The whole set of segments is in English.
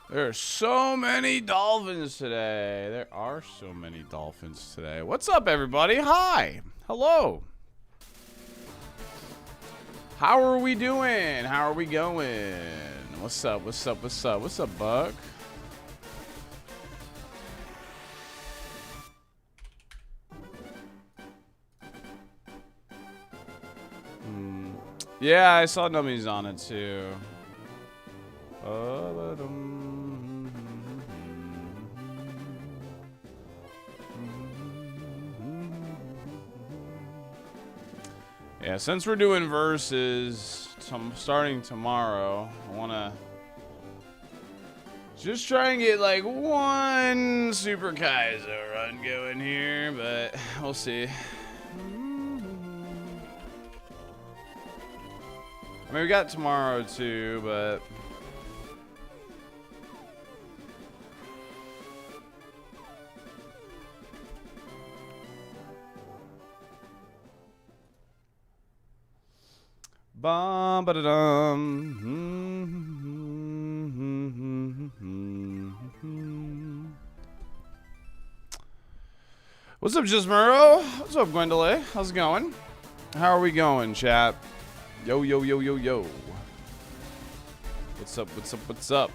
There are so many dolphins today. There are so many dolphins today. What's up, everybody? Hi. Hello. How are we doing? How are we going? What's up? What's up? What's up? What's up, Buck? Yeah, I saw Nummies on it too. Yeah, since we're doing verses starting tomorrow, I want to just try and get like one Super Kaizo run going here, but we'll see. I mean, we got tomorrow too, but bum ba da dum. What's up, Gismuro? What's up, Gwendolyn? How's it going? How are we going, chat? Yo, yo, yo, yo, yo. What's up, what's up, what's up?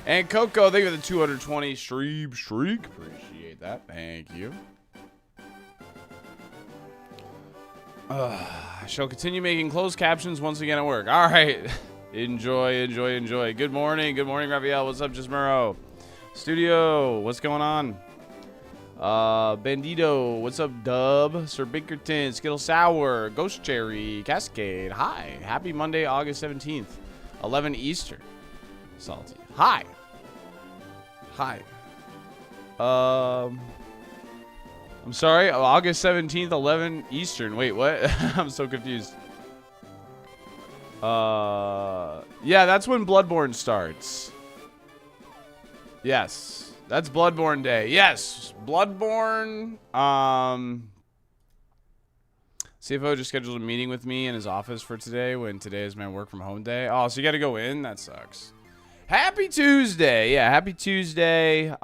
And Coco, thank you for the 220 streak. Appreciate that. Thank you. I shall continue making closed captions once again at work. All right. Enjoy, enjoy, enjoy. Good morning. Good morning, Raphael. What's up, Gismuro? Studio, what's going on? Bandito, what's up, Dub? Sir Binkerton, Skittle Sour, Ghost Cherry, Cascade. Hi. Happy Monday, August 17th, 11 Eastern. Salty. Hi. Hi. I'm sorry, August 17th, 11 Eastern. Wait, what? I'm so confused. Yeah, that's when Bloodborne starts. Yes. That's Bloodborne Day. Yes, Bloodborne. CFO just scheduled a meeting with me in his office for today when today is my work from home day. Oh, so you got to go in? That sucks. Happy Tuesday. Yeah, happy Tuesday.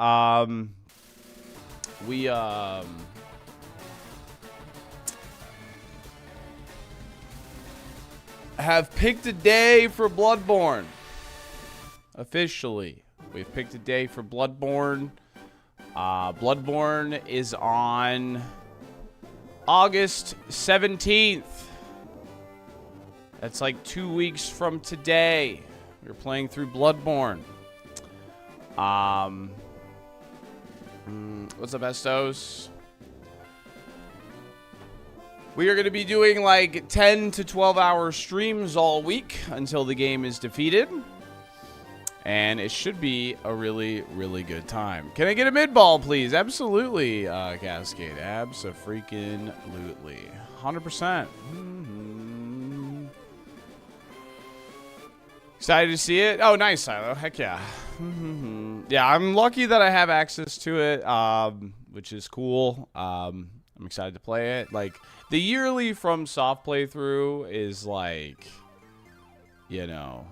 We have picked a day for Bloodborne. Officially. We've picked a day for Bloodborne. Bloodborne is on August 17th. That's like 2 weeks from today. We're playing through Bloodborne. What's up, Estos? We are going to be doing like 10 to 12 hour streams all week until the game is defeated. And it should be a really, really good time. Can I get a mid-ball, please? Absolutely, Cascade. Abso-freaking-lutely. 100%. Excited to see it? Oh, nice, Silo. Heck yeah. Yeah, I'm lucky that I have access to it, which is cool. I'm excited to play it. Like, the yearly From Soft playthrough is like, you know...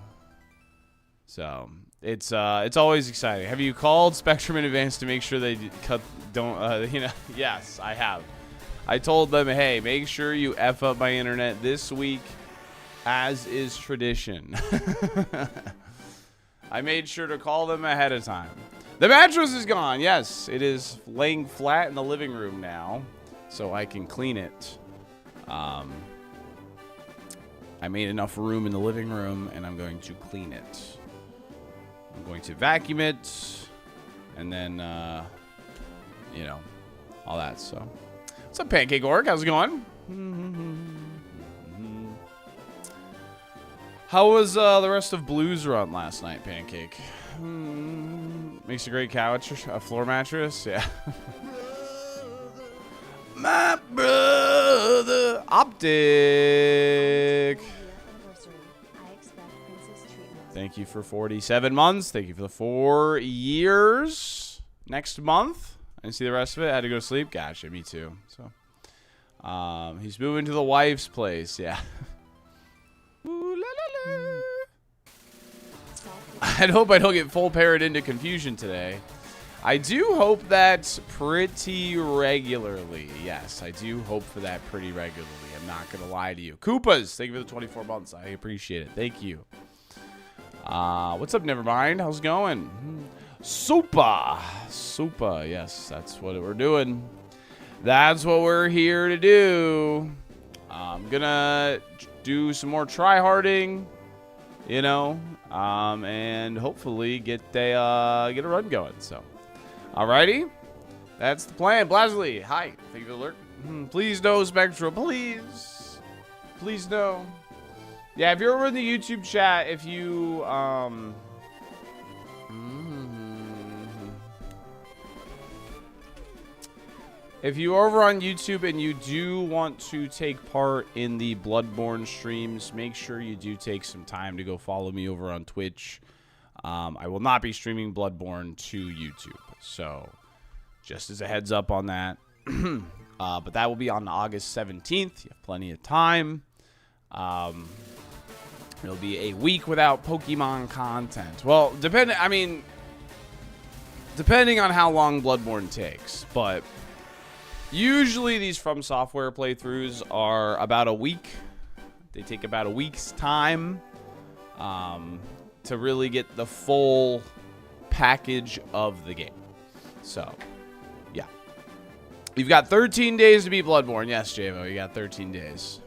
So it's always exciting. Have you called Spectrum in advance to make sure they don't you know? Yes, I have. I told them, hey, make sure you F up my internet this week, as is tradition. I made sure to call them ahead of time. The mattress is gone. Yes, it is laying flat in the living room now, so I can clean it. I made enough room in the living room, and I'm going to clean it. I'm going to vacuum it, and then, you know, all that. So, what's up, Pancake Org? How's it going? How was the rest of Blues Run last night, Pancake? Makes a great couch, a floor mattress. Yeah. My brother, Optic. Thank you for 47 months. Thank you for the 4 years. Next month. I didn't see the rest of it. I had to go to sleep. Gotcha, me too. So, he's moving to the wife's place. Yeah. Ooh, la, la, la. I hope I don't get full parrot into confusion today. I do hope that pretty regularly. Yes, I do hope for that pretty regularly. I'm not going to lie to you. Koopas, thank you for the 24 months. I appreciate it. Thank you. What's up, Nevermind? How's it going? Super. Yes, that's what we're doing. That's what we're here to do. I'm going to do some more tryharding, you know, and hopefully get a run going. So. Alrighty, that's the plan. Blasley, hi. Thank you for the alert. Please no, Spectral. Please. Please no. Yeah, if you're over in the YouTube chat, if you, if you're over on YouTube and you do want to take part in the Bloodborne streams, make sure you do take some time to go follow me over on Twitch. I will not be streaming Bloodborne to YouTube. So, just as a heads up on that. But that will be on August 17th. You have plenty of time. It'll be a week without Pokemon content. Well, depending on how long Bloodborne takes. But usually these From Software playthroughs are about a week. They take about a week's time to really get the full package of the game. So, yeah. You've got 13 days to beat Bloodborne. Yes, JMO, you got 13 days.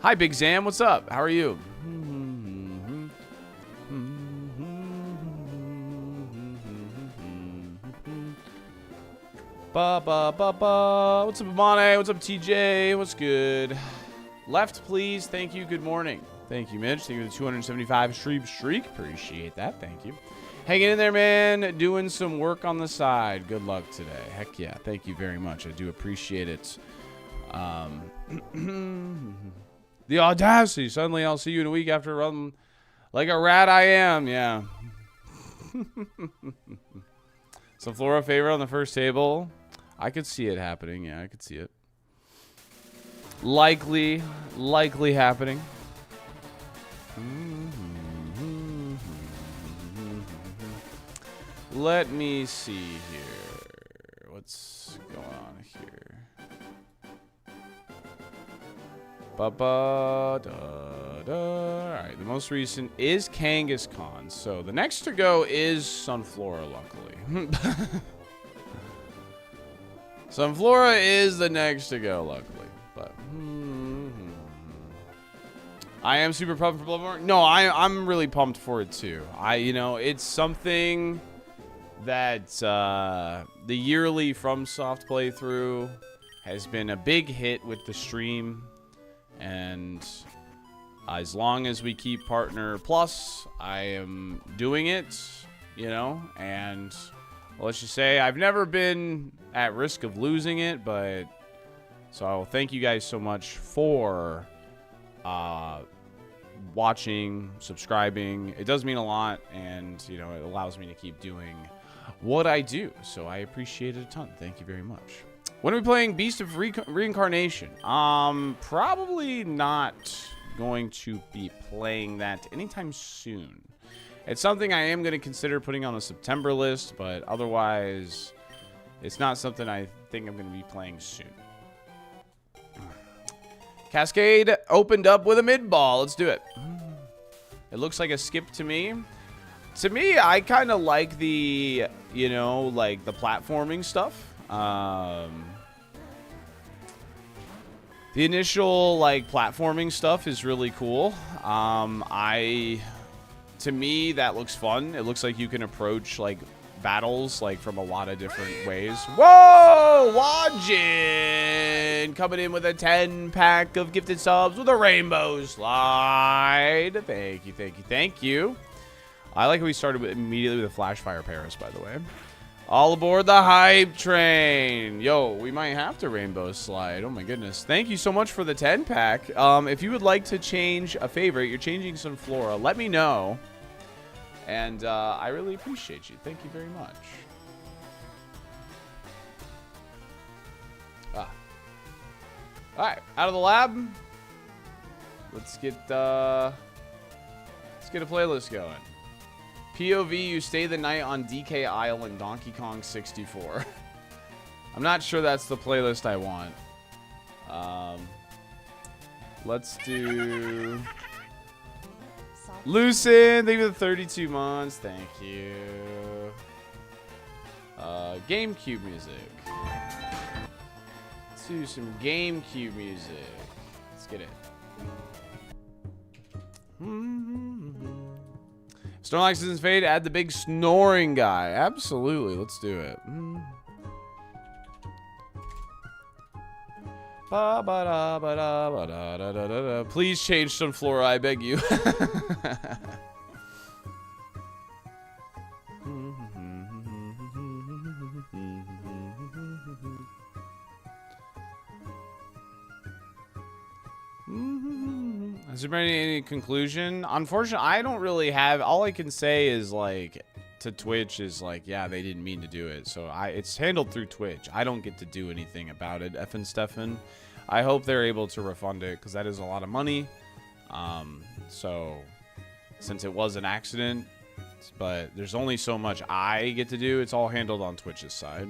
Hi, Big Zam. What's up? How are you? What's up, Amane? What's up, TJ? What's good? Left, please. Thank you. Good morning. Thank you, Mitch. Thank you for the 275 streak. Appreciate that. Thank you. Hanging in there, man. Doing some work on the side. Good luck today. Heck yeah. Thank you very much. I do appreciate it. The audacity. Suddenly I'll see you in a week after running like a rat I am. Yeah. Some Flora favor on the first table. I could see it happening. Yeah, I could see it. Likely happening. Let me see here. What's going on here? Alright, the most recent is Kangaskhan. So the next to go is Sunflora, luckily. Sunflora is the next to go, luckily. But I am super pumped for Bloodborne. No, I'm really pumped for it too. It's something that the yearly FromSoft playthrough has been a big hit with the stream, and as long as we keep Partner Plus, I am doing it, and let's just say I've never been at risk of losing it, but so thank you guys so much for watching, subscribing. It does mean a lot, and it allows me to keep doing what I do, so I appreciate it a ton. Thank you very much. When are we playing Beast of Reincarnation? Probably not going to be playing that anytime soon. It's something I am going to consider putting on the September list, but otherwise it's not something I think I'm going to be playing soon. Cascade opened up with a mid-ball. Let's do it. It looks like a skip to me. To me, I kind of like the, like the platforming stuff. The initial, platforming stuff is really cool. To me, that looks fun. It looks like you can approach, battles, from a lot of different ways. Whoa! Wajin! Coming in with a 10-pack of gifted subs with a rainbow slide. Thank you, thank you, thank you. I like how we started immediately with a Flashfire Paris, by the way. All aboard the hype train. Yo, we might have to rainbow slide. Oh my goodness. Thank you so much for the 10-pack. If you would like to change a favorite, you're changing some Flora, let me know. And I really appreciate you. Thank you very much. Alright, out of the lab. Let's get a playlist going. POV, you stay the night on DK Island, Donkey Kong 64. I'm not sure that's the playlist I want. Let's do... Lucen, thank you for the 32 months. Thank you. GameCube music. Let's do some GameCube music. Let's get it. Snorlax isn't fade. Add the big snoring guy. Absolutely. Let's do it. Please change Sunflora, I beg you. Has there been any conclusion? Unfortunately, I don't really have. All I can say is, like, to Twitch is, like, yeah, they didn't mean to do it. So it's handled through Twitch. I don't get to do anything about it, effing Stefan. I hope they're able to refund it, because that is a lot of money. So, since it was an accident, but there's only so much I get to do. It's all handled on Twitch's side.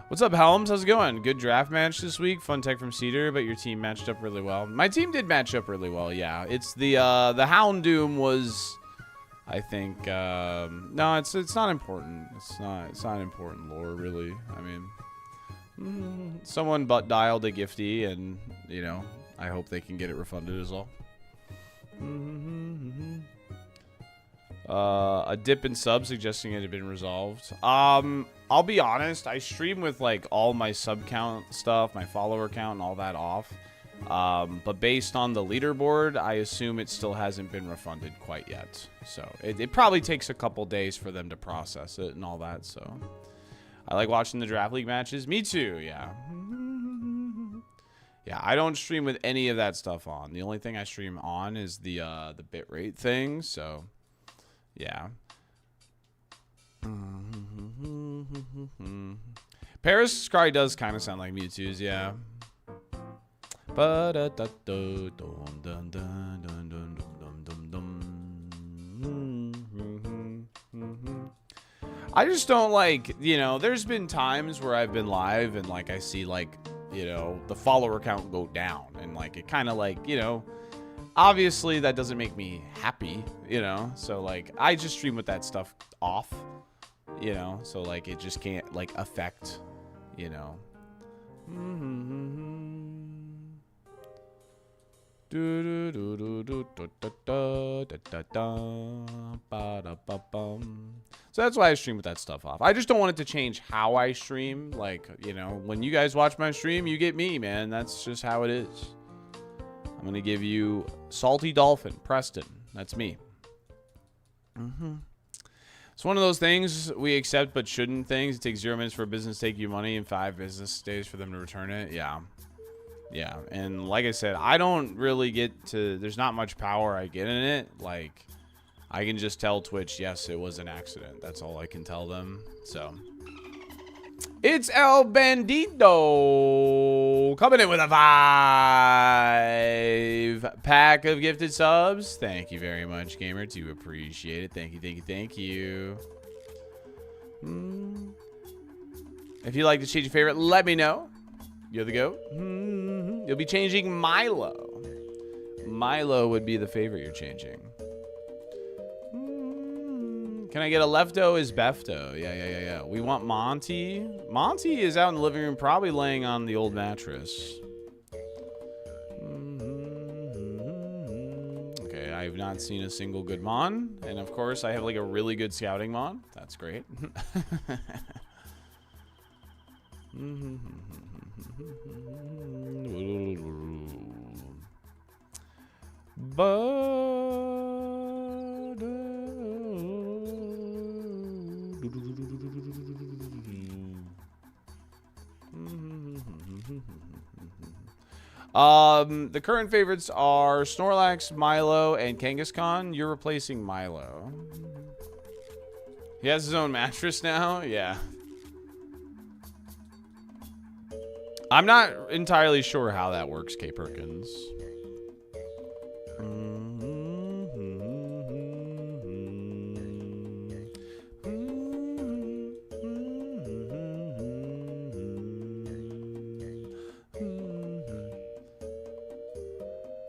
What's up, Helms? How's it going? Good draft match this week. Fun tech from Cedar, but your team matched up really well. My team did match up really well, yeah. It's the Houndoom was, I think, no, it's not important. It's not important lore, really. I mean, someone butt dialed a gifty, and, you know, I hope they can get it refunded as well. A dip in sub suggesting it had been resolved. I'll be honest, I stream with like all my sub count stuff, my follower count and all that off. But based on the leaderboard, I assume it still hasn't been refunded quite yet. So it probably takes a couple days for them to process it and all that. So I like watching the draft league matches. Me too, yeah. Yeah, I don't stream with any of that stuff on. The only thing I stream on is the bitrate thing. So yeah. Paris Cry does kind of sound like Mewtwo's, yeah. I just don't like, you know, there's been times where I've been live and like I see like, you know, the follower count go down and like it kind of like, you know, obviously that doesn't make me happy, you know, so like I just stream with that stuff off, you know, so like it just can't like affect, you know. So that's why I stream with that stuff off. I just don't want it to change how I stream. Like, you know, when you guys watch my stream, you get me, man. That's just how it is. I'm going to give you SaltyDolphin, Preston. That's me. It's one of those things we accept but shouldn't things. It takes 0 minutes for a business to take you money and 5 business days for them to return it. Yeah. Yeah. And like I said, I don't really get to, there's not much power I get in it. Like, I can just tell Twitch, yes, it was an accident. That's all I can tell them. So, it's El Bandito coming in with a 5-pack of gifted subs. Thank you very much, gamer. Do appreciate it. Thank you, thank you, thank you. If you'd like to change your favorite, let me know. You're the GOAT. You'll be changing Milo. Milo would be the favorite you're changing. Can I get a lefto is Befto? Yeah. We want Monty. Monty is out in the living room, probably laying on the old mattress. Okay, I have not seen a single good Mon. And of course, I have like a really good scouting Mon. That's great. The current favorites are Snorlax, Milo, and Kangaskhan. You're replacing Milo. He has his own mattress now? Yeah. I'm not entirely sure how that works, K. Perkins.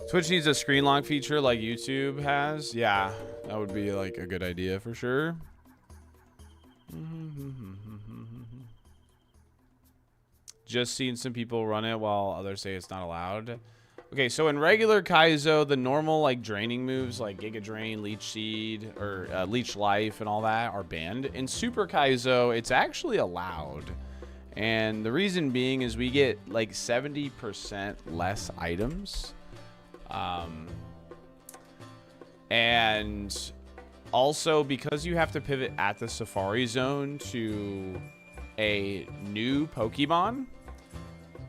Twitch needs a screen lock feature like YouTube has. Yeah, that would be like a good idea for sure. Just seen some people run it while others say it's not allowed. Okay, so in regular Kaizo, the normal like draining moves like Giga Drain, Leech Seed, or Leech Life and all that are banned. In Super Kaizo, it's actually allowed. And the reason being is we get like 70% less items. And also because you have to pivot at the Safari Zone to a new Pokemon,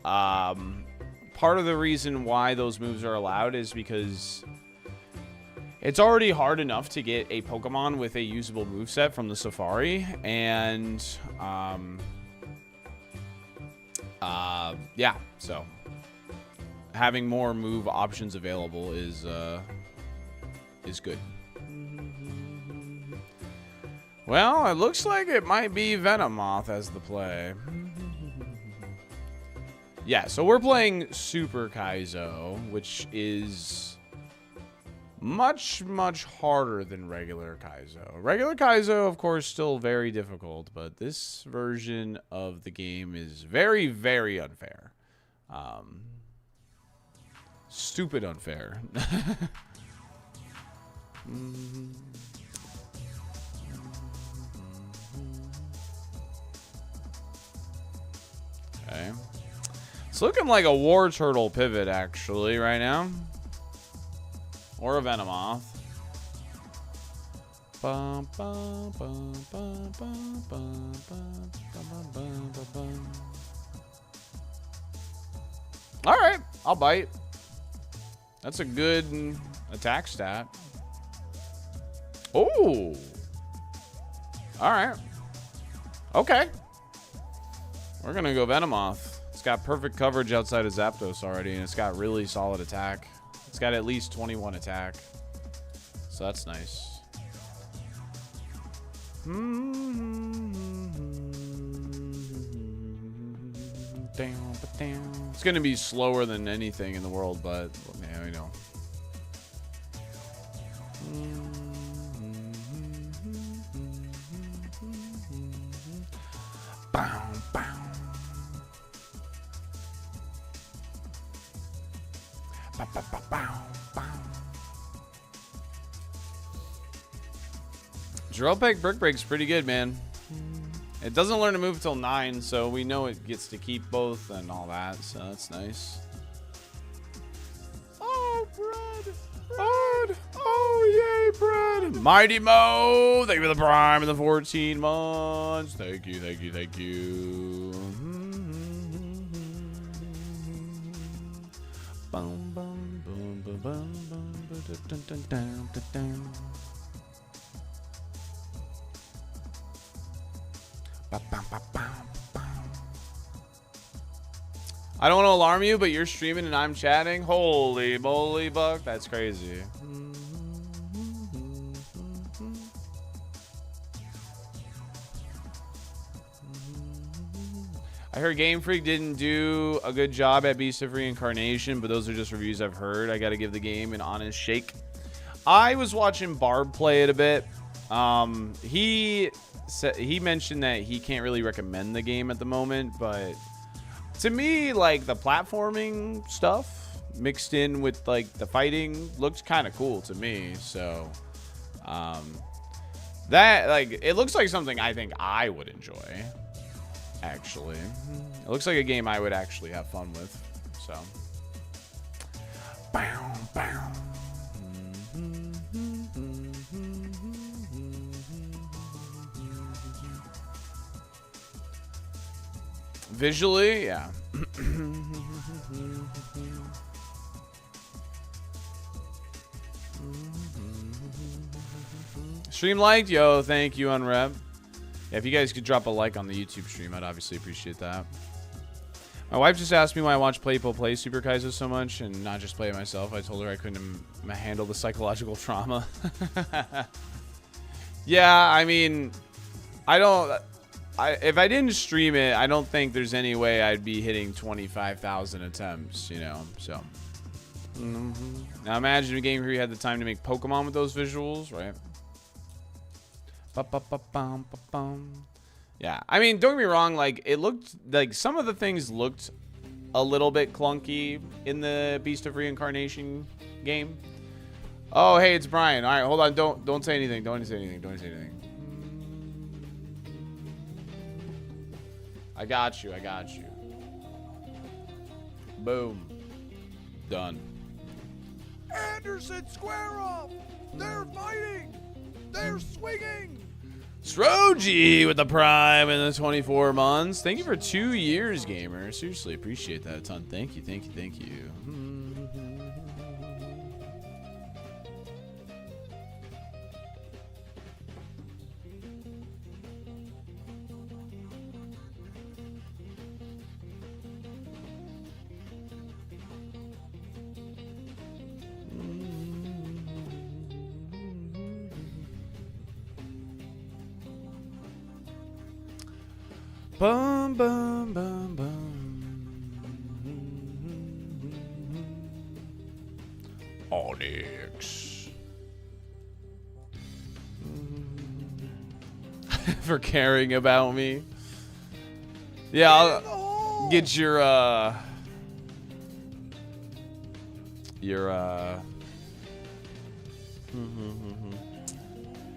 part of the reason why those moves are allowed is because it's already hard enough to get a Pokemon with a usable moveset from the Safari, and yeah, so having more move options available is good. Well, it looks like it might be Venomoth as the play. Yeah, so we're playing Super Kaizo, which is much, much harder than regular Kaizo. Regular Kaizo, of course, still very difficult, but this version of the game is very, very unfair. Stupid unfair. Okay. It's looking like a War Turtle pivot, actually, right now. Or a Venomoth. Alright, I'll bite. That's a good attack stat. Oh! Alright. Okay. We're gonna go Venomoth. It's got perfect coverage outside of Zapdos already, and it's got really solid attack. It's got at least 21 attack. So that's nice. It's gonna be slower than anything in the world, but yeah, we know. Bow, bow. Bow, bow, bow, bow, bow. Drillpeck Brick Break's pretty good, man. It doesn't learn to move till 9, so we know it gets to keep both and all that, so that's nice. Oh, bread! Bread! Oh, yay, bread! Mighty Mo! Thank you for the prime and the 14 months. Thank you, thank you, thank you. Boom, boom, boom, boom, boom, boom, dun, dun, dun, dun, dun. I don't want to alarm you, but you're streaming and I'm chatting. Holy moly, Buck. That's crazy. I heard Game Freak didn't do a good job at Beast of Reincarnation, but those are just reviews I've heard. I got to give the game an honest shake. I was watching Barb play it a bit. He mentioned that he can't really recommend the game at the moment, but to me, like, the platforming stuff mixed in with like the fighting looks kind of cool to me. So that, like, it looks like something I think I would enjoy, actually. It looks like a game I would actually have fun with. So bow, bow. Visually, yeah. Stream liked, yo. Thank you, Unrep. Yeah, if you guys could drop a like on the YouTube stream, I'd obviously appreciate that. My wife just asked me why I watch people play Super Kaizo so much and not just play it myself. I told her I couldn't handle the psychological trauma. Yeah, I mean, if I didn't stream it, I don't think there's any way I'd be hitting 25,000 attempts, you know, so. Now imagine a game where you had the time to make Pokemon with those visuals, right? Yeah, I mean, don't get me wrong, like, it looked, like, some of the things looked a little bit clunky in the Beast of Reincarnation game. Oh, hey, it's Brian. All right, hold on, don't say anything, don't say anything. I got you. Boom. Done. Anderson, square off! They're fighting! They're swinging! Stroji with the Prime in the 24 months. Thank you for 2 years, gamer. Seriously, appreciate that a ton. Thank you. Bum, bum, bum, bum. Onyx. For caring about me. Yeah, I'll get your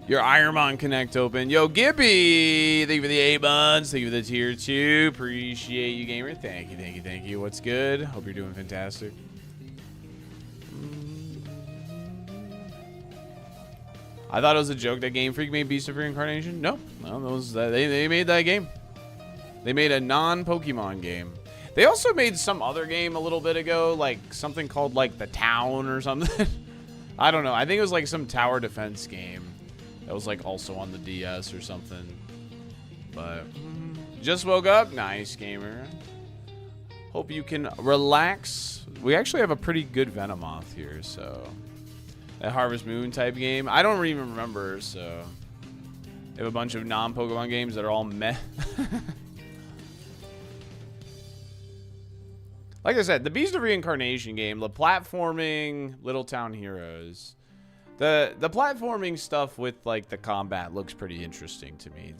ironMON Connect open. Yo, Gibby! Thank you for the 8 months. Thank you for the tier 2. Appreciate you, gamer. Thank you. What's good? Hope you're doing fantastic. I thought it was a joke that Game Freak made Beast of Reincarnation. No, they made that game. They made a non-Pokemon game. They also made some other game a little bit ago, like something called like The Town or something. I don't know. I think it was like some tower defense game. That was like also on the DS or something. But just woke up. Nice, gamer. Hope you can relax. We actually have a pretty good Venomoth here, so that Harvest Moon type game. I don't even remember, so they have a bunch of non-Pokemon games that are all meh. Like I said, the Beast of Reincarnation game, the platforming Little Town Heroes. The platforming stuff with like the combat looks pretty interesting to me.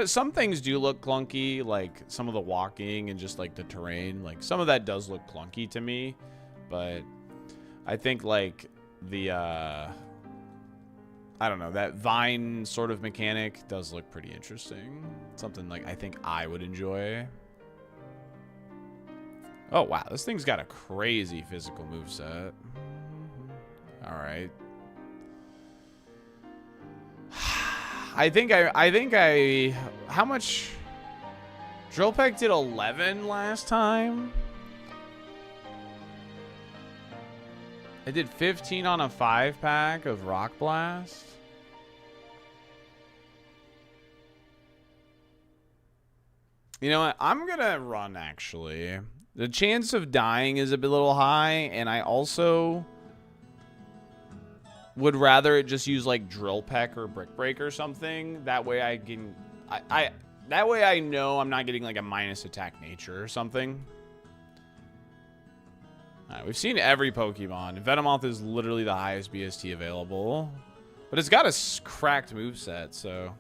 Some things do look clunky, like some of the walking and just like the terrain. Like some of that does look clunky to me, but I think like the I don't know, that vine sort of mechanic does look pretty interesting. Something like I think I would enjoy. Oh wow, this thing's got a crazy physical moveset. All right. I think how much? Drill Peck did 11 last time. I did 15 on a 5-pack of Rock Blast. You know what? I'm gonna run actually. The chance of dying is a little high, and I also would rather it just use like Drill Peck or Brick Break or something. That way I can, that way I know I'm not getting like a minus attack nature or something. All right, we've seen every Pokemon. Venomoth is literally the highest BST available, but it's got a cracked moveset, so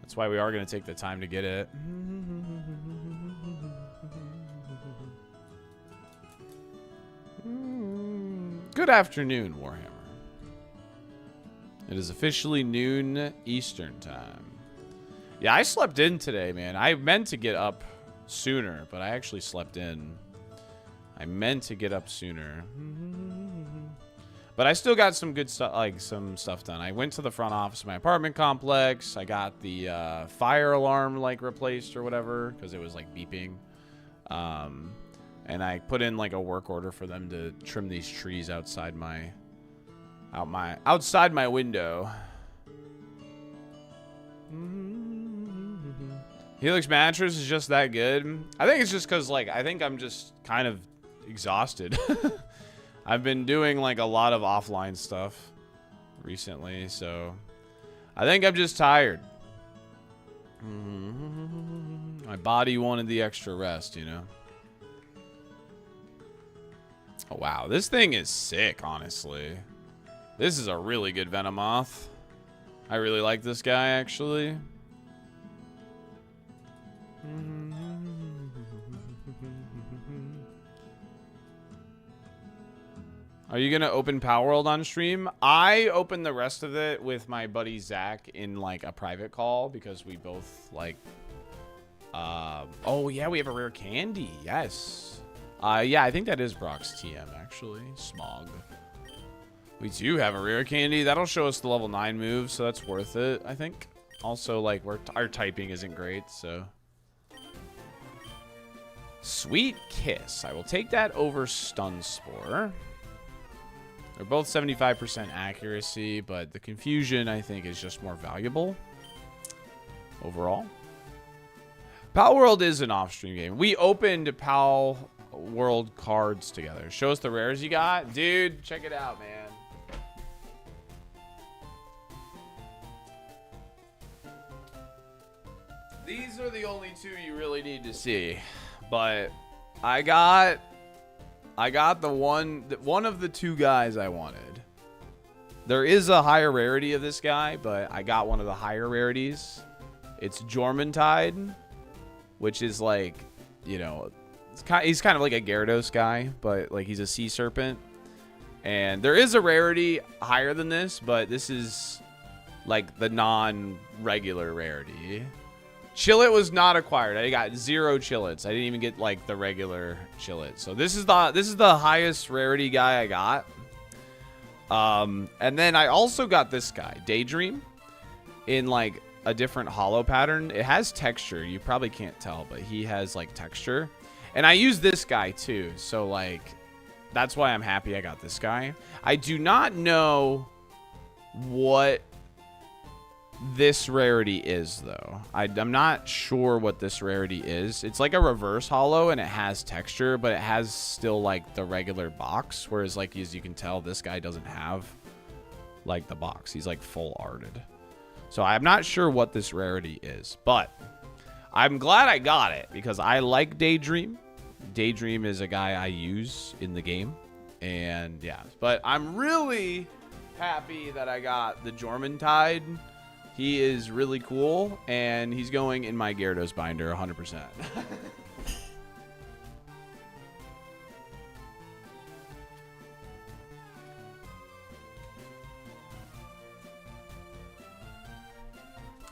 that's why we are going to take the time to get it. Good afternoon, Warhammer. It is officially noon Eastern time. Yeah, I slept in today, man. I meant to get up sooner, but I actually slept in. I meant to get up sooner. But I still got some good stuff, like some stuff done. I went to the front office of my apartment complex. I got the fire alarm like replaced or whatever because it was like beeping. And I put in like a work order for them to trim these trees outside my outside my window. Helix Mattress is just that good. I think it's just because, like, I think I'm just kind of exhausted. I've been doing, like, a lot of offline stuff recently, so I think I'm just tired. My body wanted the extra rest, you know? Oh, wow. This thing is sick, honestly. This is a really good Venomoth. I really like this guy, actually. Are you going to open Power World on stream? I opened the rest of it with my buddy Zach in, like, a private call because we both, like... oh, yeah, we have a rare candy. Yes. Yeah, I think that is Brock's TM, actually. Smog. We do have a rare candy. That'll show us the level 9 move, so that's worth it, I think. Also, like, our typing isn't great, so... Sweet Kiss. I will take that over Stun Spore. They're both 75% accuracy, but the confusion, I think, is just more valuable overall. Pal World is an off-stream game. We opened Pal World cards together. Show us the rares you got. Dude, check it out, man. These are the only two you really need to see. But I got the one of the two guys I wanted. There is a higher rarity of this guy, but I got one of the higher rarities. It's Jormuntide, which is like, you know, he's kind of like a Gyarados guy, but like he's a sea serpent. And there is a rarity higher than this, but this is like the non-regular rarity. Chillet was not acquired. I got 0 Chillets. I didn't even get like the regular Chillet. So this is the highest rarity guy I got. And then I also got this guy, Daydream, in like a different hollow pattern. It has texture. You probably can't tell, but he has like texture. And I use this guy too. So like that's why I'm happy I got this guy. I do not know what this rarity is, though. I'm not sure what this rarity is. It's like a reverse hollow, and it has texture, but it has still, like, the regular box. Whereas, like, as you can tell, this guy doesn't have, like, the box. He's, like, full arted. So I'm not sure what this rarity is. But I'm glad I got it, because I like Daydream. Daydream is a guy I use in the game. And, yeah. But I'm really happy that I got the Jormuntide. He is really cool, and he's going in my Gyarados binder 100%.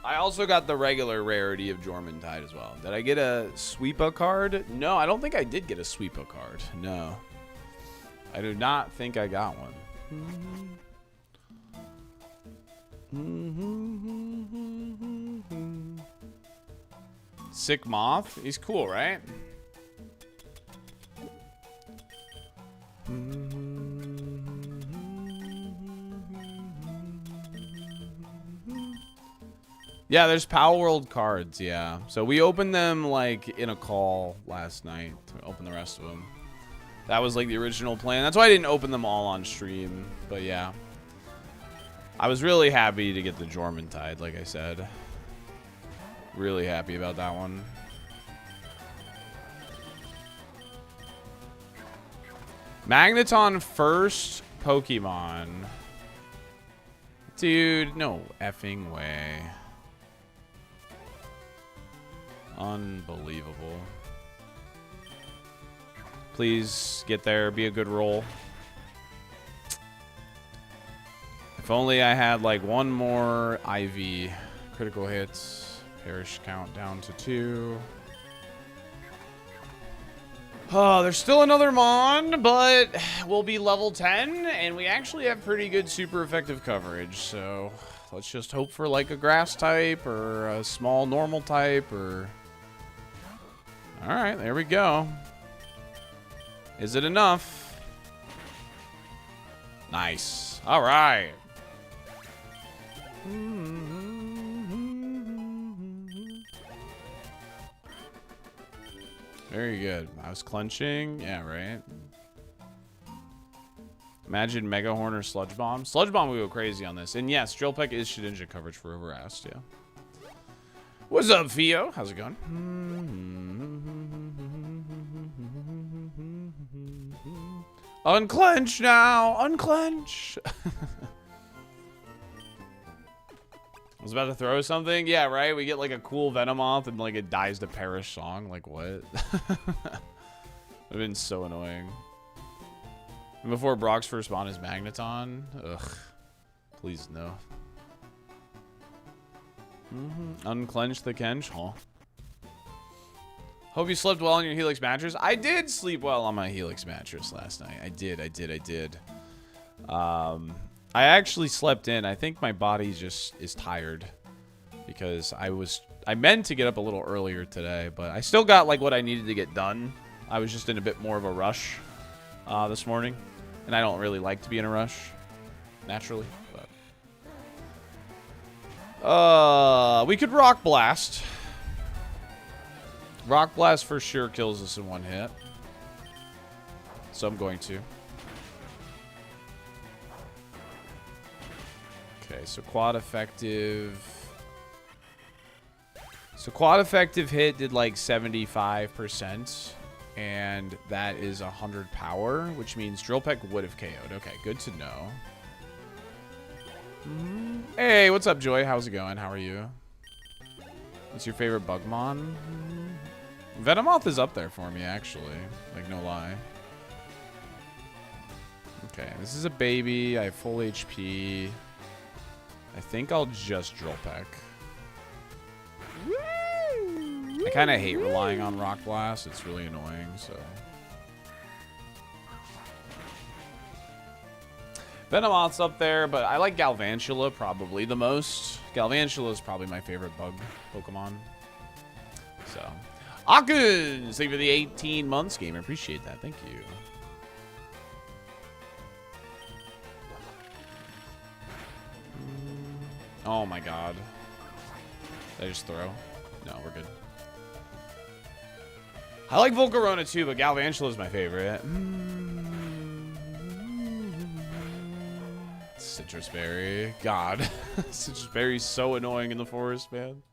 I also got the regular rarity of Jormuntide as well. Did I get a Sweepa card? No, I don't think I did get a Sweepa card. No. I do not think I got one. Sick Moth. He's cool, right? Yeah, there's Power World cards, yeah. So we opened them, like, in a call last night to open the rest of them. That was, like, the original plan. That's why I didn't open them all on stream, but yeah. I was really happy to get the Jormuntide, like I said. Really happy about that one. Magneton first Pokemon. Dude, no effing way. Unbelievable. Please get there, be a good roll. If only I had like one more IV. Critical hits. Perish count down to 2. Oh, there's still another Mon, but we'll be level 10, and we actually have pretty good super effective coverage, so let's just hope for like a grass type or a small normal type or... Alright, there we go. Is it enough? Nice. Alright. Very good. I was clenching. Yeah, right. Imagine Mega Horn or Sludge Bomb. Sludge Bomb would go crazy on this. And yes, Drill Peck is Shedinja coverage for whoever asked, yeah. What's up, Theo? How's it going? Unclench now! Unclench! I was about to throw something. Yeah, right? We get like a cool Venomoth and like it dies to perish song. Like what? Would have been so annoying. And before Brock's first spawn is Magneton. Ugh. Please no. Unclench the Kench. Huh? Hope you slept well on your Helix mattress. I did sleep well on my Helix mattress last night. I did. I actually slept in. I think my body just is tired because I meant to get up a little earlier today, but I still got like what I needed to get done. I was just in a bit more of a rush this morning, and I don't really like to be in a rush naturally. But we could Rock Blast. Rock Blast for sure kills us in one hit, so I'm going to. Okay, so quad effective. So quad effective hit did like 75%, and that is 100 power, which means Drill Peck would have KO'd. Okay, good to know. Hey, what's up, Joy? How's it going? How are you? What's your favorite Bugmon? Venomoth is up there for me, actually. Like, no lie. Okay, this is a baby. I have full HP. I think I'll just Drill Peck. I kind of hate relying on Rock Blast. It's really annoying, so. Venomoth's up there, but I like Galvantula probably the most. Galvantula is probably my favorite bug Pokemon. So. Akun! Thank you for the 18 months, gamer. Appreciate that. Thank you. Oh my god. Did I just throw? No, we're good. I like Volcarona too, but Galvantula is my favorite. Citrus Berry. God. Citrus Berry's so annoying in the forest, man.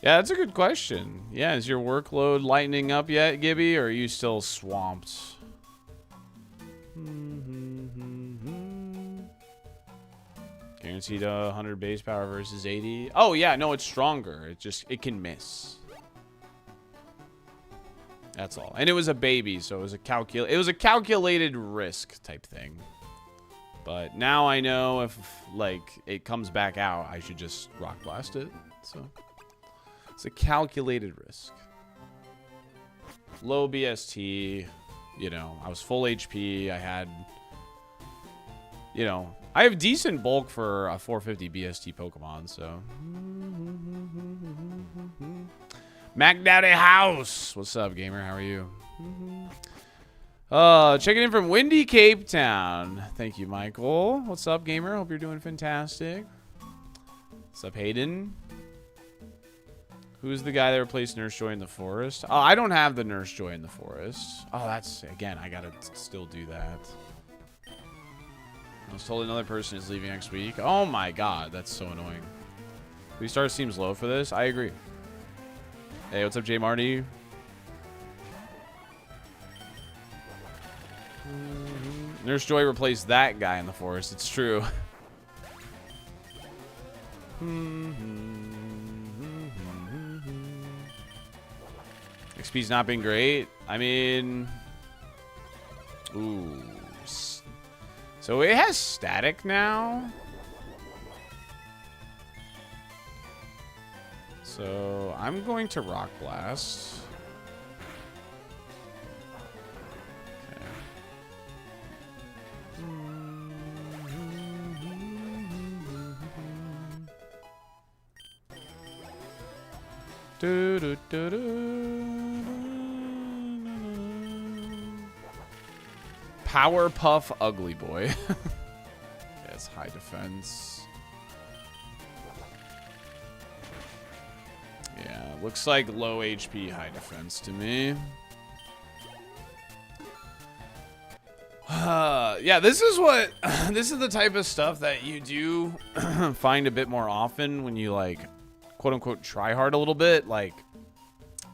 Yeah, that's a good question. Yeah, is your workload lightening up yet, Gibby, or are you still swamped? Guaranteed 100 base power versus 80. Oh yeah, no, it's stronger. It can miss. That's all. And it was a baby, so it was a calculated risk type thing. But now I know if like it comes back out, I should just Rock Blast it. So it's a calculated risk. Low BST, you know, I was full HP. I had, you know, I have decent bulk for a 450 BST Pokemon, so. Mac Daddy House. What's up, gamer? How are you? Checking in from windy Cape Town. Thank you, Michael. What's up, gamer? Hope you're doing fantastic. What's up, Hayden? Who's the guy that replaced Nurse Joy in the forest? Oh, I don't have the Nurse Joy in the forest. Oh, that's, again, I gotta still do that. I was told another person is leaving next week. Oh my god, that's so annoying. 3 stars seems low for this. I agree. Hey, what's up, Jay Marty? Nurse Joy replaced that guy in the forest. It's true. XP's not been great. I mean, ooh. So it has static now. So I'm going to Rock Blast. Okay. Powerpuff Ugly Boy. Yeah, it's high defense. Looks like low HP, high defense to me. Yeah, this is what this is the type of stuff that you do find a bit more often when you like quote unquote try hard a little bit. Like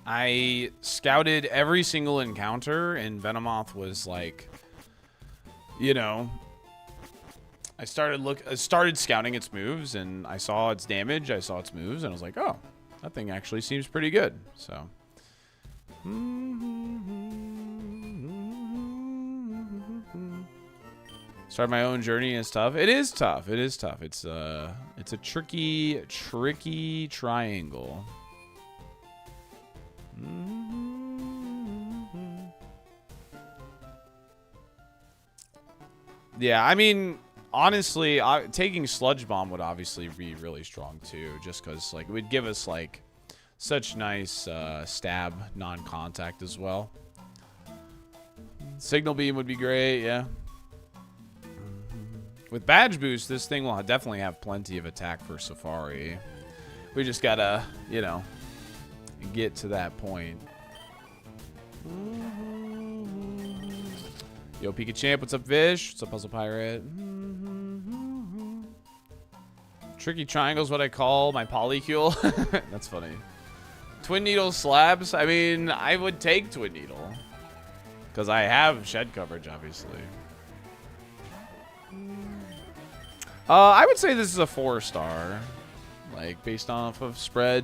I scouted every single encounter and Venomoth was like, you know, I started scouting its moves and I saw its damage, I saw its moves, and I was like, oh, that thing actually seems pretty good. So start my own journey is tough. It is tough. It is tough. It's a tricky triangle. Yeah, I mean, honestly, taking Sludge Bomb would obviously be really strong too, just because like it would give us like such nice stab non-contact as well. Signal Beam would be great, yeah. With Badge Boost, this thing will definitely have plenty of attack for Safari. We just gotta, you know, get to that point. Yo, Pika Champ, what's up, Vish? What's up, Puzzle Pirate? Tricky Triangle's what I call my polycule. That's funny. Twin Needle Slabs? I mean, I would take Twin Needle. Because I have shed coverage, obviously. I would say this is a 4-star. Like, based off of spread.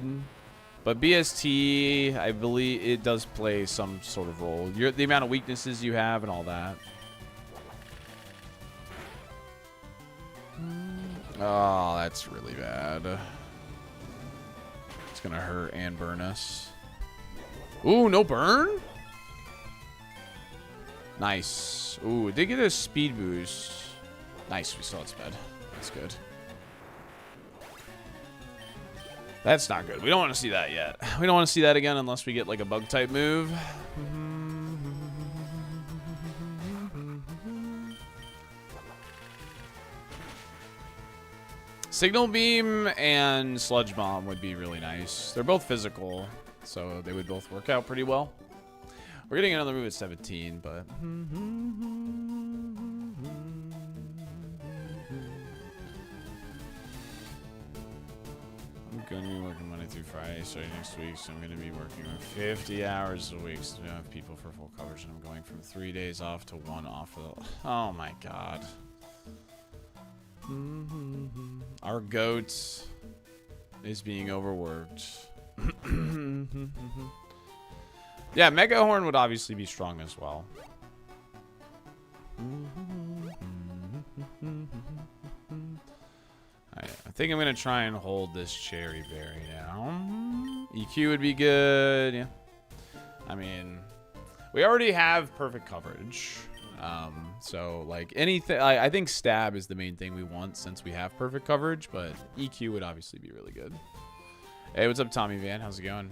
But BST, I believe it does play some sort of role. The amount of weaknesses you have and all that. Oh, that's really bad. It's gonna hurt and burn us. Ooh, no burn? Nice. Ooh, it did get a speed boost. Nice, we saw its bed. That's good. That's not good. We don't want to see that yet. We don't want to see that again unless we get like a bug type move. Signal Beam and Sludge Bomb would be really nice. They're both physical, so they would both work out pretty well. We're getting another move at 17, but... I'm going to be working Monday through Friday starting next week, so I'm going to be working 50 hours a week, so I don't have people for full coverage, and I'm going from 3 days off to 1 off. Oh my god. Our goat is being overworked. Yeah, Mega Horn would obviously be strong as well. I think I'm going to try and hold this Cherry Berry down. EQ would be good. Yeah. I mean, we already have perfect coverage. So, like, anything... I think Stab is the main thing we want since we have perfect coverage, but EQ would obviously be really good. Hey, what's up, Tommy Van? How's it going?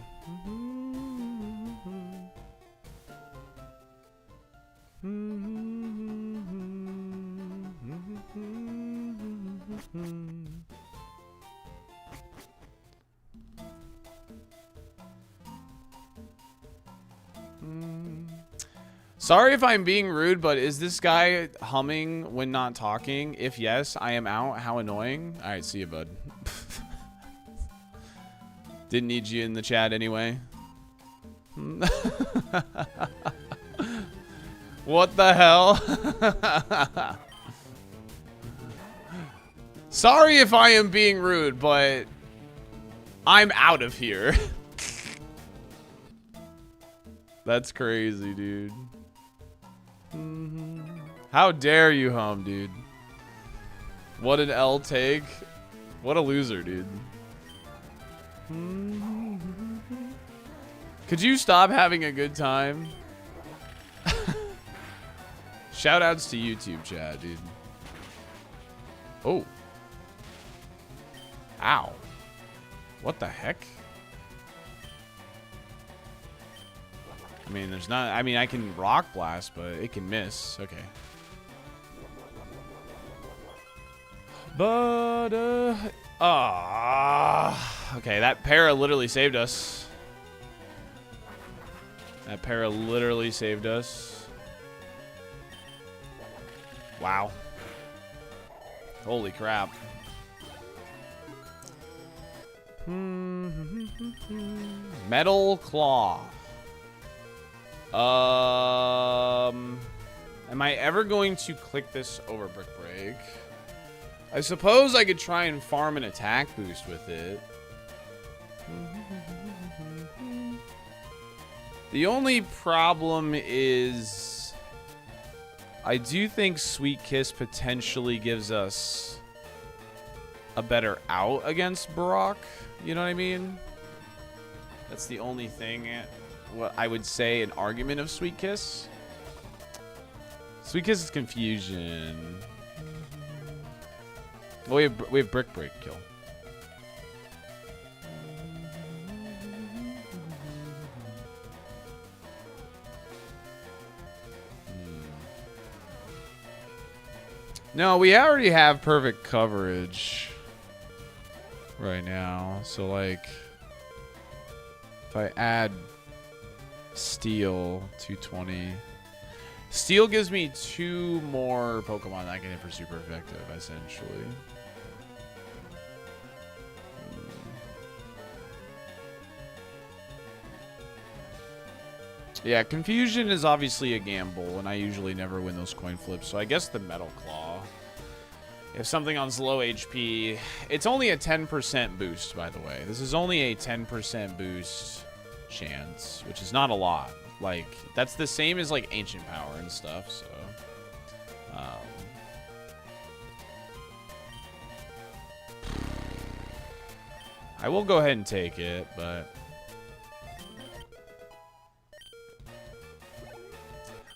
Sorry if I'm being rude, but is this guy humming when not talking? If yes, I am out. How annoying. All right, see you, bud. Didn't need you in the chat anyway. What the hell? Sorry if I am being rude, but I'm out of here. That's crazy, dude. How dare you hum, dude? What an L take. What a loser, dude. Could you stop having a good time? Shoutouts to YouTube chat, dude. Oh. Ow. What the heck? I mean, there's not... I mean, I can Rock Blast, but it can miss. Okay. But, okay, that para literally saved us. That para literally saved us. Wow. Holy crap. Metal Claw. Am I ever going to click this over Brick Break? I suppose I could try and farm an attack boost with it. The only problem is I do think Sweet Kiss potentially gives us a better out against Brock. You know what I mean? That's the only thing. What I would say an argument of Sweet Kiss. Sweet Kiss is confusion. Oh, we have Brick Break kill. No, we already have perfect coverage right now. So, like, if I add Steel 220, Steel gives me 2 more Pokemon that I can hit for super effective, essentially. Yeah, Confusion is obviously a gamble, and I usually never win those coin flips, so I guess the Metal Claw. If something on low HP, it's only a 10% boost, by the way. This is only a 10% boost chance, which is not a lot. Like, that's the same as, like, Ancient Power and stuff, so. I will go ahead and take it, but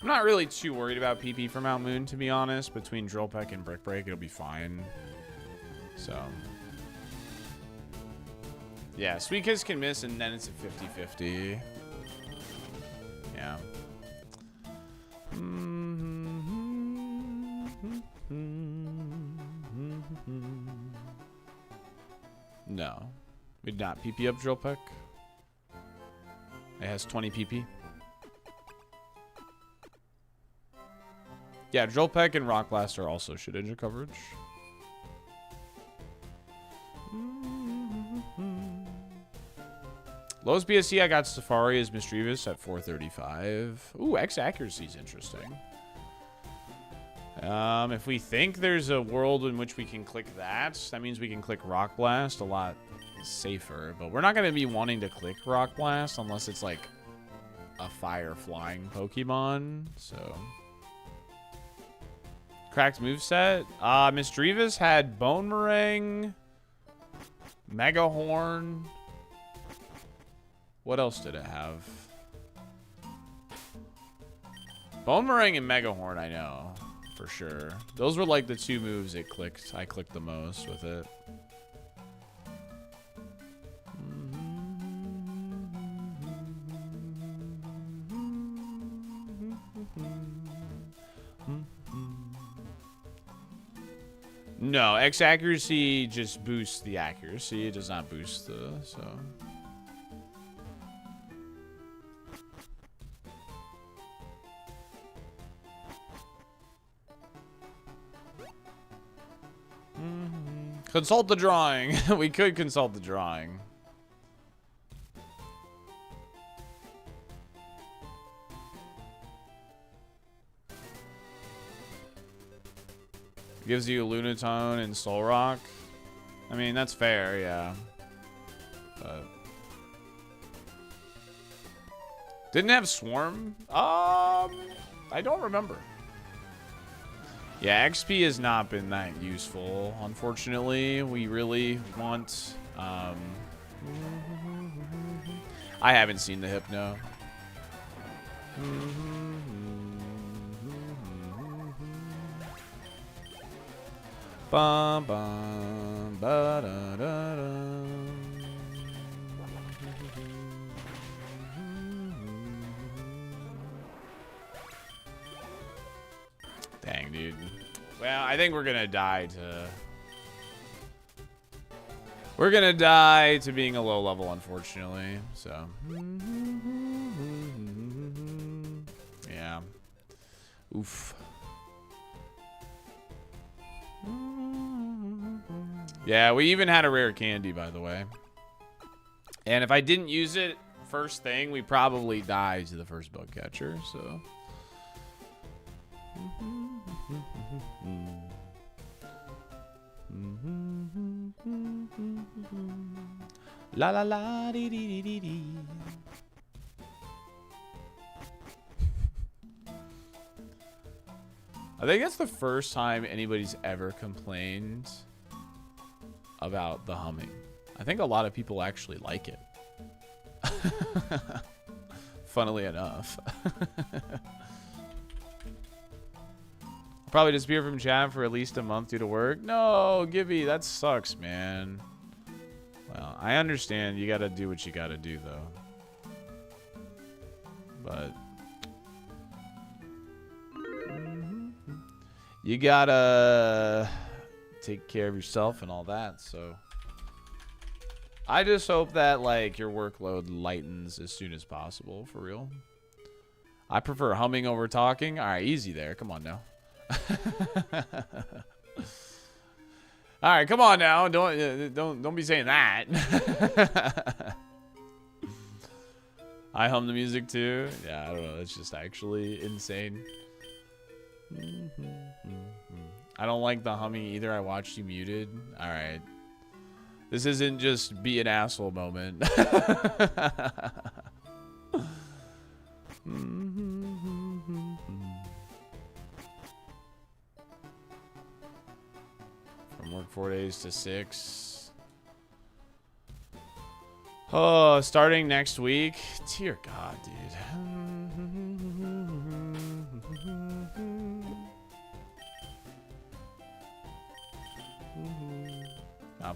I'm not really too worried about PP for Mount Moon, to be honest. Between Drill Peck and Brick Break, it'll be fine. So, yeah, Sweet Kiss can miss, and then it's a 50-50. Yeah. No. We'd not PP up Drill Peck. It has 20 PP. Yeah, Drill Peck and Rock Blaster also should injure coverage. Lowest BSC I got Safari is Mischievous at 435. Ooh, X accuracy is interesting. If we think there's a world in which we can click that, that means we can click Rock Blast a lot safer. But we're not going to be wanting to click Rock Blast unless it's like a fire flying Pokemon. So, cracked moveset. Mischievous had Bone Meringue, Mega Horn. What else did it have? Bone Meringue and Mega Horn, I know for sure. Those were like the 2 moves it clicked. I clicked the most with it. No, X accuracy just boosts the accuracy. It does not boost the, so. Consult the drawing. We could consult the drawing. Gives you Lunatone and Soul Rock. I mean, that's fair, yeah. But didn't have Swarm? I don't remember. Yeah, XP has not been that useful, unfortunately. We really want... I haven't seen the Hypno. Bum, bum, ba, da, da, da. Dang, dude. Well, I think we're gonna die to... We're gonna die to being a low level, unfortunately. So... Yeah. Oof. Yeah, we even had a rare candy, by the way. And if I didn't use it first thing, we probably died to the first bug catcher, so. La la la dee dee dee dee. I think that's the first time anybody's ever complained about the humming. I think a lot of people actually like it. Funnily enough. Probably disappear from chat for at least a month due to work. No, Gibby, that sucks, man. Well, I understand you gotta do what you gotta do, though. But you gotta take care of yourself and all that, so I just hope that, like, your workload lightens as soon as possible, for real. I prefer humming over talking. All right, easy there. Come on now. All right, come on now. Don't be saying that. I hum the music too. Yeah, I don't know. It's just actually insane. I don't like the humming either. I watched you muted. All right. This isn't just be an asshole moment. From work 4 days to 6. Oh, starting next week. Dear God, dude.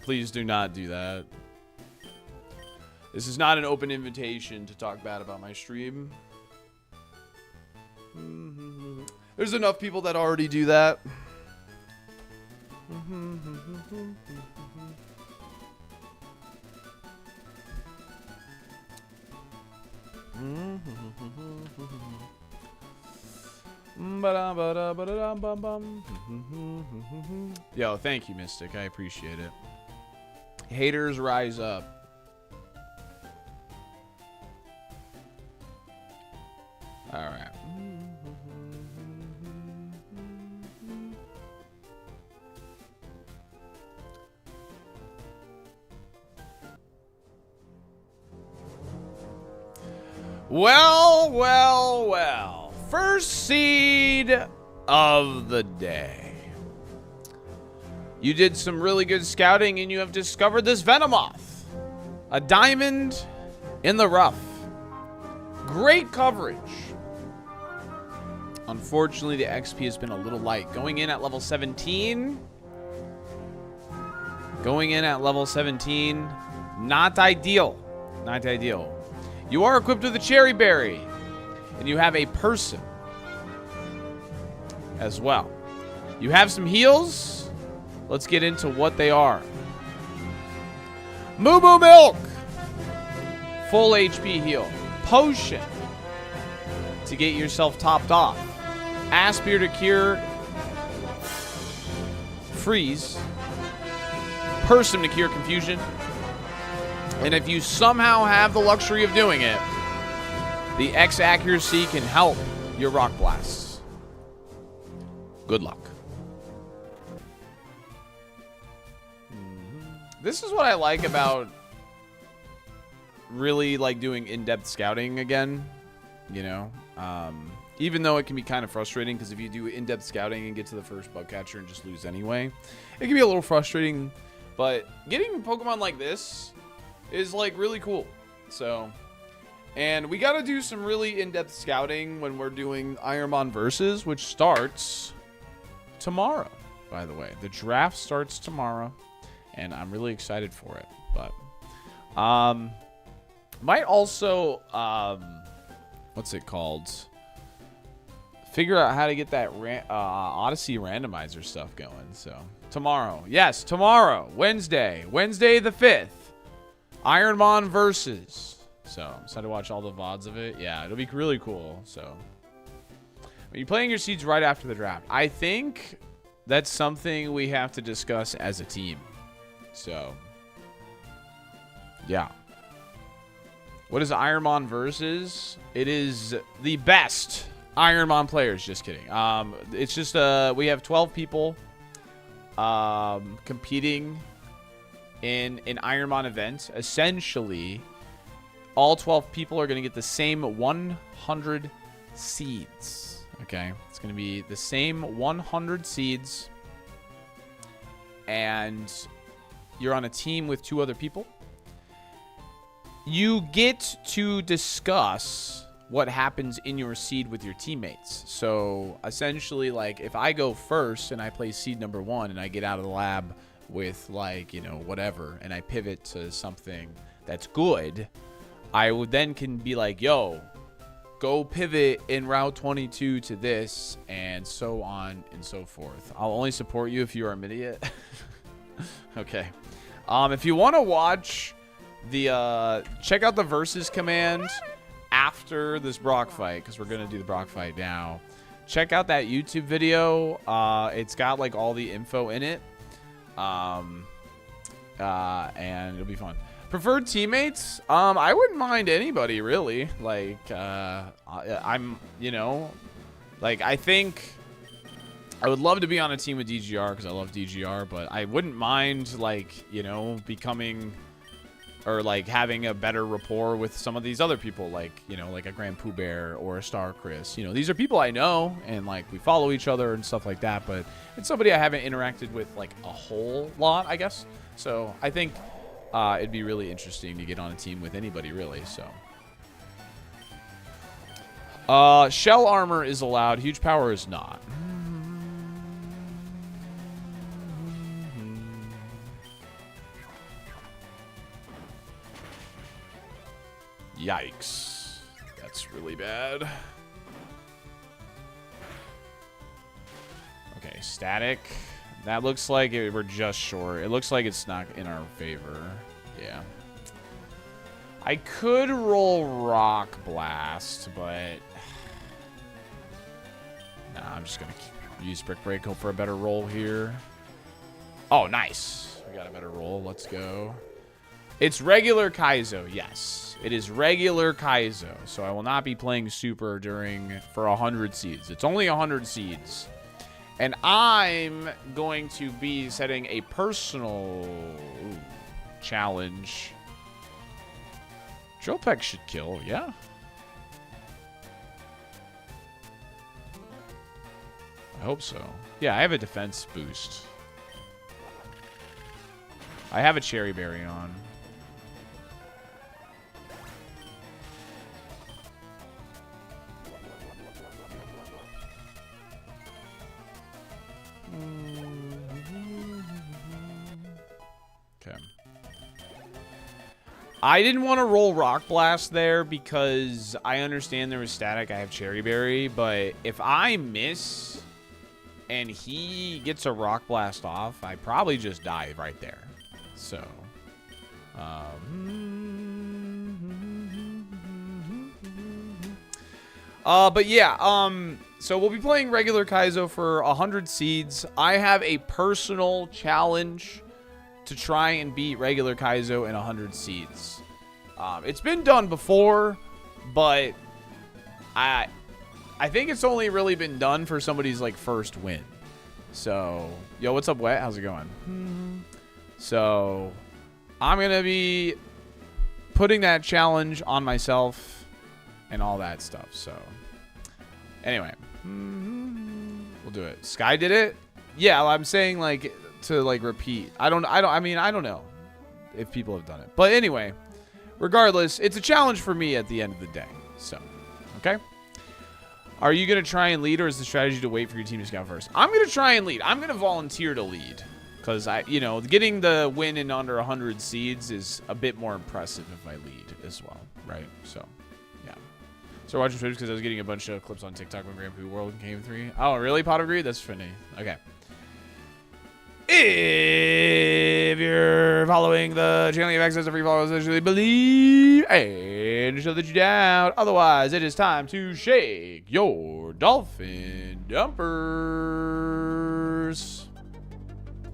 Please do not do that. This is not an open invitation to talk bad about my stream. There's enough people that already do that. Yo, thank you, Mystic. I appreciate it. Haters rise up. All right. Well, well, well. First seed of the day. You did some really good scouting and you have discovered this Venomoth. A diamond in the rough. Great coverage. Unfortunately, the XP has been a little light. Going in at level 17. Going in at level 17. Not ideal. Not ideal. You are equipped with a cherry berry. And you have a person as well. You have some heals. Let's get into what they are. Moo Moo Milk. Full HP heal. Potion to get yourself topped off. Aspire to cure. Freeze. Person to cure confusion. And if you somehow have the luxury of doing it, the X accuracy can help your rock blasts. Good luck. This is what I like about really like doing in-depth scouting again, you know, even though it can be kind of frustrating because if you do in-depth scouting and get to the first bug catcher and just lose anyway, it can be a little frustrating, but getting Pokemon like this is like really cool. So, and we got to do some really in-depth scouting when we're doing ironMON versus, which starts tomorrow, by the way. The draft starts tomorrow. And I'm really excited for it, but might also what's it called? Figure out how to get that Odyssey randomizer stuff going. So tomorrow, yes, tomorrow, Wednesday the 5th, ironMON versus. So I'm excited to watch all the VODs of it. Yeah, it'll be really cool. So Are you playing your seeds right after the draft? I think that's something we have to discuss as a team. So, yeah. What is ironMON versus? It is the best ironMON players. Just kidding. It's just we have 12 people competing in an ironMON event. Essentially, all 12 people are going to get the same 100 seeds. Okay, it's going to be the same 100 seeds, and you're on a team with 2 other people. You get to discuss what happens in your seed with your teammates. So essentially, like, if I go first and I play seed number 1 and I get out of the lab with, like, you know, whatever, and I pivot to something that's good, I would then can be like, yo, go pivot in Route 22 to this, and so on and so forth. I'll only support you if you are an idiot. Okay. If you want to watch the check out the versus command after this Brock fight, because we're gonna do the Brock fight now. Check out that YouTube video. It's got like all the info in it, and it'll be fun. Preferred teammates? I wouldn't mind anybody really. Like, I'm, you know, like, I think I would love to be on a team with DGR because I love DGR, but I wouldn't mind, like, you know, becoming or like having a better rapport with some of these other people, like, you know, like a Grand Pooh Bear or a Star Chris. You know, these are people I know and like we follow each other and stuff like that, but it's somebody I haven't interacted with like a whole lot, I guess. So I think it'd be really interesting to get on a team with anybody, really. So shell armor is allowed, huge power is not. Yikes. That's really bad. Okay, static. That looks like we're just short. It looks like it's not in our favor. Yeah. I could roll Rock Blast, but nah, I'm just going to use Brick Break, hope for a better roll here. Oh, nice. We got a better roll. Let's go. It's regular Kaizo, yes. It is regular Kaizo, so I will not be playing Super for 100 seeds. It's only 100 seeds. And I'm going to be setting a personal challenge. Tropec should kill, yeah. I hope so. Yeah, I have a defense boost. I have a Cherry Berry on. Okay. I didn't want to roll Rock Blast there because I understand there was static. I have Cherry Berry, but if I miss and he gets a Rock Blast off, I probably just die right there. So, but yeah, so we'll be playing regular Kaizo for 100 seeds. I have a personal challenge to try and beat regular Kaizo in 100 seeds. It's been done before, but I think it's only really been done for somebody's like first win. So, yo, what's up, Wet? How's it going? So, I'm going to be putting that challenge on myself and all that stuff. So, anyway, we'll do it. Sky did it? Yeah, I'm saying like to like repeat. I don't know if people have done it. But anyway, regardless, it's a challenge for me at the end of the day. So, okay? Are you going to try and lead, or is the strategy to wait for your team to scout first? I'm going to try and lead. I'm going to volunteer to lead. Because, getting the win in under 100 seeds is a bit more impressive if I lead as well, right? So, yeah. So, watching Twitch because I was getting a bunch of clips on TikTok when Grand Pooh World came 3. Oh, really, Pot of Greed? That's funny. Okay. If if you're following the channel, you have access to free follows, essentially believe, and show that you down. Otherwise, it is time to shake your dolphin dumpers.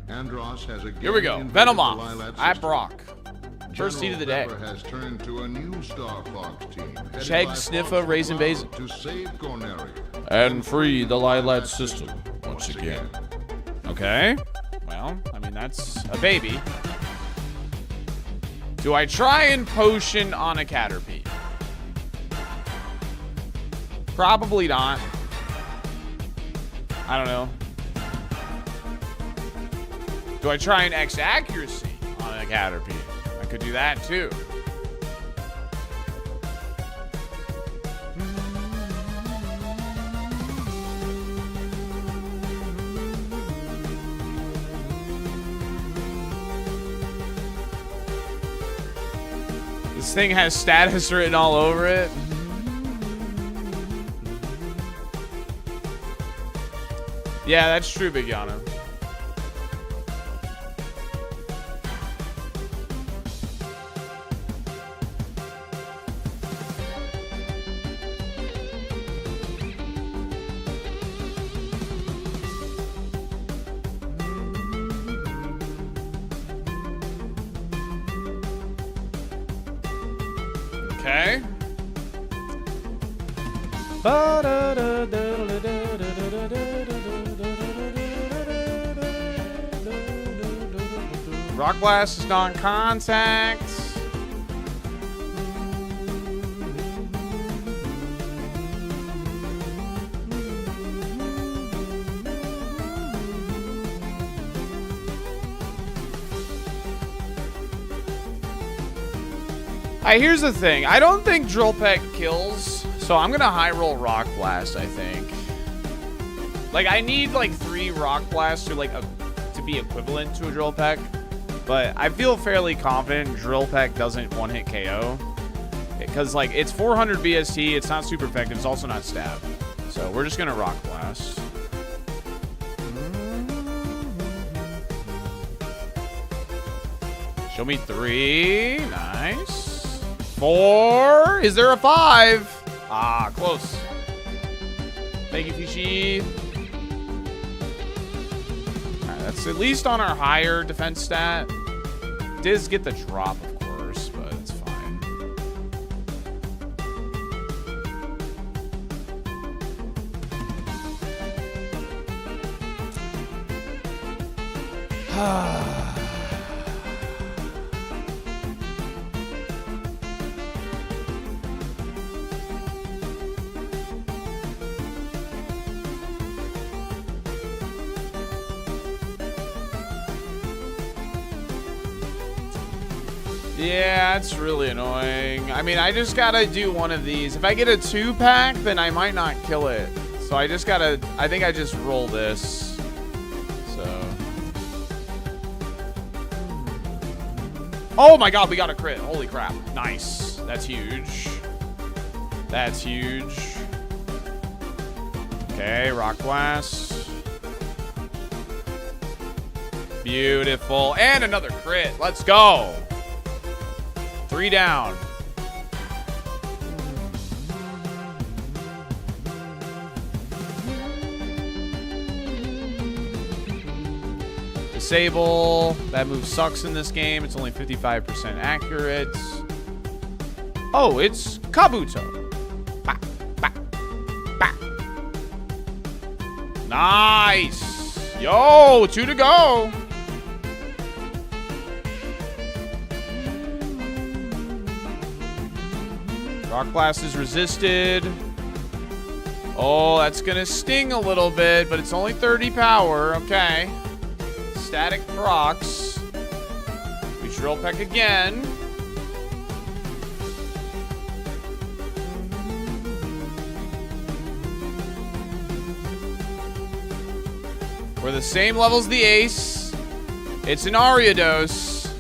Andros has again Here we go. invaded Venomoth the Lilat at system. Brock. First seed of the day. General Pepper has turned to a new Star Fox team. headed Chegg, by Sniffa, Fox Raisin McCloud Basin. To save Corneria. And free the Lilat system once again. Okay. Well, I mean, that's a baby. Do I try and potion on a Caterpie? Probably not. I don't know. Do I try and X accuracy on a Caterpie? I could do that too. This thing has status written all over it. Yeah, that's true, Big Yana. Okay. Rock Blast is non-contact. Here's the thing. I don't think Drill Peck kills, so I'm gonna high roll Rock Blast, I think. Like, I need like 3 Rock Blasts to be equivalent to a Drill Peck, but I feel fairly confident Drill Peck doesn't one-hit KO. Because, like, it's 400 BST, it's not super effective, it's also not stab. So we're just gonna Rock Blast. Show me 3. Nice. 4. Is there a 5? Ah, close. Thank you, Fishy. Alright, that's at least on our higher defense stat. Does get the drop, of course, but it's fine. Yeah, it's really annoying. I mean, I just gotta do one of these. If I get a 2-pack, then I might not kill it. So I just gotta, I think I just roll this. So. Oh my god, we got a crit. Holy crap. Nice. That's huge. That's huge. Okay, Rock Blast. Beautiful. And another crit. Let's go. 3 down. Disable. That move sucks in this game. It's only 55% accurate. Oh, it's Kabuto. Bah, bah, bah. Nice. Yo, 2 to go. Rock Blast is resisted. Oh, that's gonna sting a little bit, but it's only 30 power. Okay. Static procs. We Drill Peck again. We're the same level as the Ace. It's an Ariados.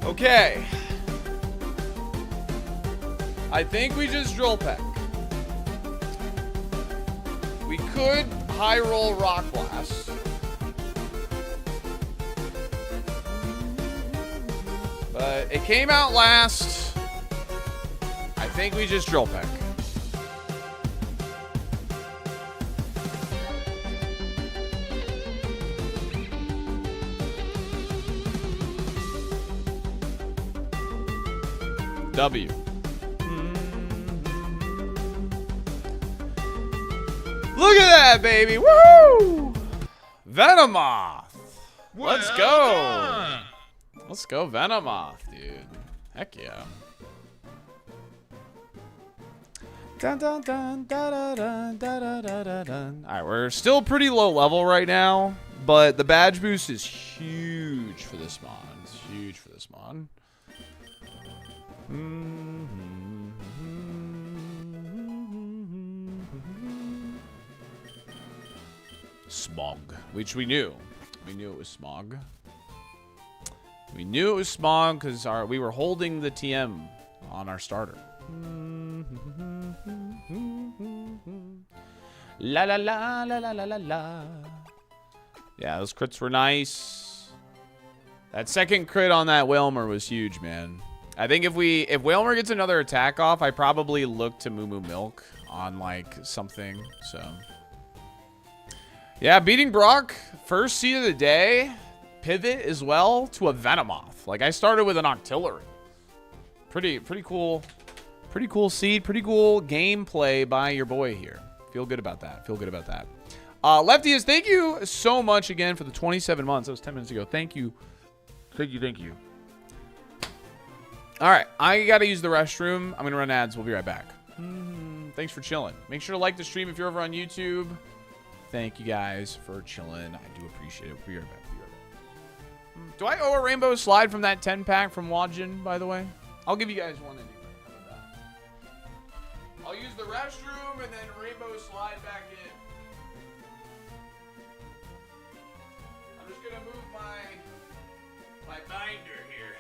Okay. I think we just Drill Peck. We could high roll Rock Blast. But it came out last. I think we just drill peck. W. Look at that, baby. Woo! Venomoth. Let's go. Let's go, Venomoth, dude. Heck yeah. Dun, dun, dun, dun, dun, dun, dun, dun, dun. All right, we're still pretty low level right now, but the badge boost is huge for this mod. It's huge for this mod. Smog, which we knew. We knew it was smog. We knew it was smog because we were holding the TM on our starter. La la la la la la la la. Yeah, those crits were nice. That second crit on that Whalmer was huge, man. I think if Whalmer gets another attack off, I probably look to Moo Moo Milk on like something. So yeah, beating Brock, first seed of the day, pivot as well to a Venomoth. Like I started with an Octillery. Pretty cool seed, pretty cool gameplay by your boy here. Feel good about that. Feel good about that. Lefty, thank you so much again for the 27 months. That was 10 minutes ago. Thank you. Thank you. All right, I got to use the restroom. I'm going to run ads. We'll be right back. Thanks for chilling. Make sure to like the stream if you're over on YouTube. Thank you guys for chilling. I do appreciate it. We'll be right back. Do I owe a rainbow slide from that 10-pack from Wajin, by the way? I'll give you guys one anyway. How about that? I'll use the restroom and then rainbow slide back in. I'm just going to move my binder here.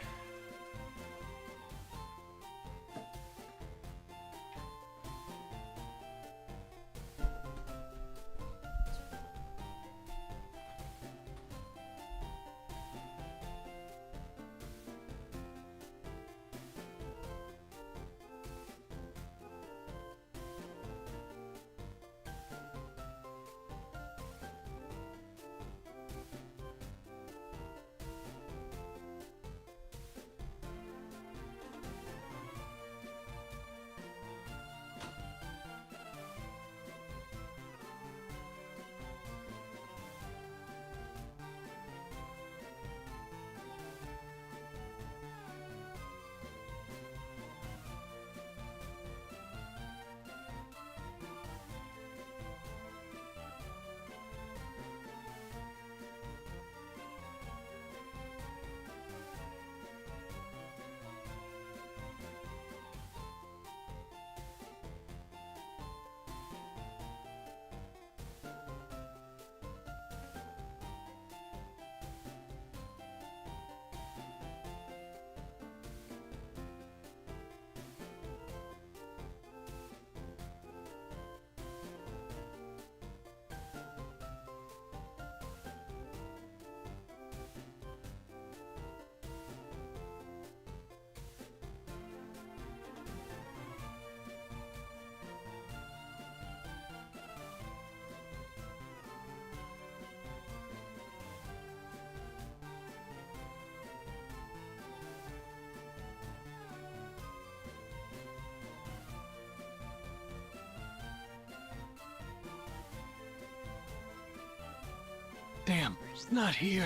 Damn, it's not here.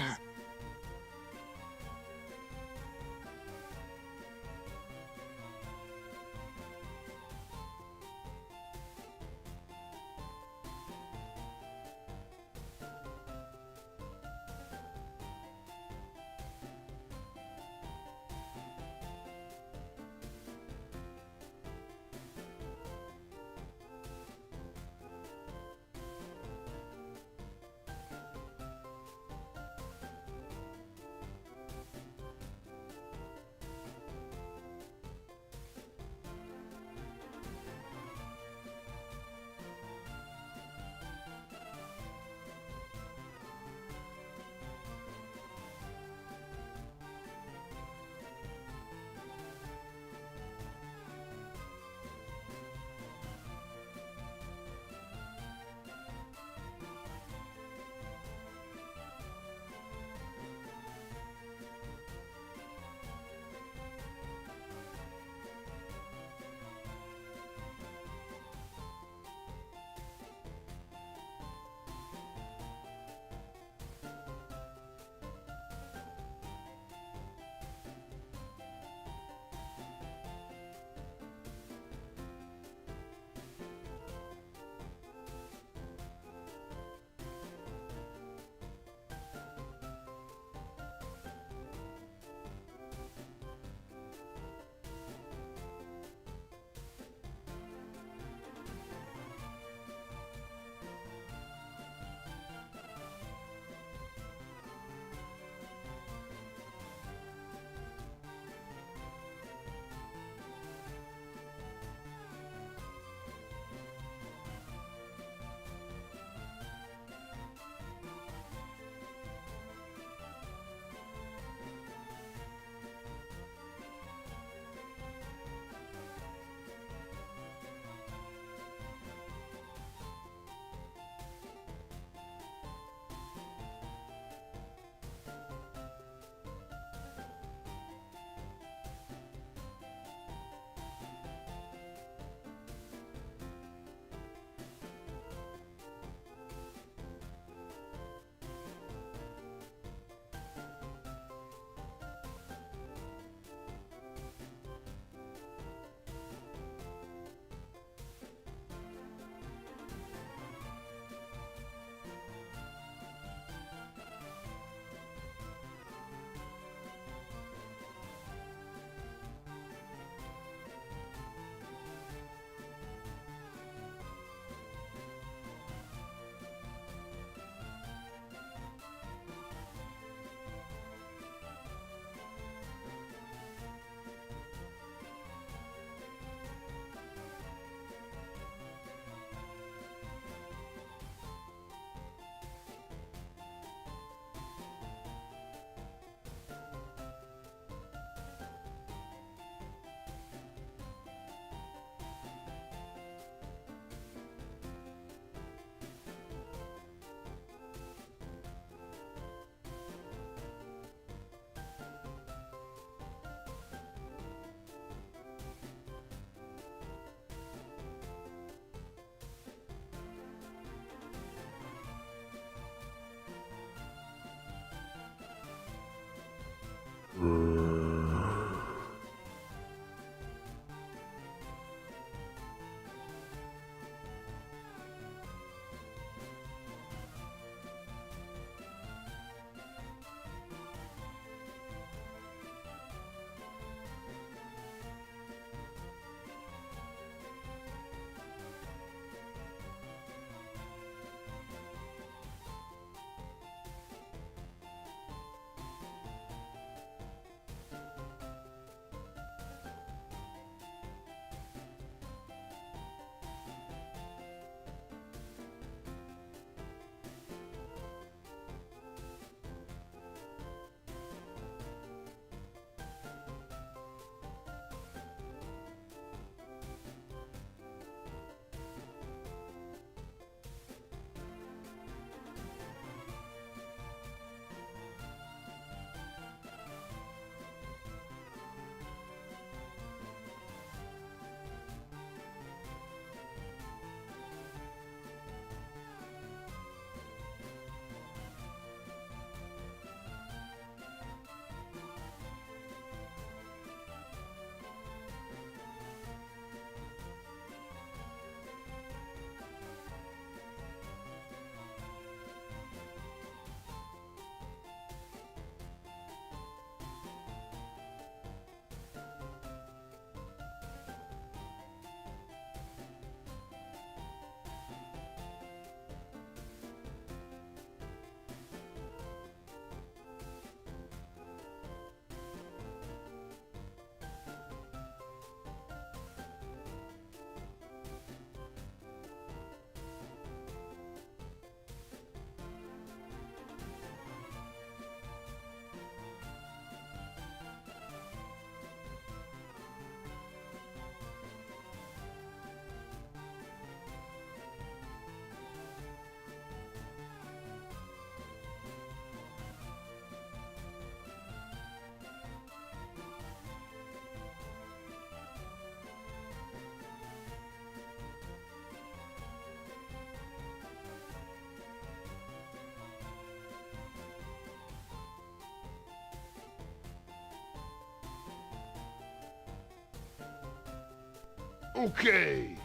Okay.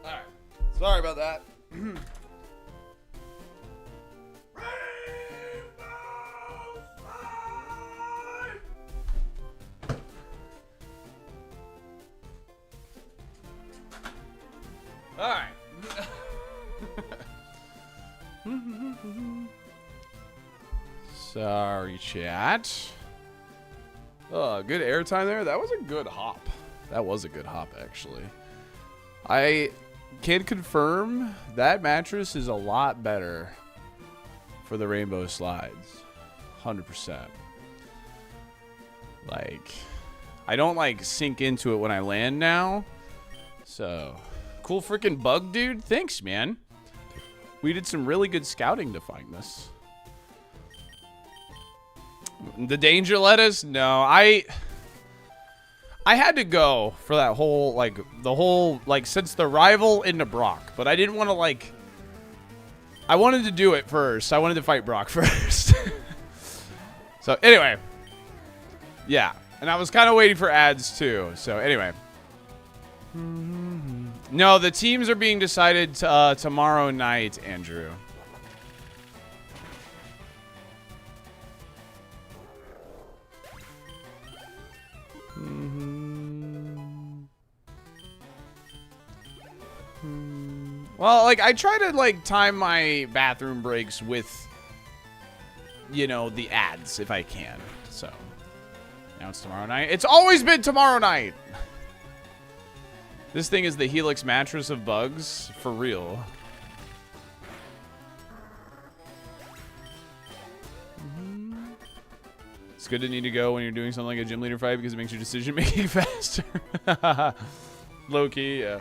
Alright. Sorry about that. Alright. Sorry, chat. Oh, good airtime there. That was a good hop. That was a good hop, actually. I can confirm that mattress is a lot better for the rainbow slides. 100%. Like, I don't, like, sink into it when I land now. So, cool freaking bug, dude. Thanks, man. We did some really good scouting to find this. The danger lettuce? No, I had to go for that whole, like, since the rival into Brock. But I didn't want to, like, I wanted to do it first. I wanted to fight Brock first. So, anyway. Yeah. And I was kind of waiting for ads, too. So, anyway. No, the teams are being decided tomorrow night, Andrew. Well, like, I try to, like, time my bathroom breaks with, you know, the ads if I can. So, now it's tomorrow night. It's always been tomorrow night! This thing is the Helix mattress of bugs. For real. It's good to need to go when you're doing something like a gym leader fight because it makes your decision making faster. Low key, yeah.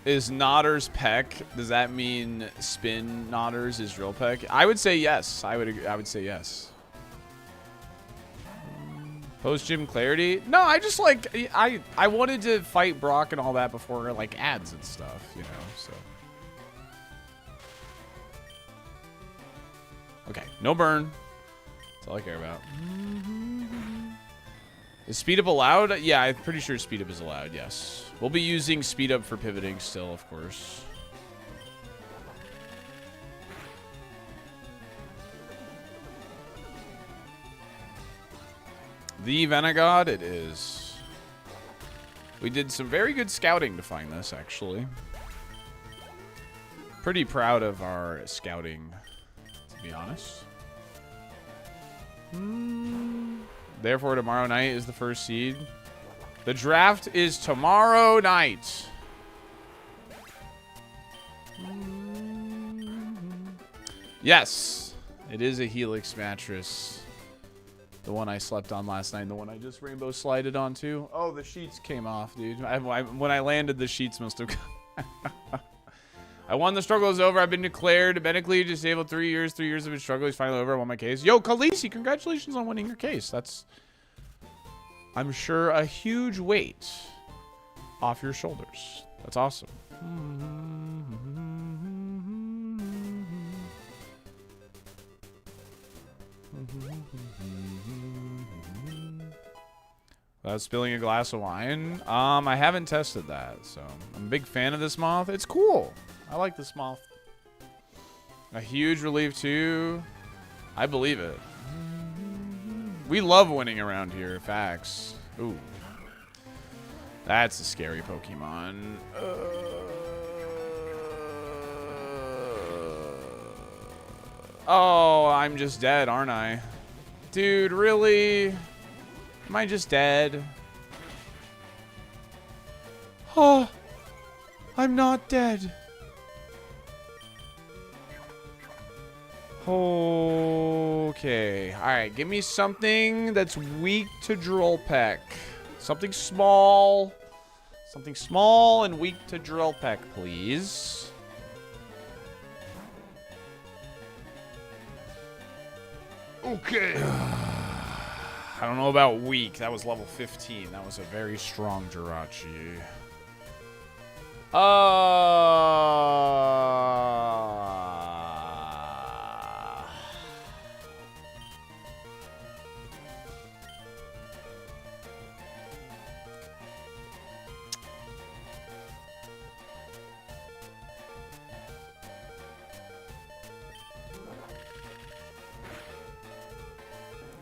Is Nodder's peck? Does that mean spin Nodder's is drill peck? I would say yes. I would say yes. Post gym clarity? No, I just like I wanted to fight Brock and all that before like ads and stuff, you know. So okay, no burn. That's all I care about. Is speed up allowed? Yeah, I'm pretty sure speed up is allowed, yes. We'll be using speed up for pivoting still, of course. The Venagod, it is. We did some very good scouting to find this, actually. Pretty proud of our scouting, to be honest. Therefore, tomorrow night is the first seed. The draft is tomorrow night. Yes, it is a Helix mattress. The one I slept on last night, and the one I just rainbow slided onto. Oh, the sheets came off, dude. When I landed, the sheets must have come. I won. The struggle is over. I've been declared medically disabled. 3 years. 3 years of a struggle is finally over. I won my case. Yo, Khaleesi, congratulations on winning your case. That's, I'm sure, a huge weight off your shoulders. That's awesome. Without spilling a glass of wine. I haven't tested that, so I'm a big fan of this moth. It's cool. I like this moth. A huge relief too. I believe it. We love winning around here. Facts. Ooh. That's a scary Pokemon. Oh, I'm just dead, aren't I? Dude, really? Am I just dead? Oh, I'm not dead. Okay. All right, give me something that's weak to Drill Peck. Something small. Something small and weak to Drill Peck, please. Okay. I don't know about weak. That was level 15. That was a very strong Jirachi.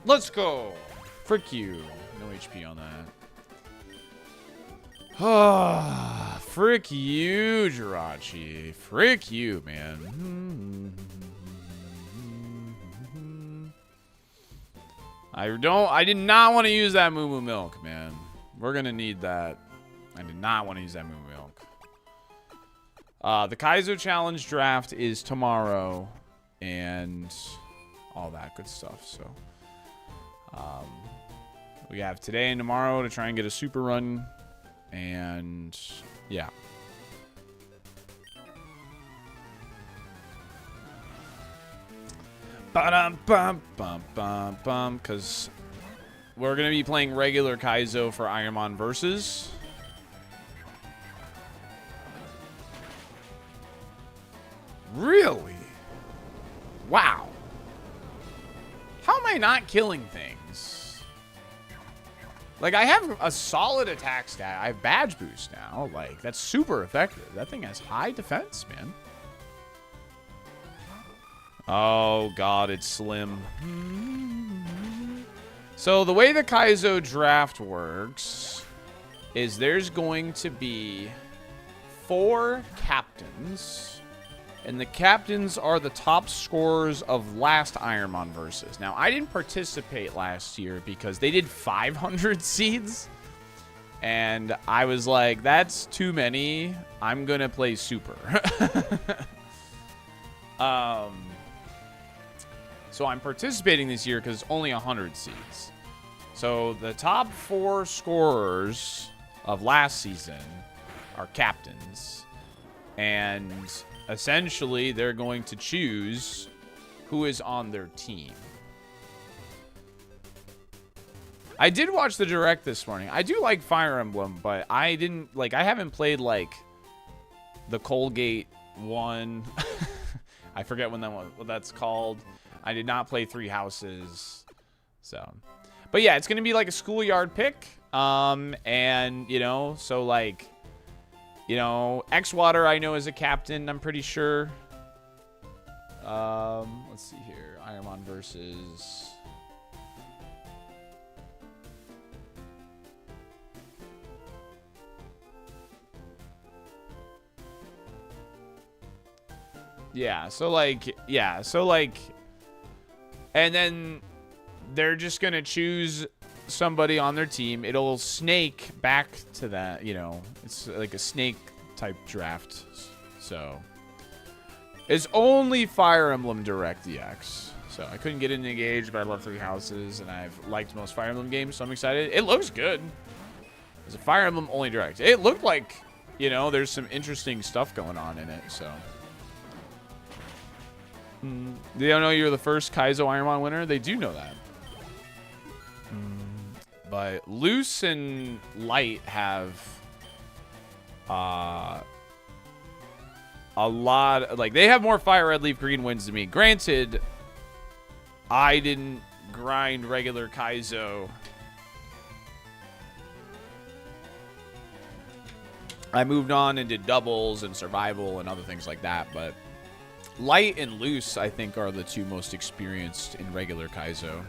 Let's go. Frick you. No HP on that. Ah, frick you, Jirachi. Frick you, man. I did not want to use that Moo Moo Milk, man. We're gonna need that. I did not want to use that Moo Moo Milk. The Kaizo Challenge draft is tomorrow, and all that good stuff, so. We have today and tomorrow to try and get a super run, and yeah. Ba-dum-bum-bum-bum-bum, because we're going to be playing regular Kaizo for ironMON versus. Really? Wow. How am I not killing things? Like, I have a solid attack stat. I have badge boost now. Like, that's super effective. That thing has high defense, man. Oh, God, it's slim. So, the way the Kaizo draft works is there's going to be 4 captains. And the captains are the top scorers of last ironMON versus. Now, I didn't participate last year because they did 500 seeds. And I was like, that's too many. I'm going to play super. So I'm participating this year because it's only 100 seeds. So the top 4 scorers of last season are captains. And essentially, they're going to choose who is on their team. I did watch the direct this morning. I do like Fire Emblem, but I haven't played, like, the Colgate one. I forget what that's called. I did not play Three Houses. So, but yeah, it's going to be like a schoolyard pick. And, you know, so, like, you know, X-Water I know is a captain, I'm pretty sure. Let's see here. ironMON versus... Yeah, so like, and then they're just going to choose somebody on their team. It'll snake back to that, you know, it's like a snake type draft. So it's only Fire Emblem Direct EX. So I couldn't get into Engage, but I love Three Houses and I've liked most Fire Emblem games, so I'm excited. It looks good. It's a Fire Emblem only Direct. It looked like, you know, there's some interesting stuff going on in it, so. They don't know you're the first Kaizo ironMON winner? They do know that. But Loose and Light have a lot, like, they have more Fire Red Leaf Green wins than me. Granted, I didn't grind regular Kaizo I moved on and did doubles and survival and other things like that, but light and loose, I think, are the two most experienced in regular Kaizo.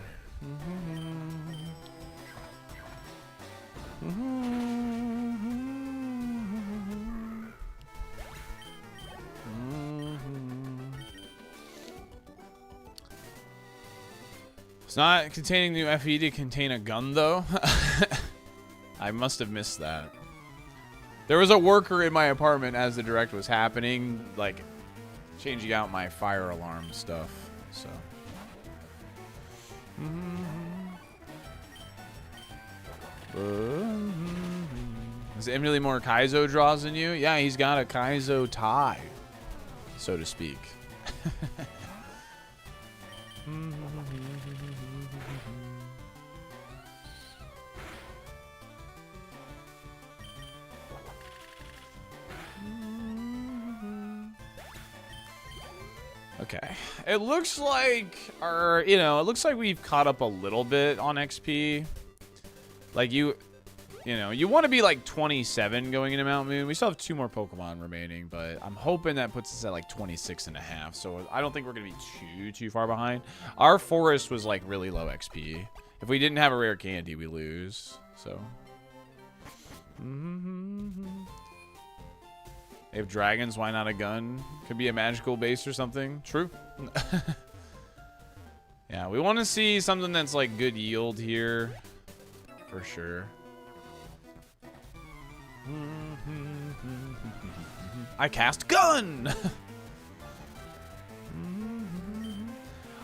It's not containing new FE to contain a gun, though. I must have missed that. There was a worker in my apartment as the direct was happening, like, changing out my fire alarm stuff, so. Is Emily more Kaizo draws than you? Yeah, he's got a Kaizo tie, so to speak. Okay, it looks like it looks like we've caught up a little bit on XP. Like you want to be like 27 going into Mount Moon. We still have 2 more Pokemon remaining, but I'm hoping that puts us at like 26 and a half. So I don't think we're going to be too far behind. Our forest was like really low XP. If we didn't have a rare candy, we lose. So. They have dragons, why not a gun? Could be a magical base or something. True. Yeah, we want to see something that's like good yield here. For sure. I cast gun!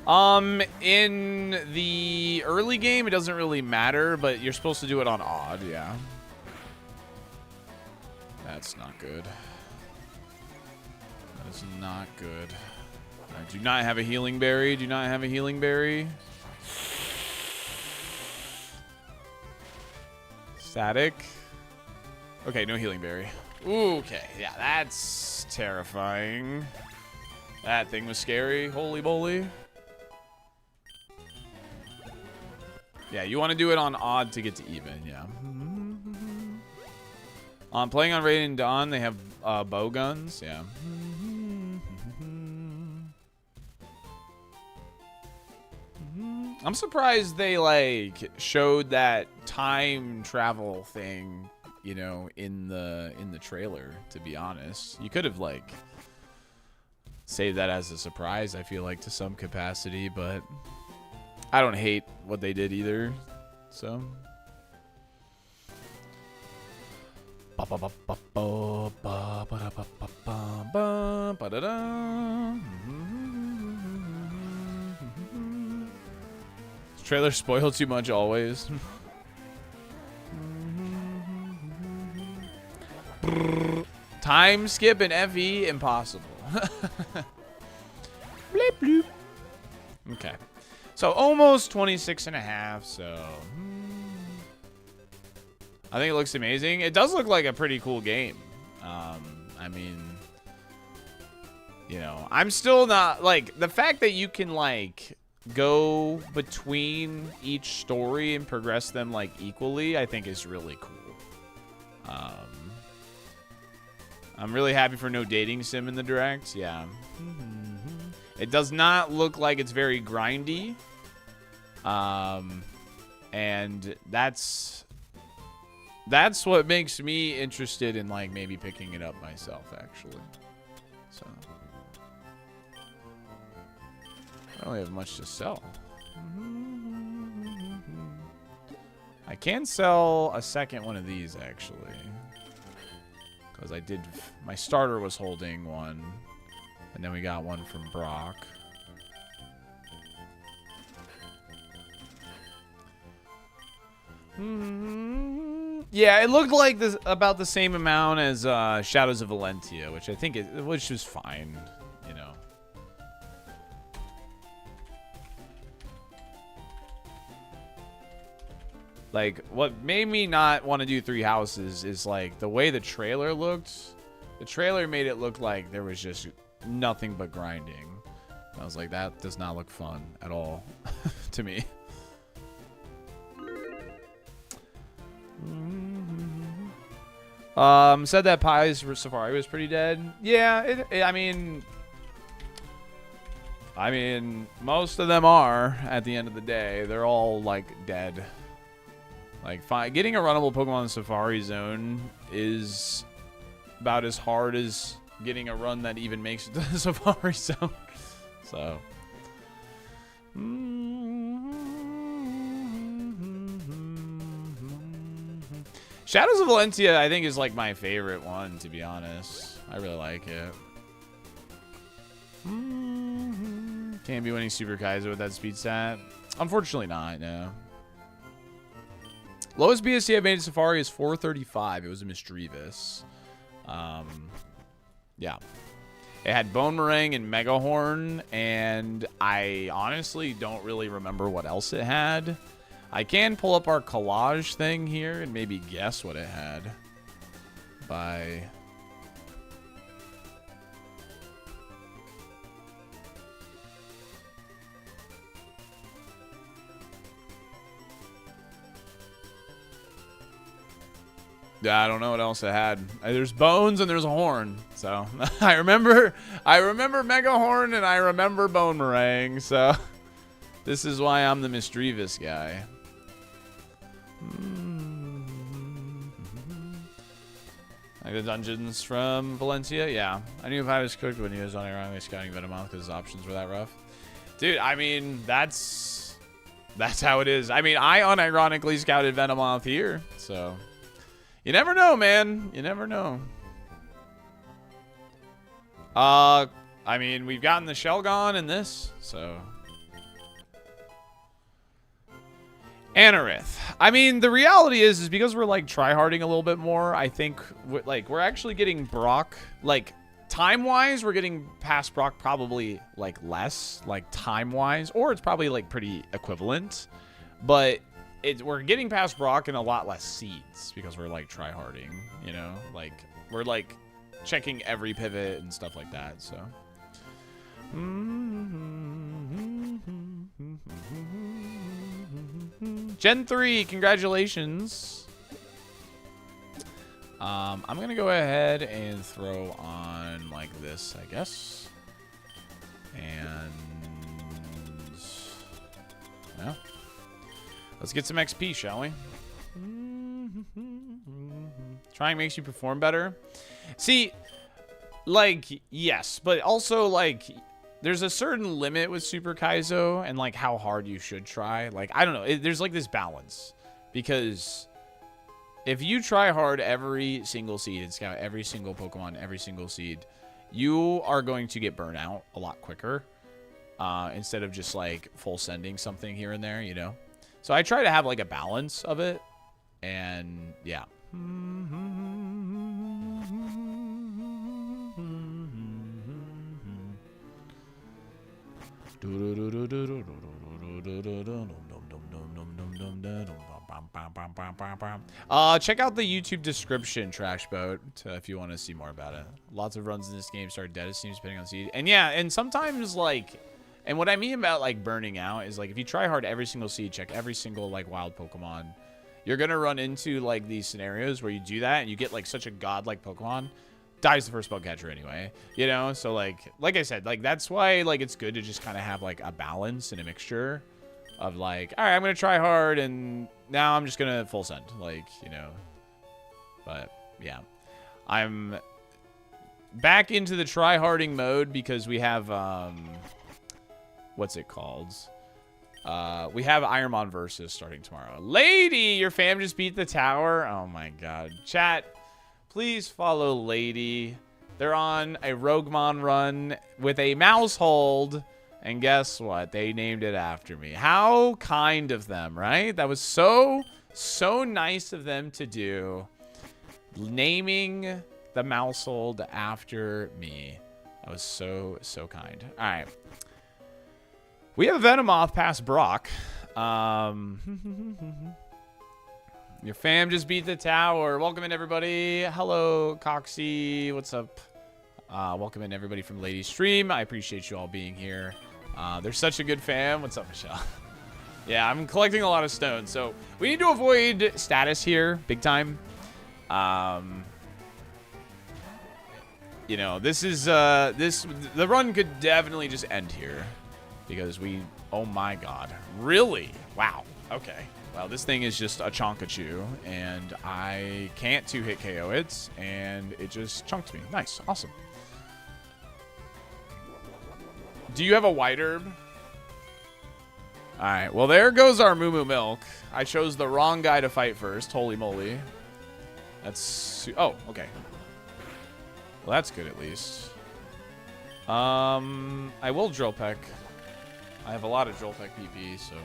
In the early game, it doesn't really matter, but you're supposed to do it on odd, yeah. That's not good. That is not good. I do not have a healing berry. Do not have a healing berry. Static. Okay, no healing berry. Ooh, okay, yeah, that's terrifying. That thing was scary. Holy moly. Yeah, you want to do it on odd to get to even, yeah. Playing on Raiden Dawn, they have bow guns, yeah. I'm surprised they like showed that time travel thing, you know, in the trailer, to be honest. You could have like saved that as a surprise, I feel like, to some capacity, but I don't hate what they did either. So trailer spoiled too much always. Time skip and FE impossible. Bleep, bloop. Okay. So almost 26 and a half, so I think it looks amazing. It does look like a pretty cool game. I mean, you know, I'm still not like the fact that you can like go between each story and progress them like equally, I think is really cool. I'm really happy for no dating sim in the direct. Yeah. It does not look like it's very grindy. And that's what makes me interested in like maybe picking it up myself, actually. So I don't really have much to sell. I can sell a second one of these, actually, because I did. My starter was holding one, and then we got one from Brock. Yeah, it looked like this about the same amount as Shadows of Valentia, which I think which was fine, you know. Like, what made me not want to do Three Houses is like the way the trailer looked. The trailer made it look like there was just nothing but grinding. I was like, that does not look fun at all to me. Said that Pi's Safari was pretty dead. Yeah, I mean, most of them are at the end of the day. They're all like dead. Like getting a runnable Pokemon in Safari Zone is about as hard as getting a run that even makes it to the Safari Zone. So. Shadows of Valencia, I think, is like my favorite one, to be honest. I really like it. Can't be winning Super Kaizo with that speed stat. Unfortunately not, no. Lowest BSC I've made in Safari is 435. It was a Misdreavus. Yeah. It had Bone Meringue and Mega Horn, and I honestly don't really remember what else it had. I can pull up our collage thing here and maybe guess what it had. By... Yeah, I don't know what else it had. There's bones and there's a horn. So I remember Mega Horn and I remember Bone Meringue. So this is why I'm the Misdreavus guy. Like the dungeons from Valencia? Yeah. I knew if I was cooked when he was unironically scouting Venomoth because his options were that rough. Dude, I mean, that's how it is. I mean, I unironically scouted Venomoth here, so... You never know, man. You never know. I mean, we've gotten the Shelgon in this, so... Anorith. I mean, the reality is because we're, like, tryharding a little bit more, I think, we're actually getting Brock, like, time-wise, we're getting past Brock probably, like, less, like, time-wise, or it's probably, like, pretty equivalent, but... we're getting past Brock and a lot less seeds because we're like tryharding, you know, like we're like checking every pivot and stuff like that. So, Gen 3, congratulations. I'm gonna go ahead and throw on like this, I guess, and yeah. Let's get some XP, shall we? Trying makes you perform better. See, like, yes, but also, like, there's a certain limit with Super Kaizo and, like, how hard you should try. Like, I don't know. There's, like, this balance. Because if you try hard every single seed and scout every single Pokemon, every single seed, you are going to get burnt out a lot quicker. Instead of just, like, full sending something here and there, you know? So I try to have like a balance of it, and yeah. Check out the YouTube description, Trash Boat, if you want to see more about it. Lots of runs in this game start dead, it seems, depending on seed. And yeah, and sometimes like... And what I mean about, like, burning out is, like, if you try hard every single seed, check every single, like, wild Pokemon, you're going to run into, like, these scenarios where you do that and you get, like, such a godlike Pokemon. Dies the first bug catcher anyway, you know? So, like I said, like, that's why, like, it's good to just kind of have, like, a balance and a mixture of, like, all right, I'm going to try hard and now I'm just going to full send, like, you know. But, yeah. I'm back into the try-harding mode because we have, what's it called? We have ironMON versus starting tomorrow. Lady, your fam just beat the tower. Oh my god. Chat, please follow Lady. They're on a Roguemon run with a mouse hold. And guess what? They named it after me. How kind of them, right? That was so nice of them to do. Naming the mouse hold after me. That was so kind. All right. We have a Venomoth past Brock. Your fam just beat the tower. Welcome in, everybody. Hello, Coxie. What's up? Welcome in, everybody, from Lady Stream. I appreciate you all being here. They're such a good fam. What's up, Michelle? Yeah, I'm collecting a lot of stones. So we need to avoid status here big time. you know, this is the run could definitely just end here because oh my god, really? Wow. Okay. Well, this thing is just a chonkachu, and I can't 2-hit KO it, and it just chunked me. Nice. Awesome. Do you have a white herb? All right. Well, there goes our Moo Moo Milk. I chose the wrong guy to fight first. Holy moly. That's... Oh, okay. Well, that's good at least. I will Drill Peck. I have a lot of Drill Peck PP, so...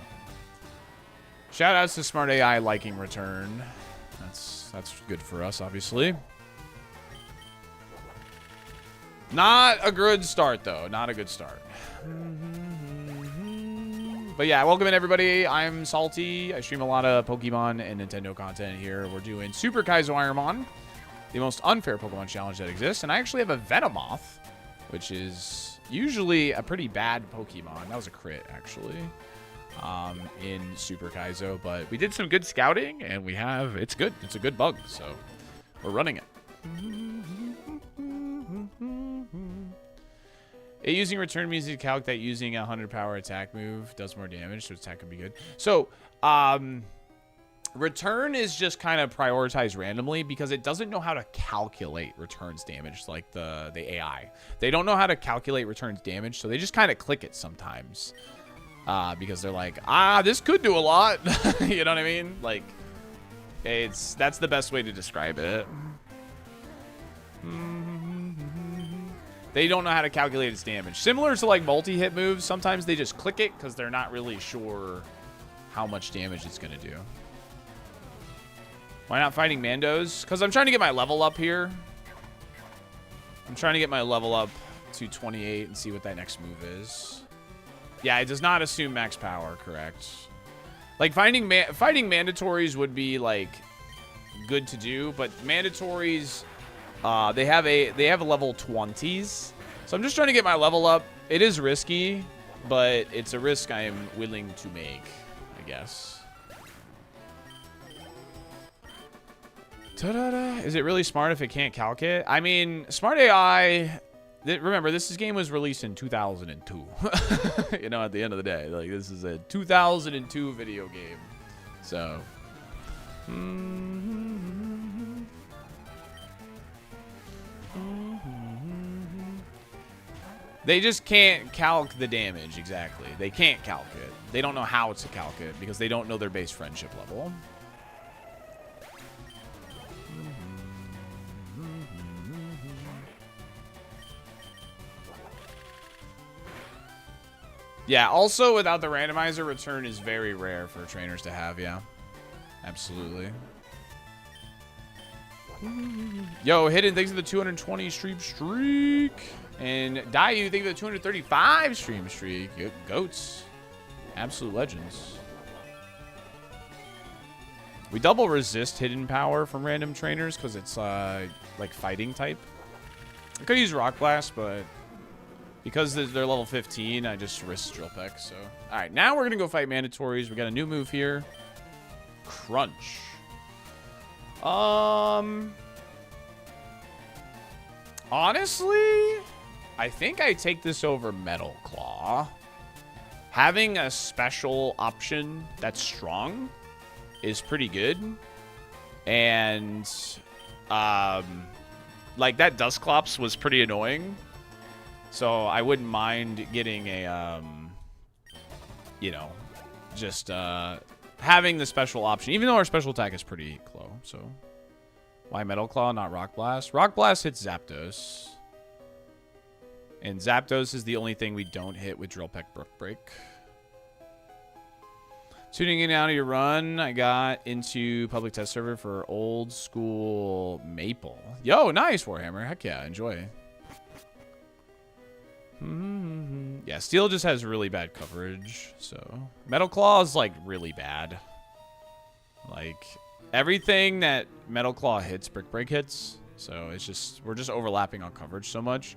Shoutouts to Smart AI liking return. That's good for us, obviously. Not a good start, though. Not a good start. But yeah, welcome in, everybody. I'm Salty. I stream a lot of Pokemon and Nintendo content here. We're doing Super Kaizo ironMON, the most unfair Pokemon challenge that exists. And I actually have a Venomoth, which is usually a pretty bad Pokemon. That was a crit, actually. In Super Kaizo, but we did some good scouting, and it's good. It's a good bug, so we're running it. Using return means to calc that using a 100 power attack move does more damage, so attack could be good. So, return is just kind of prioritized randomly because it doesn't know how to calculate returns damage like the AI. They don't know how to calculate returns damage, so they just kind of click it sometimes. Because they're like, this could do a lot. You know what I mean? Like, that's the best way to describe it. They don't know how to calculate its damage. Similar to like multi-hit moves, sometimes they just click it because they're not really sure how much damage it's going to do. Why not fighting Mandos? Because I'm trying to get my level up here. I'm trying to get my level up to 28 and see what that next move is. Yeah, it does not assume max power, correct. Like, fighting mandatories would be, like, good to do, but mandatories, they have a level 20s. So I'm just trying to get my level up. It is risky, but it's a risk I am willing to make, I guess. Ta-da-da. Is it really smart if it can't calc it? I mean, Smart AI... Remember, this game was released in 2002. You know, at the end of the day, like, this is a 2002 video game. So, they just can't calc the damage exactly. They can't calc it. They don't know how to calc it because they don't know their base friendship level. Yeah, also without the randomizer, return is very rare for trainers to have, yeah. Absolutely. Yo, Hidden, thanks for the 220 stream streak. And Dayu, thanks for the 235 stream streak. Goats. Absolute legends. We double resist hidden power from random trainers because it's like fighting type. I could use Rock Blast, but... because they're level 15, I just risked Drill Peck, so... Alright, now we're gonna go fight Mandatories. We got a new move here. Crunch. Honestly, I think I take this over Metal Claw. Having a special option that's strong is pretty good. And, like, that Dusclops was pretty annoying. So I wouldn't mind getting a, you know, just having the special option, even though our special attack is pretty low. So why Metal Claw, not Rock Blast? Rock Blast hits Zapdos. And Zapdos is the only thing we don't hit with Drill Peck Brook Break. Tuning in out of your run, I got into public test server for old school Maple. Yo, nice, Warhammer. Heck yeah, enjoy. Yeah, Steel just has really bad coverage, so Metal Claw is like really bad. Like everything that Metal Claw hits, Brick Break hits. So it's just we're just overlapping on coverage so much.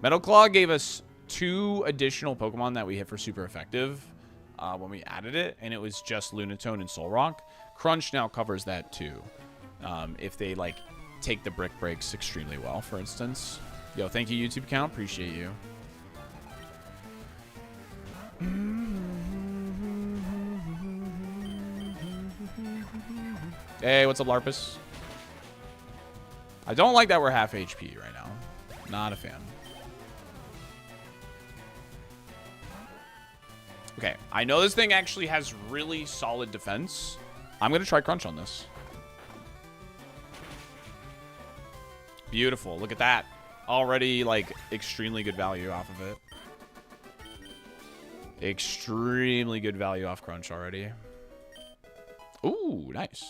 Metal Claw gave us 2 additional Pokemon that we hit for super effective when we added it, and it was just Lunatone and Solrock. Crunch now covers that too. If they like take the Brick Breaks extremely well, for instance. Yo, thank you, YouTube account. Appreciate you. Hey, what's up, Larpus? I don't like that we're half HP right now. Not a fan. Okay, I know this thing actually has really solid defense. I'm going to try Crunch on this. Beautiful. Look at that. Already, like, extremely good value off of it. Extremely good value off Crunch already. Ooh, nice.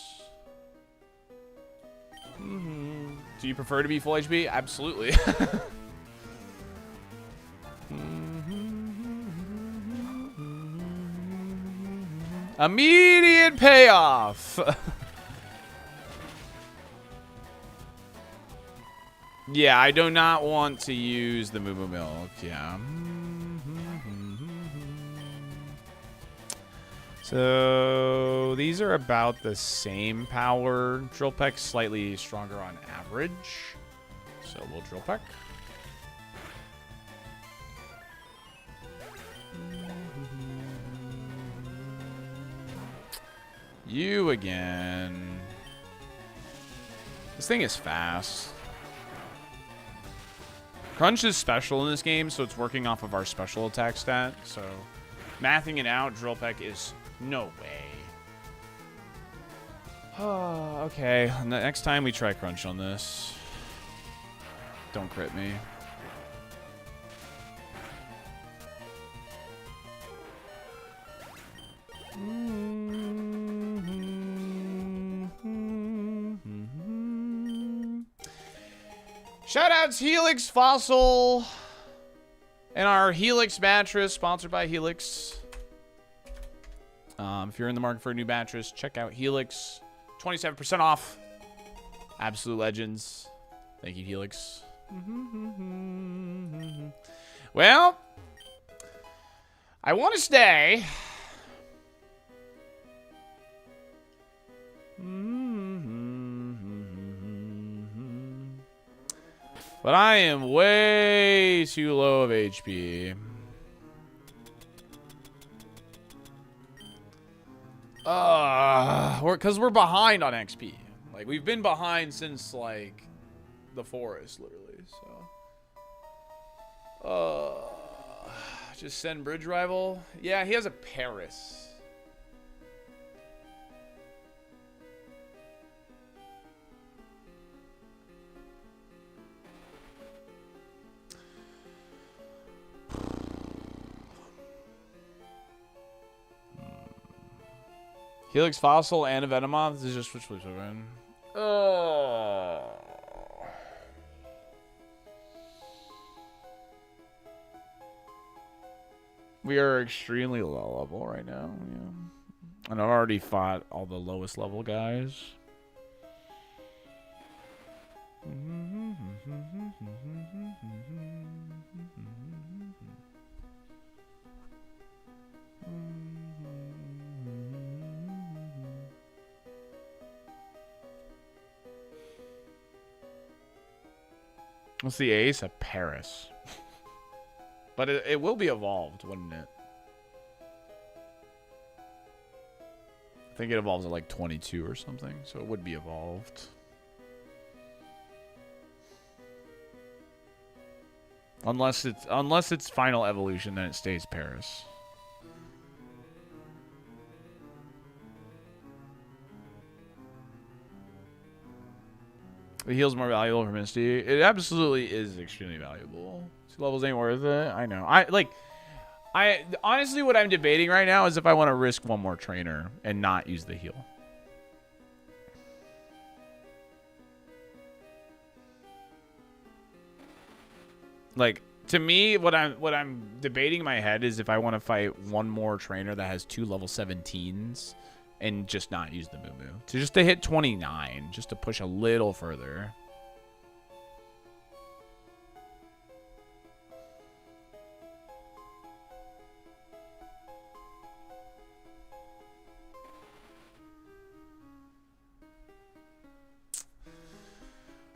Do you prefer to be full HP? Absolutely. Immediate payoff. Yeah, I do not want to use the Moo Moo Milk. Yeah. So these are about the same power. Drill Peck slightly stronger on average. So we'll Drill Peck. You again. This thing is fast. Crunch is special in this game, so it's working off of our special attack stat. So mathing it out, Drill Peck is no way. Oh, okay. Next time we try Crunch on this. Don't crit me. Shoutouts Helix Fossil and our Helix mattress, sponsored by Helix. If you're in the market for a new mattress, check out Helix. 27% off. Absolute legends. Thank you, Helix. Well, I want to stay. But I am way too low of HP. Because we're behind on XP. Like, we've been behind since, like, the forest, literally, so. Just send Bridge Rival. Yeah, he has a Paris. Helix Fossil and a Venomoth. This is just which was in. Oh. We are extremely low level right now. Yeah. And I've already fought all the lowest level guys. What's the ace? A Paris. But it will be evolved, wouldn't it? I think it evolves at like 22 or something, so it would be evolved. Unless it's final evolution, then it stays Paris. The heal's more valuable for Misty. It absolutely is extremely valuable. 2 levels ain't worth it. I know. I honestly, what I'm debating right now is if I want to risk one more trainer and not use the heal. Like, to me, what I'm debating in my head is if I want to fight one more trainer that has 2 level 17s and just not use the Moo Moo. Just to hit 29, just to push a little further.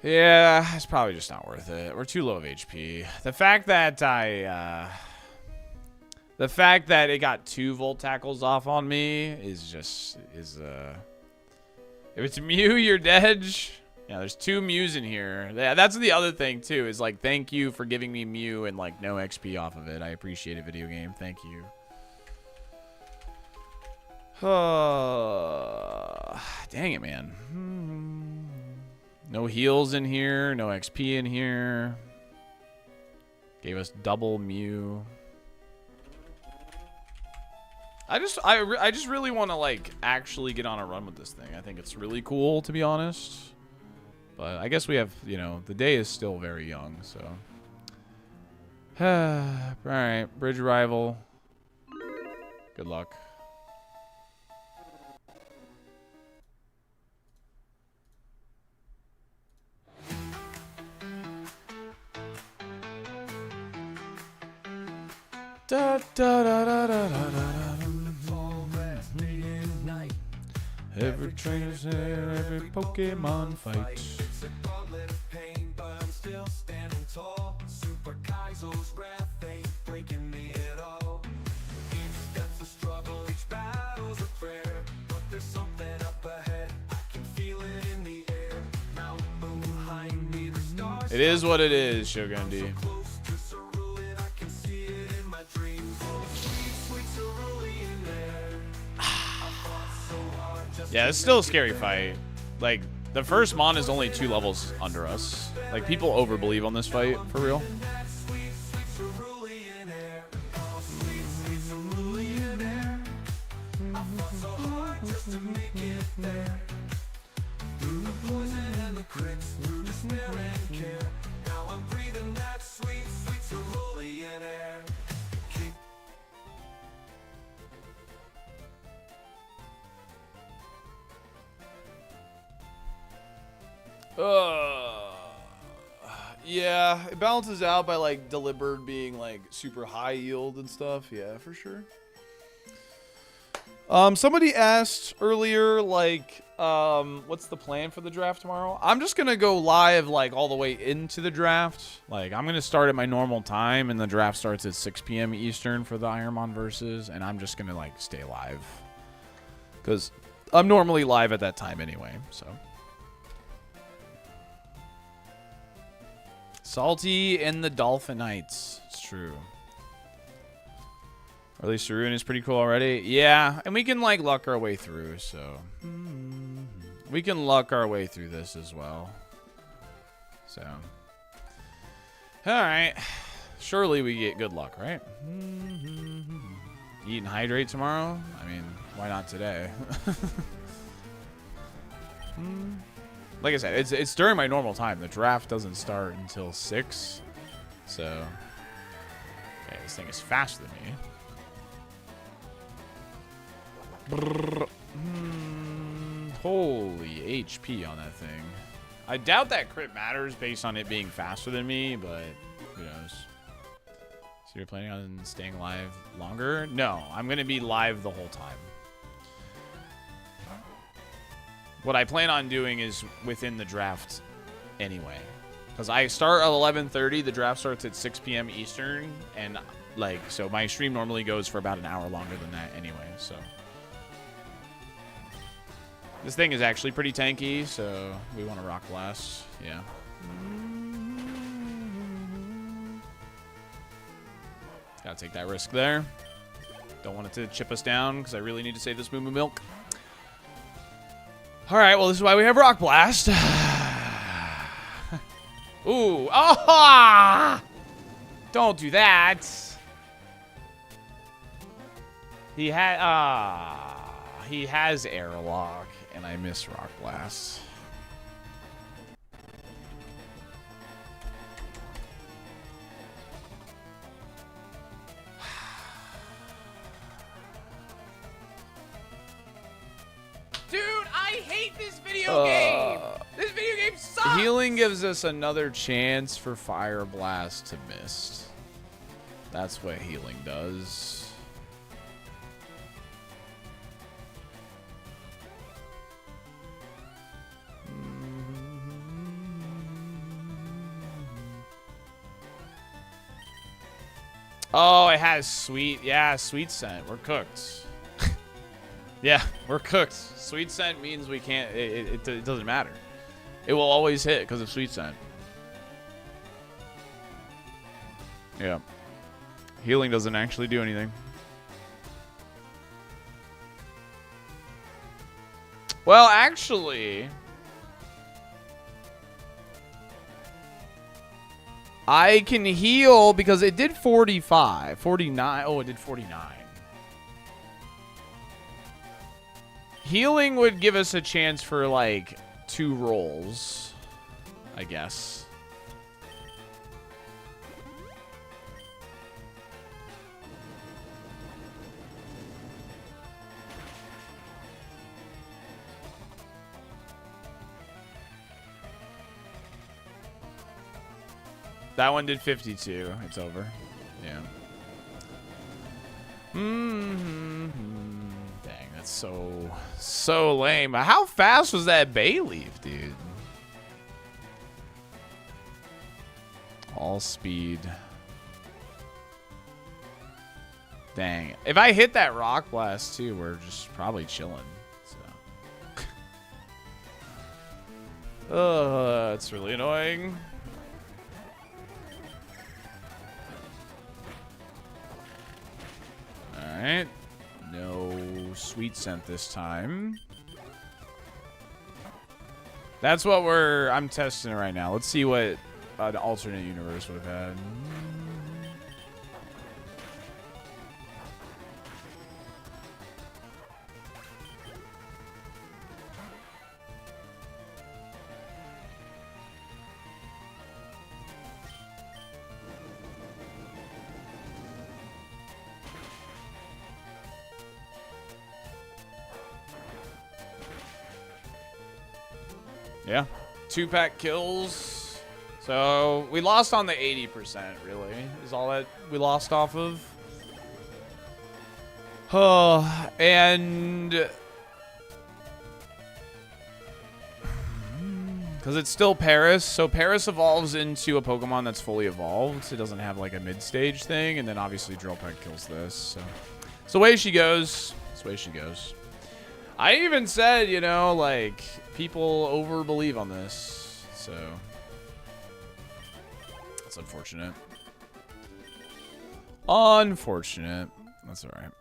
Yeah, it's probably just not worth it. We're too low of HP. The fact that it got 2 volt tackles off on me is if it's Mew, you're dead. Yeah, there's 2 Mews in here. Yeah, that's the other thing too, is like, thank you for giving me Mew and like no XP off of it. I appreciate it, video game. Thank you. Dang it, man. No heals in here, no XP in here. Gave us double Mew. I just really want to like actually get on a run with this thing. I think it's really cool, to be honest. But I guess we have, you know, the day is still very young, so. All right, bridge rival. Good luck. Da, da, da, da, da, da, da. Every trainer's there, every Pokemon fight. It's a gauntlet of pain, but I'm still standing tall. Super Kaizo's breath ain't breaking me at all. Each step's a struggle, each battle's a prayer. But there's something up ahead, I can feel it in the air. Mountain boom behind me, the stars. It is what it is, Shogundi. Yeah, it's still a scary fight. Like, the first Mon is only 2 levels under us. Like, people overbelieve on this fight, for real. Yeah, it balances out by like Deliberate being like super high yield and stuff. Yeah, for sure. Somebody asked earlier, like, what's the plan for the draft tomorrow? I'm just gonna go live like all the way into the draft. Like, I'm gonna start at my normal time, and the draft starts at 6 p.m. Eastern for the ironMON versus, and I'm just gonna like stay live because I'm normally live at that time anyway. So. Salty and the Dolphinites. It's true. Or at least Sarun is pretty cool already. Yeah, and we can like luck our way through, so we can luck our way through this as well. So, all right. Surely we get good luck, right? Eat and hydrate tomorrow? I mean, why not today? Like I said, it's during my normal time. The draft doesn't start until 6. So, okay, this thing is faster than me. Holy HP on that thing. I doubt that crit matters based on it being faster than me, but who knows. So you're planning on staying live longer? No, I'm going to be live the whole time. What I plan on doing is within the draft anyway. Because I start at 11:30, the draft starts at 6 p.m. Eastern, and like, so my stream normally goes for about an hour longer than that anyway, so. This thing is actually pretty tanky, so we want to Rock Blast, yeah. Gotta take that risk there. Don't want it to chip us down, because I really need to save this Moo Moo Milk. Alright, well, this is why we have Rock Blast. Ooh. Ah! Don't do that. He has Airlock, and I miss Rock Blast. Dude, I hate this video game. This video game sucks. Healing gives us another chance for Fire Blast to miss. That's what healing does. Oh, it has sweet. Yeah, sweet scent. We're cooked. Yeah, we're cooked. Sweet scent means we can't. It doesn't matter. It will always hit because of sweet scent. Yeah. Healing doesn't actually do anything. Well, actually, I can heal because it did 45, 49. Oh, it did 49. Healing would give us a chance for like 2 rolls, I guess. That one did 52. It's over. Yeah. Dang, that's so lame. How fast was that bay leaf, dude? All speed. Dang. If I hit that rock blast too, we're just probably chilling. So. It's really annoying. Alright. No sweet scent this time. That's what I'm testing right now. Let's see what an alternate universe would have had. Yeah. 2-pack kills. So we lost on the 80%, really, is all that we lost off of. Oh, and because it's still Paris, so Paris evolves into a Pokemon that's fully evolved. It doesn't have like a mid-stage thing, and then obviously Drill Peck kills this. So it's the way she goes. It's the way she goes. I even said, you know, like, people overbelieve on this, so that's unfortunate. Unfortunate. That's all right.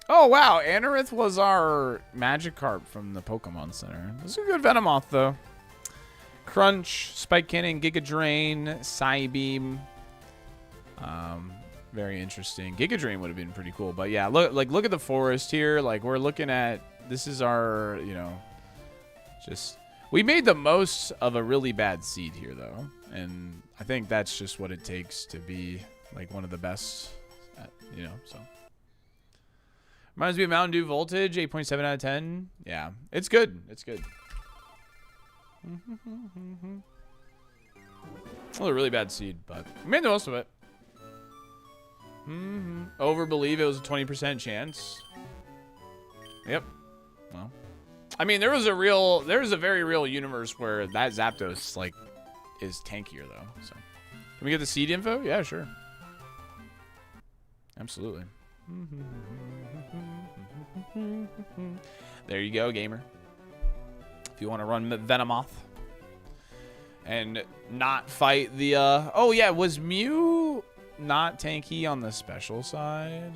Oh, wow. Anorith was our Magikarp from the Pokemon Center. This is a good Venomoth, though. Crunch, Spike Cannon, Giga Drain, Psybeam. Very interesting. Giga Drain would have been pretty cool, but yeah, look at the forest here. Like, we're looking at, this is our, you know, just, we made the most of a really bad seed here, though, and I think that's just what it takes to be like one of the best, you know. So reminds me of Mountain Dew Voltage, 8.7 out of 10. Yeah, it's good. It's good. Well, a really bad seed, but we made the most of it. Overbelieve it was a 20% chance. Yep. Well, I mean, there's a very real universe where that Zapdos like is tankier though. So, can we get the seed info? Yeah, sure. Absolutely. There you go, gamer. If you want to run Venomoth and not fight the oh yeah, was Mew not tanky on the special side?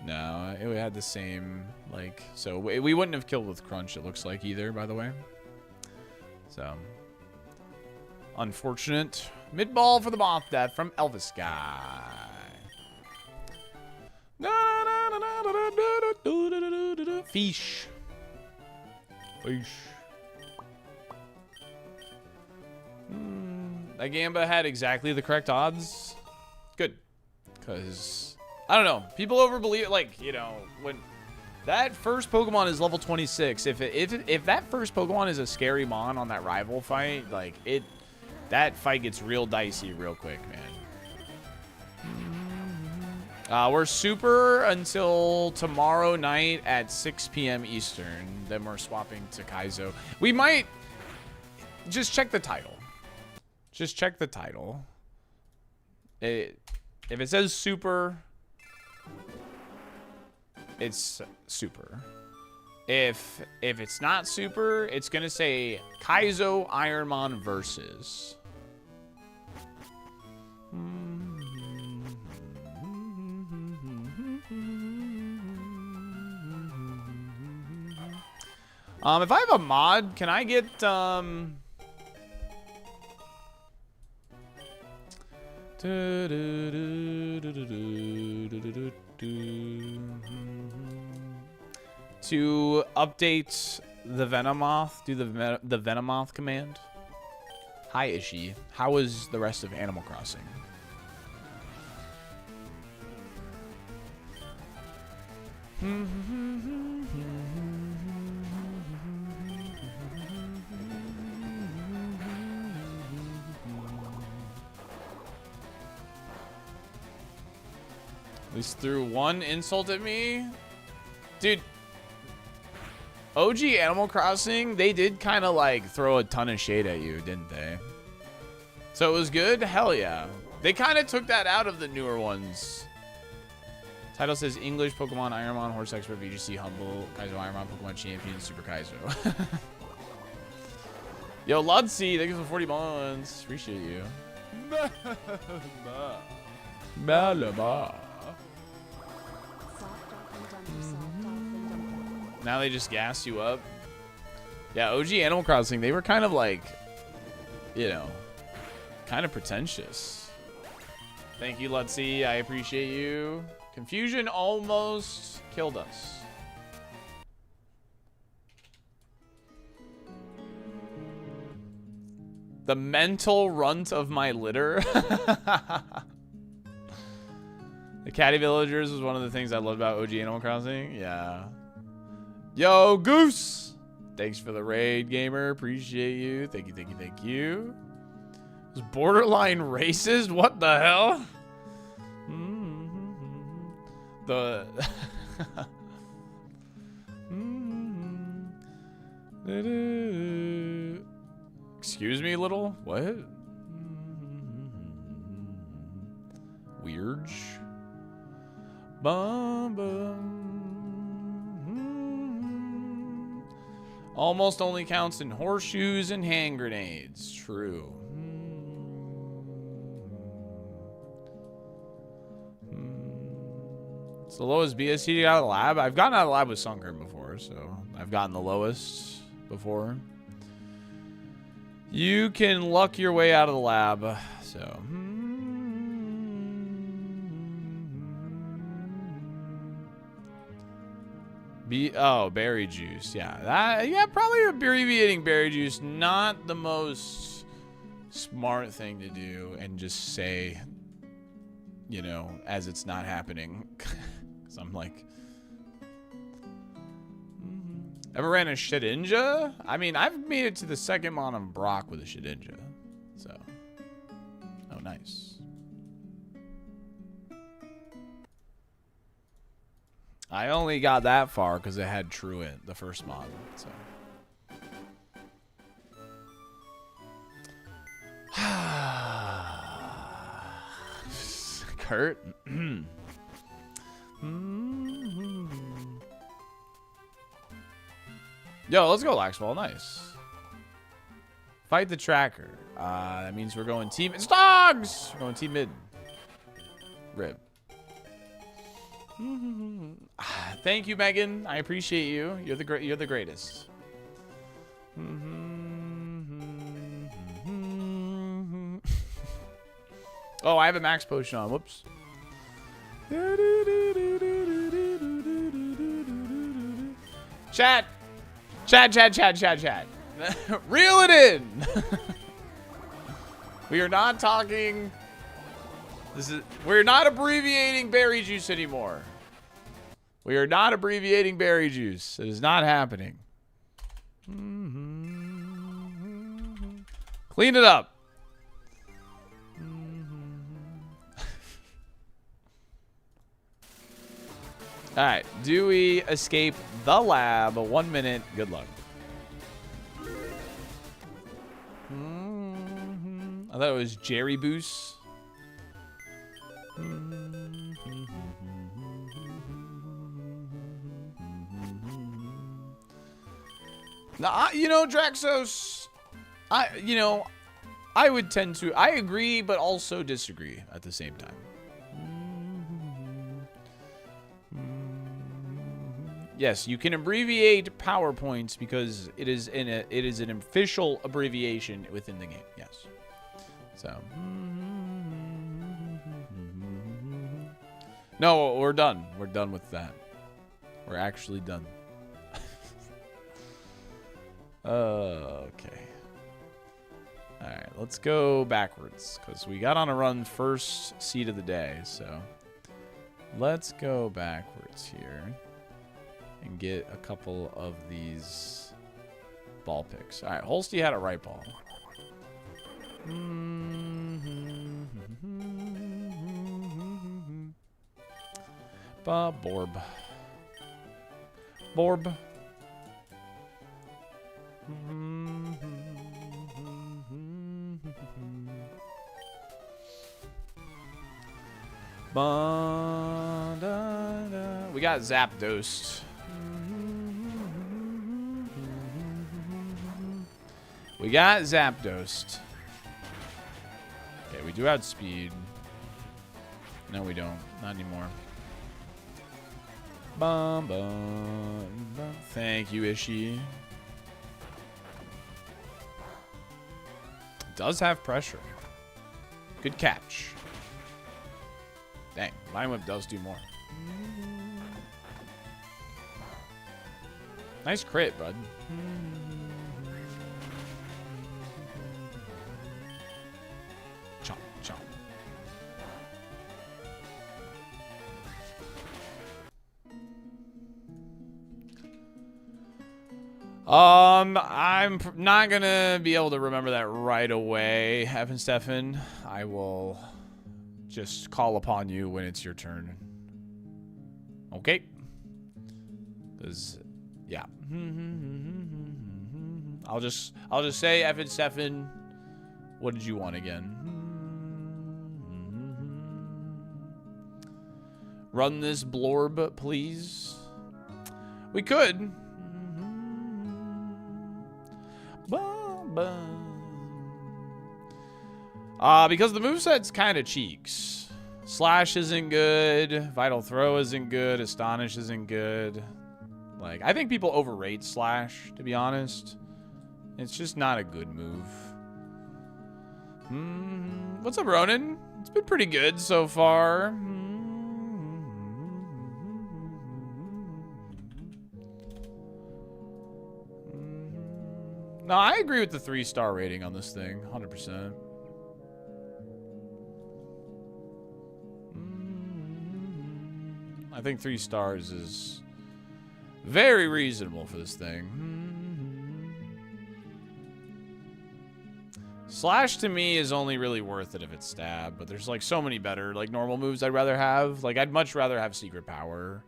No, it had the same, like, so we wouldn't have killed with Crunch, it looks like, either, by the way. So, unfortunate. Mid-ball for the Moth Death from Elvis Guy. Fish. Fish. That Gamba had exactly the correct odds. Good. Because, I don't know. People overbelieve it. Like, you know, when that first Pokemon is level 26, if that first Pokemon is a scary Mon on that rival fight, like, that fight gets real dicey real quick, man. We're super until tomorrow night at 6 p.m. Eastern. Then we're swapping to Kaizo. We might just check the title. Just check the title. If it says super, it's super. If it's not super, it's gonna say Kaizo ironMON versus. If I have a mod, can I get to update the Venomoth? Do the Venomoth command? Hi Ishi, how is the rest of Animal Crossing? At least threw one insult at me. Dude, OG Animal Crossing, they did kind of like throw a ton of shade at you, didn't they? So it was good? Hell yeah. They kind of took that out of the newer ones. Title says English, Pokemon, ironMON, Horse Expert, VGC, Humble, Kaizo, ironMON, Pokemon Champion, Super Kaizo. Yo, Ludsy, thank you for 40 months. Appreciate you. Malama. Now they just gas you up. Yeah, OG Animal Crossing, they were kind of like, you know, kind of pretentious. Thank you, Ludsy. I appreciate you. Confusion almost killed us. The mental runt of my litter. The Catty Villagers was one of the things I loved about OG Animal Crossing. Yeah. Yo, Goose! Thanks for the raid, gamer. Appreciate you. Thank you, thank you, thank you. It was borderline racist? What the hell? The... Excuse me, little? What? Weird. Bum, bum. Almost only counts in horseshoes and hand grenades. True. It's the lowest BSC out of the lab. I've gotten out of the lab with Sunkern before, so I've gotten the lowest before. You can luck your way out of the lab, so. Berry juice. Yeah, probably abbreviating berry juice. Not the most smart thing to do, and just say, you know, as it's not happening. Because I'm like, ever ran a Shedinja? I mean, I've made it to the second Mon on Brock with a Shedinja. So, oh, nice. I only got that far because it had Truant, the first mod. So. Kurt. Yo, let's go, Laxball. Nice. Fight the tracker. That means we're going team. It's dogs. We're going team mid. Rib. Thank you, Megan. I appreciate you. You're the greatest. Oh, I have a max potion on. Whoops. Chat. Reel it in. We are not talking. We're not abbreviating berry juice anymore. We are not abbreviating berry juice. It is not happening. Clean it up. All right. Do we escape the lab? 1 minute. Good luck. I thought it was Jerry Boos. Nah, you know, Draxos, I would tend to, I agree, but also disagree at the same time. Yes, you can abbreviate PowerPoints because it is an official abbreviation within the game. Yes. So. No, we're done. We're done with that. We're actually done. Okay. All right, let's go backwards because we got on a run first seed of the day. So let's go backwards here and get a couple of these ball picks. All right, Holsty had a right ball. Borb. Borb. We got Zapdos. We got Zapdos. Okay, we do have speed. No, we don't. Not anymore. Bum, bum, bum. Thank you, Ishii. Does have pressure. Good catch. Dang, Vine Whip does do more. Nice crit, bud. Chomp, chomp. I'm not gonna be able to remember that right away, Evan Stefan. I will just call upon you when it's your turn. Okay? Because, yeah. I'll just say, Evan Stefan, what did you want again? Run this blorb, please. We could. Because the moveset's kind of cheeks. Slash isn't good. Vital Throw isn't good. Astonish isn't good. Like, I think people overrate Slash, to be honest. It's just not a good move. What's up, Ronan? It's been pretty good so far. No, I agree with the 3-star rating on this thing, 100%. I think 3 stars is very reasonable for this thing. Slash to me is only really worth it if it's stab, but there's like so many better like normal moves I'd rather have. Like I'd much rather have Secret Power,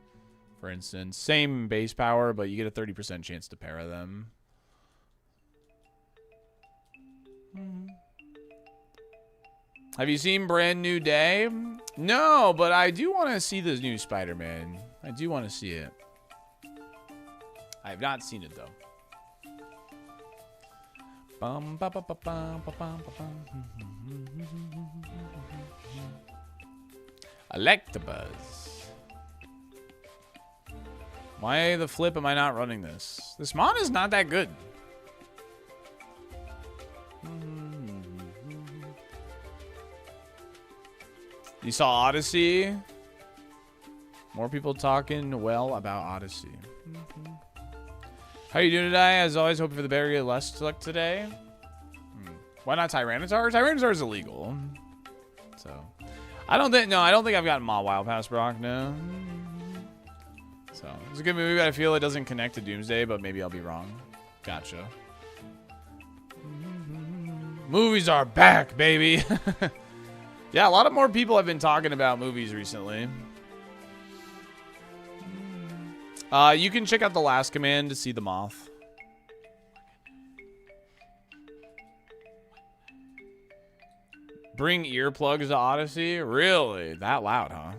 for instance. Same base power, but you get a 30% chance to para them. Have you seen Brand New Day? No, but I do want to see the new Spider-Man. I do want to see it. I have not seen it, though. Electabuzz. Why the flip am I not running this? This mon is not that good. You saw Odyssey? More people talking well about Odyssey. How are you doing today? As always, hoping for the very less luck today. Why not Tyranitar? Tyranitar is illegal. So, I don't think I've gotten Ma Wild Pass, Brock, no. So, it's a good movie, but I feel it doesn't connect to Doomsday, but maybe I'll be wrong. Gotcha. Movies are back, baby. Yeah, a lot of more people have been talking about movies recently. You can check out The Last Command to see the moth. Bring earplugs to Odyssey? Really? That loud, huh?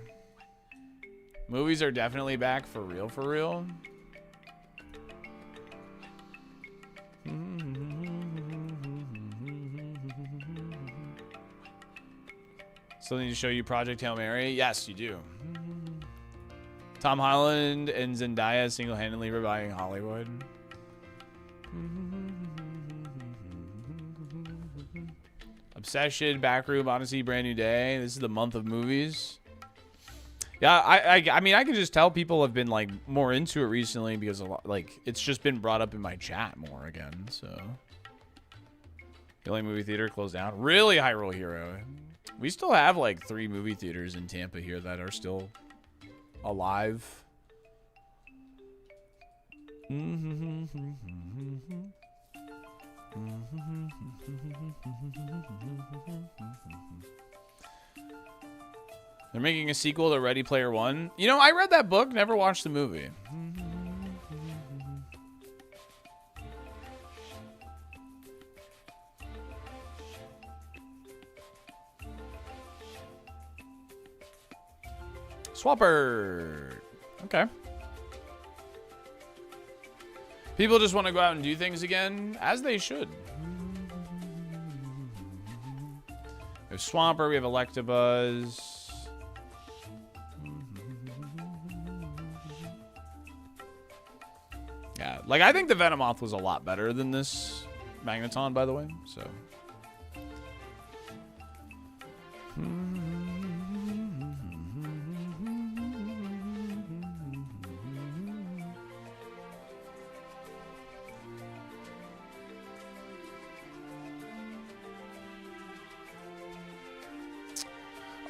Movies are definitely back for real, for real. Something to show you Project Hail Mary? Yes, you do. Tom Holland and Zendaya single-handedly reviving Hollywood. Obsession, Backroom, Odyssey, Brand New Day. This is the month of movies. Yeah, I mean, I can just tell people have been like more into it recently because a lot, like it's just been brought up in my chat more again. So the only movie theater closed down. Really, Hyrule Hero. We still have like 3 movie theaters in Tampa here that are still alive. They're making a sequel to Ready Player One. You know, I read that book, never watched the movie. Swapper. Okay. People just want to go out and do things again, as they should. We have Swamper, we have Electabuzz. Yeah, like I think the Venomoth was a lot better than this Magneton, by the way, so.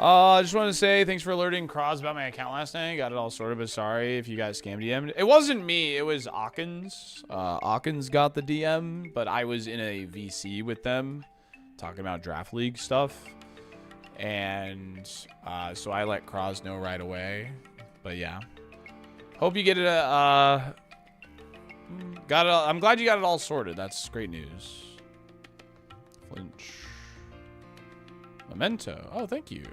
I just want to say thanks for alerting Cross about my account last night. Got it all sorted, but sorry if you guys scammed DM. It wasn't me. It was Ockens. Ockens got the DM, but I was in a VC with them talking about Draft League stuff. And so I let Cross know right away. But yeah. Hope you get it. I'm glad you got it all sorted. That's great news. Flinch. Memento. Oh, thank you.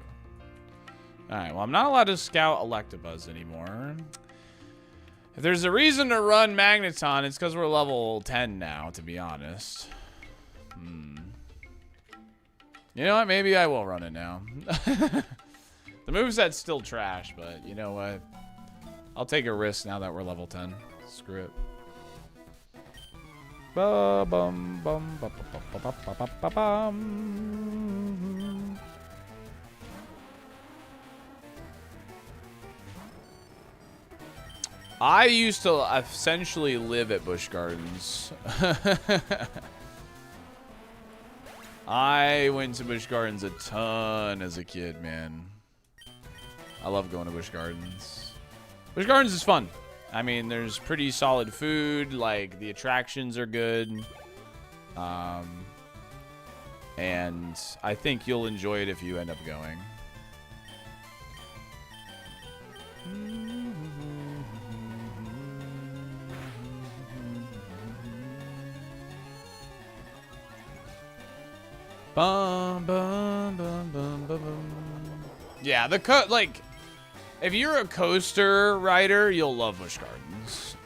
Alright, well, I'm not allowed to scout Electabuzz anymore. If there's a reason to run Magneton, it's because we're level 10 now, to be honest. You know what? Maybe I will run it now. The moveset's still trash, but you know what? I'll take a risk now that we're level 10. Screw it. I used to essentially live at Busch Gardens. I went to Busch Gardens a ton as a kid, man. I love going to Busch Gardens. Busch Gardens is fun. I mean, there's pretty solid food. Like, the attractions are good. And I think you'll enjoy it if you end up going. Bum, bum, bum, bum, bum, bum. Yeah, like, if you're a coaster rider, you'll love Busch Gardens.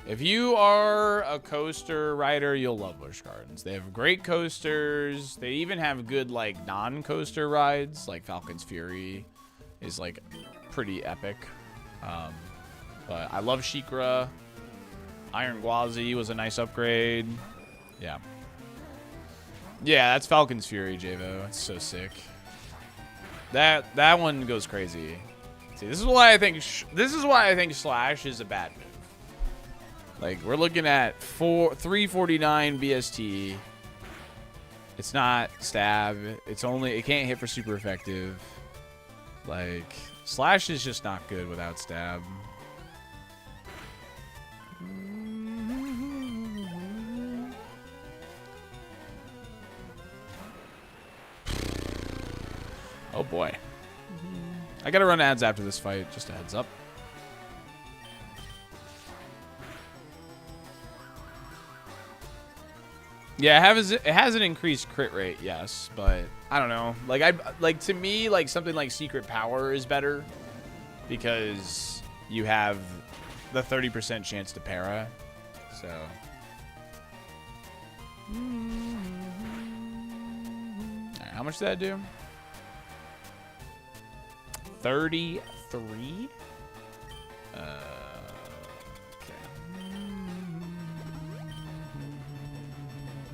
If you are a coaster rider, you'll love Busch Gardens. They have great coasters. They even have good, like, non-coaster rides, like Falcon's Fury is, like, pretty epic. But I love Sheikra. Iron Gwazi was a nice upgrade. Yeah. Yeah, that's Falcon's Fury, Javo. It's so sick. That one goes crazy. See, this is why I think Slash is a bad move. Like, we're looking at 349 BST. It's not stab. It can't hit for super effective. Like, Slash is just not good without stab. Oh boy. I gotta run ads after this fight, just a heads up. Yeah, it has an increased crit rate, yes, but I don't know. Like to me, like something like Secret Power is better because you have the 30% chance to para. So. Alright, how much did that do? 33?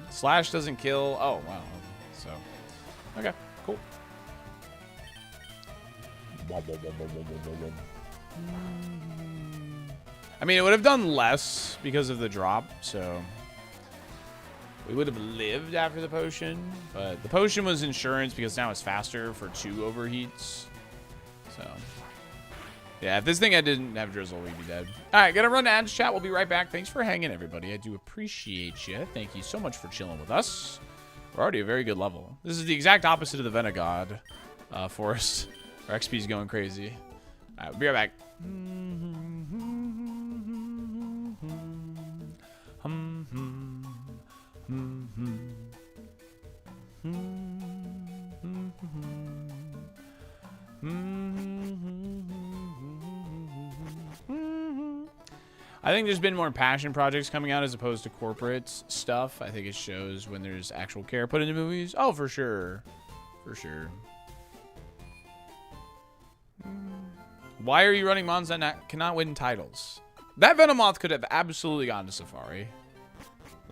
Slash doesn't kill. Oh, wow. So, okay, cool. I mean, it would have done less because of the drop, so we would have lived after the potion, but the potion was insurance because now it's faster for 2 overheats. So, yeah, if this thing didn't have Drizzle, we'd be dead. All right, gonna run to ads chat. We'll be right back. Thanks for hanging, everybody. I do appreciate you. Thank you so much for chilling with us. We're already a very good level. This is the exact opposite of the Venegod forest. Our XP is going crazy. All right, we'll be right back. I think there's been more passion projects coming out as opposed to corporate stuff. I think it shows when there's actual care put into movies. Oh, for sure. For sure. Why are you running mons that cannot win titles? That Venomoth could have absolutely gone to Safari.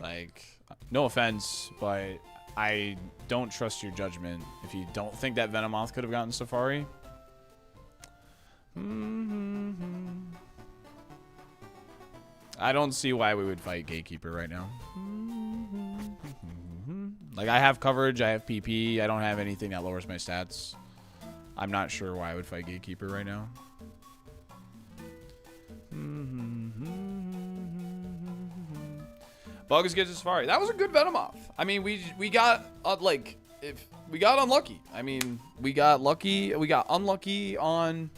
Like, no offense, but I don't trust your judgment if you don't think that Venomoth could have gotten Safari. I don't see why we would fight Gatekeeper right now. Like, I have coverage, I have PP, I don't have anything that lowers my stats. I'm not sure why I would fight Gatekeeper right now. Bugs gets a Safari. That was a good Venomoth. I mean, we got we got unlucky. I mean, we got lucky. We got unlucky on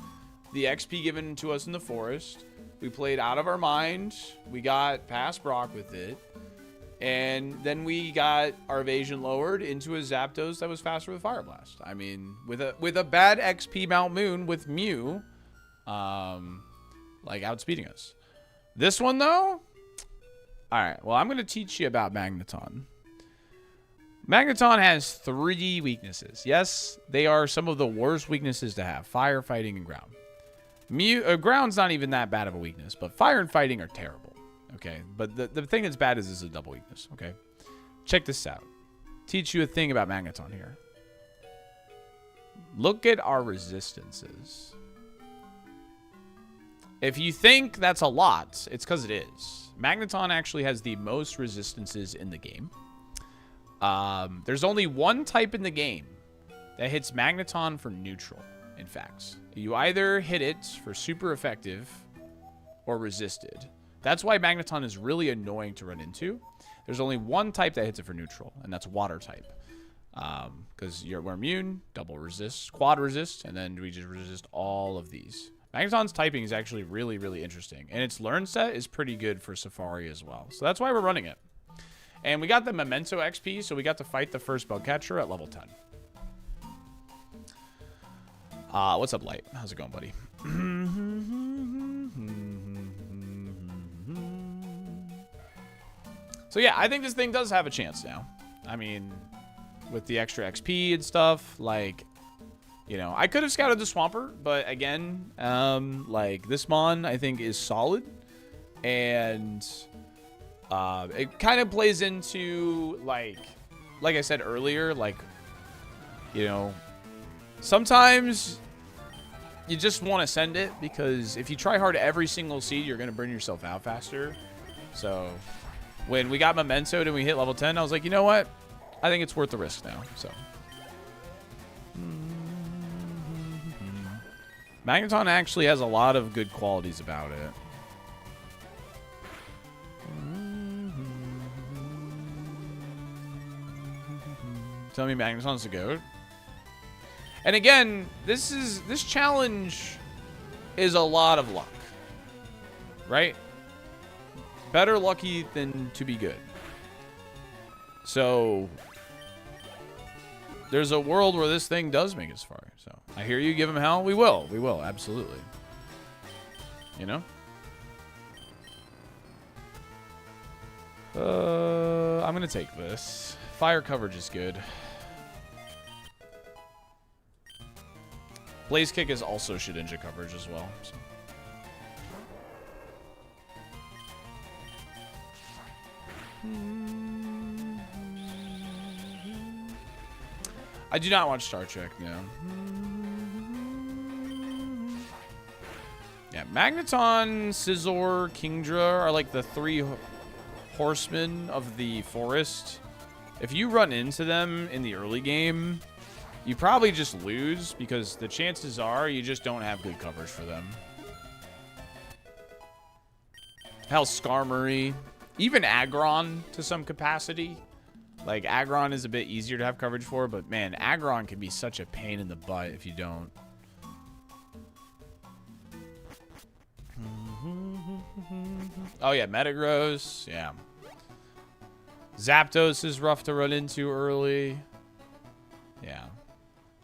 the XP given to us in the forest. We played out of our mind. We got past Brock with it. And then we got our evasion lowered into a Zapdos that was faster with Fire Blast. I mean, with a bad XP Mount Moon with Mew, like outspeeding us. This one though, all right. Well, I'm gonna teach you about Magneton. Magneton has 3 weaknesses. Yes, they are some of the worst weaknesses to have: fire, fighting, and ground. Ground's not even that bad of a weakness, but fire and fighting are terrible. Okay, but the thing that's bad is this is a double weakness. Okay, check this out. Teach you a thing about Magneton here. Look at our resistances. If you think that's a lot, it's because it is. Magneton actually has the most resistances in the game. There's only one type in the game that hits Magneton for neutral. In fact, you either hit it for super effective or resisted. That's why Magneton is really annoying to run into. There's only one type that hits it for neutral, and that's water type. Because we're immune, double resist, quad resist, and then we just resist all of these. Magneton's typing is actually really, really interesting. And its learn set is pretty good for Safari as well. So that's why we're running it. And we got the Memento XP, so we got to fight the first bug catcher at level 10. What's up, Light? How's it going, buddy? So yeah, I think this thing does have a chance now. I mean, with the extra XP and stuff, like, you know, I could have scouted the Swampert, but again, like, this Mon, I think, is solid. And it kind of plays into, like I said earlier, like, you know, sometimes you just want to send it because if you try hard every single seed, you're going to burn yourself out faster. So when we got Mementoed and we hit level 10, I was like, you know what? I think it's worth the risk now. So Magneton actually has a lot of good qualities about it. Tell me Magneton's the GOAT. And again, this challenge is a lot of luck. Right? Better lucky than to be good. So there's a world where this thing does make us far. So I hear you. Give him hell. We will. We will. Absolutely. You know? I'm going to take this. Fire coverage is good. Blaze kick is also Shedinja coverage as well. So. I do not watch Star Trek, no. Yeah, Magneton, Scizor, Kingdra are like the three horsemen of the forest. If you run into them in the early game, you probably just lose because the chances are you just don't have good coverage for them. Hell, Skarmory, even Aggron to some capacity. Like, Aggron is a bit easier to have coverage for, but man, Aggron can be such a pain in the butt if you don't. Oh yeah, Metagross, yeah. Zapdos is rough to run into early. Yeah.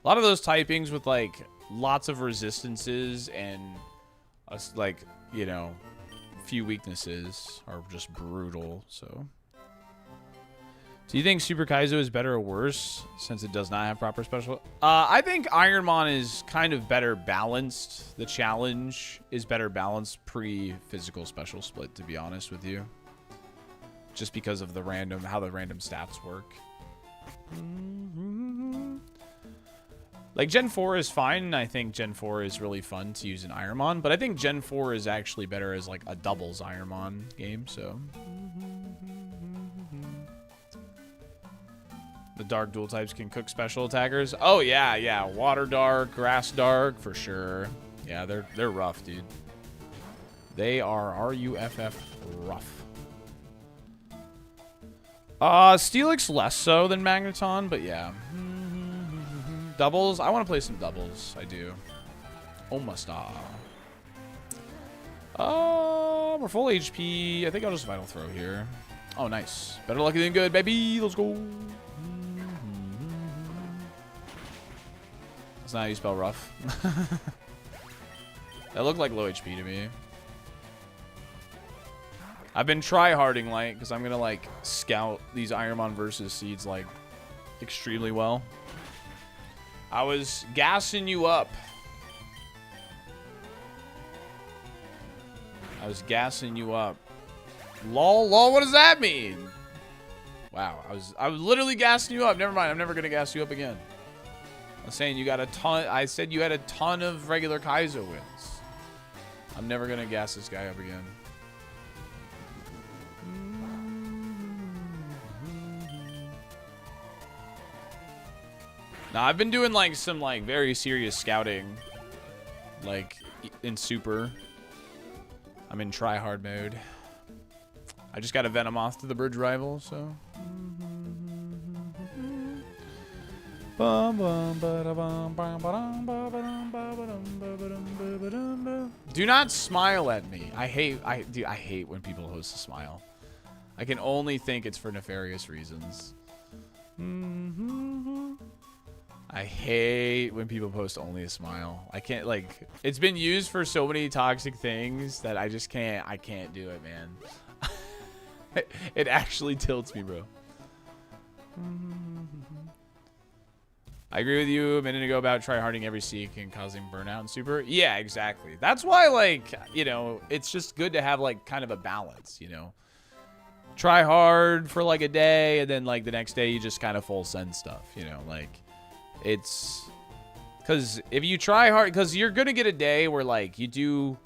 A lot of those typings with, like, lots of resistances and, like, you know, few weaknesses are just brutal, so. Do you think Super Kaizo is better or worse since it does not have proper special? I think ironMON is kind of better balanced. The challenge is better balanced pre-physical special split, to be honest with you. Just because of the random, how the random stats work. Like, Gen 4 is fine. I think Gen 4 is really fun to use in ironMON. But I think Gen 4 is actually better as, like, a doubles ironMON game, so. The dark dual types can cook special attackers. Oh, yeah, yeah. Water dark, grass dark, for sure. Yeah, they're rough, dude. They are R-U-F-F rough. Steelix less so than Magneton, but yeah. Doubles? I want to play some doubles. I do. Omastar. We're full HP. I think I'll just Vital Throw here. Oh, nice. Better lucky than good, baby. Let's go. That's not how you spell rough. That looked like low HP to me. I've been try-harding, like, because I'm going to, like, scout these ironMON versus seeds, like, extremely well. I was gassing you up. I was gassing you up. Lol, what does that mean? Wow, I was literally gassing you up. Never mind, I'm never going to gas you up again. I'm saying you got a ton. I said you had a ton of regular Kaizo wins. I'm never going to gas this guy up again. Now, I've been doing, like, some, like, very serious scouting. Like, in Super. I'm in try-hard mode. I just got a Venomoth to the bridge rival, so. Do not smile at me. I hate when people host a smile. I can only think it's for nefarious reasons. I hate when people post only a smile. I can't, like, it's been used for so many toxic things that I just can't, I can't do it, man. It actually tilts me, bro. I agree with you a minute ago about try-harding every seek and causing burnout in Super. Yeah, exactly. That's why, like, you know, it's just good to have, like, kind of a balance, you know. Try hard for, like, a day, and then, like, the next day you just kind of full send stuff, you know, like. It's because if you try hard, because you're gonna get a day where, like, you do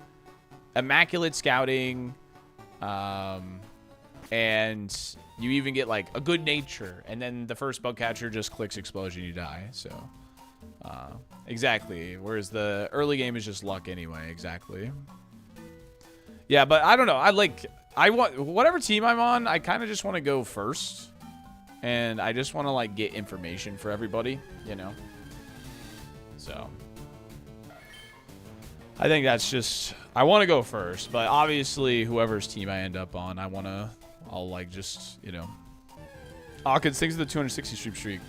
immaculate scouting, and you even get, like, a good nature, and then the first bug catcher just clicks explosion, you die. So exactly, whereas the early game is just luck anyway. Exactly. Yeah, but I don't know, I want whatever team I'm on, I kind of just want to go first. And I just want to, like, get information for everybody, you know? So. I think that's just... I want to go first. But obviously, whoever's team I end up on, I'll, like, just, you know... Hawkins, thanks for the 260 stream streak.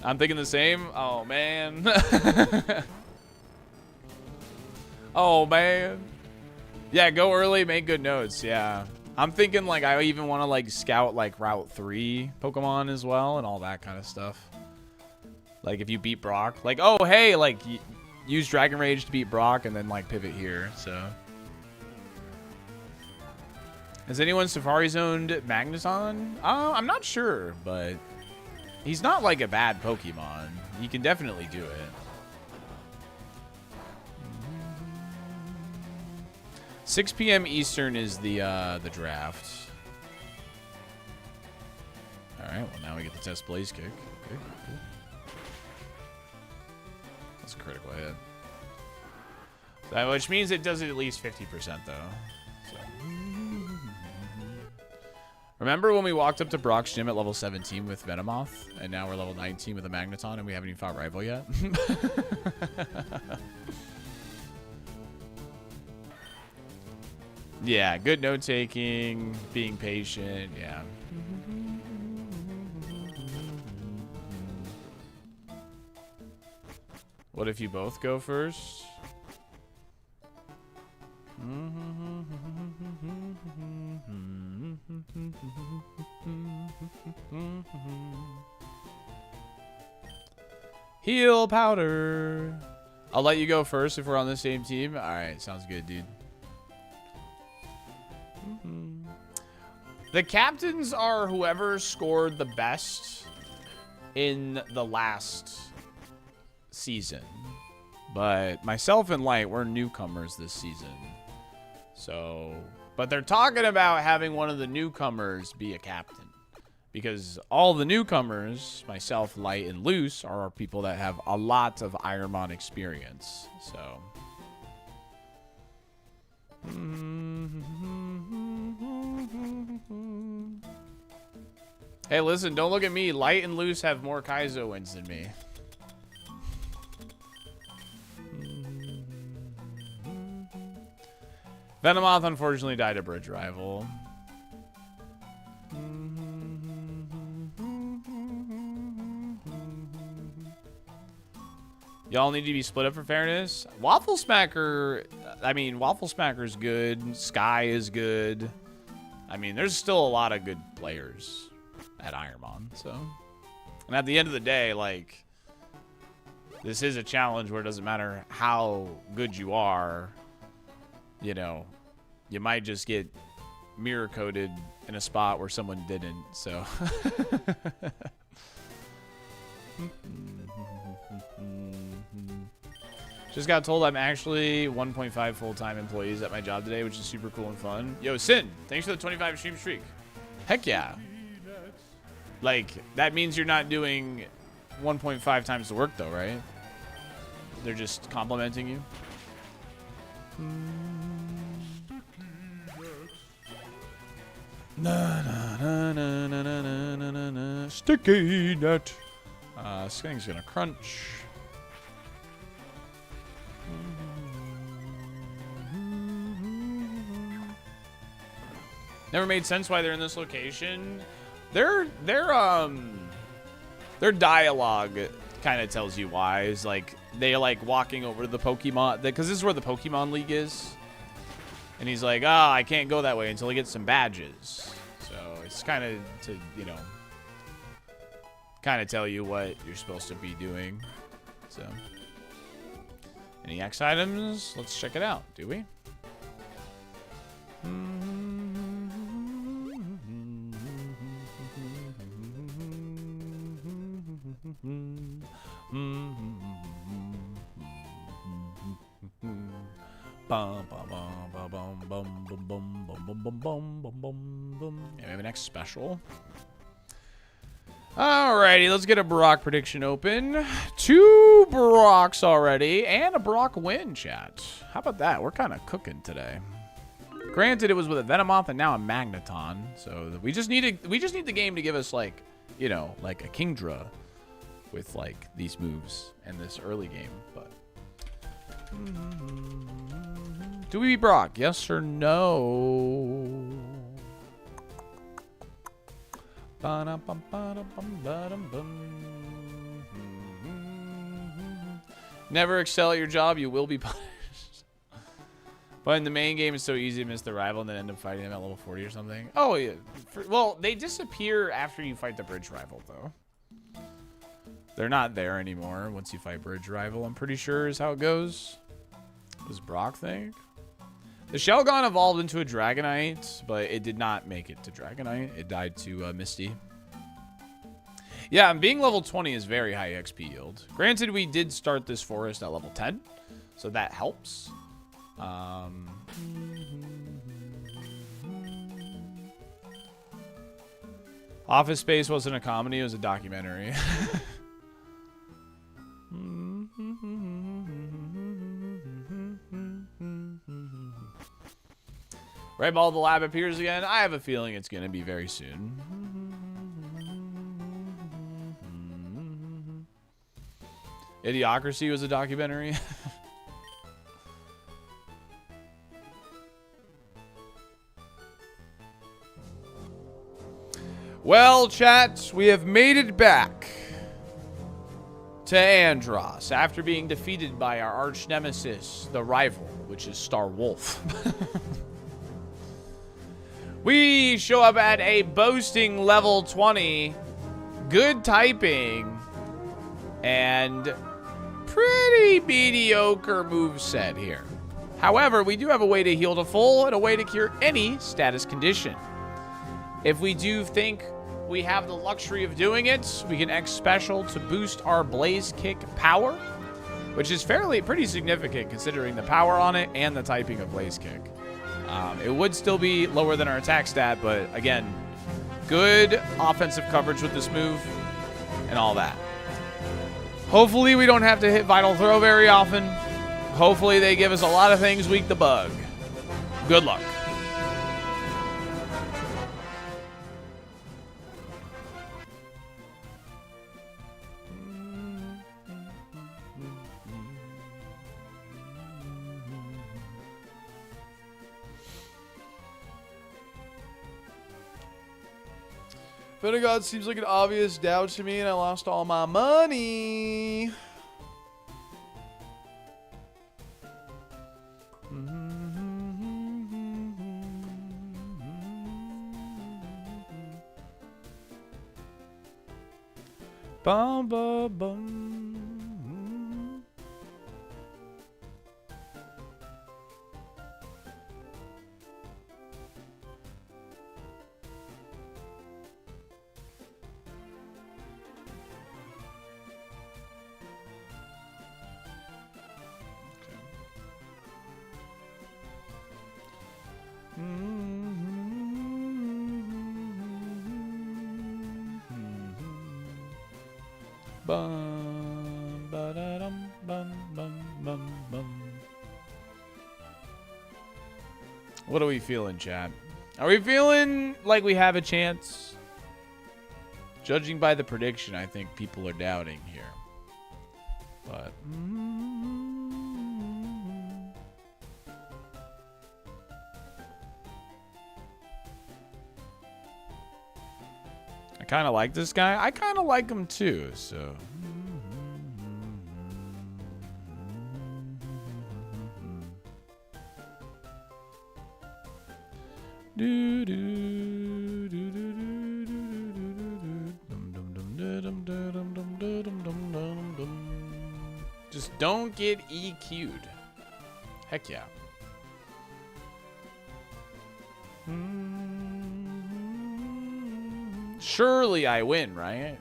I'm thinking the same. Oh, man. Oh, man. Yeah, go early, make good notes. Yeah. I'm thinking, like, I even want to, like, scout, like, Route 3 Pokemon as well and all that kind of stuff. Like, if you beat Brock. Like, oh, hey, like, use Dragon Rage to beat Brock and then, like, pivot here. So. Has anyone Safari Zoned Magneton? I'm not sure, but he's not, like, a bad Pokemon. He can definitely do it. 6 p.m. Eastern is the draft. All right, well, now we get to test Blaze Kick. Okay, cool. That's a critical hit. Which means it does it at least 50%, though. So. Remember when we walked up to Brock's gym at level 17 with Venomoth, and now we're level 19 with a Magneton, and we haven't even fought Rival yet? Yeah, good note-taking, being patient, yeah. What if you both go first? Heal powder. I'll let you go first if we're on the same team. All right, sounds good, dude. The captains are whoever scored the best in the last season. But myself and Light, we're newcomers this season. So, but they're talking about having one of the newcomers be a captain. Because all the newcomers, myself, Light, and Loose, are people that have a lot of ironMON experience. So. Hey, listen, don't look at me. Light and Loose have more Kaizo wins than me. Venomoth unfortunately died a bridge rival. Y'all need to be split up for fairness. Waffle Smacker, I mean, Waffle Smacker's good. Sky is good. I mean, there's still a lot of good players at ironMON, so. And at the end of the day, like, this is a challenge where it doesn't matter how good you are, you know, you might just get mirror coded in a spot where someone didn't, so. Just got told I'm actually 1.5 full-time employees at my job today, which is super cool and fun. Yo, Sin, thanks for the 25 stream streak. Heck yeah. Like, that means you're not doing 1.5 times the work, though, right? They're just complimenting you. Na na na na na na na na na. Sticky net. This thing's gonna crunch. Never made sense why they're in this location. Their dialogue kind of tells you why. Is like they like walking over to the Pokemon, because this is where the Pokemon League is. And he's like, ah, I can't go that way until he gets some badges. So it's kind of to, you know, kind of tell you what you're supposed to be doing. So, any X items? Let's check it out, do we? Yeah, we have an X special. Alrighty, let's get a Brock prediction open. 2 Brocks already, and a Brock win, chat. How about that? We're kind of cooking today. Granted, it was with a Venomoth and now a Magneton, so we just need the game to give us, like, you know, like a Kingdra with like these moves in this early game. But do we beat Brock? Yes or no? Never excel at your job, you will be punished. But in the main game, it's so easy to miss the rival and then end up fighting them at level 40 or something. Oh, yeah. Well, they disappear after you fight the bridge rival, though. They're not there anymore once you fight bridge rival, I'm pretty sure is how it goes. Does Brock think? The Shelgon evolved into a Dragonite, but it did not make it to Dragonite. It died to Misty. Yeah, and being level 20 is very high XP yield. Granted, we did start this forest at level 10, so that helps. Office Space wasn't a comedy, it was a documentary. Red Ball the lab appears again. I have a feeling it's going to be very soon. Idiocracy was a documentary. Well, chat, we have made it back to Andros after being defeated by our arch nemesis, the rival, which is Star Wolf. We show up at a boasting level 20, good typing, and pretty mediocre moveset here. However, we do have a way to heal to full and a way to cure any status condition. If we do think we have the luxury of doing it, we can X special to boost our Blaze Kick power, which is pretty significant considering the power on it and the typing of Blaze Kick. It would still be lower than our attack stat, but again, good offensive coverage with this move and all that. Hopefully we don't have to hit Vital Throw very often. Hopefully they give us a lot of things weak to bug. Good luck. Pentagon seems like an obvious doubt to me, and I lost all my money. Bum, bum, bum. Bum, ba-da-dum, bum, bum, bum, bum. What are we feeling, chat? Are we feeling like we have a chance? Judging by the prediction, I think people are doubting here. But I kind of like this guy. I kind of like him too, so. Just don't get EQ'd. Heck yeah. Surely I win, right?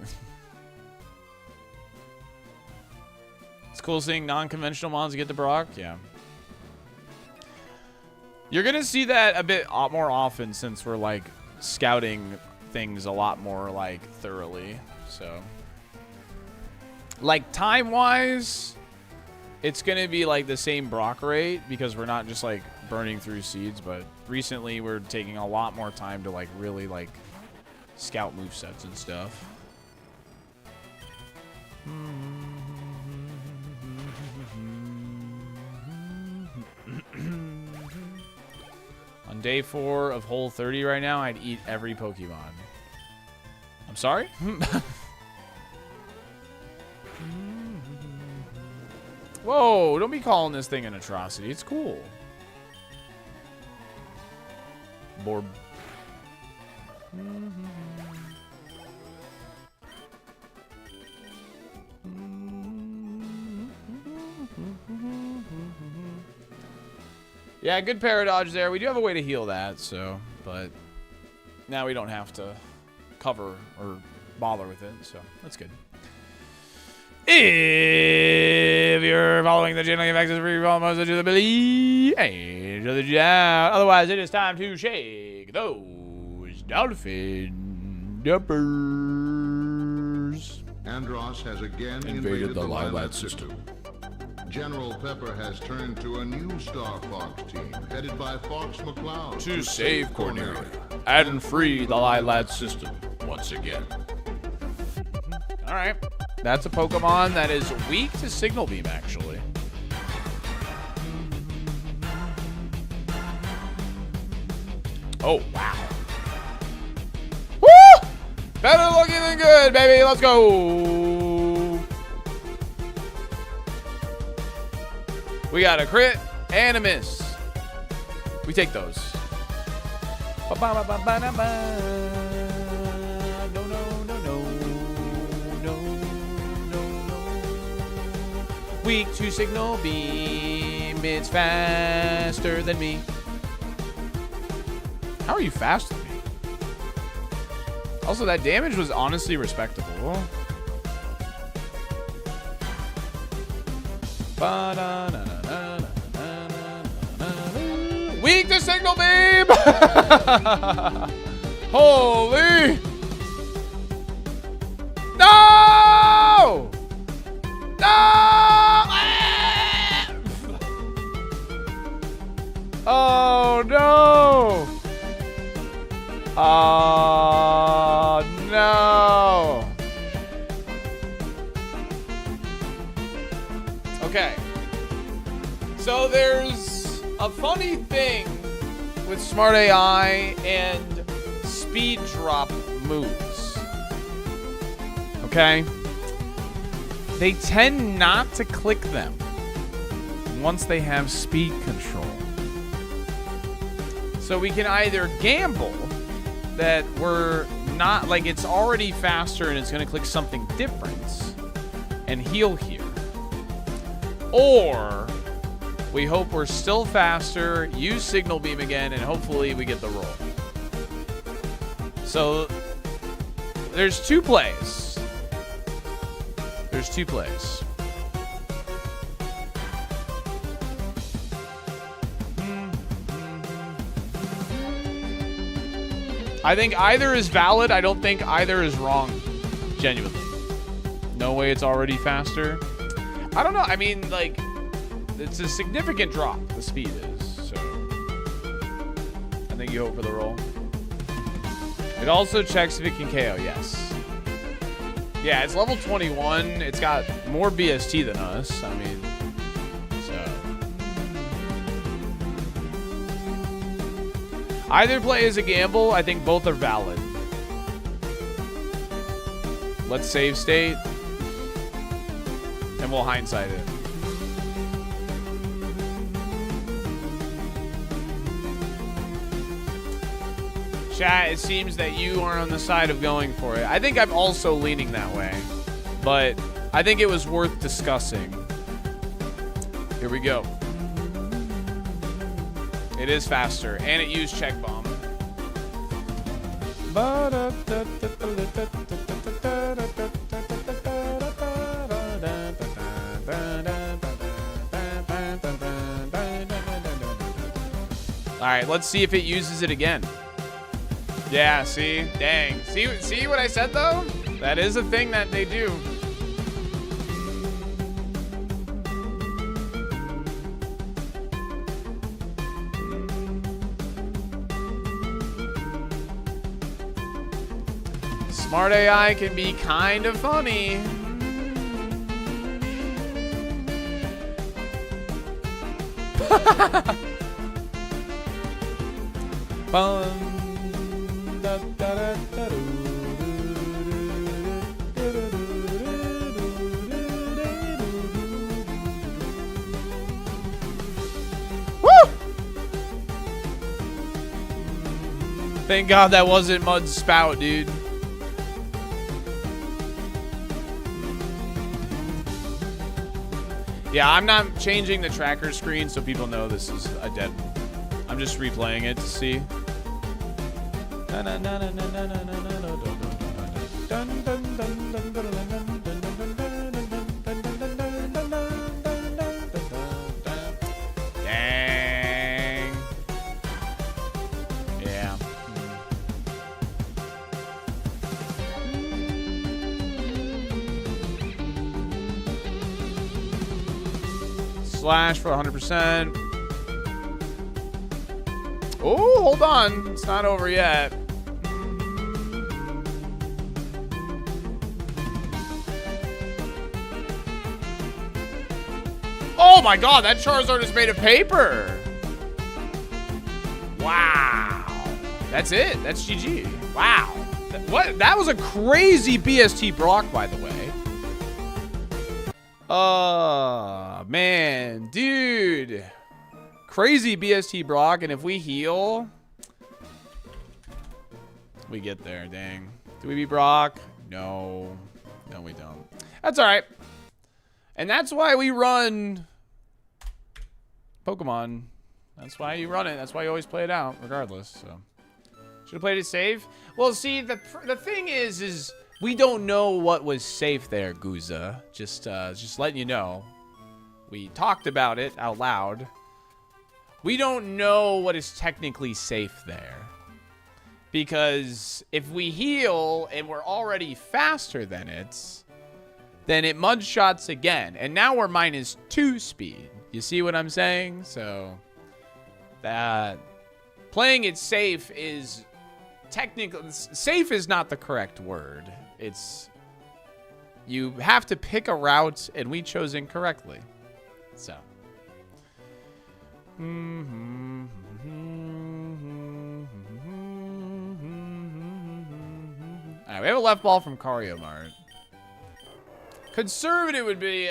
It's cool seeing non-conventional mons get the Brock. Yeah. You're going to see that a bit more often since we're, like, scouting things a lot more, like, thoroughly. So, like, time-wise, it's going to be, like, the same Brock rate because we're not just, like, burning through seeds. But recently we're taking a lot more time to, like, really, like, scout movesets and stuff. On day 4 of hole 30 right now, I'd eat every Pokemon. I'm sorry? Whoa, don't be calling this thing an atrocity. It's cool. Borb. Yeah, good paradodge there. We do have a way to heal that, so, but now we don't have to cover or bother with it, so that's good. If you're following the channel, you have access to free most of the ability and the down. Otherwise, it is time to shake those dolphin jumpers. Andros has again Invaded the Lilat system. General Pepper has turned to a new Star Fox team, headed by Fox McCloud. To save Cornelia and free the Lilat system once again. Alright. That's a Pokemon that is weak to Signal Beam, actually. Oh, wow. Woo! Better looking than good, baby. Let's go. We got a crit and a miss. We take those. Weak to Signal Beam. It's faster than me. How are you faster than me? Also, that damage was honestly respectable. Weak to Signal Beam! Holy! No! No! Oh no! Oh no! Okay. So there's a funny thing with Smart AI and speed drop moves. Okay? They tend not to click them once they have speed control. So we can either gamble that we're not, like, it's already faster and it's going to click something different and heal here. Or we hope we're still faster, use Signal Beam again, and hopefully we get the roll. So there's two plays. There's two plays. I think either is valid. I don't think either is wrong. Genuinely. No way it's already faster. I don't know. I mean, like, it's a significant drop, the speed is. So I think you hope for the roll. It also checks if it can KO. Yes. Yeah, it's level 21. It's got more BST than us. I mean, so. Either play is a gamble. I think both are valid. Let's save state. And we'll hindsight it. Chat, it seems that you are on the side of going for it. I think I'm also leaning that way. But I think it was worth discussing. Here we go. It is faster, and it used check bomb. All right, let's see if it uses it again. Yeah, see? Dang. See what I said, though? That is a thing that they do. Smart AI can be kind of funny. Thank God that wasn't Mud's spout, dude. Yeah, I'm not changing the tracker screen so people know this is a dead one. I'm just replaying it to see. Dang. Yeah. Slash for 100%. Oh, hold on. It's not over yet. Oh my God, that Charizard is made of paper. Wow. That's it. That's GG. Wow. What? That was a crazy BST Brock, by the way. Man, dude. Crazy BST Brock, and if we heal, we get there, dang. Do we beat Brock? No. No, we don't. That's all right. And that's why we run Pokemon. That's why you run it. That's why you always play it out, regardless. So, should have played it safe. Well, see, the thing is we don't know what was safe there, Guza. Just letting you know. We talked about it out loud. We don't know what is technically safe there. Because if we heal and we're already faster than it, then it mud shots again. And now we're -2 speed. You see what I'm saying? So that playing it safe is technically, safe is not the correct word. It's, you have to pick a route, and we chose incorrectly. So. All right, we have a left ball from Karyomart. Conservative would be,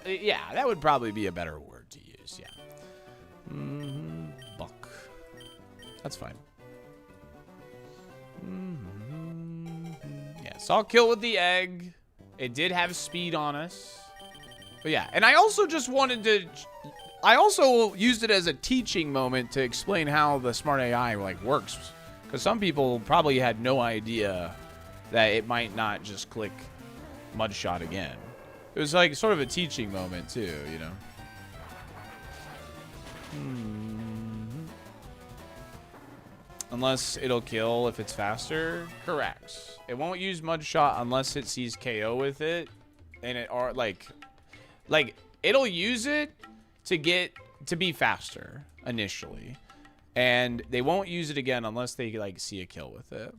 yeah, that would probably be a better word to use, yeah. Buck. That's fine. Yeah, saw kill with the egg. It did have speed on us. But yeah, and I also just wanted to, I also used it as a teaching moment to explain how the smart AI like works. Because some people probably had no idea that it might not just click mud shot again. It was like sort of a teaching moment too, you know. Unless it'll kill if it's faster. Correct. It won't use mud shot unless it sees KO with it, and it are like it'll use it to be faster initially, and they won't use it again unless they like see a kill with it.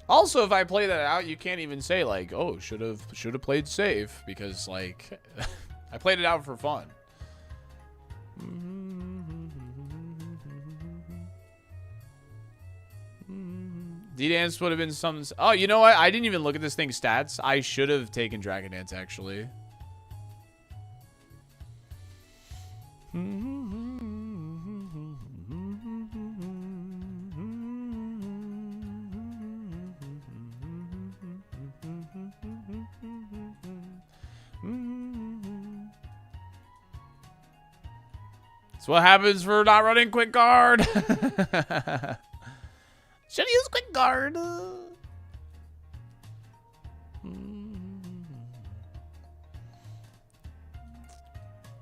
Also, if I play that out, you can't even say like, "Oh, should have played safe," because like I played it out for fun. D-Dance would have been some. Oh, you know what? I didn't even look at this thing's stats. I should have taken Dragon Dance actually. That's what happens for not running Quick Guard. Should use Quick Guard. Well,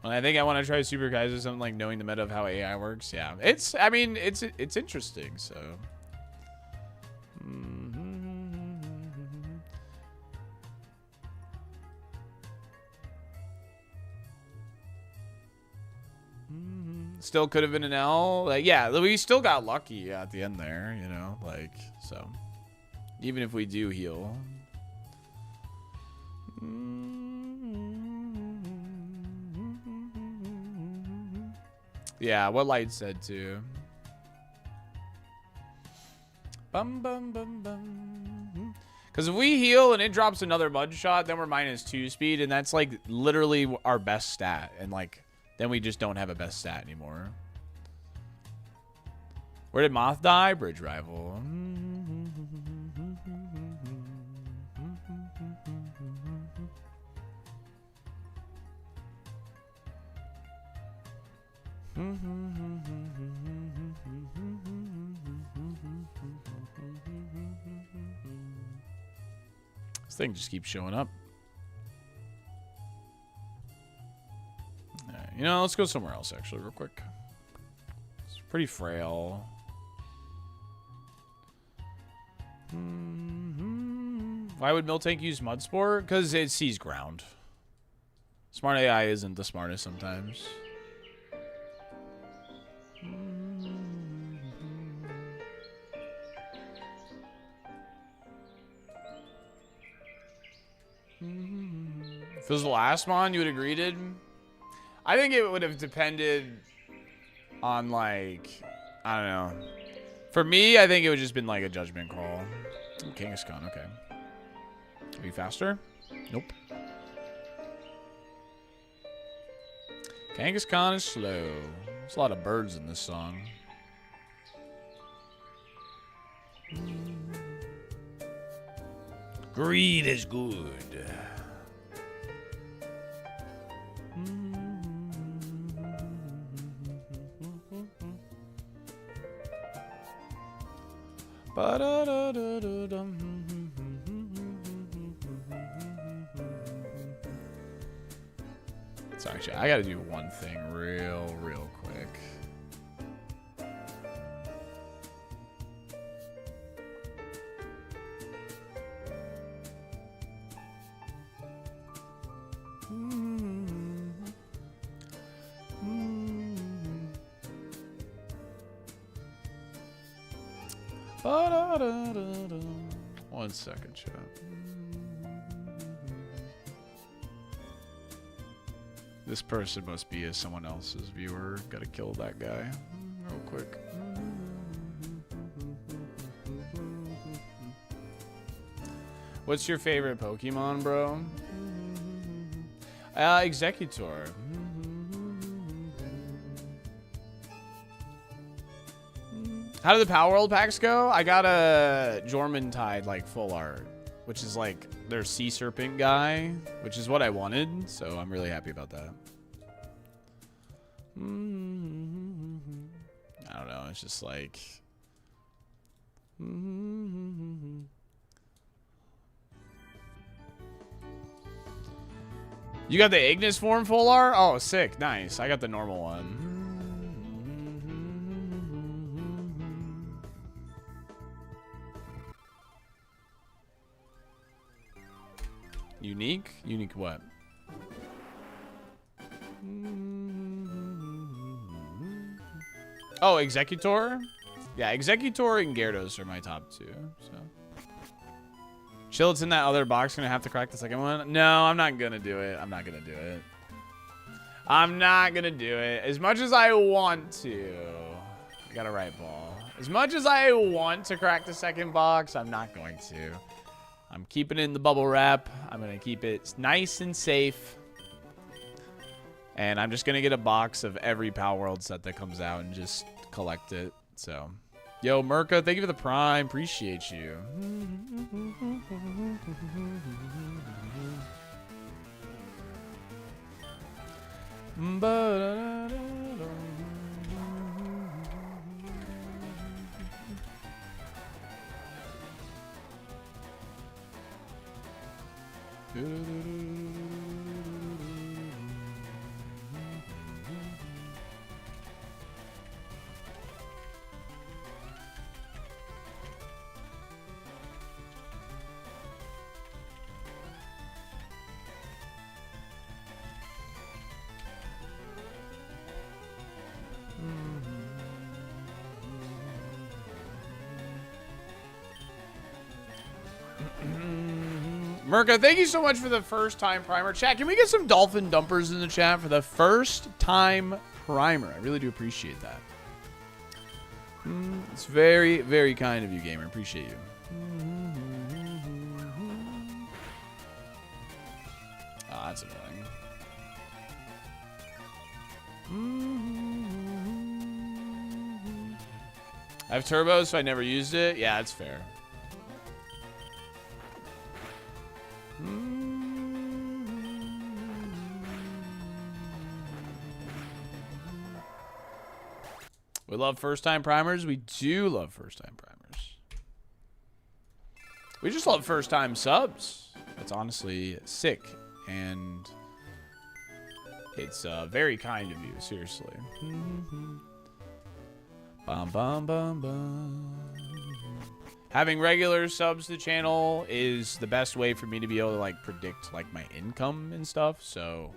I think I want to try Super Kaizo, something like knowing the meta of how AI works. Yeah, I mean, it's interesting. So. Still could have been an L. Like, yeah, we still got lucky at the end there, you know, like, so. Even if we do heal. Yeah, what Light said too. Bum bum bum bum. Because if we heal and it drops another mud shot, then we're -2 speed, and that's like literally our best stat. And like, then we just don't have a best stat anymore. Where did Moth die? Bridge rival. This thing just keeps showing up. Right, you know, let's go somewhere else actually real quick. It's pretty frail. Why would Miltank use Mud Sport? Because it sees ground. Smart AI isn't the smartest sometimes. If it was the last mon, you would agree did? I think it would have depended on, like, I don't know. For me, I think it would just been like a judgment call. Oh, Kangaskhan, okay. Are you faster? Nope. Kangaskhan is slow. There's a lot of birds in this song. Greed is good. So actually, I gotta do one thing real quick. One second, chat. This person must be someone else's viewer. Gotta kill that guy real quick. What's your favorite Pokemon, bro? Executor. How did the Power World packs go? I got a Jormuntide, like, full art, which is, like, their Sea Serpent guy, which is what I wanted, so I'm really happy about that. I don't know, it's just, like... You got the Ignis form full art? Oh, sick, nice. I got the normal one. Unique? Unique what? Oh, Executor? Yeah, Executor and Gyarados are my top two. So, chill, it's in that other box. Gonna have to crack the second one. No, I'm not gonna do it. I'm not gonna do it. I'm not gonna do it. As much as I want to. I got a right ball. As much as I want to crack the second box, I'm not going to. I'm keeping it in the bubble wrap. I'm going to keep it nice and safe. And I'm just going to get a box of every Power World set that comes out and just collect it. So, yo, Merca, thank you for the Prime. Appreciate you. Merca, thank you so much for the first time primer. Chat, can we get some dolphin dumpers in the chat for the first time primer? I really do appreciate that. It's very, very kind of you, gamer. Appreciate you. Oh, that's annoying. I have turbos, so I never used it. Yeah, that's fair. We love first-time primers. We do love first-time primers. We just love first-time subs. That's honestly sick, and it's very kind of you, seriously. Bum, bum, bum, bum. Having regular subs to the channel is the best way for me to be able to like predict like my income and stuff. So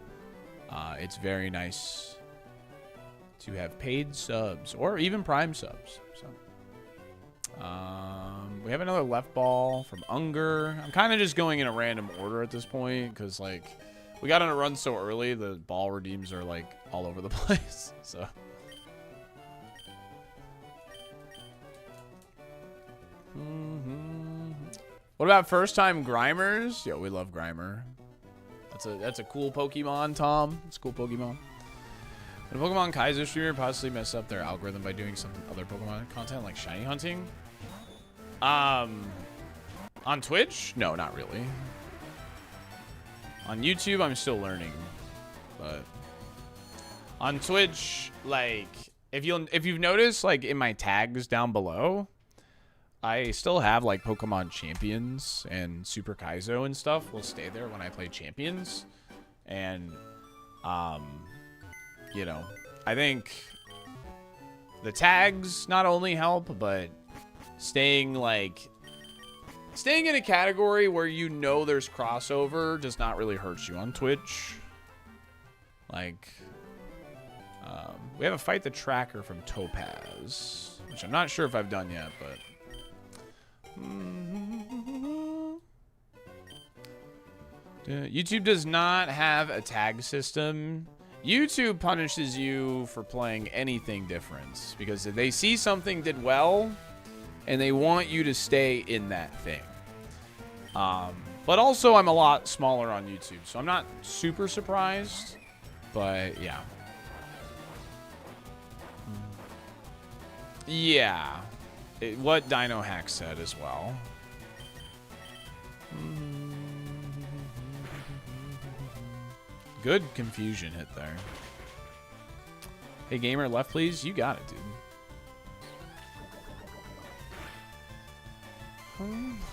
it's very nice to have paid subs or even prime subs. So we have another left ball from Unger. I'm kind of just going in a random order at this point because like we got on a run so early, the ball redeems are like all over the place. So. What about first time Grimers? Yo, we love Grimer. That's a cool Pokemon, Tom. It's a cool Pokemon. Would a Pokemon Kaizo streamer possibly mess up their algorithm by doing some other Pokemon content like shiny hunting? On Twitch? No, not really. On YouTube, I'm still learning, but on Twitch, like if you've noticed, like in my tags down below, I still have like Pokemon Champions and Super Kaizo and stuff will stay there when I play Champions. And, you know, I think the tags not only help, but staying in a category where you know there's crossover does not really hurt you on Twitch. Like, we have a Fight the Tracker from Topaz, which I'm not sure if I've done yet, but... YouTube does not have a tag system. YouTube punishes you for playing anything different because if they see something did well and they want you to stay in that thing. But also I'm a lot smaller on YouTube, so I'm not super surprised, but yeah. Yeah. What Dino Hack said as well. Good confusion hit there. Hey, gamer, left please. You got it, dude.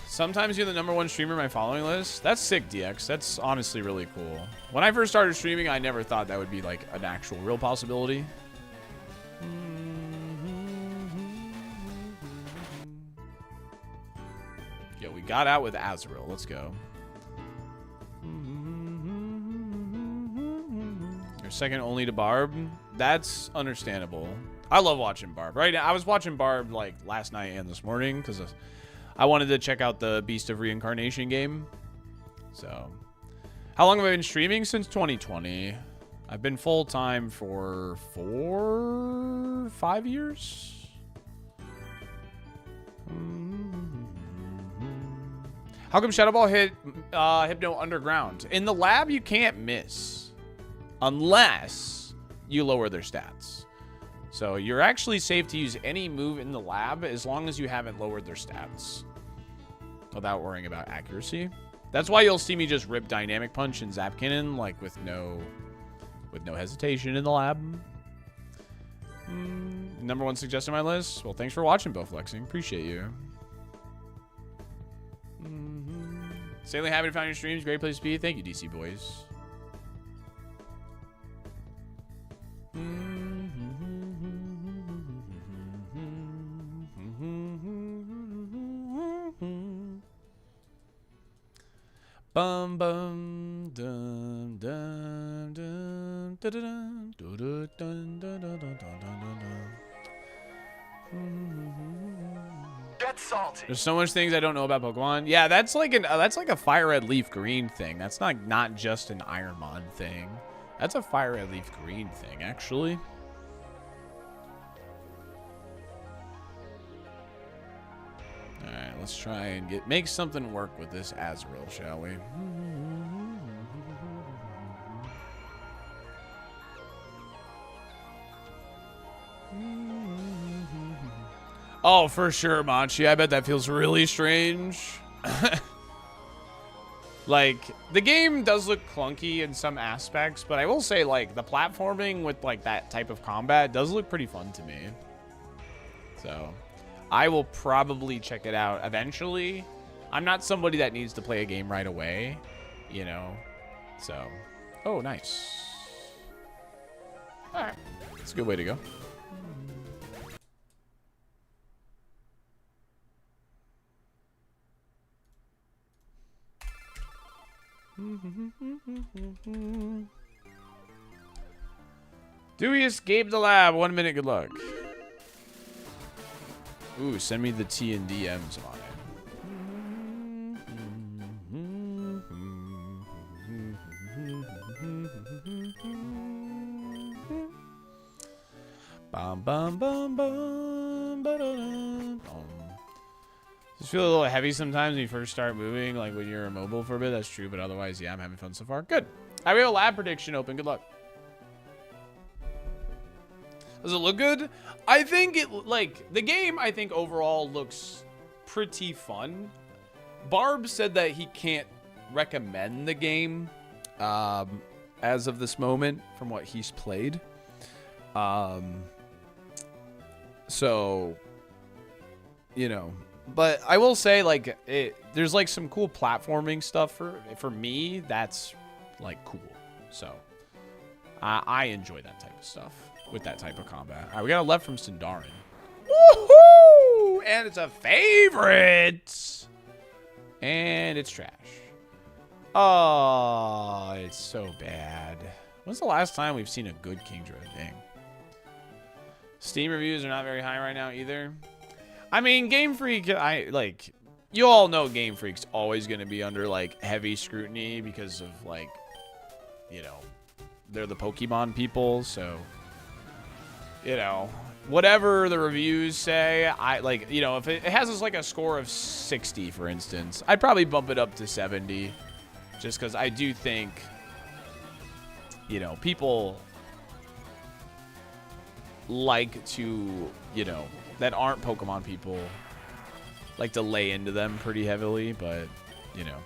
Sometimes you're the #1 streamer in my following list. That's sick, DX. That's honestly really cool. When I first started streaming, I never thought that would be like an actual real possibility. Yeah, we got out with Azrael. Let's go. You're second only to Barb. That's understandable. I love watching Barb. Right? I was watching Barb like last night and this morning because I wanted to check out the Beast of Reincarnation game. So, how long have I been streaming? Since 2020. I've been full time for 5 years. How come Shadow Ball hit Hypno underground? In the lab, you can't miss unless you lower their stats. So you're actually safe to use any move in the lab as long as you haven't lowered their stats without worrying about accuracy. That's why you'll see me just rip Dynamic Punch and Zap Cannon like with no hesitation in the lab. #1 suggestion on my list. Well, thanks for watching, Bill Flexing. Appreciate you. Stanley, happy to find your streams. Great place to be. Thank you, DC boys. Bum bum dum dum dum da da dum dum dum dum dum dum. Get salty. There's so much things I don't know about Pokemon. Yeah, that's like a fire red leaf green thing. That's not just an ironMON thing. That's a fire red leaf green thing, actually. All right, let's try and make something work with this Azrael, shall we? Oh, for sure, Manchi. I bet that feels really strange. Like, the game does look clunky in some aspects, but I will say, like, the platforming with, like, that type of combat does look pretty fun to me. So, I will probably check it out eventually. I'm not somebody that needs to play a game right away, you know. So, oh, nice. All right. That's a good way to go. Do we escape the lab? 1 minute, good luck. Ooh, send me the T and DMs on it. Bum, bum, bum, bum, ba-da-dum. Just feel a little heavy sometimes when you first start moving, like when you're immobile for a bit. That's true, but otherwise, yeah, I'm having fun so far. Good. All right, we have a lab prediction open. Good luck. Does it look good? I think it, like, the game, I think, overall looks pretty fun. Barb said that he can't recommend the game as of this moment from what he's played. So, you know, but I will say, like, there's, like, some cool platforming stuff for me. That's, like, cool. So, I enjoy that type of stuff with that type of combat. All right, we got a left from Sindarin. Woohoo! And it's a favorite. And it's trash. Oh, it's so bad. When's the last time we've seen a good Kingdra thing? Steam reviews are not very high right now either. I mean, Game Freak, you all know Game Freak's always going to be under, like, heavy scrutiny because of, like, you know, they're the Pokemon people, so, you know, whatever the reviews say, you know, if it has, like, a score of 60, for instance, I'd probably bump it up to 70, just because I do think, you know, people like to, you know, that aren't Pokemon people, like to lay into them pretty heavily, but, you know.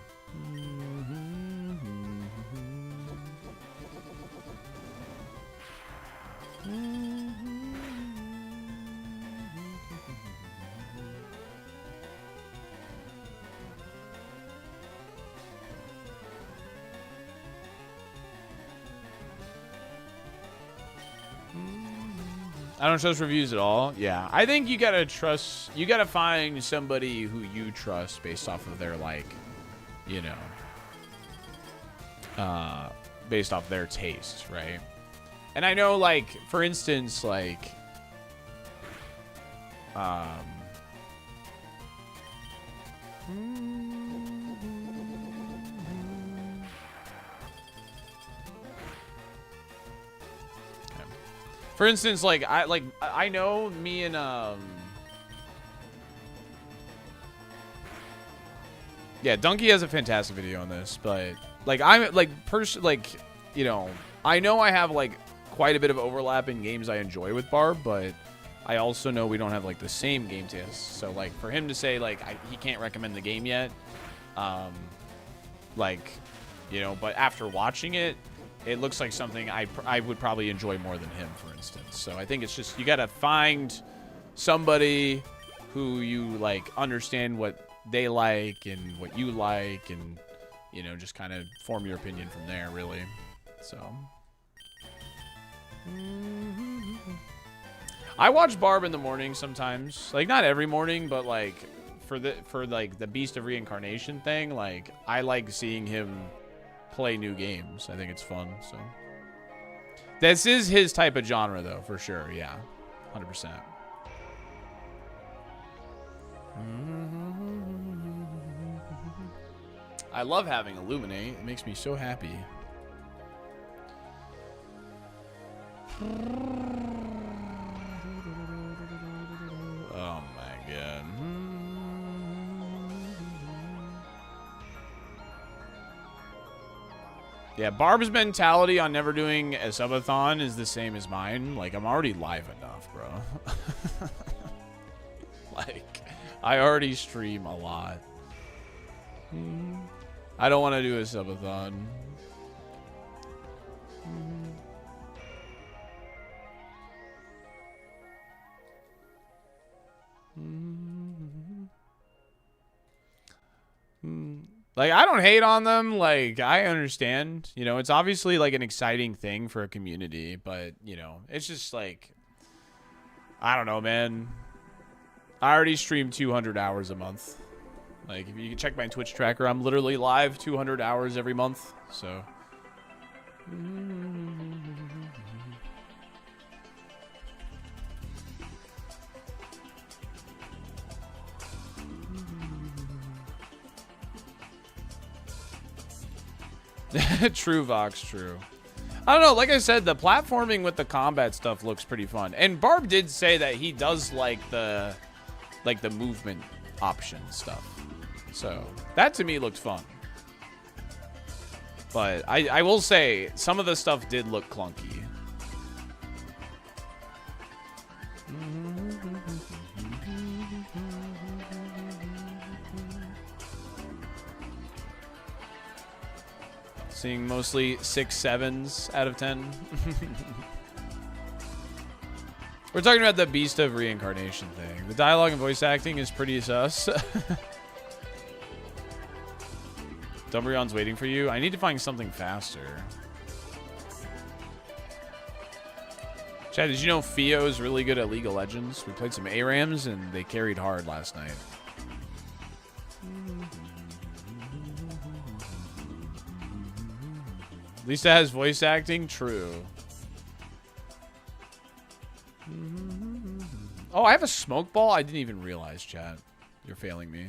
I don't trust reviews at all. Yeah, I think you gotta trust. You gotta find somebody who you trust based off of their, like, you know, based off their taste, right? And I know, like, for instance, like, for instance, I know me and yeah, Donkey has a fantastic video on this, but like I'm like you know, I know I have like quite a bit of overlap in games I enjoy with Barb, but I also know we don't have like the same game taste. So like for him to say like he can't recommend the game yet, like, you know, but after watching it, it looks like something I would probably enjoy more than him, for instance. So I think it's just, you got to find somebody who you, like, understand what they like and what you like, and, you know, just kind of form your opinion from there, really. So. I watch Barb in the morning sometimes. Like, not every morning, but, like, for the Beast of Reincarnation thing, like, I like seeing him play new games. I think it's fun. So this is his type of genre, though, for sure. Yeah, 100%. I love having Illuminate. It makes me so happy. Oh my god. Yeah, Barb's mentality on never doing a subathon is the same as mine. Like, I'm already live enough, bro. I already stream a lot. I don't want to do a subathon. Like, I don't hate on them. Like, I understand. You know, it's obviously, like, an exciting thing for a community. But, you know, it's just, like, I don't know, man. I already stream 200 hours a month. Like, if you can check my Twitch tracker, I'm literally live 200 hours every month. So. True, Vox, true. I don't know, like I said, the platforming with the combat stuff looks pretty fun. And Barb did say that he does like the movement option stuff. So, that to me looked fun. But I will say, some of the stuff did look clunky. Seeing mostly 6 7s out of 10. We're talking about the Beast of Reincarnation thing. The dialogue and voice acting is pretty sus. Dumbrion's waiting for you. I need to find something faster. Chad, did you know Fio is really good at League of Legends? We played some ARAMs and they carried hard last night. Lisa has voice acting? True. Oh, I have a smoke ball? I didn't even realize, chat. You're failing me.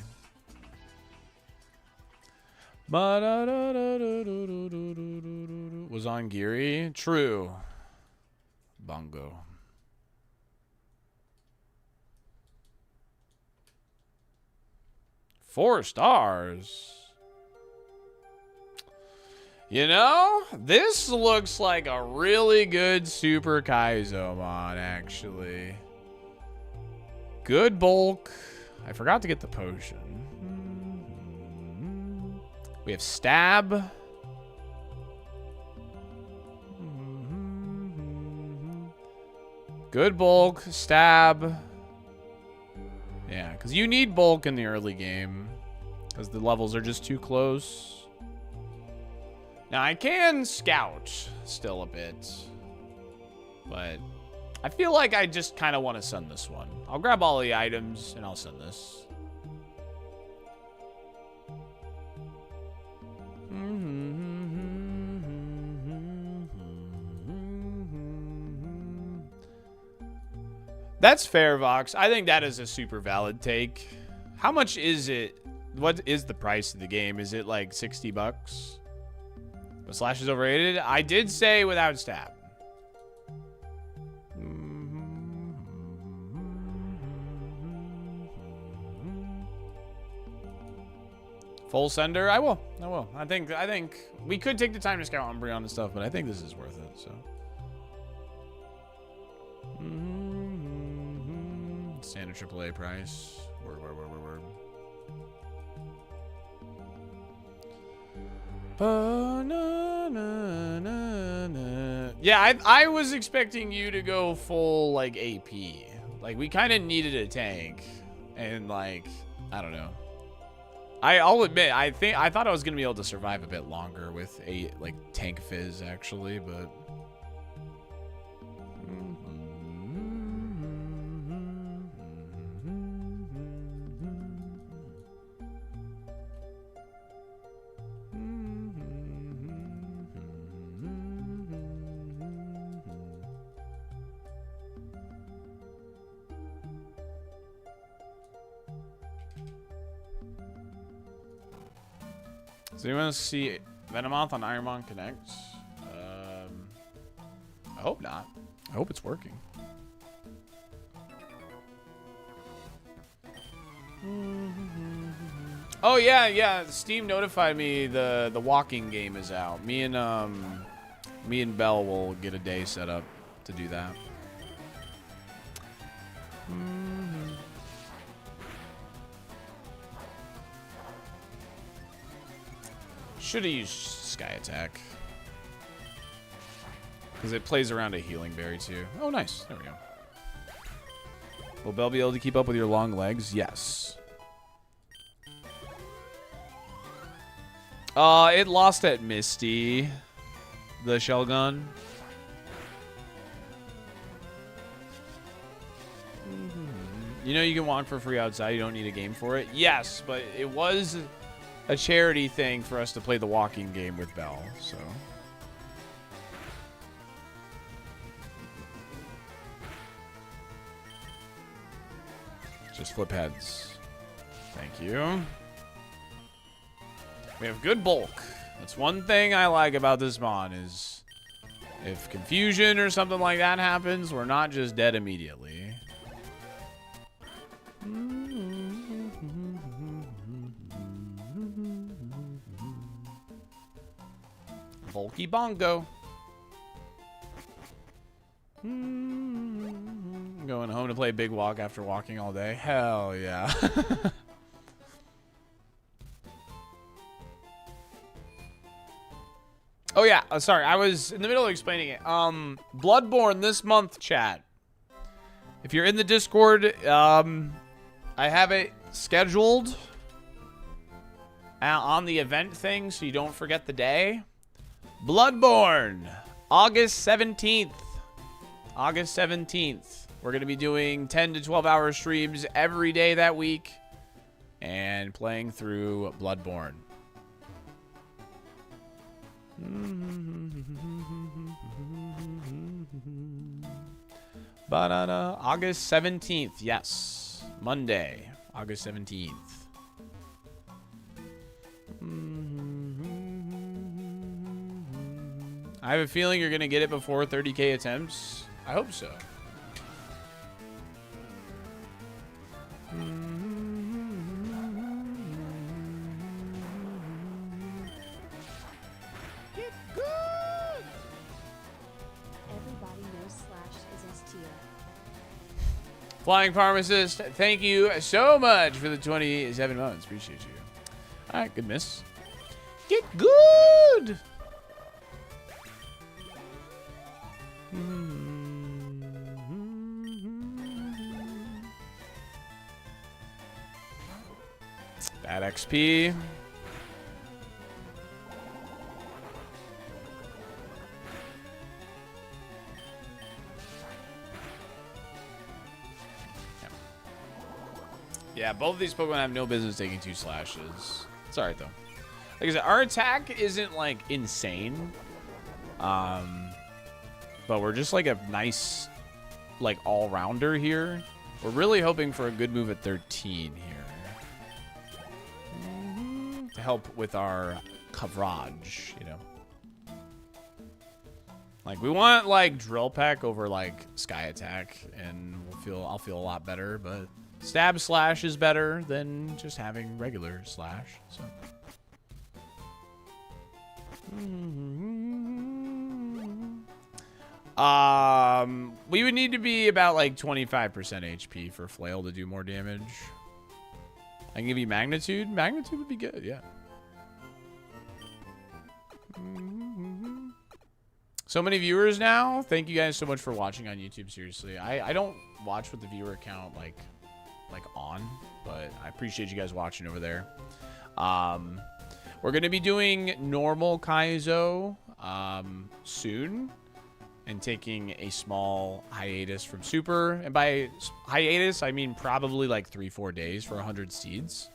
Was on Geary? True. Bongo. Four stars. You know, this looks like a really good Super Kaizo mod, actually. Good bulk. I forgot to get the potion. We have stab. Good bulk, stab. Yeah, because you need bulk in the early game. Because the levels are just too close. Now, I can scout still a bit. But I feel like I just kind of want to send this one. I'll grab all the items and I'll send this. That's fair, Vox. I think that is a super valid take. How much is it? What is the price of the game? Is it like 60 bucks? The Slash is overrated? I did say without stab. Full sender? I will. I will. I think we could take the time to scout Umbreon and stuff, but I think this is worth it, so. Standard AAA price. Word. Yeah, I was expecting you to go full, like, AP. Like, we kind of needed a tank. And, like, I don't know. I'll admit, I thought I was going to be able to survive a bit longer with a, like, tank fizz, actually, but... So you want to see Venomoth on ironMON Connect? I hope not. I hope it's working. Oh yeah. Steam notified me the walking game is out. Me and Belle will get a day set up to do that. Should have used Sky Attack. Because it plays around a healing berry too. Oh, nice. There we go. Will Bell be able to keep up with your long legs? Yes. It lost at Misty. The shell gun. You know you can walk for free outside. You don't need a game for it. Yes, but it was a charity thing for us to play the walking game with Bell, so... Just flip heads. Thank you. We have good bulk. That's one thing I like about this mon is if confusion or something like that happens, we're not just dead immediately. Bulky bongo. Going home to play Big Walk after walking all day. Hell yeah. Oh yeah, sorry. I was in the middle of explaining it. Bloodborne this month, chat. If you're in the Discord, I have it scheduled on the event thing so you don't forget the day. Bloodborne, August 17th. August 17th. We're going to be doing 10 to 12 hour streams every day that week and playing through Bloodborne. August 17th. Yes. Monday, August 17th. I have a feeling you're going to get it before 30k attempts. I hope so. Get good! Everybody knows Slash is S tier. Flying Pharmacist, thank you so much for the 27 months. Appreciate you. All right, good miss. Get good! Bad XP. Yeah, both of these Pokemon have no business taking 2 slashes. It's alright, though. Like I said, our attack isn't, like, insane. But we're just, like, a nice, like, all-rounder here. We're really hoping for a good move at 13 here. To help with our coverage, you know. Like, we want, like, Drill Peck over, like, Sky Attack. And I'll feel a lot better, but... Stab Slash is better than just having regular Slash, so. We would need to be about like 25% HP for Flail to do more damage. I can give you Magnitude. Magnitude would be good, yeah. So many viewers now. Thank you guys so much for watching on YouTube, seriously. I don't watch with the viewer count like on, but I appreciate you guys watching over there. We're gonna be doing normal Kaizo soon and taking a small hiatus from Super, and by hiatus I mean probably like 3-4 days for 100 seeds,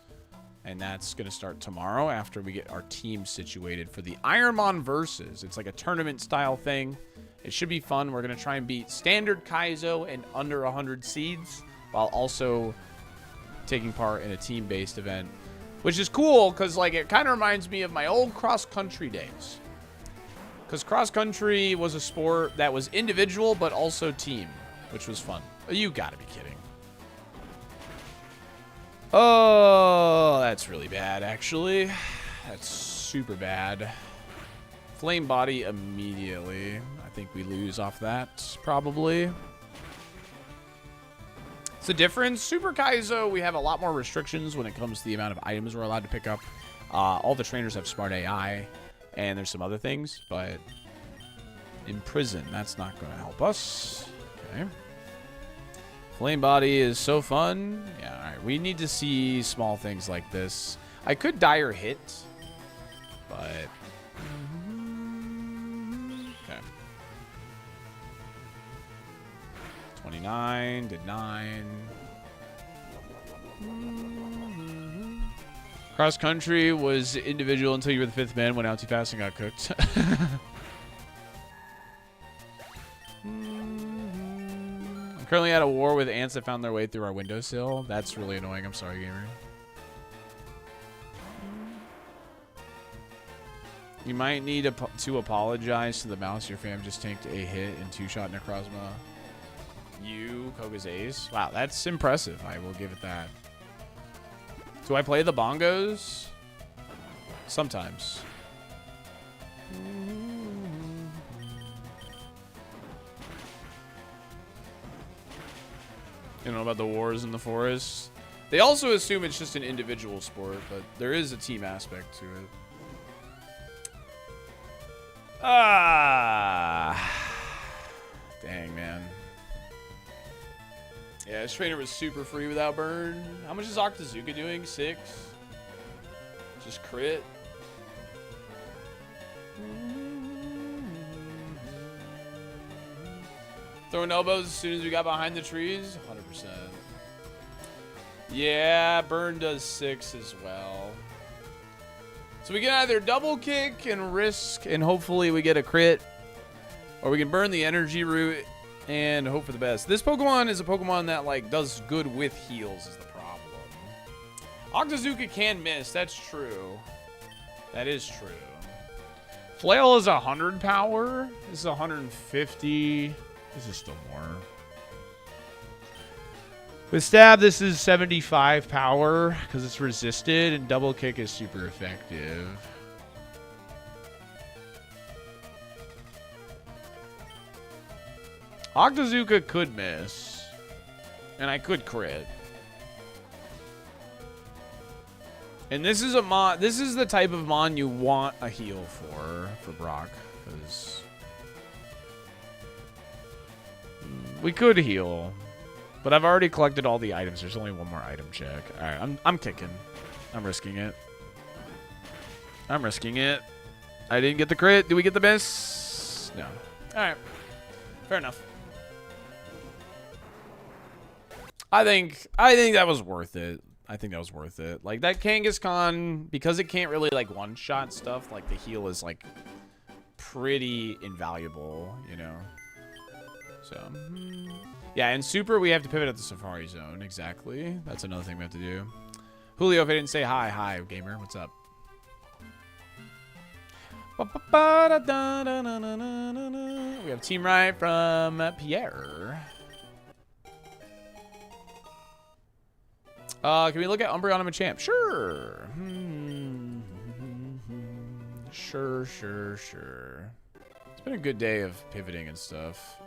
and that's gonna start tomorrow after we get our team situated for the ironMON versus. It's like a tournament style thing. It should be fun. We're gonna try and beat standard Kaizo and under 100 seeds while also taking part in a team-based event, which is cool because like it kind of reminds me of my old cross-country days, because cross-country was a sport that was individual but also team, which was fun. You gotta be kidding. Oh, that's really bad, actually. That's super bad. Flame Body immediately. I think we lose off that, probably. It's the difference. Super Kaizo, we have a lot more restrictions when it comes to the amount of items we're allowed to pick up. All the trainers have smart AI, and there's some other things, but in prison, that's not going to help us. Okay. Flame body is so fun. Yeah, all right. We need to see small things like this. I could dire hit, but okay. 29 did 9. Cross country was individual until you were the 5th man, went out too fast and got cooked. I'm currently at a war with ants that found their way through our windowsill. That's really annoying. I'm sorry, gamer. You might need to apologize to the mouse. Your fam just tanked a hit and 2-shot Necrozma. You, Koga's ace. Wow, that's impressive. I will give it that. Do I play the bongos? Sometimes. You know about the wars in the forest? They also assume it's just an individual sport, but there is a team aspect to it. Dang, man. Yeah, this trainer was super free without burn. How much is Octazooka doing? 6? Just crit. Throwing elbows as soon as we got behind the trees? 100%. Yeah, burn does 6 as well. So we can either double kick and risk, and hopefully we get a crit, or we can burn the energy root and hope for the best. This Pokemon is a Pokemon that like does good with heals is the problem. Octazooka can miss. That's true. That is true. Flail is 100 power. This is 150. This is still more. With Stab, this is 75 power because it's resisted, and Double Kick is super effective. Octazooka could miss, and I could crit. And this is a mon. This is the type of mon you want a heal for Brock, because we could heal. But I've already collected all the items. There's only one more item check. All right, I'm kicking. I'm risking it. I'm risking it. I didn't get the crit. Do we get the miss? No. All right. Fair enough. I think that was worth it. I think that was worth it. Like that Kangaskhan, because it can't really like one-shot stuff. Like the heal is like pretty invaluable, you know. So. Yeah, in Super, we have to pivot at the Safari Zone. Exactly. That's another thing we have to do. Julio, if I didn't say hi. Hi, gamer. What's up? We have Team Right from Pierre. Can we look at Umbreon and Machamp? Sure. Sure. It's been a good day of pivoting and stuff.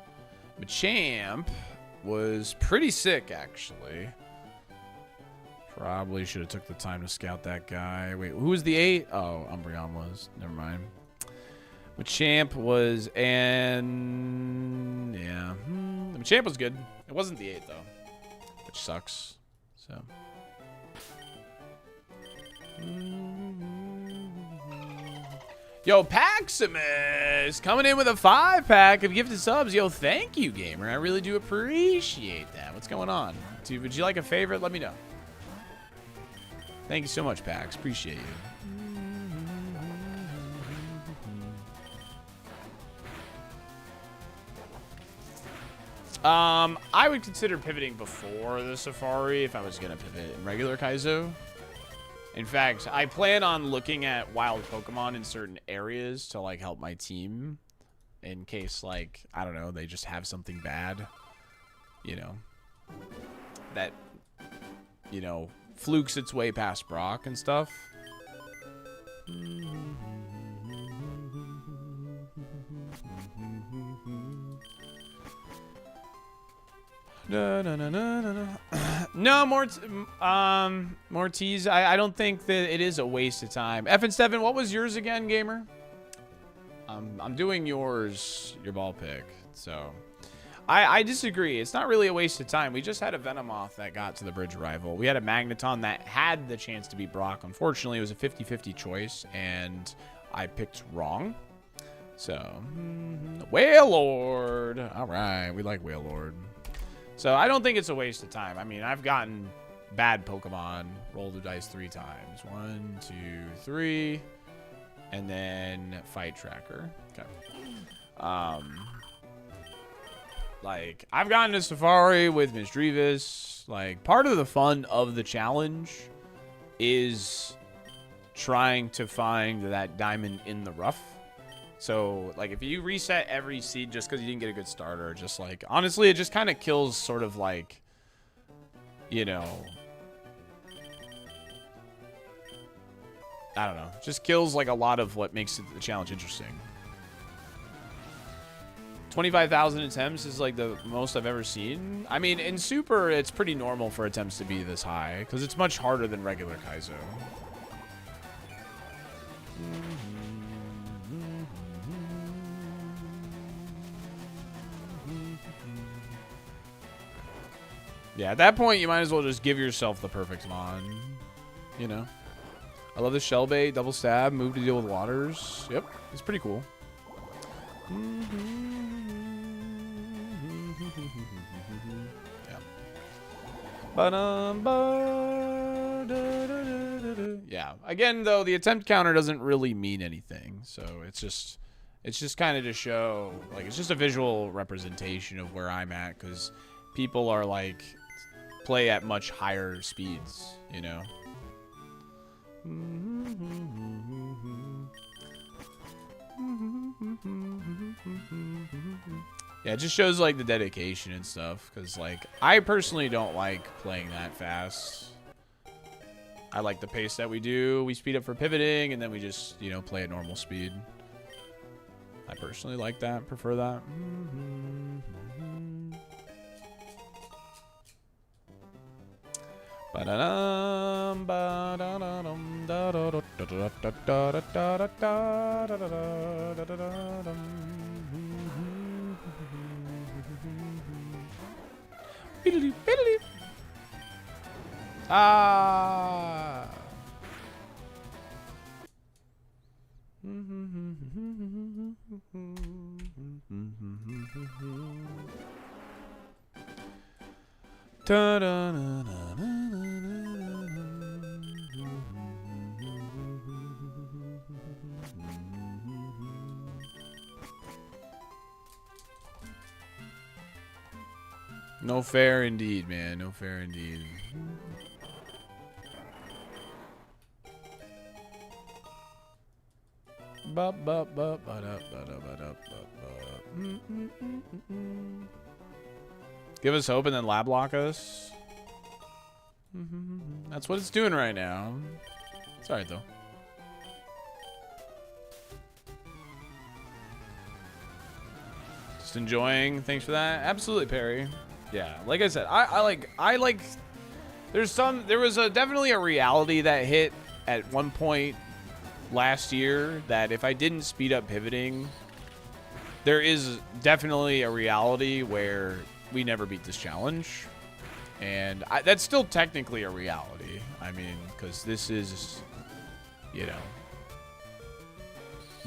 Machamp was pretty sick, actually. Probably should have took the time to scout that guy. Wait, who was the 8? Oh, Umbreon was. Never mind. Machamp was, and yeah, the Machamp was good. It wasn't the 8 though, which sucks. So. Yo, Paximus coming in with a 5-pack of gifted subs. Yo, thank you, gamer. I really do appreciate that. What's going on? Dude, would you like a favorite? Let me know. Thank you so much, Pax. Appreciate you. I would consider pivoting before the Safari if I was going to pivot in regular Kaizo. In fact, I plan on looking at wild Pokemon in certain areas to, like, help my team in case, like, I don't know, they just have something bad, you know, that, you know, flukes its way past Brock and stuff. No, Mortiz, I don't think that it is a waste of time. F and Stefan, what was yours again, gamer? I'm doing yours, your ball pick. So, I disagree. It's not really a waste of time. We just had a Venomoth that got to the bridge rival. We had a Magneton that had the chance to beat Brock. Unfortunately, it was a 50-50 choice, and I picked wrong. So, Wailord. All right, we like Wailord. So, I don't think it's a waste of time. I mean, I've gotten bad Pokemon. Roll the dice 3 times. 1, 2, 3. And then Fight Tracker. Okay. Like, I've gotten to Safari with Misdreavus. Like, part of the fun of the challenge is trying to find that diamond in the rough. So, like, if you reset every seed just because you didn't get a good starter, just, like, honestly, it just kind of kills sort of, like, you know, I don't know. Just kills, like, a lot of what makes the challenge interesting. 25,000 attempts is, like, the most I've ever seen. I mean, in Super, it's pretty normal for attempts to be this high, because it's much harder than regular Kaizo. Yeah, at that point, you might as well just give yourself the perfect Mon. You know? I love the shell bait, double stab, move to deal with waters. Yep, it's pretty cool. Yeah. Yeah. Again, though, the attempt counter doesn't really mean anything, so it's just kind of to show, like, it's just a visual representation of where I'm at, because people are like play at much higher speeds, you know. Yeah, it just shows, like, the dedication and stuff, because, like, I personally don't like playing that fast. I like the pace that we do. We speed up for pivoting, and then we just, you know, play at normal speed. I personally like that, prefer that. Ah. No fair indeed, man. No fair indeed. Give us hope and then lab lock us. That's what it's doing right now. It's alright though. Just enjoying. Thanks for that. Absolutely, Perry. Yeah, like I said, I like. There was definitely a reality that hit at one point last year that if I didn't speed up pivoting, there is definitely a reality where we never beat this challenge. And that's still technically a reality. I mean, because this is, you know,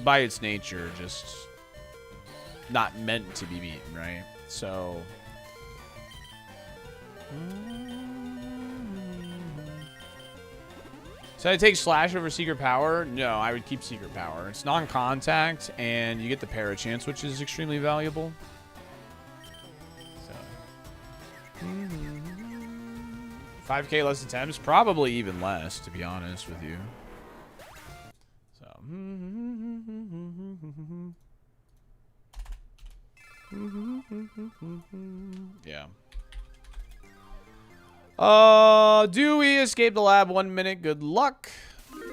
by its nature, just not meant to be beaten, right? So... So I take Slash over Secret Power? No, I would keep Secret Power. It's non-contact, and you get the Para Chance, which is extremely valuable. So, 5K less attempts? Probably even less, to be honest with you. So, yeah. Do we escape the lab 1 minute? Good luck.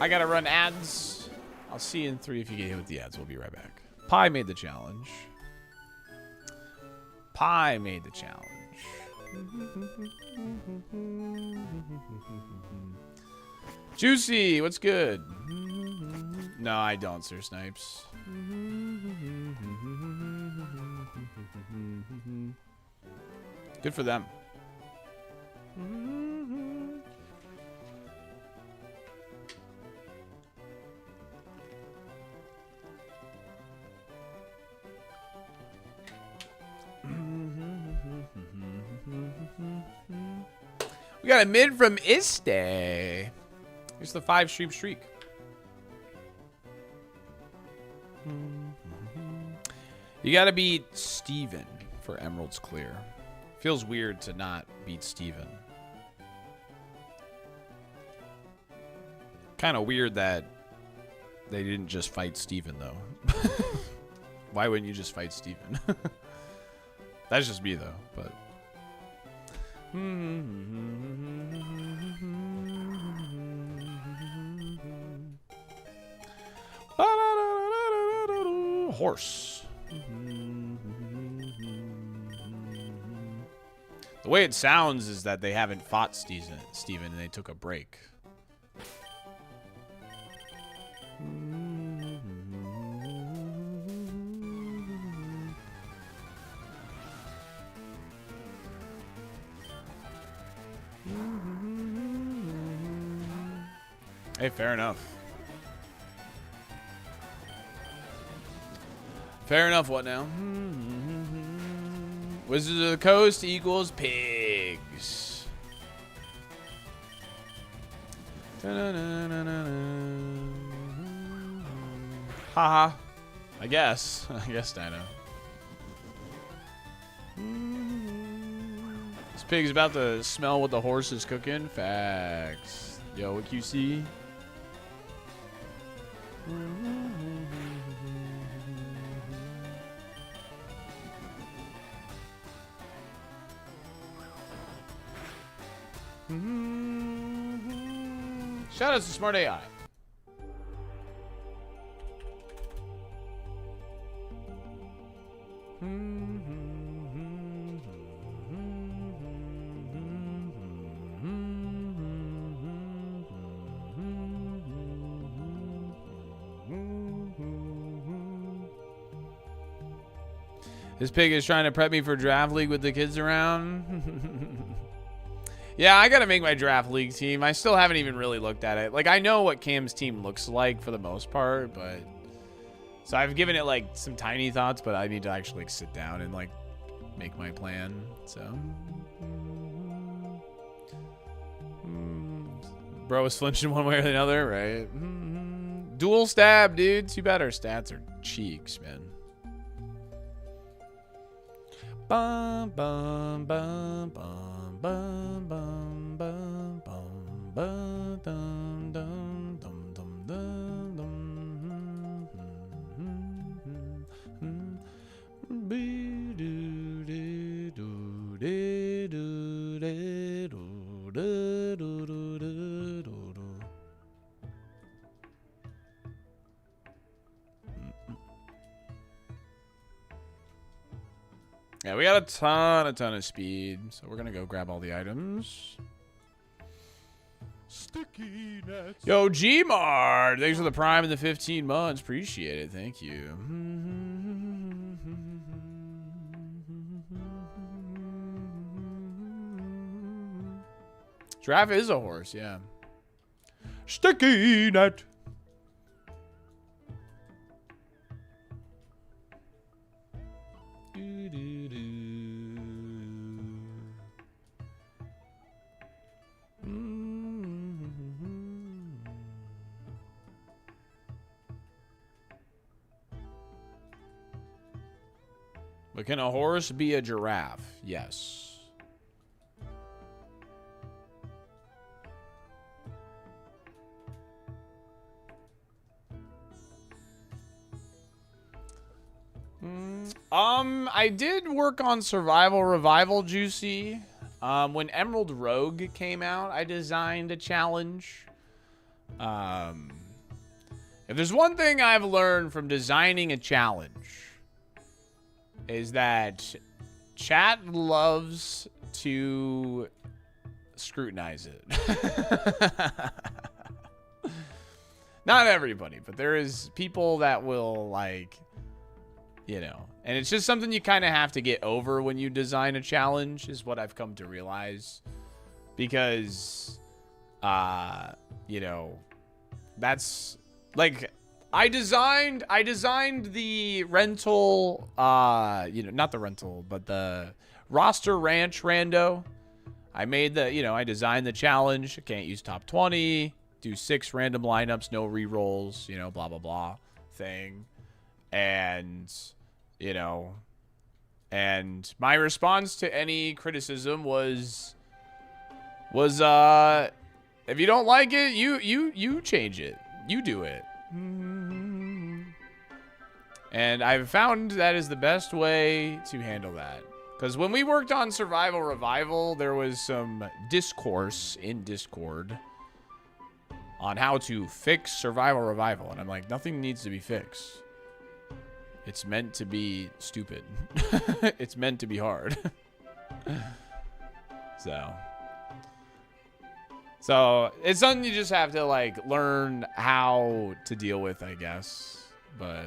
I gotta run ads. I'll see you in 3 if you get hit with the ads. We'll be right back. Pi made the challenge. Pi made the challenge. Juicy, what's good? No, I don't, Sir Snipes. Good for them. We got a mid from Iste. Here's the 5-stream streak. You gotta beat Steven for Emerald's clear. Feels weird to not beat Steven. Kind of weird that they didn't just fight Steven, though. Why wouldn't you just fight Steven? That's just me, though, but... Horse. The way it sounds is that they haven't fought Steven and they took a break. Hey, fair enough. Fair enough, what now? Wizards of the Coast equals pigs. Haha. I guess. I guess, Dino. This pig's about to smell what the horse is cooking. Facts. Yo, what QC? Shout out to Smart AI. This pig is trying to prep me for draft league with the kids around. Yeah, I gotta make my draft league team. I still haven't even really looked at it. Like, I know what Cam's team looks like for the most part, but... So I've given it, like, some tiny thoughts, but I need to actually, like, sit down and, like, make my plan, so... Bro is flinching one way or the other, right? Dual stab, dude. Too bad our stats are cheeks, man. Bum, bum, bum, bum, bum, bum, bum, bum, bum, dum, dum, dum, dum, dum, dum, be do de do de do de do de do do de do do. Yeah, we got a ton of speed, so we're gonna go grab all the items. Sticky nuts. Yo, Gmart, thanks for the prime and the 15 months. Appreciate it. Thank you. Giraffe is a horse, yeah. Sticky nut. But can a horse be a giraffe? Yes. I did work on Survival Revival, Juicy. When Emerald Rogue came out, I designed a challenge. If there's one thing I've learned from designing a challenge, is that chat loves to scrutinize it. Not everybody, but there is people that will, like, you know, and it's just something you kind of have to get over when you design a challenge, is what I've come to realize. Because, you know, that's, like, I designed the rental, you know, not the rental, but the roster ranch rando. I made the, you know, I designed the challenge. I can't use top 20, do 6 random lineups, no rerolls, you know, blah, blah, blah thing. And, you know, and my response to any criticism was if you don't like it, you change it. You do it. And I've found that is the best way to handle that. Because when we worked on Survival Revival, there was some discourse in Discord on how to fix Survival Revival. And I'm like, nothing needs to be fixed. It's meant to be stupid. It's meant to be hard. So it's something you just have to, like, learn how to deal with, I guess. But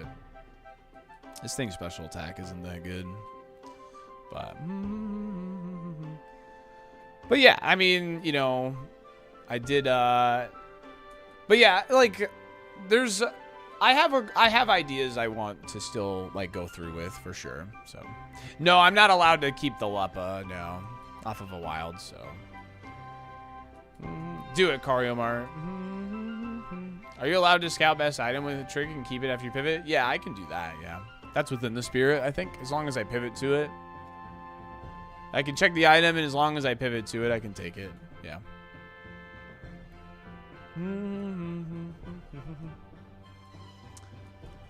this thing's special attack isn't that good. But yeah, I mean, you know, I did, but yeah, like, there's, I have ideas I want to still, like, go through with, for sure. So, no, I'm not allowed to keep the Leppa, no, off of a wild, so. Do it, Kariomar. Are you allowed to scout best item with a trick and keep it after you pivot? Yeah, I can do that, yeah. That's within the spirit, I think, as long as I pivot to it. I can check the item, and as long as I pivot to it, I can take it. Yeah.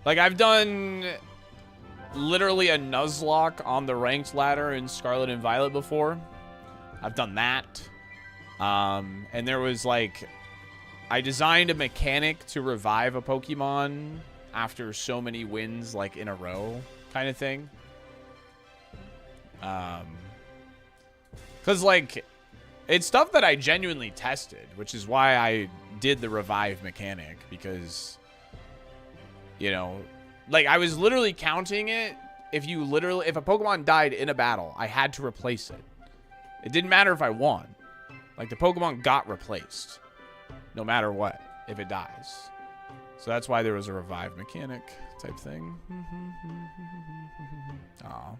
Like, I've done literally a Nuzlocke on the ranked ladder in Scarlet and Violet before. I've done that. And there was, like, I designed a mechanic to revive a Pokemon after so many wins, like, in a row kind of thing. Because, like, it's stuff that I genuinely tested, which is why I did the revive mechanic, because, you know, like, I was literally counting it. If a Pokemon died in a battle, I had to replace it. It didn't matter if I won. Like, the Pokemon got replaced no matter what, if it dies. So that's why there was a revive mechanic type thing. Aw.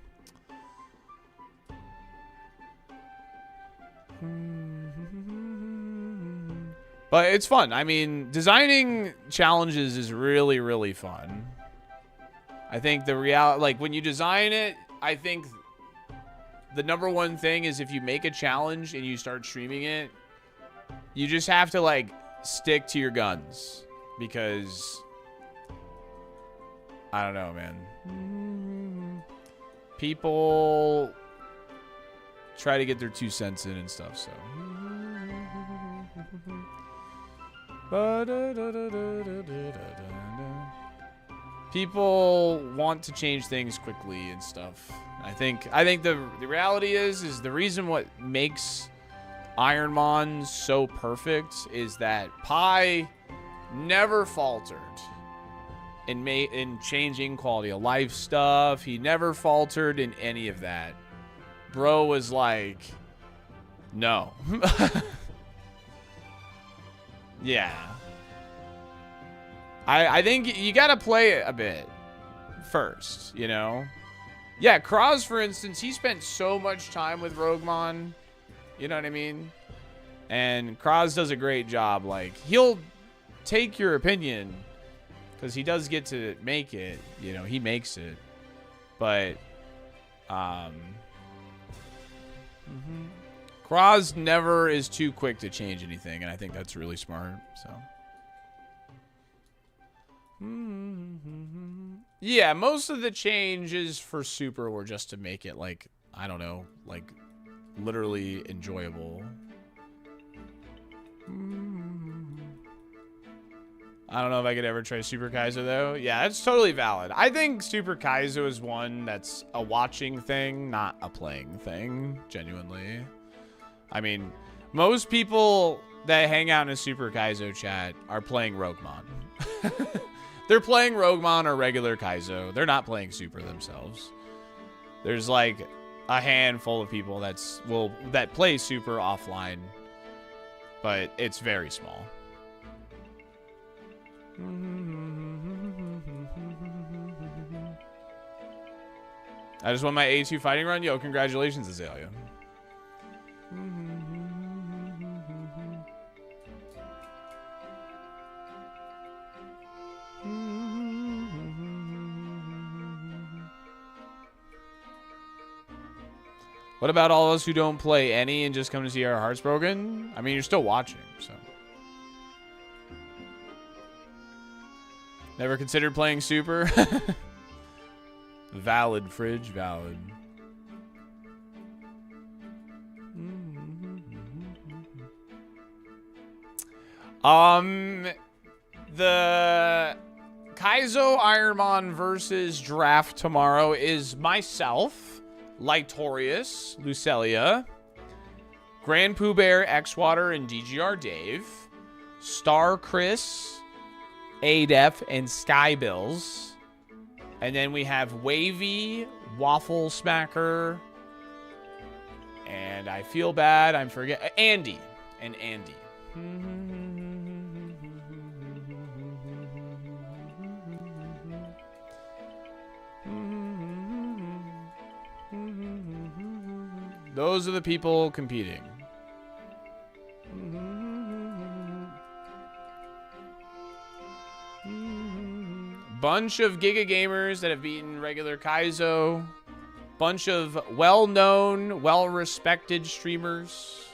But it's fun. I mean, designing challenges is really, really fun. I think the reality, like, when you design it, I think the number one thing is if you make a challenge and you start streaming it, you just have to, like, stick to your guns. Because, I don't know, man. People try to get their 2 cents in and stuff, so. People want to change things quickly and stuff. I think the reality is the reason what makes ironMON so perfect is that Pi never faltered in changing quality of life stuff. He never faltered in any of that. Bro was like, no. Yeah. I think you gotta play it a bit first, you know? Yeah, Kraz, for instance, he spent so much time with Roguemon. You know what I mean? And Kraz does a great job. Like, he'll take your opinion because he does get to make it. You know, he makes it. But, Kraz never is too quick to change anything, and I think that's really smart, so. Yeah, most of the changes for Super were just to make it, like, I don't know, like, literally enjoyable. I don't know if I could ever try Super Kaizo, though. Yeah, it's totally valid. I think Super Kaizo is one that's a watching thing, not a playing thing, genuinely. I mean, most people that hang out in a Super Kaizo chat are playing RogueMon. They're playing RogueMon or regular Kaizo. They're not playing Super themselves. There's like a handful of people that play Super offline, but it's very small. I just won my A2 fighting run. Yo, congratulations, Azalea. What about all of us who don't play any and just come to see our hearts broken? I mean, you're still watching, so. Never considered playing Super? Valid, Fridge, valid. The Kaizo ironMON versus draft tomorrow is myself, Lightorious, Lucelia, Grand Pooh Bear, Xwater, and DGR Dave, Star Chris, Adef, and Skybills. And then we have Wavy, Waffle Smacker, and I feel bad, I'm forgetting, Andy, and Andy. Those are the people competing. Bunch of Giga gamers that have beaten regular Kaizo. Bunch of well-known, well-respected streamers.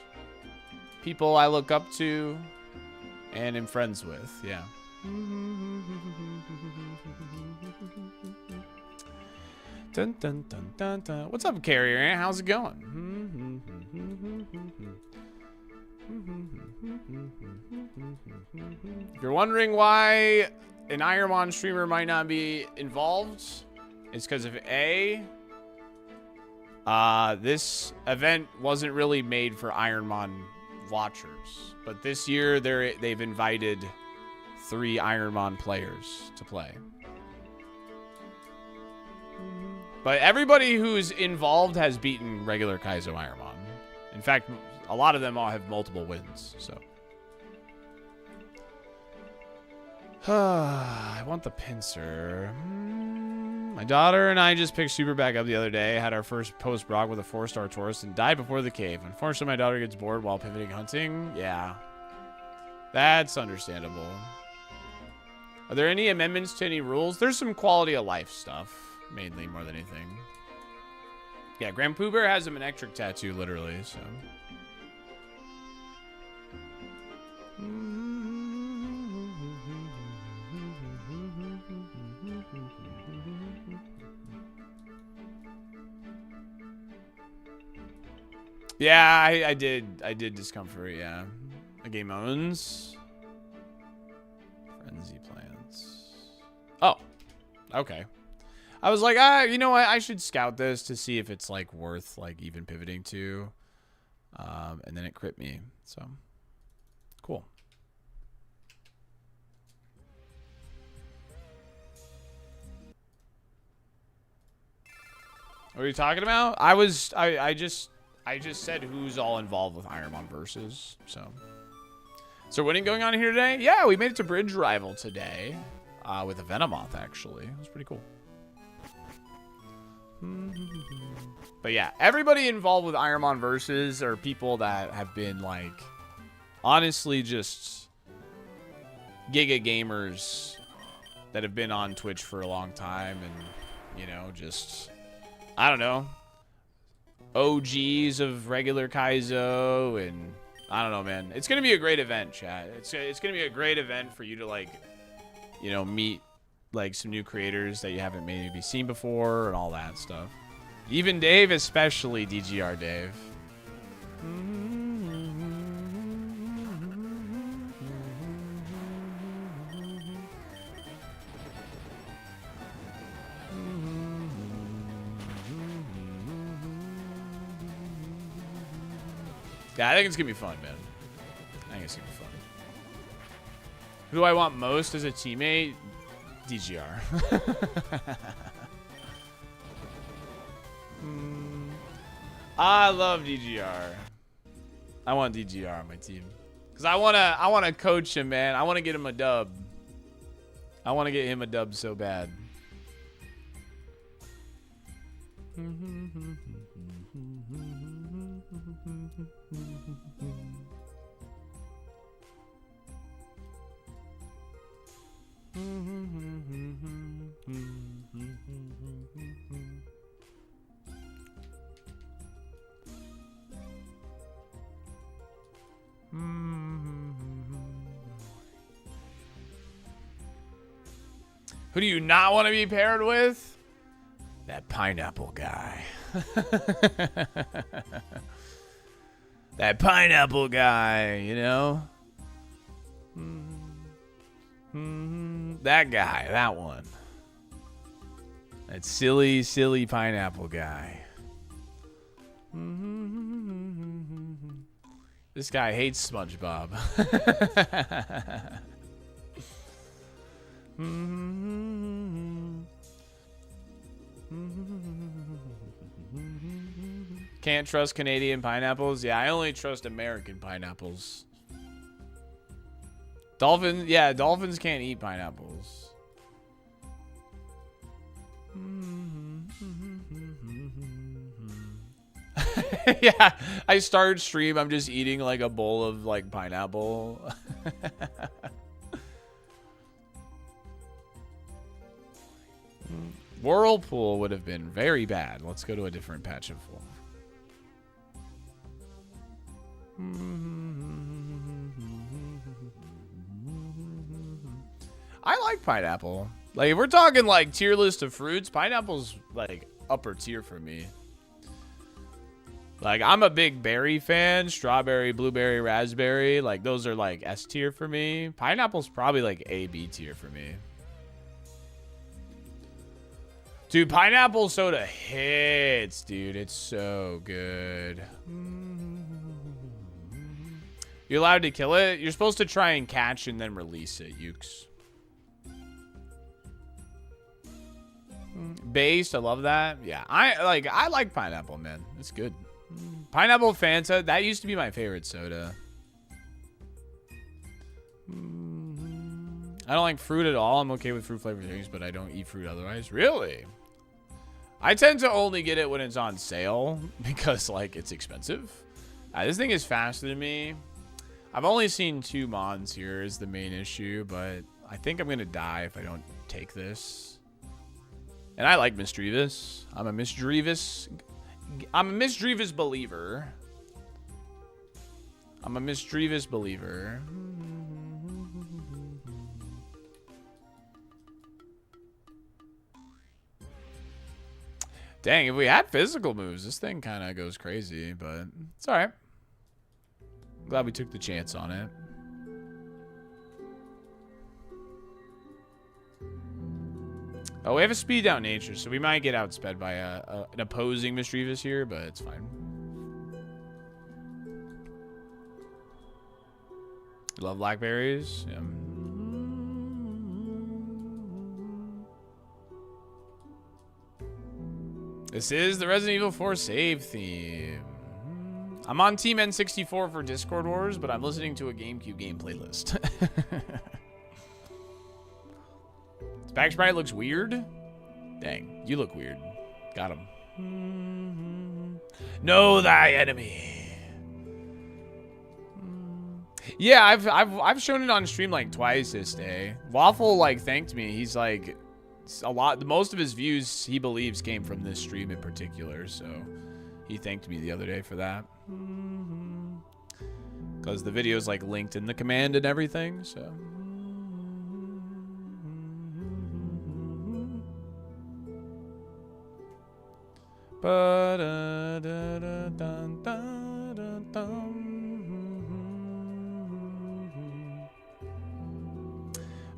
People I look up to and am friends with, yeah. Dun, dun, dun, dun, dun. What's up, Carrier? How's it going? If you're wondering why an ironMON streamer might not be involved, it's because of this event wasn't really made for ironMON watchers, but this year they've invited 3 ironMON players to play. But everybody who's involved has beaten regular Kaizo ironMON. In fact, a lot of them all have multiple wins, so. I want the pincer. My daughter and I just picked Super back up the other day. Had our first post-Brock with a 4-star tourist and died before the cave. Unfortunately, my daughter gets bored while pivoting hunting. Yeah. That's understandable. Are there any amendments to any rules? There's some quality of life stuff. Mainly, more than anything. Yeah, Grand Pooh Bear has a Manectric tattoo, literally, so. Yeah, I did Discomfort, yeah. A game owns. Frenzy plants. Oh, okay. I was like, you know what? I should scout this to see if it's like worth like even pivoting to. And then it crit me. So cool. What are you talking about? I just said who's all involved with ironMON versus. So winning going on here today? Yeah, we made it to Bridge Rival today. With a Venomoth, actually. It was pretty cool. But yeah, everybody involved with ironMON versus are people that have been like, honestly, just Giga gamers that have been on Twitch for a long time, and you know, just I don't know, OGs of regular Kaizo, and I don't know, man. It's gonna be a great event, chat. It's gonna be a great event for you to like, you know, meet like some new creators that you haven't maybe seen before and all that stuff. Even Dave, especially DGR Dave. Yeah, I think it's gonna be fun, man. I think it's gonna be fun. Who do I want most as a teammate? DGR. I love DGR. I want DGR on my team. Cause I wanna coach him, man. I wanna get him a dub. I wanna get him a dub so bad. Who do you not want to be paired with? That pineapple guy. That pineapple guy, you know? That guy, that one. That silly, silly pineapple guy. This guy hates SpongeBob. Can't trust Canadian pineapples. Yeah, I only trust American pineapples. Dolphins, yeah, dolphins can't eat pineapples. Yeah, I start stream, I'm just eating like a bowl of like pineapple. Whirlpool would have been very bad. Let's go to a different patch of full. I like pineapple. Like, if we're talking like tier list of fruits, pineapple's like upper tier for me. Like, I'm a big berry fan. Strawberry, blueberry, raspberry. Like, those are like S tier for me. Pineapple's probably like A, B tier for me. Dude, pineapple soda hits, dude. It's so good. You're allowed to kill it? You're supposed to try and catch and then release it, Ukes. Based, I love that. Yeah, I like pineapple, man. It's good. Pineapple Fanta, that used to be my favorite soda. I don't like fruit at all. I'm okay with fruit flavored things, but I don't eat fruit otherwise. Really? I tend to only get it when it's on sale because, like, it's expensive. This thing is faster than me. I've only seen 2 mons here is the main issue, but I think I'm going to die if I don't take this. And I like Misdreavus. I'm a Misdreavus believer. I'm a Misdreavus believer. Dang, if we had physical moves, this thing kind of goes crazy, but it's all right. I'm glad we took the chance on it. Oh, we have a speed down nature, so we might get outsped by an opposing Misdreavus here, but it's fine. Love blackberries. Yeah. This is the Resident Evil 4 save theme. I'm on Team N64 for Discord Wars, but I'm listening to a GameCube game playlist. Back sprite looks weird. Dang, you look weird. Got him. Know thy enemy. Yeah, I've shown it on stream like twice this day. Waffle like thanked me. He's like most of his views he believes came from this stream in particular, so he thanked me the other day for that. Because the video's like linked in the command and everything, so.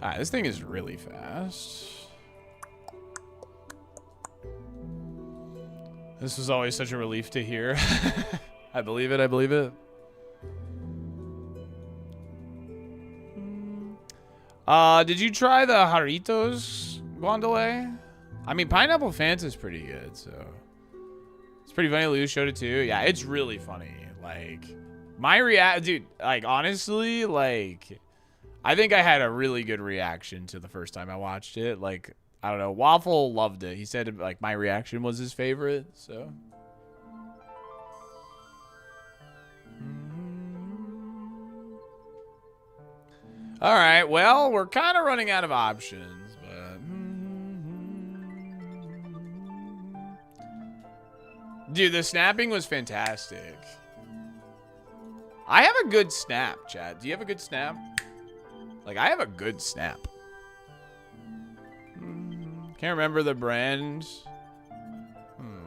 Alright, this thing is really fast. This was always such a relief to hear. I believe it, I believe it. Did you try the Haritos guandole? I mean, Pineapple Fanta's pretty good, so. It's pretty funny. Lou showed it too. Yeah, it's really funny. Like, dude, like, honestly, like, I think I had a really good reaction to the first time I watched it. Like, I don't know. Waffle loved it. He said, like, my reaction was his favorite, so. All right, well, we're kind of running out of options, but... Dude, the snapping was fantastic. I have a good snap, Chad. Do you have a good snap? Like, I have a good snap. Can't remember the brand.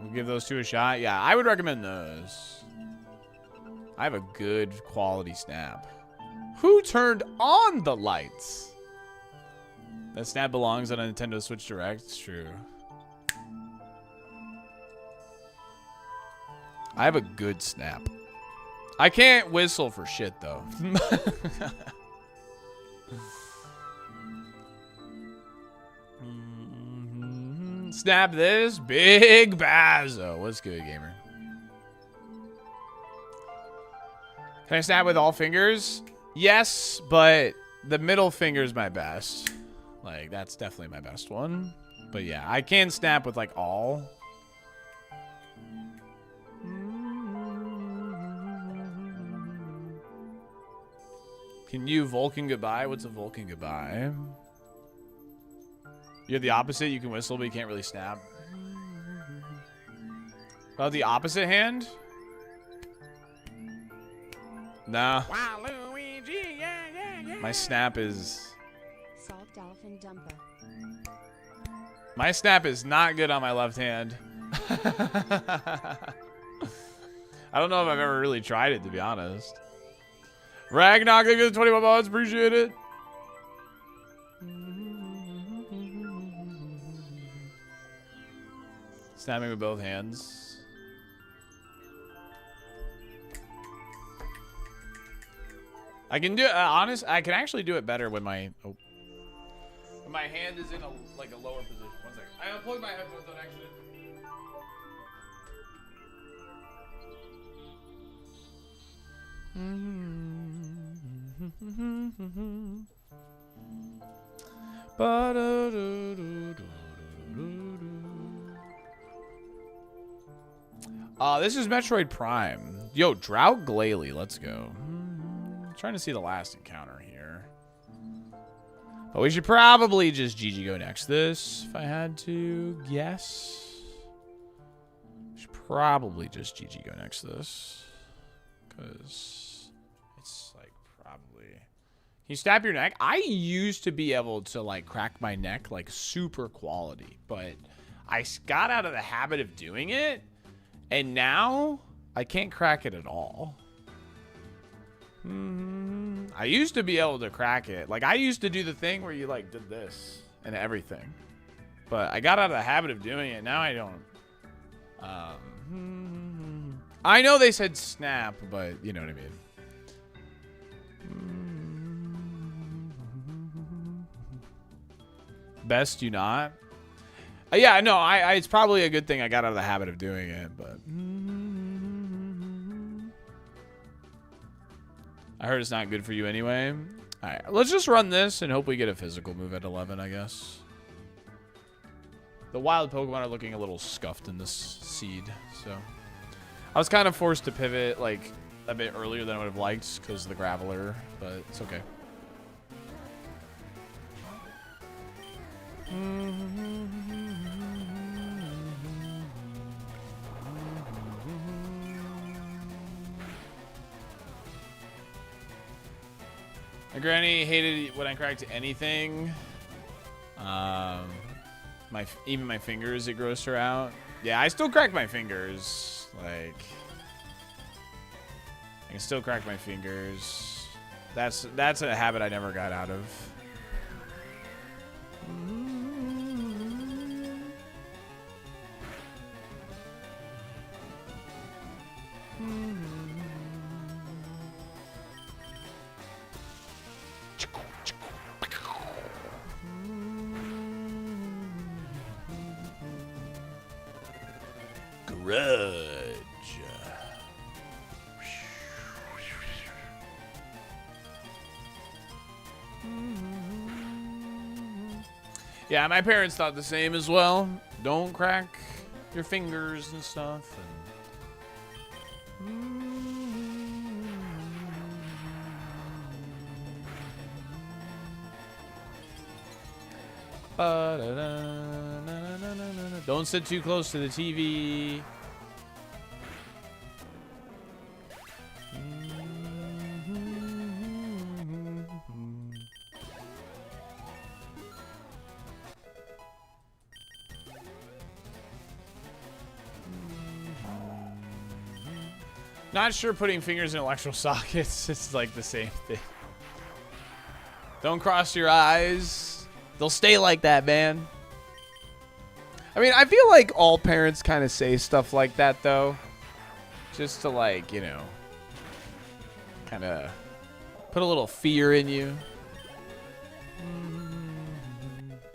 We'll give those two a shot. Yeah, I would recommend those. I have a good quality snap. Who turned on the lights? That snap belongs on a Nintendo Switch Direct. It's true. I have a good snap. I can't whistle for shit, though. Snap this. Big Bazzo. What's good, gamer? Can I snap with all fingers? Yes, but the middle finger is my best. Like, that's definitely my best one. But yeah, I can snap with, like, all. Can you Vulcan goodbye? What's a Vulcan goodbye? You're the opposite. You can whistle, but you can't really snap. About the opposite hand? Nah. Wow, Luigi, yeah. My snap is... SaltyDolphin Dumper. My snap is not good on my left hand. I don't know if I've ever really tried it, to be honest. Ragnock, thank you for the 21 mods. Appreciate it. Snapping with both hands. I can do it. I can actually do it better when my when my hand is in a lower position. One second. I unplugged my headphones on accident. This is Metroid Prime. Yo, Drought Glalie, let's go. Trying to see the last encounter here. But we should probably just GG go next this, if I had to guess. Should probably just GG go next this. Because it's like probably... Can you snap your neck? I used to be able to like crack my neck like super quality, but I got out of the habit of doing it, and now I can't crack it at all. I used to be able to crack it. Like, I used to do the thing where you like did this and everything, but I got out of the habit of doing it. Now I don't. I know they said snap, but you know what I mean. Best you not? Yeah, no, it's probably a good thing I got out of the habit of doing it, but... I heard it's not good for you anyway. Alright, let's just run this and hope we get a physical move at 11, I guess. The wild Pokemon are looking a little scuffed in this seed, so... I was kind of forced to pivot, like, a bit earlier than I would have liked because of the Graveler, but it's okay. My granny hated when I cracked anything. Even my fingers, it grossed her out. Yeah, I still crack my fingers. Like, I can still crack my fingers. That's a habit I never got out of. Grudge. Yeah, my parents thought the same as well. Don't crack your fingers and stuff. Don't sit too close to the TV. Not sure putting fingers in electrical sockets is like the same thing. Don't cross your eyes. They'll stay like that, man. I mean, I feel like all parents kind of say stuff like that, though. Just to, like, you know, kind of put a little fear in you.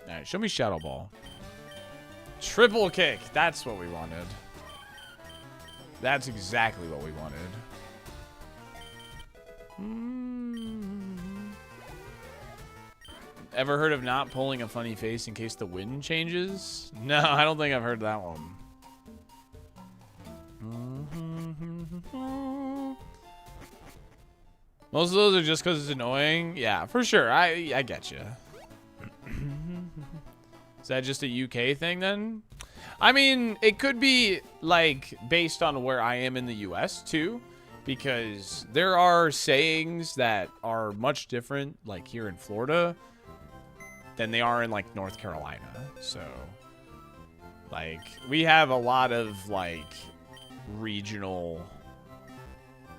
All right, show me Shadow Ball. Triple kick. That's what we wanted. That's exactly what we wanted. Ever heard of not pulling a funny face in case the wind changes? No, I don't think I've heard that one. Most of those are just because it's annoying. Yeah, for sure. I get you. Is that just a UK thing then? I mean, it could be like based on where I am in the US too, because there are sayings that are much different like here in Florida than they are in like North Carolina. So like we have a lot of like regional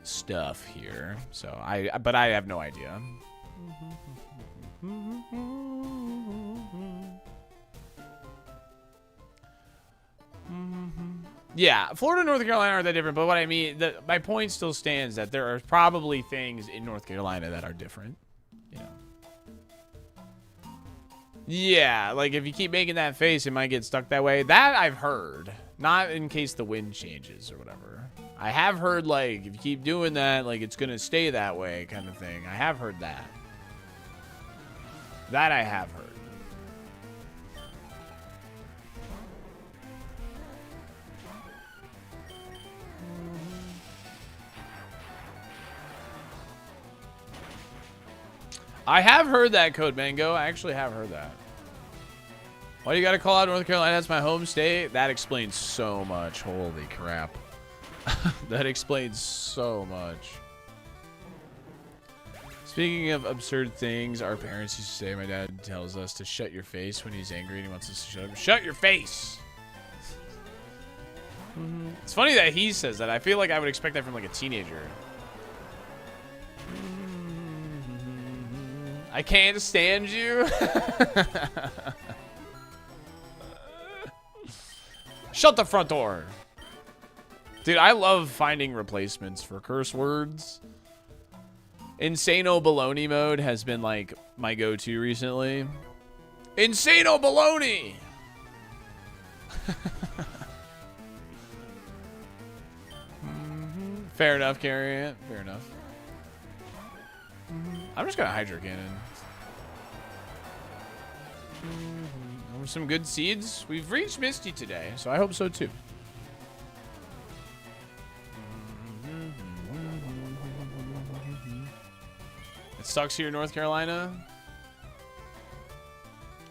stuff here. So but I have no idea. Yeah, Florida and North Carolina aren't that different, but what I mean, my point still stands that there are probably things in North Carolina that are different, you know. Yeah, like if you keep making that face, it might get stuck that way. That I've heard, not in case the wind changes or whatever. I have heard like if you keep doing that, like it's gonna stay that way kind of thing. I have heard that. That I have heard. I have heard that, Code Mango. I actually have heard that. Why do you gotta call out North Carolina? That's my home state. That explains so much. Holy crap. That explains so much. Speaking of absurd things, our parents used to say, my dad tells us to shut your face when he's angry and he wants us to shut up. Shut your face! It's funny that he says that. I feel like I would expect that from like a teenager. I can't stand you. Shut the front door. Dude, I love finding replacements for curse words. Insano baloney mode has been like my go-to recently. Insano baloney. Fair enough, Carrie. Fair enough. I'm just gonna Hydro Cannon. Some good seeds. We've reached Misty today, so I hope so too. It sucks here in North Carolina.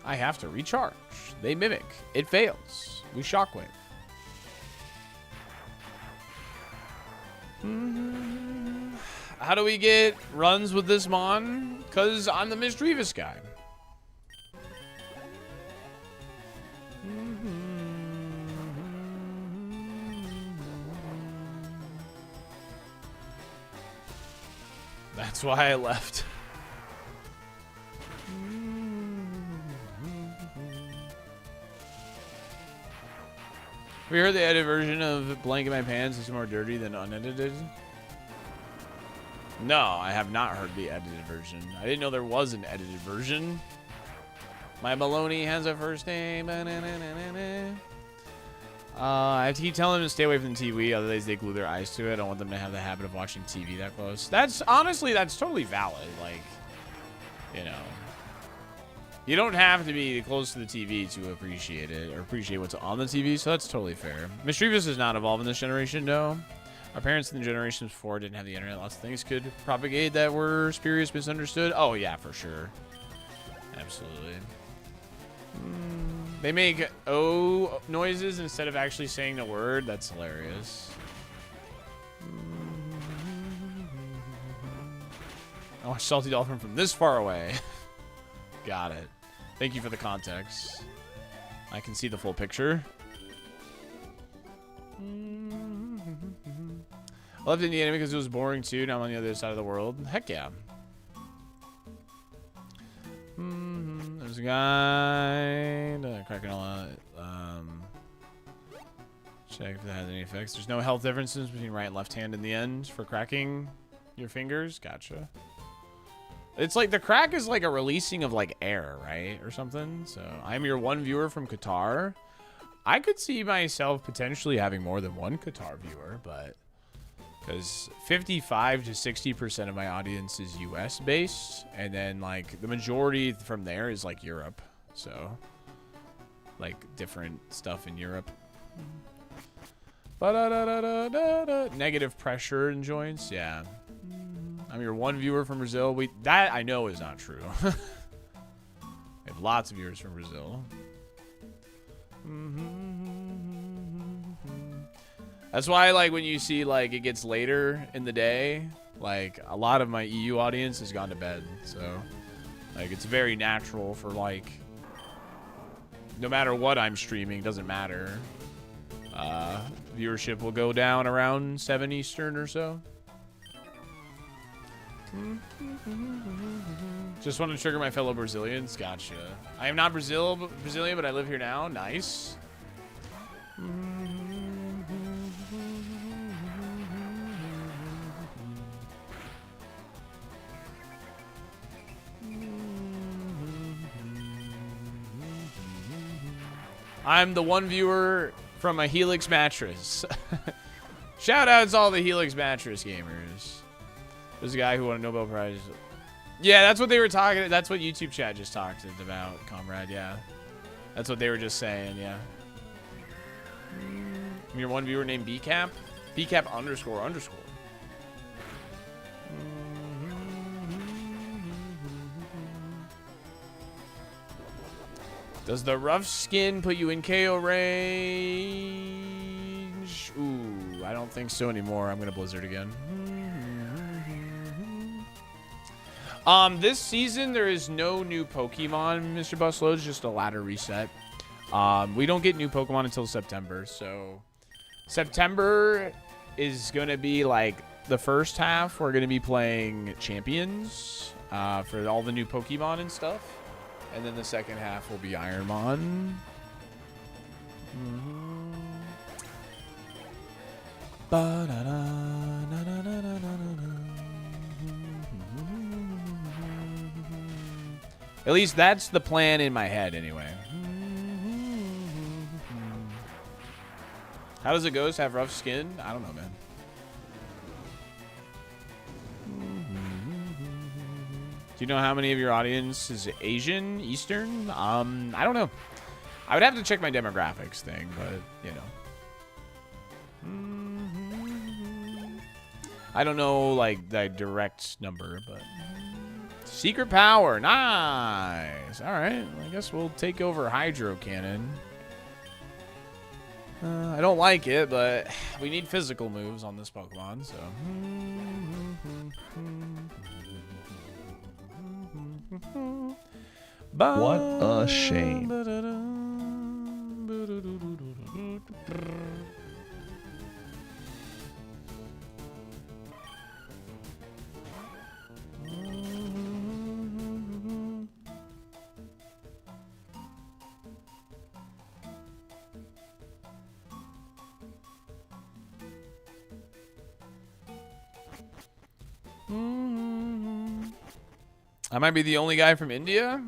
I have to recharge. They mimic. It fails. We shockwave. How do we get runs with this Mon? Because I'm the Misdreavus guy. That's why I left. Have you heard the edited version of Blank in My Pants is more dirty than unedited? No, I have not heard the edited version. I didn't know there was an edited version. My baloney has a first name. I have to keep telling them to stay away from the TV, otherwise they glue their eyes to it. I don't want them to have the habit of watching TV that close. That's honestly, that's totally valid. Like, you know, you don't have to be close to the TV to appreciate it or appreciate what's on the TV, so that's totally fair. Mischievous does not evolve in this generation, no. Our parents in the generations before didn't have the internet. Lots of things could propagate that were spurious, misunderstood. Oh, yeah, for sure. Absolutely. They make O noises instead of actually saying the word. That's hilarious. I watched SaltyDolphin from this far away. Got it. Thank you for the context. I can see the full picture. I loved Indiana because it was boring too. Now I'm on the other side of the world. Heck yeah. There's a guy cracking a lot. Check if that has any effects. There's no health differences between right and left hand in the end for cracking your fingers. Gotcha. It's like the crack is like a releasing of like air, right? Or something. So I'm your one viewer from Qatar. I could see myself potentially having more than one Qatar viewer, but because 55 to 60% of my audience is US based, and then like the majority from there is like Europe. So like different stuff in Europe. Negative pressure in joints, yeah. I'm your one viewer from Brazil. That I know is not true. I have lots of viewers from Brazil. That's why, like, when you see, like, it gets later in the day, like, a lot of my EU audience has gone to bed. So, like, it's very natural for, like, no matter what I'm streaming, doesn't matter. Viewership will go down around 7 Eastern or so. Just want to trigger my fellow Brazilians. Gotcha. I am not Brazilian, but I live here now. Nice. I'm the one viewer from a Helix mattress. Shout out to all the Helix mattress gamers. There's a guy who won a Nobel Prize. Yeah, that's what they were talking. That's what YouTube chat just talked about, comrade. Yeah, that's what they were just saying. Yeah. Your one viewer named BCap. BCap __. Does the rough skin put you in KO range? Ooh, I don't think so anymore. I'm gonna Blizzard again. This season there is no new Pokemon, Mr. Busload. It's just a ladder reset. We don't get new Pokemon until September, so September is gonna be like the first half. We're gonna be playing Champions for all the new Pokemon and stuff. And then the second half will be ironMON. At least that's the plan in my head anyway. How does it go? Have rough skin? I don't know, man. Do you know how many of your audience is Asian, Eastern? I don't know. I would have to check my demographics thing, but, you know. I don't know, like, the direct number, but... Secret power. Nice. All right. I guess we'll take over Hydro Cannon. I don't like it, but we need physical moves on this Pokemon, so... What a shame. I might be the only guy from India.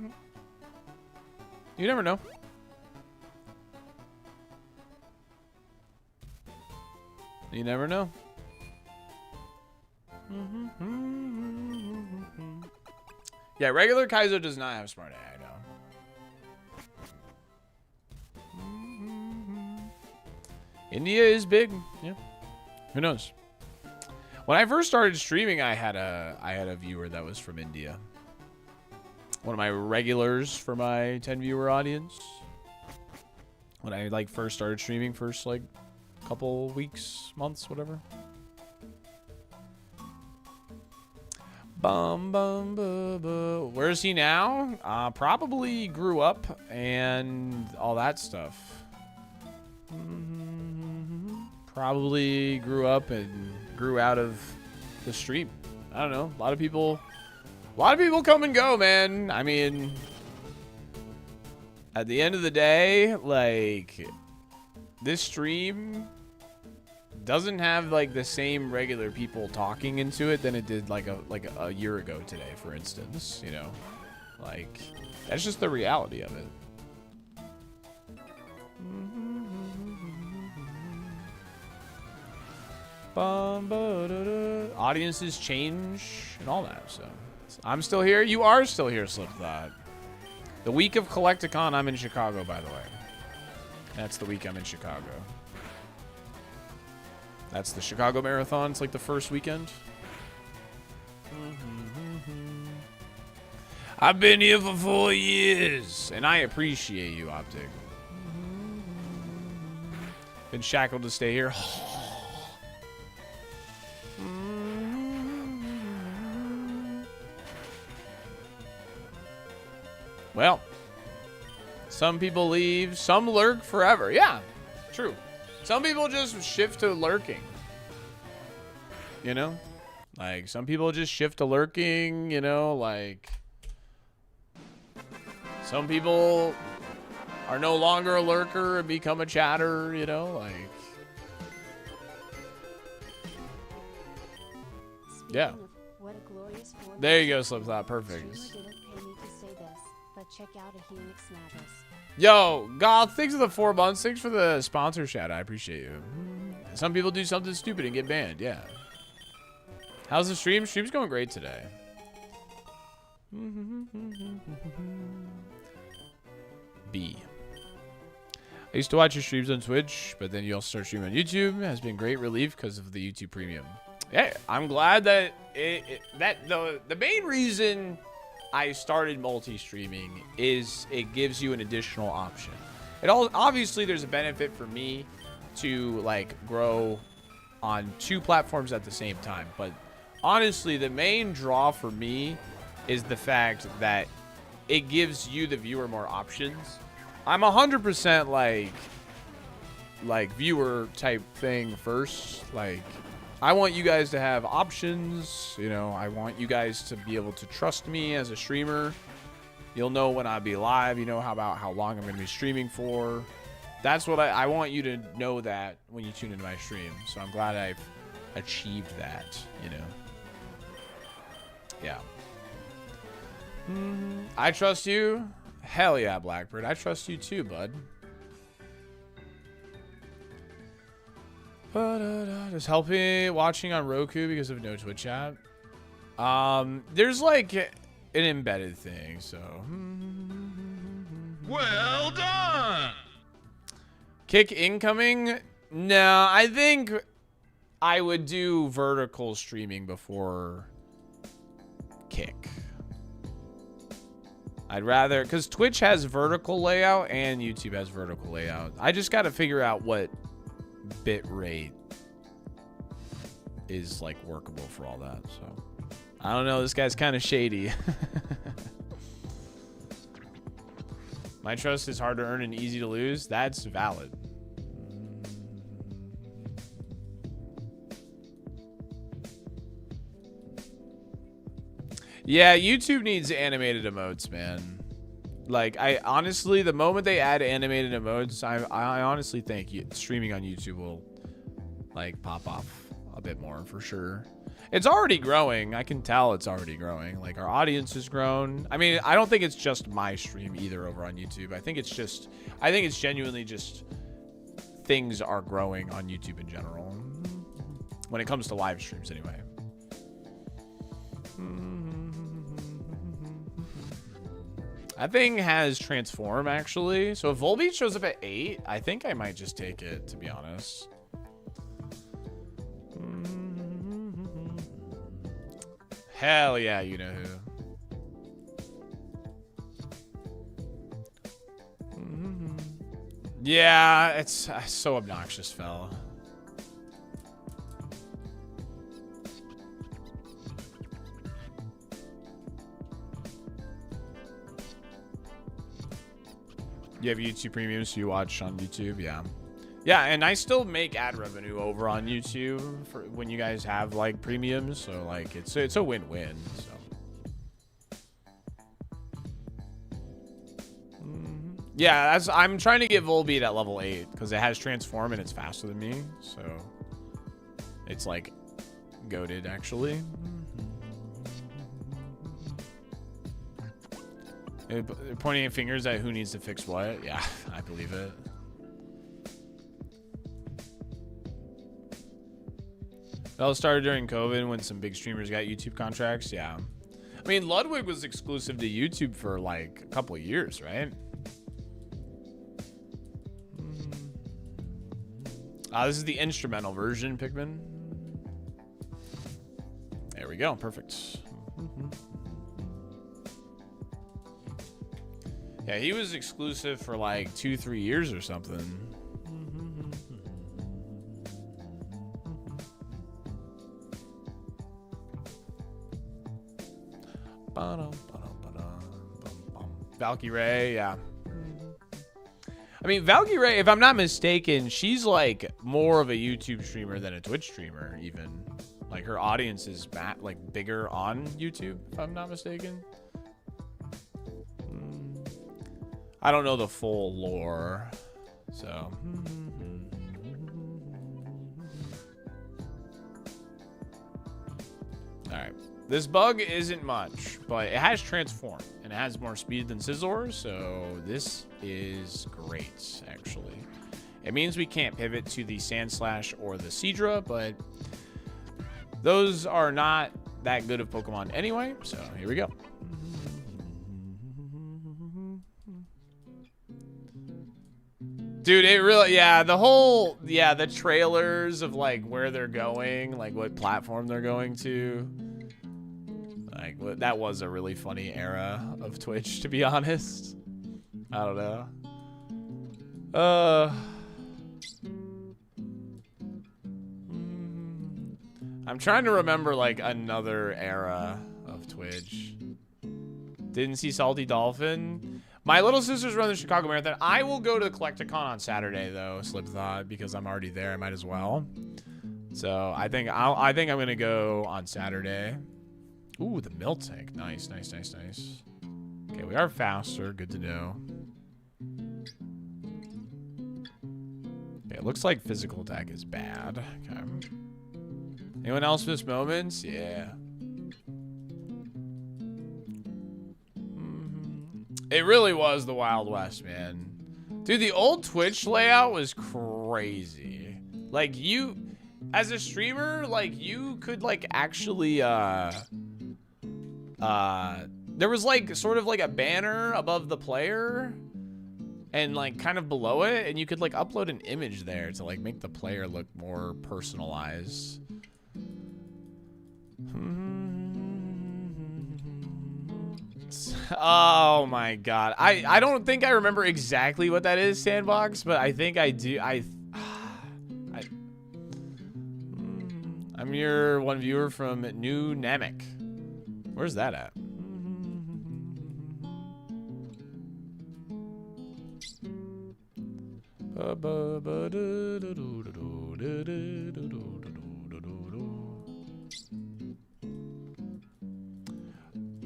You never know. You never know. Yeah, regular Kaizo does not have smart AI, I know. India is big. Yeah. Who knows? When I first started streaming, I had a viewer that was from India. One of my regulars for my 10 viewer audience. When I like first started streaming, first like couple weeks, months, whatever. Bum bum bum bum. Where is he now? Probably grew up and all that stuff. Probably grew up and grew out of the stream. I don't know. A lot of people come and go, man. I mean, at the end of the day, like, this stream doesn't have like the same regular people talking into it than it did like a year ago today, for instance. You know, like, that's just the reality of it. Audiences change and all that, so I'm still here. You are still here, Slipthought. The week of Collecticon, I'm in Chicago, by the way. That's the week I'm in Chicago. That's the Chicago Marathon. It's like the first weekend. I've been here for 4 years, and I appreciate you, Optic. Been shackled to stay here. Well, some people leave, some lurk forever. Yeah, true. Some people just shift to lurking. You know? Like, some people just shift to lurking, you know? Like, some people are no longer a lurker and become a chatter, you know? Like, yeah. What a glorious there you go, Slipthought. Perfect. But check out a Helix mattress. Yo, God, thanks for the 4 months. Thanks for the sponsor shout. I appreciate you. Some people do something stupid and get banned. Yeah. How's the stream? Stream's going great today. B. I used to watch your streams on Twitch, but then you also start streaming on YouTube. It has been great relief because of the YouTube Premium. Yeah, I'm glad that the main reason I started multi-streaming is it gives you an additional option. Obviously there's a benefit for me to like grow on 2 platforms at the same time, but honestly the main draw for me is the fact that it gives you, the viewer, more options. I'm 100% like viewer type thing first. Like, I want you guys to have options, you know. I want you guys to be able to trust me as a streamer. You'll know when I'll be live, you know about how long I'm going to be streaming for. That's what I want you to know, that when you tune into my stream. So I'm glad I've achieved that, you know. Yeah. I trust you. Hell yeah, Blackbird. I trust you too, bud. Does helping watching on Roku because of no Twitch chat? There's like an embedded thing, so. Well done! Kick incoming? No, I think I would do vertical streaming before Kick. I'd rather, because Twitch has vertical layout and YouTube has vertical layout. I just got to figure out what bit rate is like workable for all that. So I don't know. This guy's kind of shady. My trust is hard to earn and easy to lose. That's valid. Yeah, YouTube needs animated emotes, man. Like, I honestly, the moment they add animated emotes, I honestly think streaming on YouTube will like pop off a bit more for sure. It's already growing. I can tell it's already growing. Like, our audience has grown. I mean, I don't think it's just my stream either over on YouTube. I think it's genuinely just things are growing on YouTube in general. When it comes to live streams, anyway. That thing has transform, actually. So if Volbeat shows up at 8, I think I might just take it, to be honest. Hell yeah, you know who. Yeah, it's so obnoxious, fella. You have YouTube Premium, so you watch on YouTube, yeah. Yeah, and I still make ad revenue over on YouTube for when you guys have like premiums, so like it's a win-win. So. Yeah, I'm trying to get Volbeat at level 8 because it has transform and it's faster than me, so it's like goated actually. Pointing fingers at who needs to fix what? Yeah, I believe it. It all started during COVID when some big streamers got YouTube contracts. Yeah. I mean, Ludwig was exclusive to YouTube for like a couple of years, right? This is the instrumental version, Pikmin. There we go. Perfect. Yeah, he was exclusive for like 2-3 years or something. Valkyrie, yeah. I mean, Valkyrie, if I'm not mistaken, she's like more of a YouTube streamer than a Twitch streamer, even. Like her audience is like bigger on YouTube, if I'm not mistaken. I don't know the full lore, so. All right. This bug isn't much, but it has transform and it has more speed than Scizor, so this is great, actually. It means we can't pivot to the Sandslash or the Seadra, but those are not that good of Pokemon anyway, so here we go. Dude, it really, yeah, the trailers of like where they're going, like what platform they're going to. Like, that was a really funny era of Twitch, to be honest. I don't know. I'm trying to remember, like, another era of Twitch. Didn't see SaltyDolphin. My little sisters run the Chicago Marathon. I will go to the Collecticon on Saturday, though, Slipthought, because I'm already there. I might as well. So, I think I'm going to go on Saturday. Ooh, the Miltank. Nice, nice, nice, nice. Okay, we are faster. Good to know. Okay, it looks like physical attack is bad. Okay. Anyone else miss moments? Yeah. It really was the Wild West, man. Dude, the old Twitch layout was crazy. Like, you, as a streamer, like, you could, like, actually, there was like sort of like a banner above the player and like kind of below it, and you could like upload an image there to like make the player look more personalized. Oh my god. I don't think I remember exactly what that is, Sandbox, but I think I do. I'm your one viewer from New Namek. Where's that at?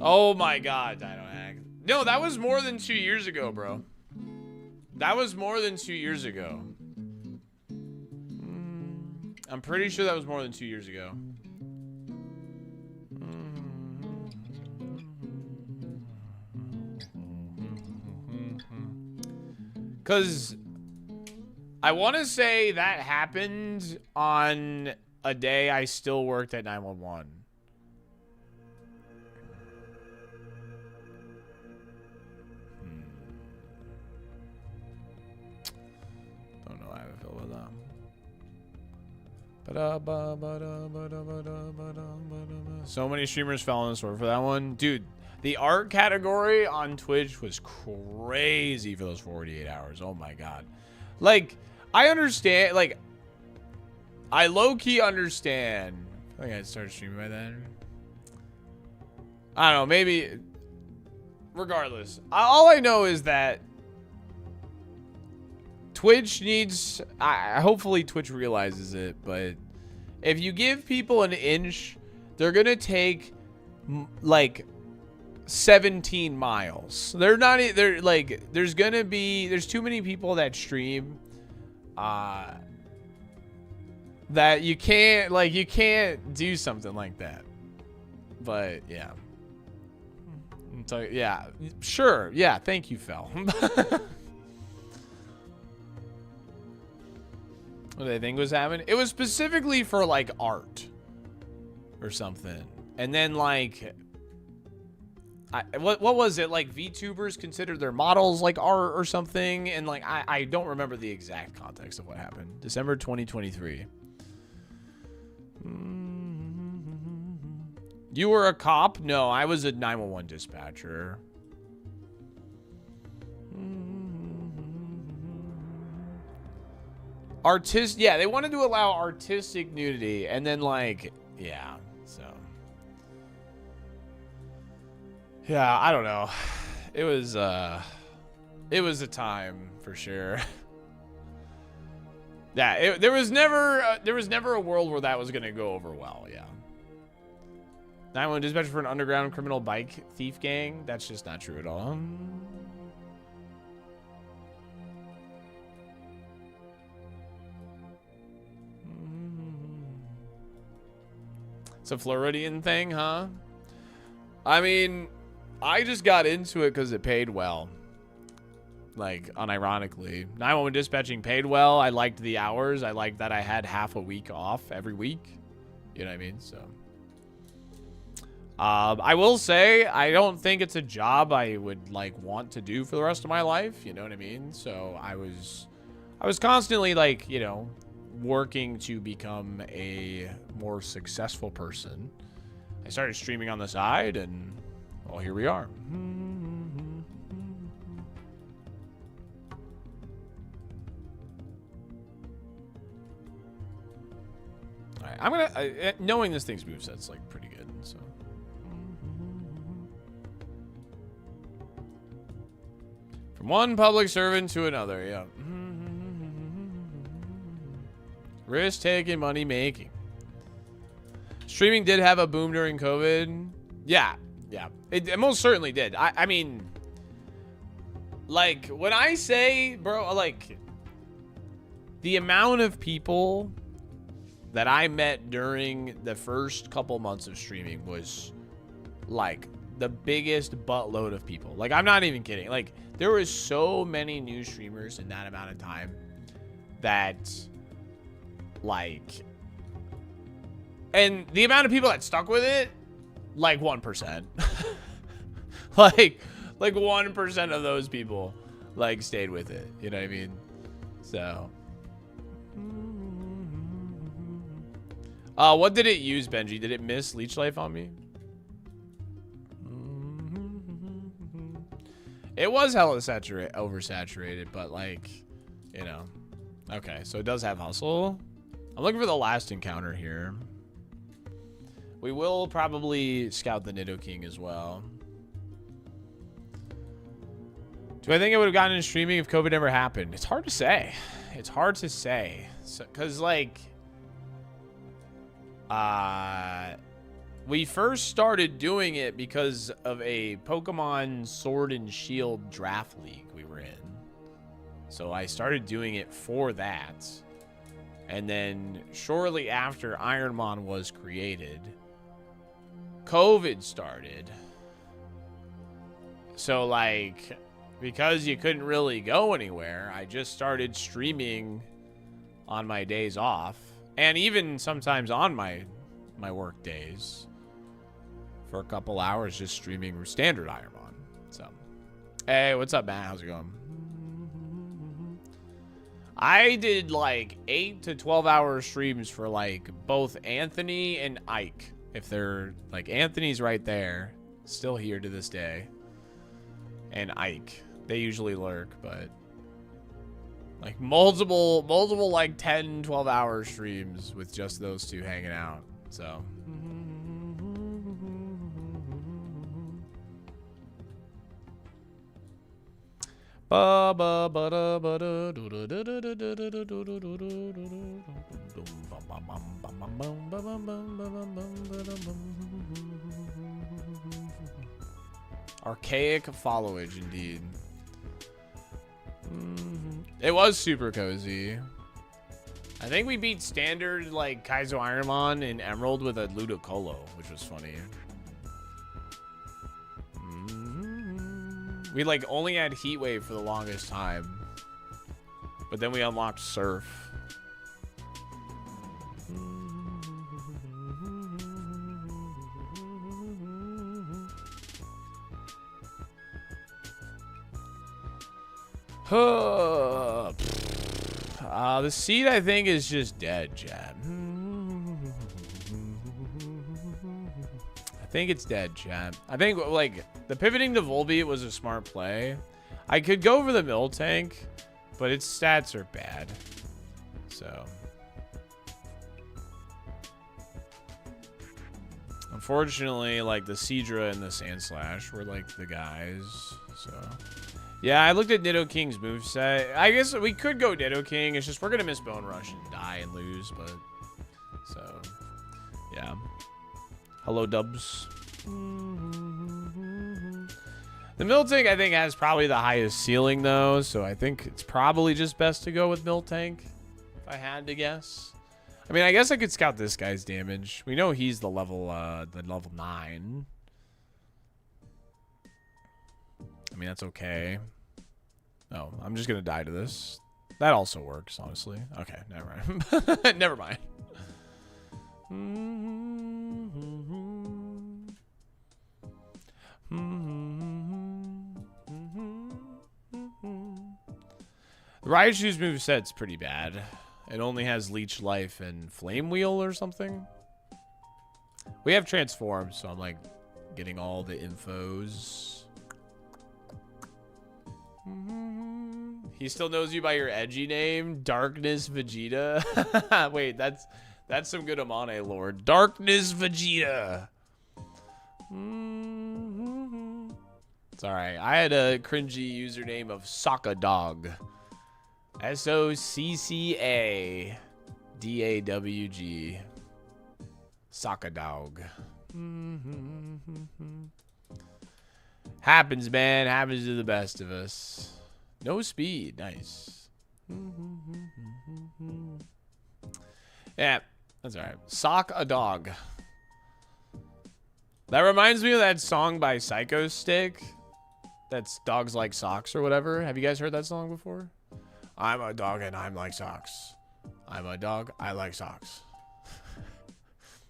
Oh my god, Dino Hack. No, that was more than 2 years ago, bro. That was more than 2 years ago. I'm pretty sure that was more than 2 years ago. Because I want to say that happened on a day I still worked at 911. Don't know how I feel about that. So many streamers fell on the sword for that one. Dude, the art category on Twitch was crazy for those 48 hours. Oh my god. Like, I understand, like, I low-key understand. I think I'd start streaming by then. I don't know, maybe. Regardless, all I know is that Twitch needs, hopefully Twitch realizes it, but if you give people an inch, they're gonna take like 17 miles. They're like, there's too many people that stream that you can't do something like that. But yeah. So, yeah, sure. Yeah, thank you, Fel. What did I think was happening? It was specifically for like art or something. And then like what was it? Like VTubers considered their models like art or something, and like I don't remember the exact context of what happened. December 2023. You were a cop? No, I was a 911 dispatcher. Yeah, they wanted to allow artistic nudity, and then like, yeah, so. Yeah, I don't know. It was a time for sure. Yeah, there was never a world where that was gonna go over well. Yeah. 911 dispatcher for an underground criminal bike thief gang. That's just not true at all. It's a Floridian thing, huh? I mean, I just got into it because it paid well. Like, unironically. 911 dispatching paid well. I liked the hours. I liked that I had half a week off every week. You know what I mean? So, I will say, I don't think it's a job I would, like, want to do for the rest of my life. You know what I mean? So, I was constantly, like, you know, working to become a more successful person. I started streaming on the side, and, well, here we are. All right, I'm gonna knowing this thing's moveset's like pretty good, so. From one public servant to another, yeah. Risk-taking, money-making. Streaming did have a boom during COVID. Yeah, yeah. It most certainly did. I mean, like, when I say, bro, like, the amount of people that I met during the first couple months of streaming was, like, the biggest buttload of people. Like, I'm not even kidding. Like, there was so many new streamers in that amount of time that, like, and the amount of people that stuck with it, like 1%. like 1% of those people, like, stayed with it. You know what I mean? So, what did it use, Benji? Did it miss leech life on me? It was hella oversaturated, but, like, you know. Okay, so it does have hustle. I'm looking for the last encounter here. We will probably scout the Nidoking as well. Do I think I would have gotten into streaming if COVID never happened? It's hard to say. It's hard to say. So, 'cause, like, we first started doing it because of a Pokemon Sword and Shield draft league we were in. So I started doing it for that. And then shortly after ironMON was created, COVID started. So, like, because you couldn't really go anywhere, I just started streaming on my days off. And even sometimes on my work days for a couple hours just streaming standard ironMON. So, hey, what's up, Matt? How's it going? I did like 8 to 12 hour streams for like both Anthony and Ike. If they're like, Anthony's right there, still here to this day. And Ike, they usually lurk, but like multiple like 10, 12 hour streams with just those two hanging out. So. Archaic followage, indeed. It was super cozy. I think we beat standard like Kaizo ironMON in Emerald with a Ludicolo, which was funny. We like only had Heatwave for the longest time, but then we unlocked Surf. The seed I think is just dead, chat. I think it's dead, chat. I think like the pivoting to Volbeat was a smart play. I could go for the Mill Tank, but its stats are bad. So unfortunately, like the Seadra and the Sandslash were like the guys. So yeah, I looked at Nidoking's moveset. I guess we could go Nidoking. It's just we're gonna miss Bone Rush and die and lose, but so yeah. Hello, Dubs. The Miltank, I think, has probably the highest ceiling, though, so I think it's probably just best to go with Miltank, if I had to guess. I mean, I guess I could scout this guy's damage. We know he's the level 9. I mean, that's okay. Oh, I'm just gonna die to this. That also works, honestly. Okay, never mind. Never mind. Raichu's moveset's pretty bad. It only has Leech Life and Flame Wheel or something. We have Transform, so I'm like getting all the infos. He still knows you by your edgy name, Darkness Vegeta. Wait, that's some good Amane lore. Darkness Vegeta. It's alright. I had a cringy username of Sockadog. SOCCADAWG. Sockadog. Happens, man. Happens to the best of us. No speed. Nice. Yeah, that's alright. Sock a dog. That reminds me of that song by Psycho Stick. That's Dogs Like Socks or whatever. Have you guys heard that song before? I'm a dog and I'm like socks. I'm a dog. I like socks.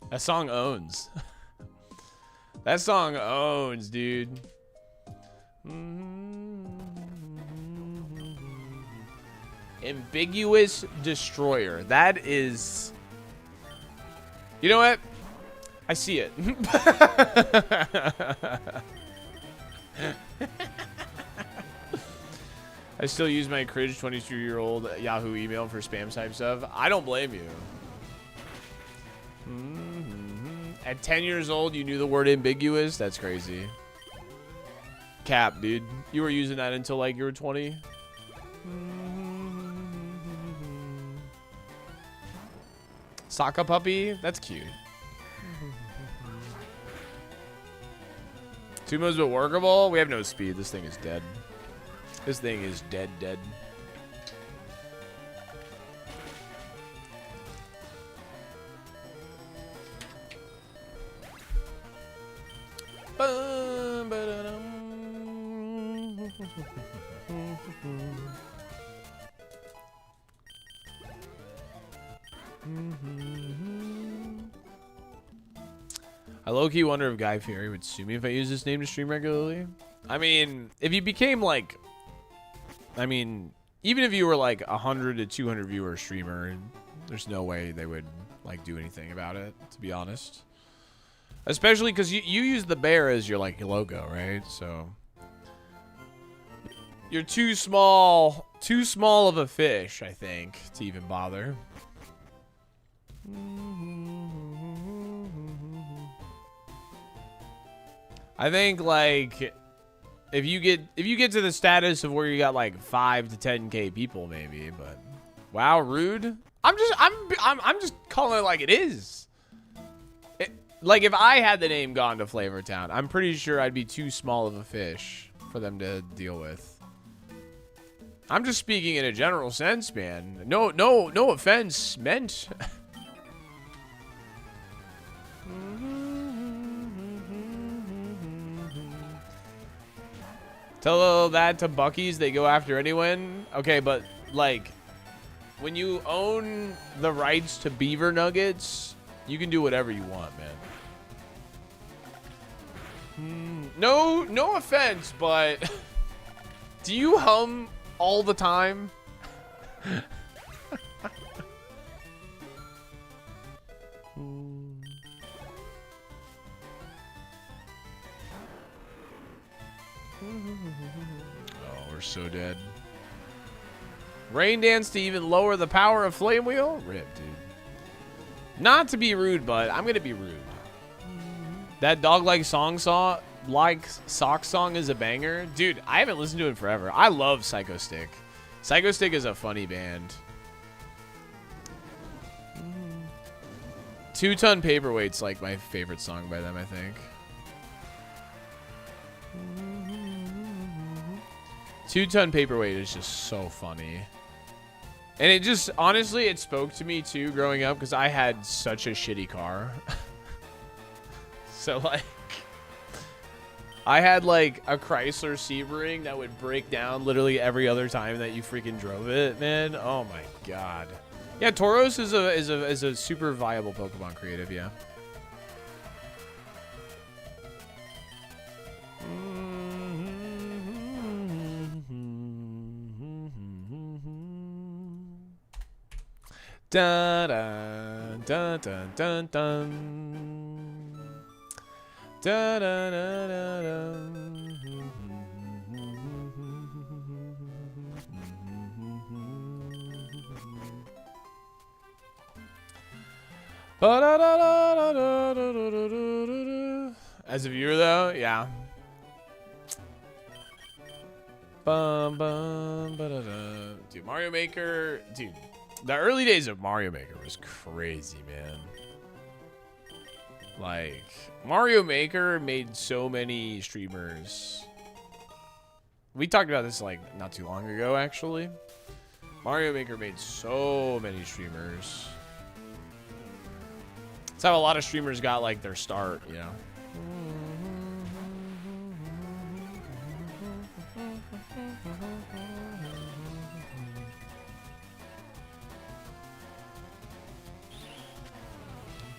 That song owns. That song owns, dude. Ambiguous Destroyer. That is... You know what? I see it. I still use my cringe 22-year-old Yahoo email for spam type stuff. I don't blame you. At 10 years old, you knew the word ambiguous? That's crazy. Cap, dude. You were using that until like you were 20? Soccer puppy? That's cute. Two moves but workable? We have no speed. This thing is dead. This thing is dead. I low-key wonder if Guy Fieri would sue me if I use this name to stream regularly. I mean, if you became like, I mean, even if you were like 100 to 200 viewer streamer, there's no way they would like do anything about it, to be honest. Especially because you use the bear as your like your logo, right? So you're too small of a fish, I think, to even bother. I think like if you get to the status of where you got like 5 to 10K people, maybe. But wow, rude. I'm just calling it like it is. Like if I had the name gone to Flavortown, I'm pretty sure I'd be too small of a fish for them to deal with. I'm just speaking in a general sense, man. No offense meant. Tell that to Buc-ee's, they go after anyone. Okay, but like when you own the rights to beaver nuggets, you can do whatever you want, man. No offense, but do you hum all the time? Oh, we're so dead. Rain dance to even lower the power of flame wheel? Rip, dude. Not to be rude, but I'm gonna be rude. That dog like sock song is a banger. Dude, I haven't listened to it in forever. I love Psycho Stick. Psycho Stick is a funny band. 2 Ton Paperweight's like my favorite song by them, I think. 2 Ton Paperweight is just so funny. And it just, honestly, it spoke to me too growing up because I had such a shitty car. So like, I had like a Chrysler Sebring that would break down literally every other time that you freaking drove it, man. Oh my god. Yeah, Tauros is a super viable Pokemon creative, yeah. Da da da da da dun. Da da da da da. As a viewer, though, yeah. Dude, Mario Maker, dude. The early days of Mario Maker was crazy, man. Like, Mario Maker made so many streamers. We talked about this, like, not too long ago, actually. Mario Maker made so many streamers. That's how a lot of streamers got, like, their start, you know?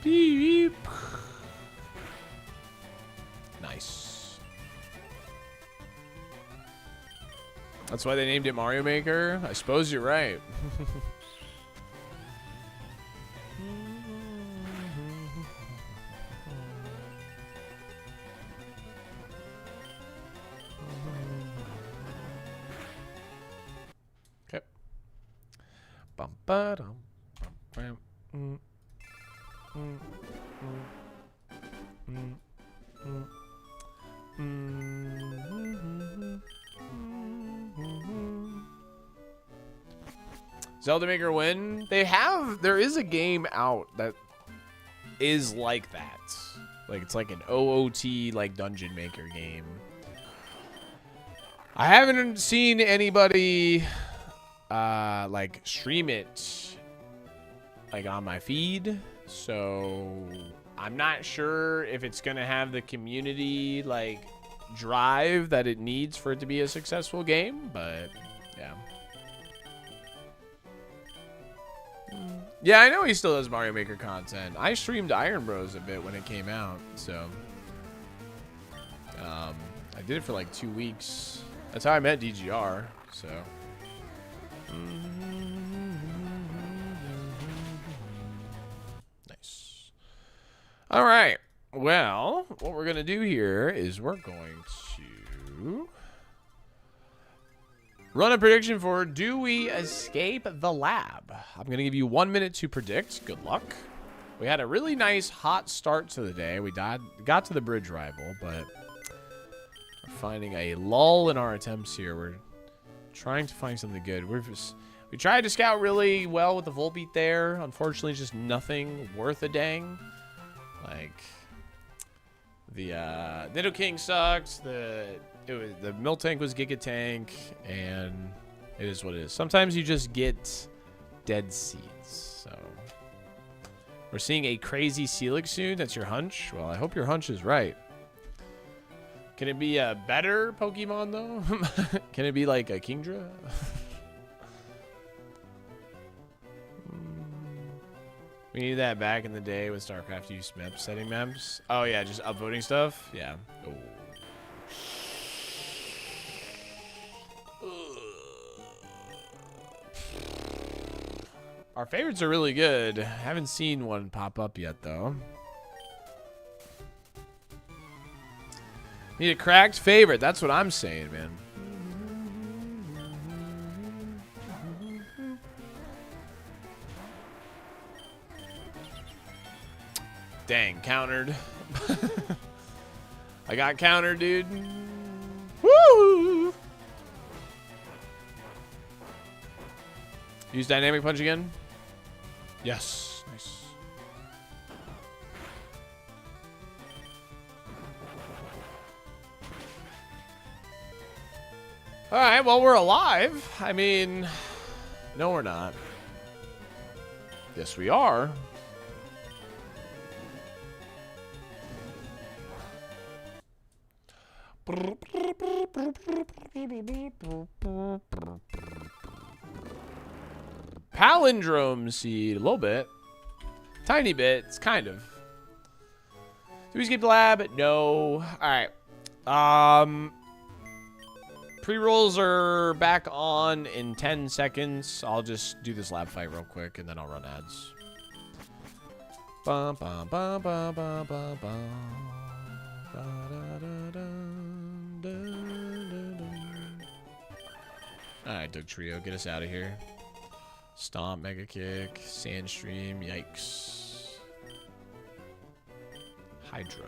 Beep. Nice. That's why they named it Mario Maker? I suppose you're right. Okay. Bum ba dum bum bam. Zelda Maker win? There is a game out that is like that. Like, it's like an OOT, like, Dungeon Maker game. I haven't seen anybody, like, stream it, like, on my feed. So I'm not sure if it's gonna have the community like drive that it needs for it to be a successful game, but yeah. Yeah, I know he still does Mario Maker content. I streamed Iron Bros a bit when it came out, so I did it for like 2 weeks. That's how I met DGR. So nice. All right. Well, what we're gonna do here is we're going to run a prediction for do we escape the lab? I'm going to give you 1 minute to predict. Good luck. We had a really nice hot start to the day. We got to the bridge rival, but we're finding a lull in our attempts here. We're trying to find something good. We tried to scout really well with the Volbeat there. Unfortunately, just nothing worth a dang. Like, the Nido King sucks. The Milk Tank was Giga Tank, and it is what it is. Sometimes you just get dead seeds. So we're seeing a crazy Celix soon. That's your hunch. Well, I hope your hunch is right. Can it be a better Pokemon though? Can it be like a Kingdra? We needed that back in the day with StarCraft use map setting maps. Oh yeah, just upvoting stuff. Yeah. Oh. Our favorites are really good. Haven't seen one pop up yet, though. Need a cracked favorite. That's what I'm saying, man. Dang, countered. I got countered, dude. Woo! Use dynamic punch again. Yes, nice. All right, well, we're alive. I mean, no, we're not. Yes, we are. Palindrome seed, a little bit. Tiny bit, it's kind of. Do we skip the lab? No. Alright. Pre-rolls are back on in 10 seconds. I'll just do this lab fight real quick and then I'll run ads. Bum, bum, bum, bum, bum, bum, bum. Alright, Doug Trio, get us out of here. Stomp, Mega Kick, Sandstream, yikes. Hydro.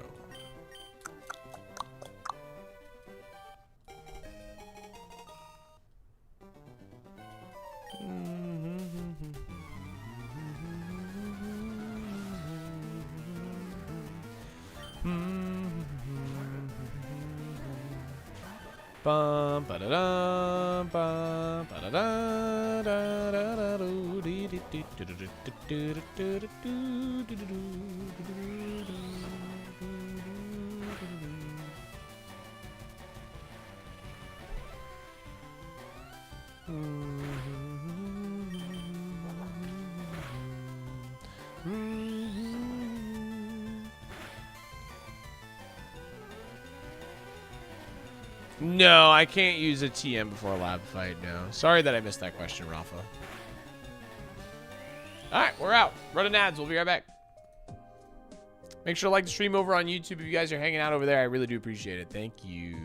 Bum ba da dum bum ba da da da da da do dee dee dee do do do do do do do do do. No, I can't use a TM before a lab fight, no. Sorry that I missed that question, Rafa. Alright, we're out. Running ads. We'll be right back. Make sure to like the stream over on YouTube if you guys are hanging out over there. I really do appreciate it. Thank you.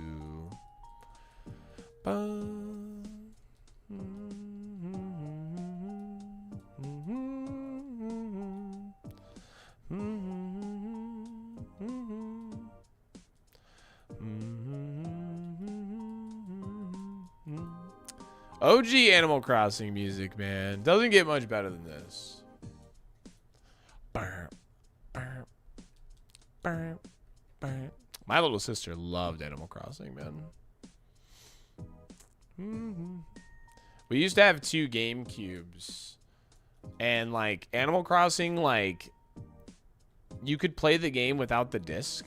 OG Animal Crossing music, man. Doesn't get much better than this. My little sister loved Animal Crossing, man. We used to have 2 GameCubes. And, like, Animal Crossing, like, you could play the game without the disc.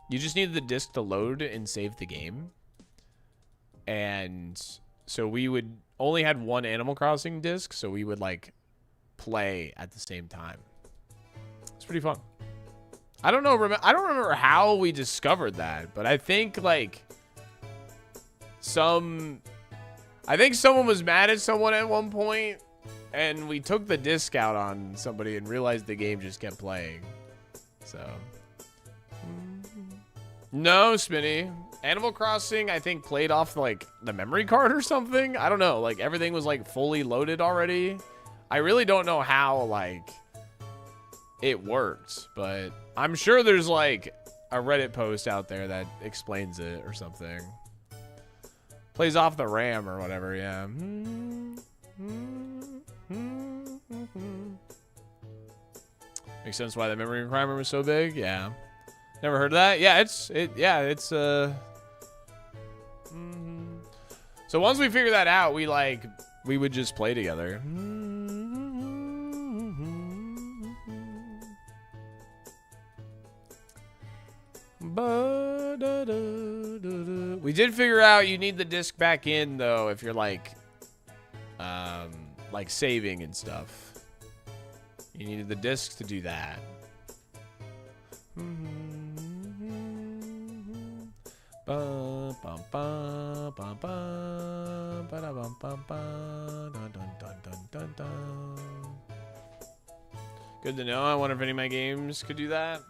You just needed the disc to load and save the game. And so we would only had 1 Animal Crossing disc, so we would like play at the same time. It's pretty fun. I don't know. I don't remember how we discovered that, but I think like I think someone was mad at someone at one point, and we took the disc out on somebody and realized the game just kept playing. So, no, Spinny. Animal Crossing, I think, played off like the memory card or something. I don't know. Like everything was like fully loaded already. I really don't know how like it worked, but I'm sure there's like a Reddit post out there that explains it or something. Plays off the RAM or whatever, yeah. Makes sense why the memory requirement was so big, yeah. Never heard of that? Yeah, it's So once we figure that out, we would just play together. We did figure out you need the disc back in though if you're like saving and stuff. You needed the disc to do that. Good to know. I wonder if any of my games could do that.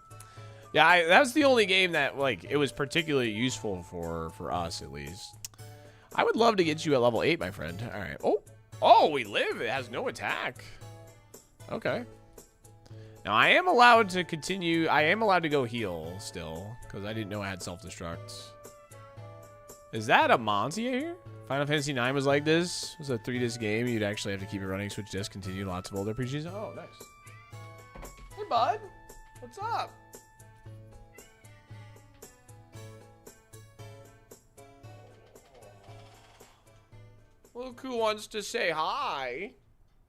Yeah, that was the only game that like it was particularly useful for us at least. I would love to get you at level 8, my friend. All right. Oh, we live. It has no attack. Okay. Now I am allowed to continue. I am allowed to go heal still because I didn't know I had self-destruct. Is that a Monty here? Final Fantasy IX was like this. It was a 3-disc game. You'd actually have to keep it running, switch disc, continue lots of older RPGs. Oh, nice. Hey, bud. What's up? Look who wants to say hi.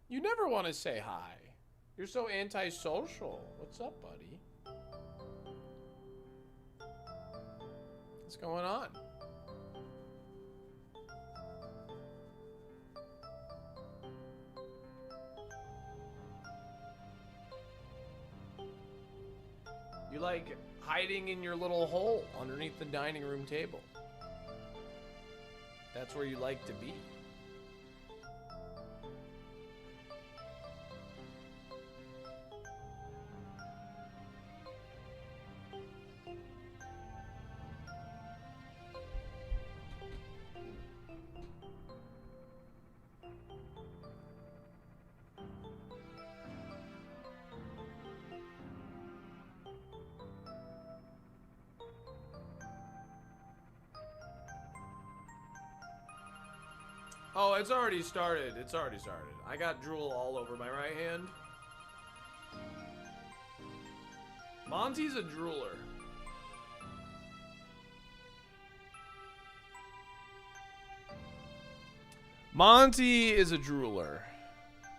You never want to say hi. You're so antisocial. What's up, buddy? What's going on? You like hiding in your little hole underneath the dining room table. That's where you like to be. Oh, it's already started. It's already started. I got drool all over my right hand. Monty's a drooler. Monty is a drooler.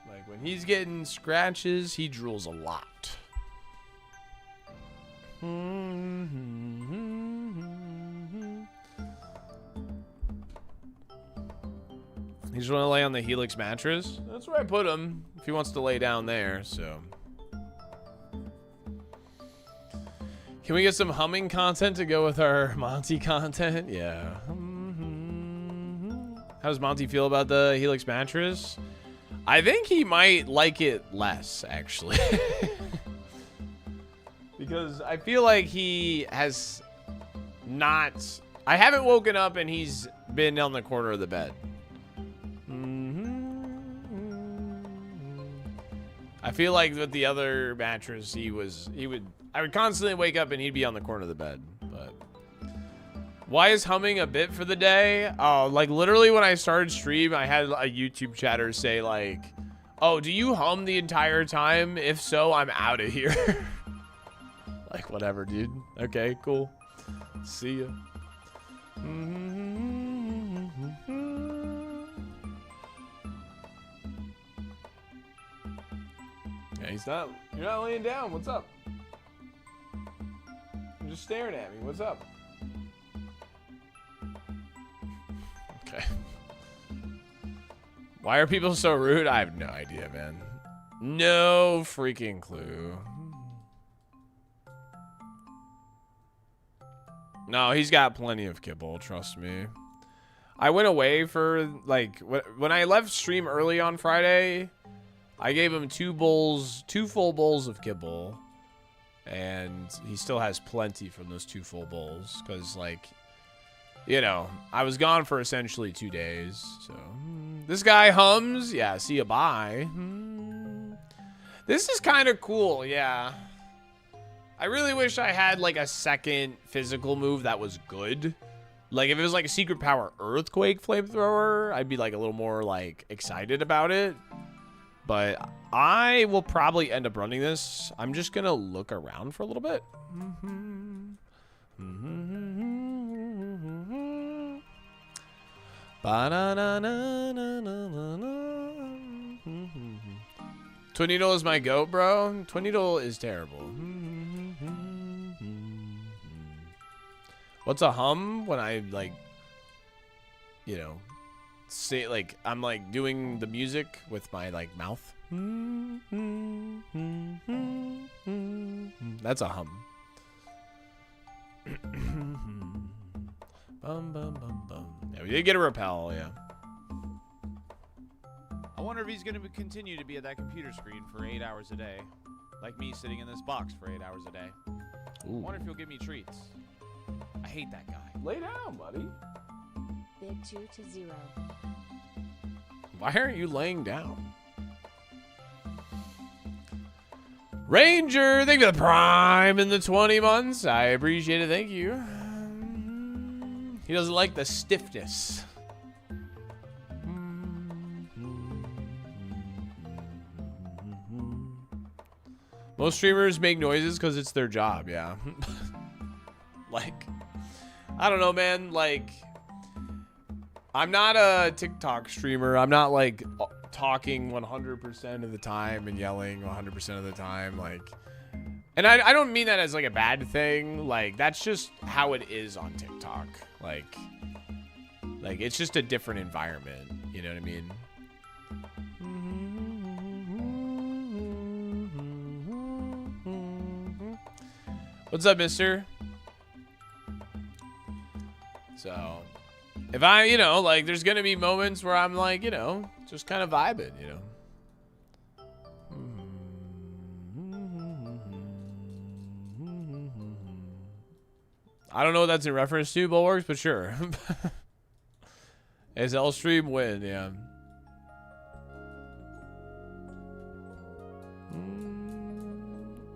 Like when he's getting scratches, he drools a lot. He just want to lay on the Helix mattress. That's where I put him if he wants to lay down there, so. Can we get some humming content to go with our Monty content? Yeah. How does Monty feel about the Helix mattress? I think he might like it less, actually. Because I feel like he has not... I haven't woken up and he's been on the corner of the bed. I feel like with the other mattress, I would constantly wake up and he'd be on the corner of the bed. But why is humming a bit for the day? Oh, like literally when I started stream, I had a YouTube chatter say like, "Oh, do you hum the entire time? If so, I'm out of here." Like whatever, dude. Okay, cool. See ya. Yeah, you're not laying down. What's up? You're just staring at me. What's up? Okay. Why are people so rude? I have no idea, man. No freaking clue. No, he's got plenty of kibble, trust me. I went away for, like, when I left stream early on Friday, I gave him 2 full bowls of kibble. And he still has plenty from those 2 full bowls. Because, like, you know, I was gone for essentially 2 days. So, this guy hums. Yeah, see ya, bye. This is kind of cool, yeah. I really wish I had, like, a second physical move that was good. Like, if it was, like, a secret power earthquake flamethrower, I'd be, like, a little more, like, excited about it. But I will probably end up running this. I'm just going to look around for a little bit. Twin Needle is my goat, bro. Twin Needle is terrible. What's a hum? When I, like, you know, say, like, I'm, like, doing the music with my, like, mouth. That's a hum. Bum, bum, bum, bum. Yeah, we did get a repel, yeah. I wonder if he's going to continue to be at that computer screen for 8 hours a day. Like me sitting in this box for 8 hours a day. Ooh. I wonder if he'll give me treats. I hate that guy. Lay down, buddy. Bid 2-0. Why aren't you laying down? Ranger, thank you for the prime in the 20 months. I appreciate it. Thank you. He doesn't like the stiffness. Most streamers make noises because it's their job, yeah. Like, I don't know, man. Like, I'm not a TikTok streamer. I'm not, like, talking 100% of the time and yelling 100% of the time. Like, and I don't mean that as, like, a bad thing. Like, that's just how it is on TikTok. Like, it's just a different environment. You know what I mean? What's up, mister? So, if I, you know, like, there's gonna be moments where I'm like, you know, just kind of vibing, you know. I don't know what that's in reference to, Bulwarks, but sure. SL stream win, yeah.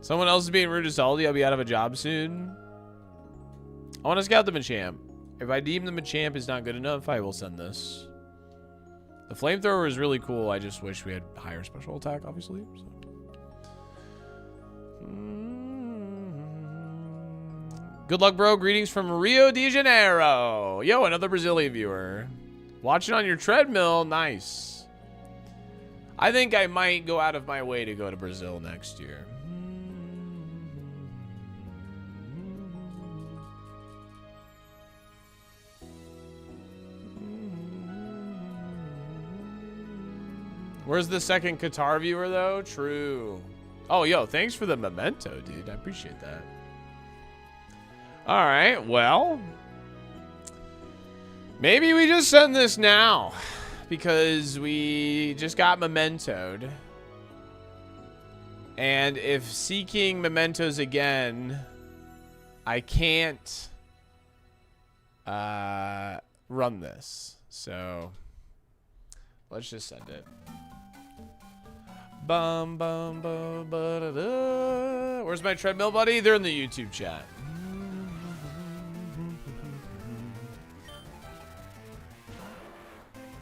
Someone else is being rude to Salty. I'll be out of a job soon. I want to scout the Machamp. If I deem the Machamp is not good enough, I will send this. The flamethrower is really cool. I just wish we had higher special attack, obviously. So. Good luck, bro. Greetings from Rio de Janeiro. Yo, another Brazilian viewer. Watching on your treadmill. Nice. I think I might go out of my way to go to Brazil next year. Where's the second Qatar viewer, though? True. Oh, yo, thanks for the memento, dude. I appreciate that. All right, well. Maybe we just send this now. Because we just got mementoed. And if seeking mementos again, I can't run this. So, let's just send it. Bum, bum, bum, ba, da, da. Where's my treadmill, buddy? They're in the YouTube chat.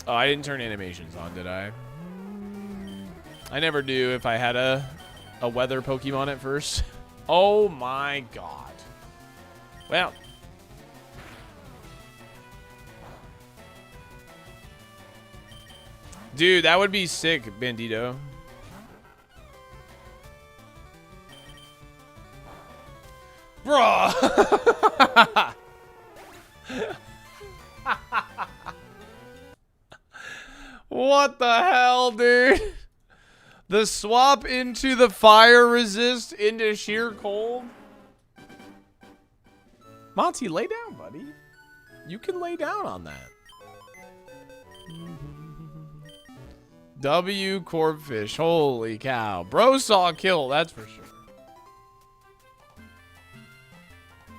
Oh, I didn't turn animations on, did I? I never do if I had a weather Pokemon at first. Oh my god. Well. Dude, that would be sick, Bandito. Bruh. What the hell, dude? The swap into the fire resist into sheer cold. Monty, lay down, buddy. You can lay down on that. W Corpfish. Holy cow. Bro saw a kill, that's for sure.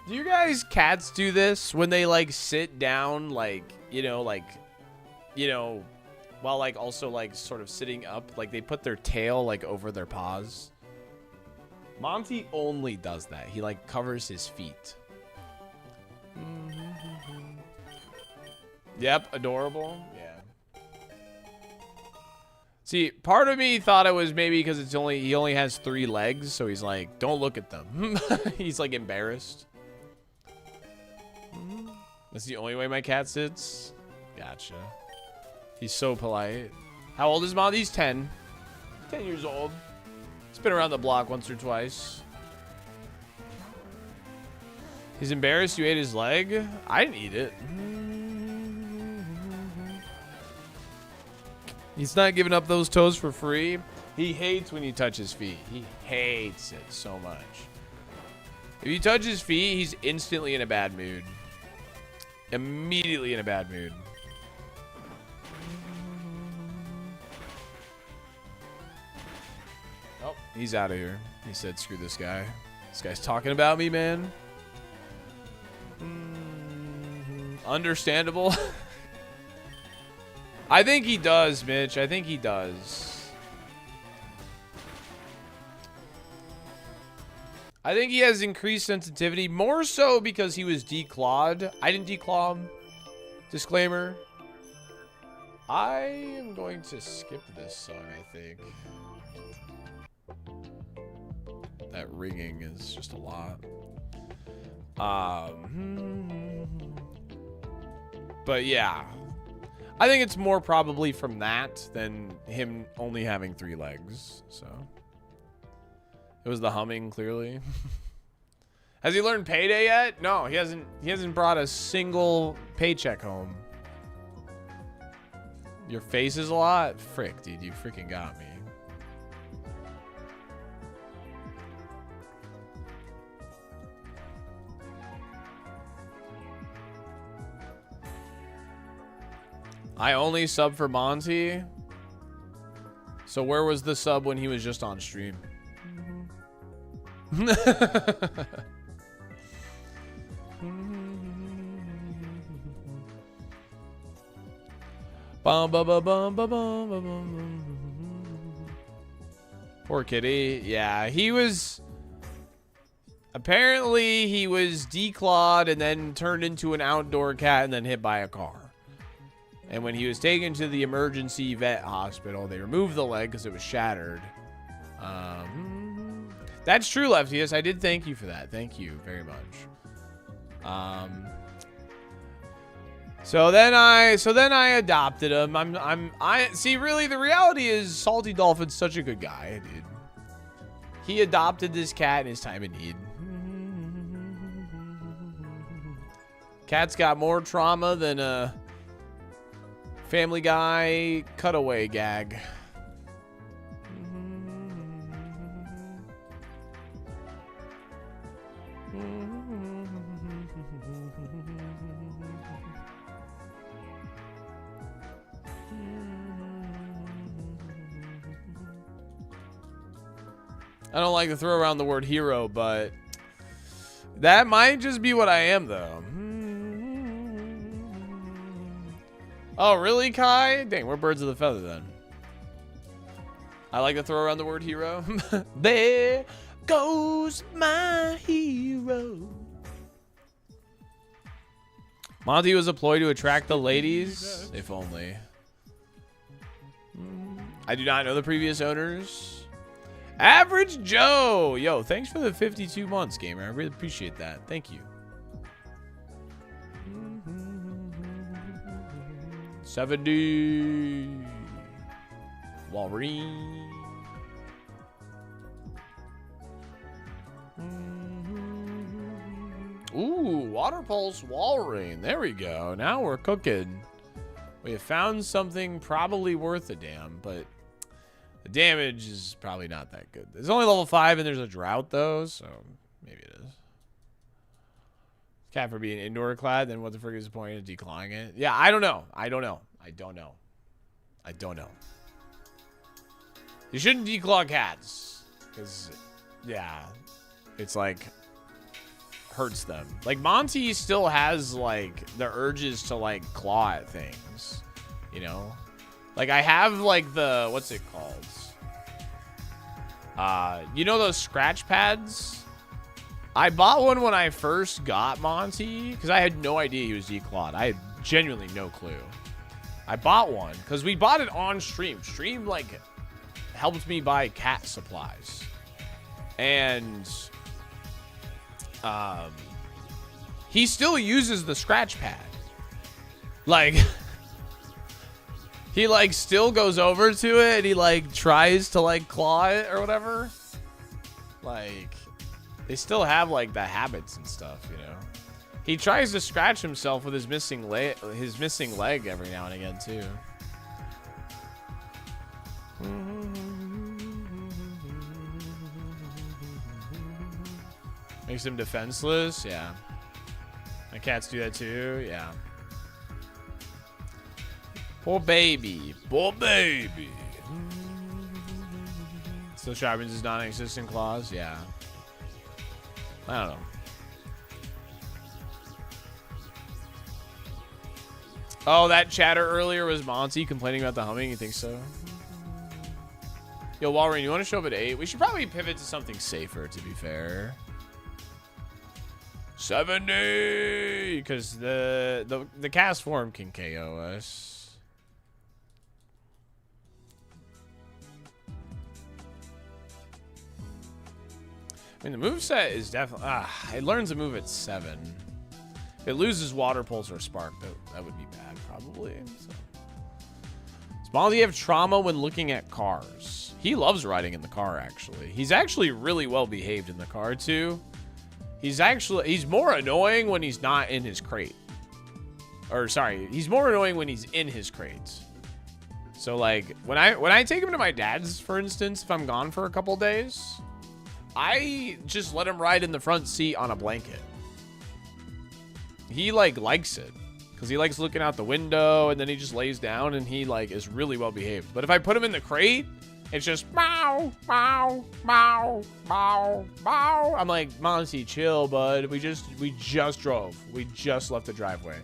Do you guys cats do this when they like sit down, like, while like also like sort of sitting up, like they put their tail like over their paws? Monty only does that. He like covers his feet. Yep, adorable. Yeah. See, part of me thought it was maybe because he only has 3 legs, so he's like, don't look at them. He's like embarrassed. That's the only way my cat sits. Gotcha. He's so polite. How old is Monty? He's 10. 10 years old. He's been around the block once or twice. He's embarrassed you ate his leg? I didn't eat it. He's not giving up those toes for free. He hates when you touch his feet. He hates it so much. If you touch his feet, he's instantly in a bad mood. Immediately in a bad mood. Oh, he's out of here. He said, screw this guy. This guy's talking about me, man. Understandable. I think he does, Mitch. I think he does. I think he has increased sensitivity, more so because he was declawed. I didn't declaw him. Disclaimer. I am going to skip this song, I think. That ringing is just a lot. But yeah. I think it's more probably from that than him only having 3 legs. So it was the humming, clearly. Has he learned payday yet? No, he hasn't. He hasn't brought a single paycheck home. Your face is a lot? Frick, dude, you freaking got me. I only sub for Monty. So where was the sub when he was just on stream? Poor kitty. Yeah, he was... Apparently, he was declawed and then turned into an outdoor cat and then hit by a car. And when he was taken to the emergency vet hospital, they removed the leg because it was shattered. That's true, Leftius. I did thank you for that. Thank you very much. So then I adopted him. I see. Really, the reality is, SaltyDolphin's such a good guy, dude. He adopted this cat in his time of need. Cat's got more trauma than a Family Guy cutaway gag. I don't like to throw around the word hero, but that might just be what I am, though. Oh, really, Kai? Dang, we're birds of the feather, then. I like to throw around the word hero. There goes my hero. Monty was a ploy to attract the ladies. If only. I do not know the previous owners. Average Joe. Yo, thanks for the 52 months, gamer. I really appreciate that. Thank you. 70. Walreen. Ooh, water pulse Walreen. There we go. Now we're cooking. We have found something probably worth a damn, but The damage is probably not that good. It's only level 5 and there's a drought though, so maybe it is. Cat for being indoor clad, then what the frick is the point of declawing it? Yeah, I don't know. I don't know. You shouldn't declaw cats. Because, yeah, it's like, hurts them. Like, Monty still has, like, the urges to, like, claw at things. You know? Like, I have, like, the, what's it called? You know those scratch pads? I bought one when I first got Monty, because I had no idea he was declawed. I had genuinely no clue. I bought one, because we bought it on stream. Stream, like, helped me buy cat supplies. And, he still uses the scratch pad. Like, he, like, still goes over to it, and he, like, tries to, like, claw it or whatever. Like, they still have, like, the habits and stuff, you know? He tries to scratch himself with his missing leg every now and again, too. Makes him defenseless, yeah. My cats do that, too, yeah. Poor baby. Poor baby. Still sharpens his non-existent claws? Yeah. I don't know. Oh, that chatter earlier was Monty complaining about the humming? You think so? Yo, Walreen, you want to show up at 8? We should probably pivot to something safer, to be fair. 70! Because the cast form can KO us. I mean, the moveset is definitely... it learns a move at 7. If it loses Water Pulse or Spark, that would be bad, probably. So. Does Monty have trauma when looking at cars? He loves riding in the car, actually. He's actually really well behaved in the car, too. He's more annoying when he's not in his crate. Or, sorry, he's more annoying when he's in his crate. So, like, when I take him to my dad's, for instance, if I'm gone for a couple days... I just let him ride in the front seat on a blanket. He, like, likes it. Because he likes looking out the window, and then he just lays down, and he, like, is really well behaved. But if I put him in the crate, it's just, meow, meow, meow, meow, meow. I'm like, Monty, chill, bud. We just drove. We just left the driveway.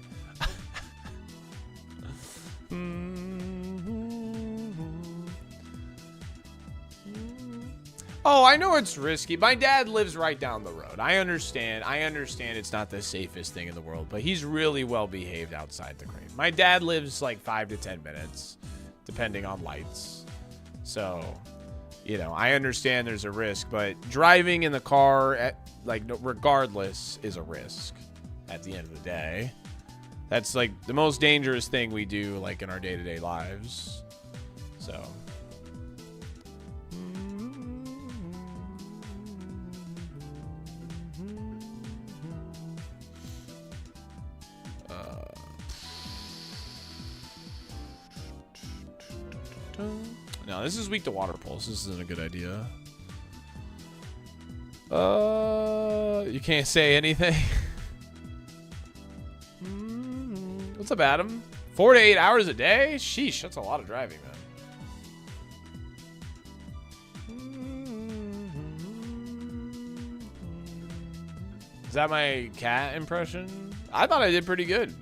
Oh, I know it's risky. My dad lives right down the road. I understand it's not the safest thing in the world, but he's really well behaved outside the crate. My dad lives like 5 to 10 minutes, depending on lights. So, you know, I understand there's a risk, but driving in the car, regardless, is a risk at the end of the day. That's like the most dangerous thing we do, like in our day-to-day lives. So... No, this is weak to Water Pulse. This isn't a good idea. You can't say anything. What's up, Adam? 4 to 8 hours a day? Sheesh, that's a lot of driving, man. Is that my cat impression? I thought I did pretty good.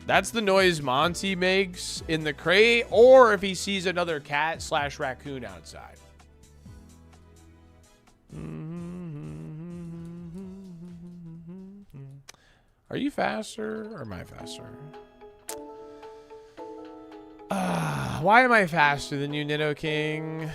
That's the noise Monty makes in the crate, or if he sees another cat / raccoon outside. Are you faster or am I faster? Why am I faster than you, Nido King?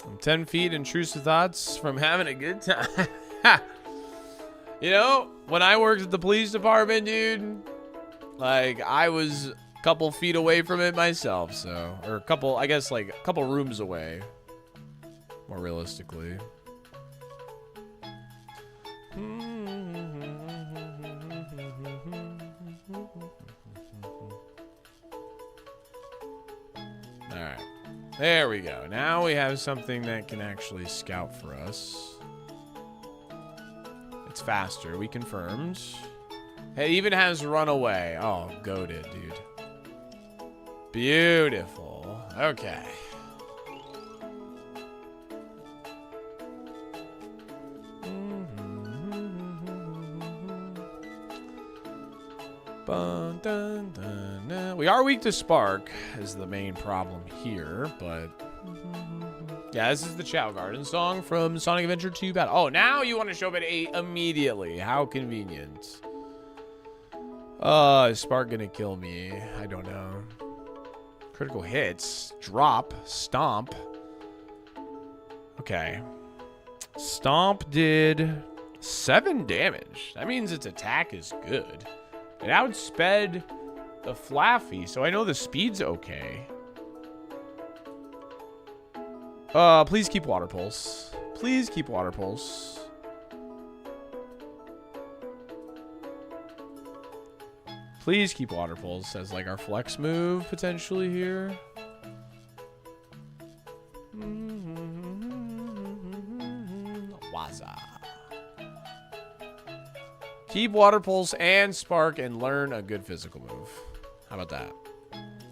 I'm 10 feet intrusive thoughts from having a good time. You know, when I worked at the police department, dude, Like, I was a couple feet away from it myself, so. Or a couple, I guess, like, a couple rooms away. More realistically. Alright. There we go. Now we have something that can actually scout for us. It's faster. We confirmed. It even has runaway. Oh, goated, dude. Beautiful. Okay. Bun, dun, dun, dun. We are weak to Spark, is the main problem here, but... Yeah, this is the Chow Garden song from Sonic Adventure 2 Battle. Oh, now you want to show up at 8 immediately. How convenient. Is Spark gonna kill me? I don't know. Critical hits. Drop. Stomp. Okay. Stomp did 7 damage. That means its attack is good. It outsped the Flaffy, so I know the speed's okay. Please keep Water Pulse. Please keep Water Pulse. Please keep Water Pulse as like our flex move potentially here. Waza. Keep Water Pulse and Spark and learn a good physical move. How about that?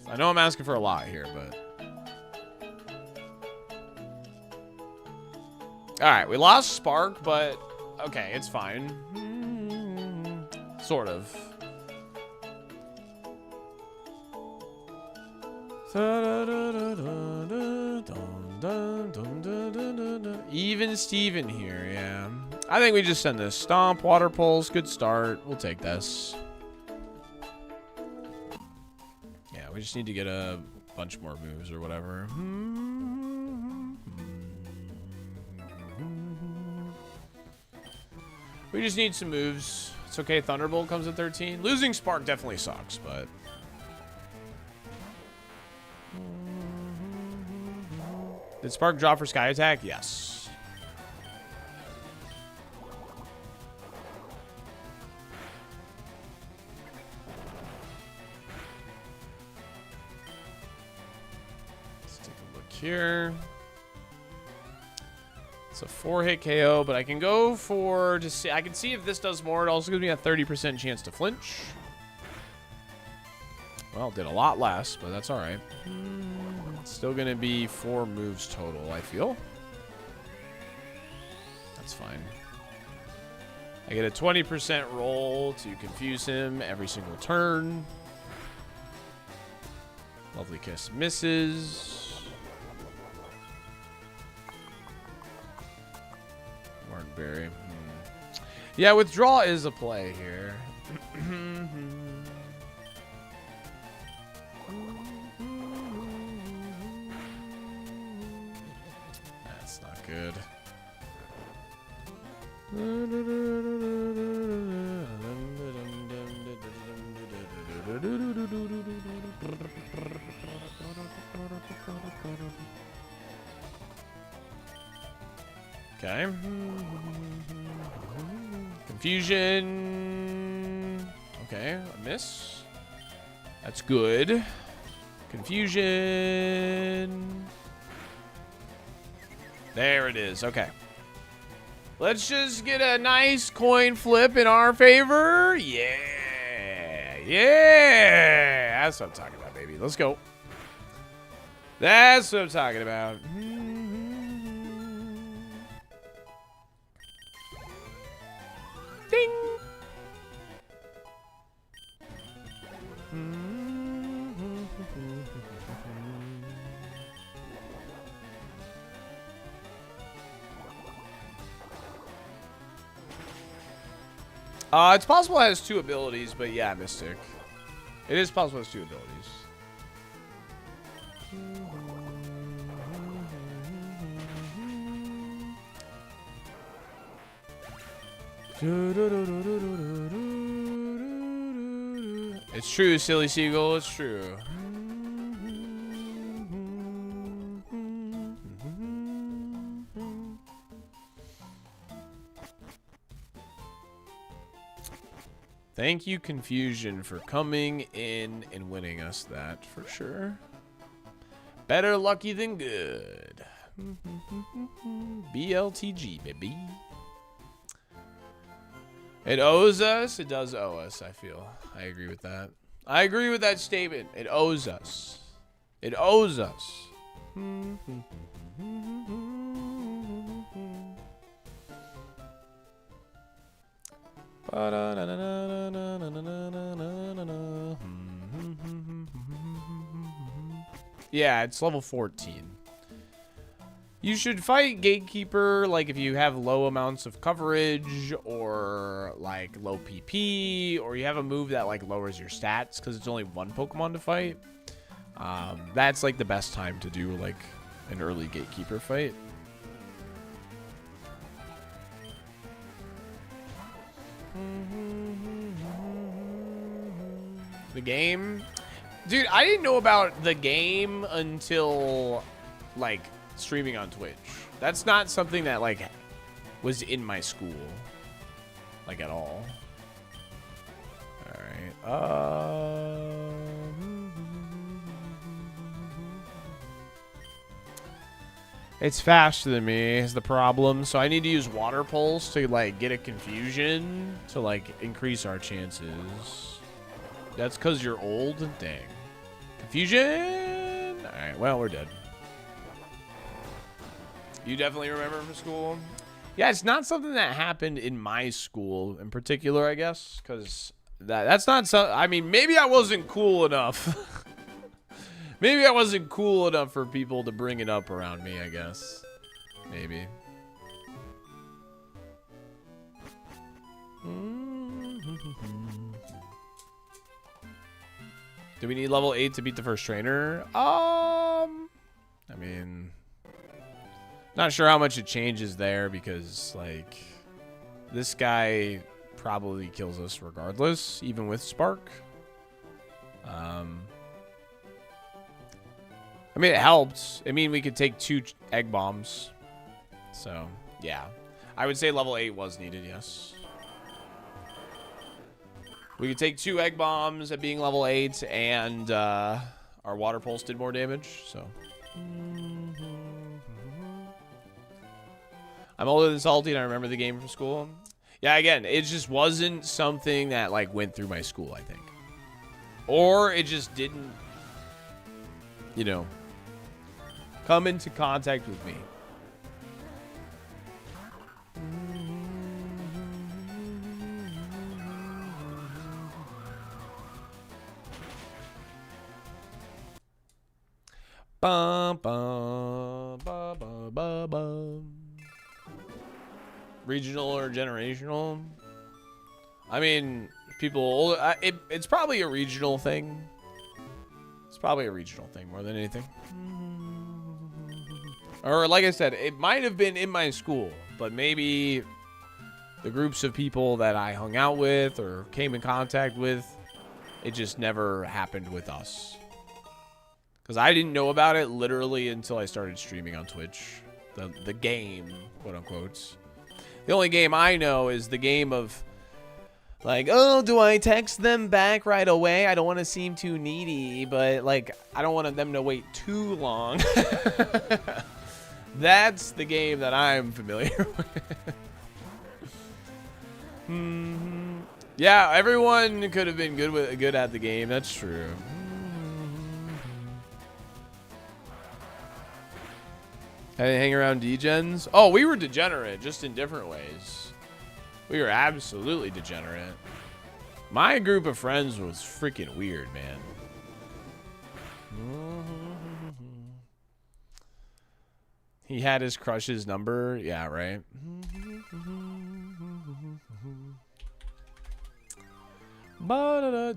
I know I'm asking for a lot here, but... Alright, we lost Spark, but... Okay, it's fine. Sort of. Even Steven here, yeah. I think we just send this. Stomp, Water Pulse, good start. We'll take this. Yeah, we just need to get a bunch more moves or whatever. We just need some moves. It's okay, Thunderbolt comes at 13. Losing Spark definitely sucks, but... Did Spark drop for Sky Attack? Yes. Let's take a look here. It's a 4-hit KO, but I can go for... I can see if this does more. It also gives me a 30% chance to flinch. Well, did a lot less, but that's all right. Still going to be 4 moves total, I feel. That's fine. I get a 20% roll to confuse him every single turn. Lovely Kiss misses. Markberry. Yeah, withdraw is a play here. That's not good. Okay. Confusion. Okay, a miss. That's good. Confusion. There it is. Okay. Let's just get a nice coin flip in our favor. Yeah. Yeah. That's what I'm talking about, baby. Let's go. That's what I'm talking about. Ding. It's possible it has 2 abilities, but yeah, Mystic. It is possible it has 2 abilities. It's true, silly seagull. It's true. Thank you, Confusion, for coming in and winning us that for sure. Better lucky than good. BLTG, baby. It owes us. It does owe us, I feel. I agree with that. I agree with that statement. It owes us. It owes us. Yeah, it's level 14. You should fight Gatekeeper, like, if you have low amounts of coverage, or, like, low PP, or you have a move that, like, lowers your stats, because it's only one Pokemon to fight. That's, like, the best time to do, like, an early Gatekeeper fight. The game? Dude, I didn't know about the game until, like, streaming on Twitch. That's not something that, like, was in my school. Like, at all. Alright. It's faster than me is the problem, so I need to use Water Pulse to, like, get a Confusion to, like, increase our chances. That's because you're old? Dang. Confusion! Alright, well, we're dead. You definitely remember from school? Yeah, it's not something that happened in my school in particular, I guess, because that's not so. I mean, maybe I wasn't cool enough. Maybe I wasn't cool enough for people to bring it up around me, I guess. Maybe. Do we need level 8 to beat the first trainer? I mean, not sure how much it changes there because, like, this guy probably kills us regardless, even with Spark. I mean, it helped. I mean, we could take 2 egg bombs. So, yeah. I would say level 8 was needed, yes. We could take 2 egg bombs at being level 8, and our Water Pulse did more damage, so. I'm older than Salty, and I remember the game from school. Yeah, again, it just wasn't something that, like, went through my school, I think. Or it just didn't, you know, come into contact with me. Bum, bum, ba, ba, ba, bum. Regional or generational? I mean, people, it's probably a regional thing. It's probably a regional thing more than anything. Or, like I said, it might have been in my school, but maybe the groups of people that I hung out with or came in contact with, it just never happened with us. Because I didn't know about it literally until I started streaming on Twitch. The game, quote unquote. The only game I know is the game of, like, oh, do I text them back right away? I don't want to seem too needy, but, like, I don't want them to wait too long. That's the game that I'm familiar with. Yeah, everyone could have been good at the game. That's true. Hang around degens? Oh, we were degenerate, just in different ways. We were absolutely degenerate. My group of friends was freaking weird, man. He had his crush's number. Yeah, right.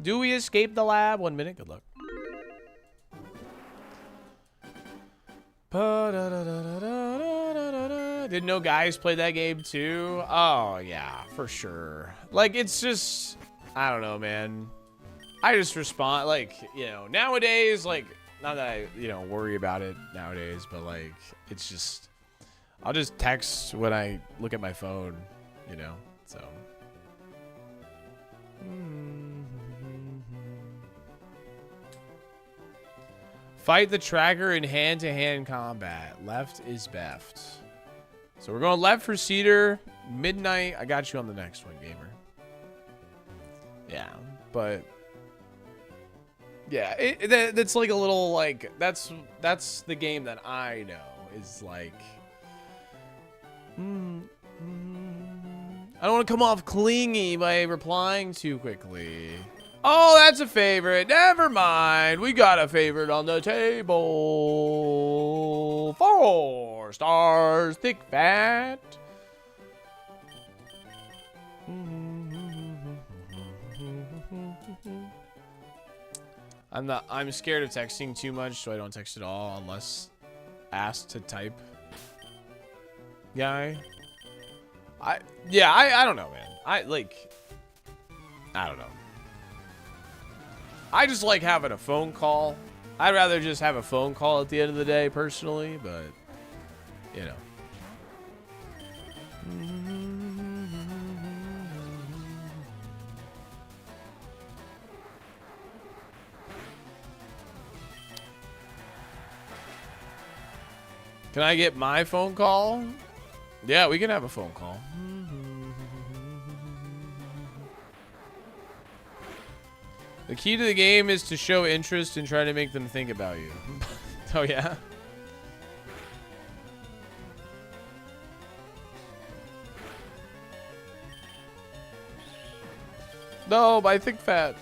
Do we escape the lab? 1 minute. Good luck. Did no guys play that game too? Oh, yeah, for sure. Like, it's just, I don't know, man. I just respond, like, you know, nowadays, like, not that I, you know, worry about it nowadays, but, like, it's just, I'll just text when I look at my phone, you know, so. Fight the tracker in hand-to-hand combat. Left is beft. So we're going left for Cedar. Midnight. I got you on the next one, gamer. Yeah, but yeah, that's like a little like that's the game that I know is like. I don't want to come off clingy by replying too quickly. Oh, that's a favorite. Never mind. We got a favorite on the table. 4 stars. Thick fat. I'm scared of texting too much, so I don't text at all unless asked to type. Guy. I don't know, man. I don't know. I just like having a phone call. I'd rather just have a phone call at the end of the day, personally, but, you know. Can I get my phone call? Yeah, we can have a phone call. The key to the game is to show interest and try to make them think about you. Oh, yeah? No, but I think fat.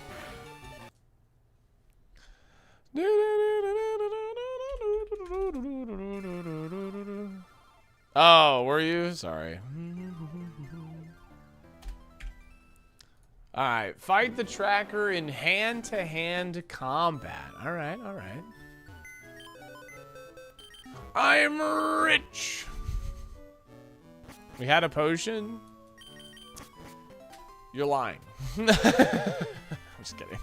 Oh, were you? Sorry. Alright, fight the tracker in hand-to-hand combat. Alright, alright. I'm rich! We had a potion? You're lying. I'm just kidding.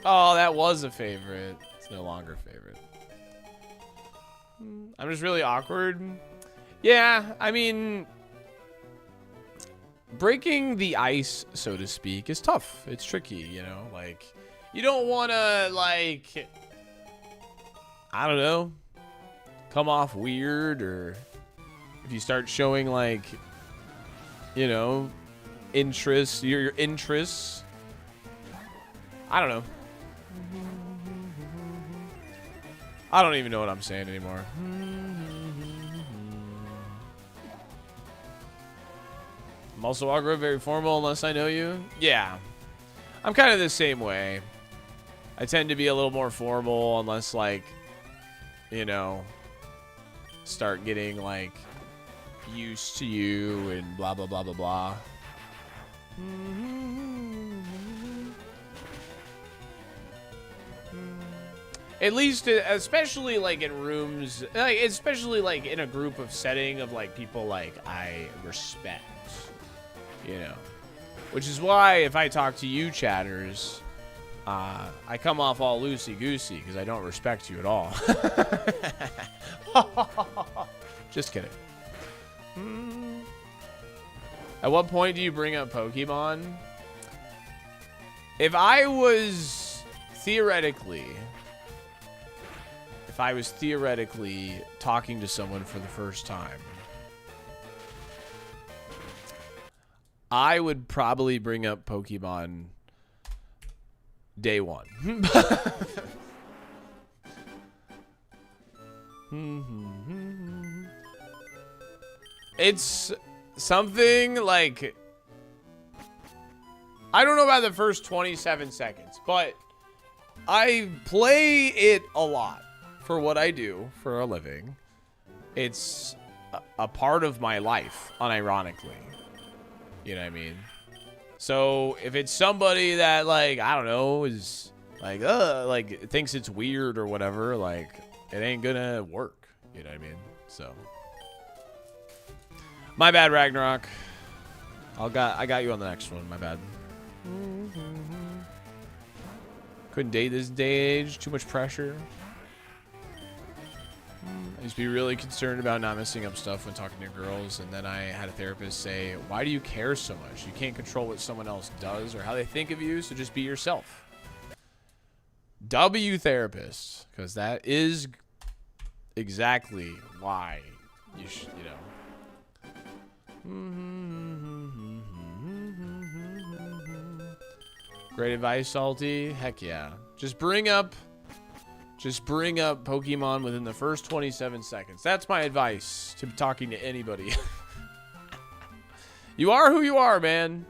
Oh, that was a favorite. It's no longer a favorite. I'm just really awkward. Yeah, I mean, breaking the ice, so to speak, is tough. It's tricky, you know? Like, you don't want to, like, I don't know, come off weird, or if you start showing, like, you know, interests, your interests. I don't know. I don't even know what I'm saying anymore. I'm also awkward, very formal unless I know you. Yeah. I'm kind of the same way. I tend to be a little more formal unless, like, you know, start getting, like, used to you and blah, blah, blah, blah, blah. At least, especially, like, in rooms, like, especially, like, in a group of setting of, like, people, like, I respect, you know. Which is why, if I talk to you chatters, I come off all loosey-goosey, because I don't respect you at all. Just kidding. At what point do you bring up Pokemon? If I was theoretically talking to someone for the first time, I would probably bring up Pokemon day one. It's something like, I don't know about the first 27 seconds, but I play it a lot for what I do for a living. It's a part of my life, unironically. You know what I mean? So if it's somebody that, like, I don't know, is like thinks it's weird or whatever, like, it ain't gonna work. You know what I mean? So my bad, Ragnarok. I got you on the next one. My bad. Couldn't date this day age. Too much pressure. I used to be really concerned about not messing up stuff when talking to girls, and then I had a therapist say, why do you care so much? You can't control what someone else does or how they think of you, so just be yourself. W therapist, because that is exactly why you should, you know. Great advice, Salty. Heck yeah. Just bring up Pokemon within the first 27 seconds. That's my advice to talking to anybody. You are who you are, man.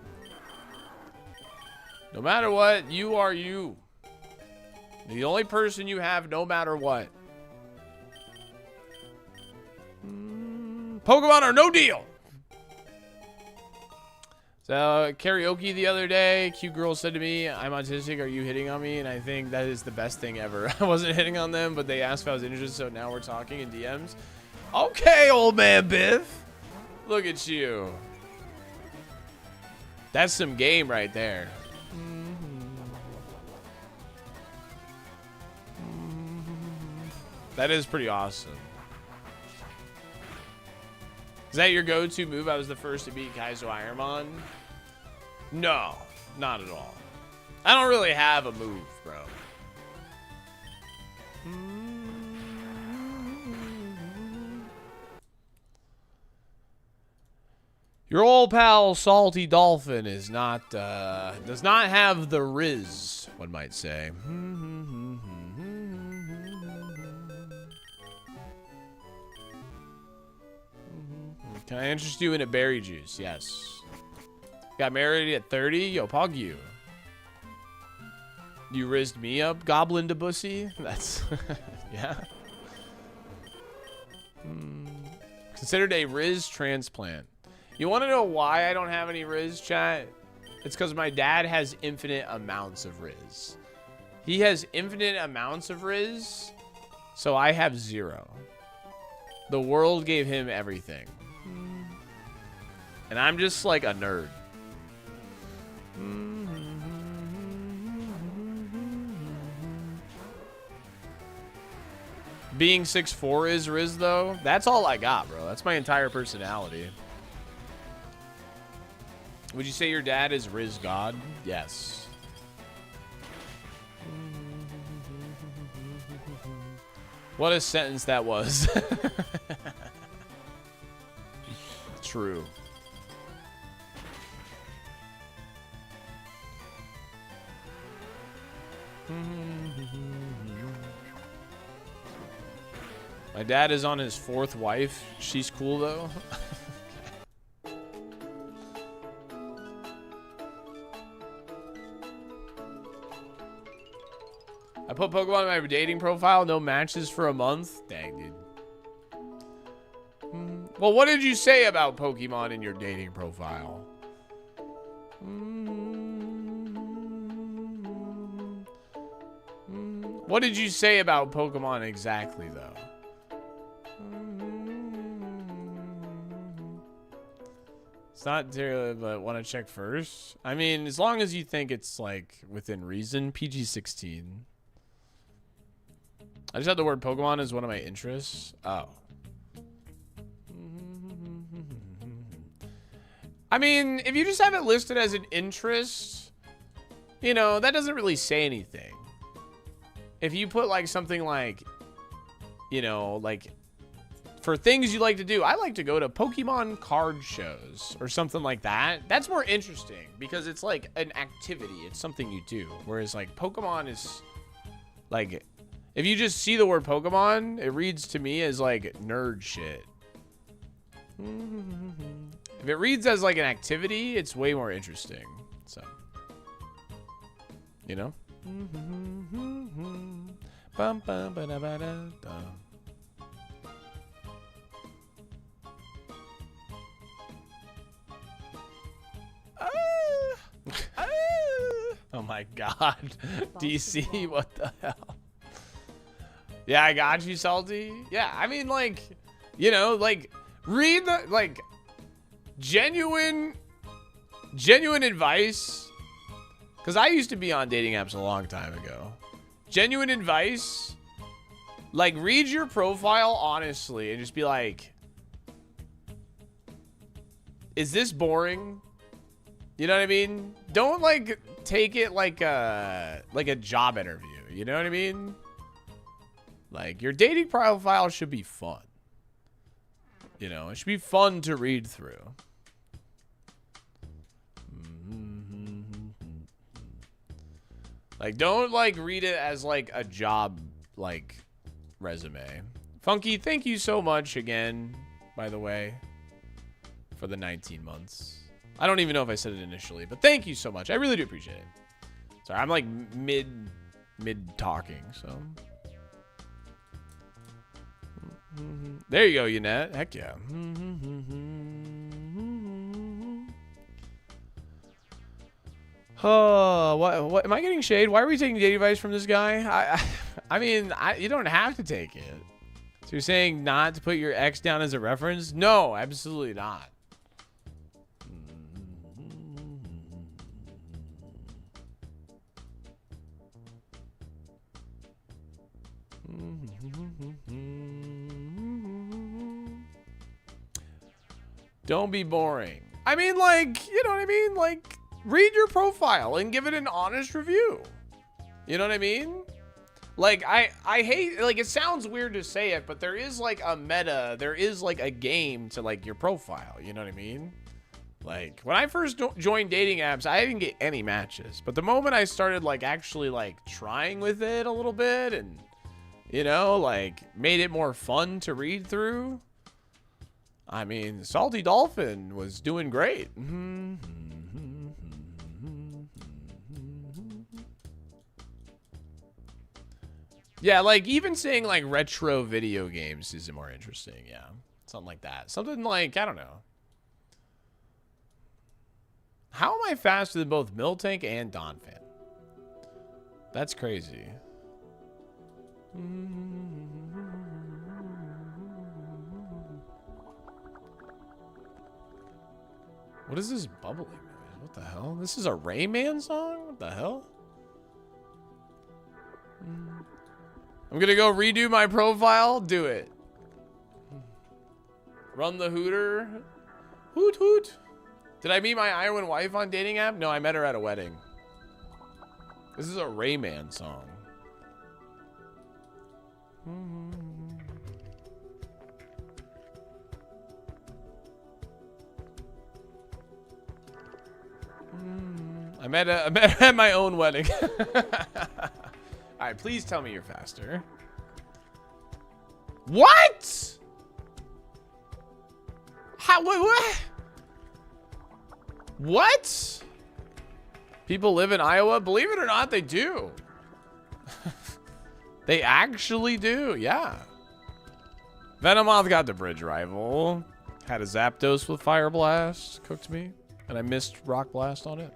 No matter what, you are you. The only person you have, no matter what. Pokemon are no deal. So, karaoke the other day, cute girl said to me, I'm autistic, are you hitting on me? And I think that is the best thing ever. I wasn't hitting on them, but they asked if I was interested, so now we're talking in DMs. Okay, old man Biff. Look at you. That's some game right there. That is pretty awesome. Is that your go-to move? I was the first to beat Kaizo ironMON. No, not at all. I don't really have a move, bro. Your old pal SaltyDolphin is not does not have the riz, one might say. Can I interest you in a berry juice? Yes. Got married at 30? Yo, pog you. You rizzed me up, goblin to bussy? That's... yeah. Considered a riz transplant. You want to know why I don't have any riz, chat? It's because my dad has infinite amounts of riz. He has infinite amounts of riz, so I have zero. The world gave him everything. And I'm just like a nerd. Being 6'4" is Riz, though. That's all I got, bro. That's my entire personality. Would you say your dad is Riz God? Yes. What a sentence that was. True. My dad is on his 4th wife. She's cool though. I put Pokemon in my dating profile. No matches for a month. Dang, dude. Well, what did you say about Pokemon in your dating profile? What did you say about Pokemon exactly, though? It's not terrible, but want to check first? I mean, as long as you think it's, like, within reason, PG-16. I just had the word Pokemon as one of my interests. Oh. I mean, if you just have it listed as an interest, you know, that doesn't really say anything. If you put like something like, you know, like for things you like to do, I like to go to Pokemon card shows or something like that. That's more interesting because it's like an activity. It's something you do. Whereas like Pokemon is like, if you just see the word Pokemon, it reads to me as like nerd shit. If it reads as like an activity, it's way more interesting. So, you know? Bum, bum, ba, da, ba, da, da. Oh my god. DC, what the hell? Yeah, I got you, Salty. Yeah, I mean, like, you know, like, read the, like, genuine advice Because I used to be on dating apps a long time ago. Genuine advice, like, read your profile honestly and just be like, is this boring? You know what I mean? Don't, like, take it like a job interview. You know what I mean? Like, your dating profile should be fun. You know, it should be fun to read through. Like, don't, like, read it as, like, a job, like, resume. Funky, thank you so much again, by the way, for the 19 months. I don't even know if I said it initially, but thank you so much. I really do appreciate it. Sorry, I'm, like, mid-talking, so... There you go, Yannette. Heck yeah. Oh, what am I getting shade? Why are we taking dating advice from this guy? I mean, you don't have to take it. So you're saying not to put your ex down as a reference? No, absolutely not. Don't be boring. I mean, like, you know what I mean? Like, read your profile and give it an honest review. You know what I mean? Like, I hate, like, it sounds weird to say it, but there is, like, a meta. There is, like, a game to, like, your profile. You know what I mean? Like, when I first joined dating apps, I didn't get any matches. But the moment I started, like, actually, like, trying with it a little bit and, you know, like, made it more fun to read through. I mean, SaltyDolphin was doing great. Yeah, like, even saying, like, retro video games is more interesting, yeah. Something like that. Something like, I don't know. How am I faster than both Miltank and Donphan? That's crazy. What is this bubbling noise? What the hell? This is a Rayman song? What the hell? I'm gonna go redo my profile. Do it. Run the hooter. Hoot hoot. Did I meet my ironMON wife on dating app? No, I met her at a wedding. This is a Rayman song. I met her at my own wedding. All right, please tell me you're faster. What? How? What? What? People live in Iowa? Believe it or not, they do. They actually do, yeah. Venomoth got the bridge rival. Had a Zapdos with Fire Blast. Cooked me. And I missed Rock Blast on it.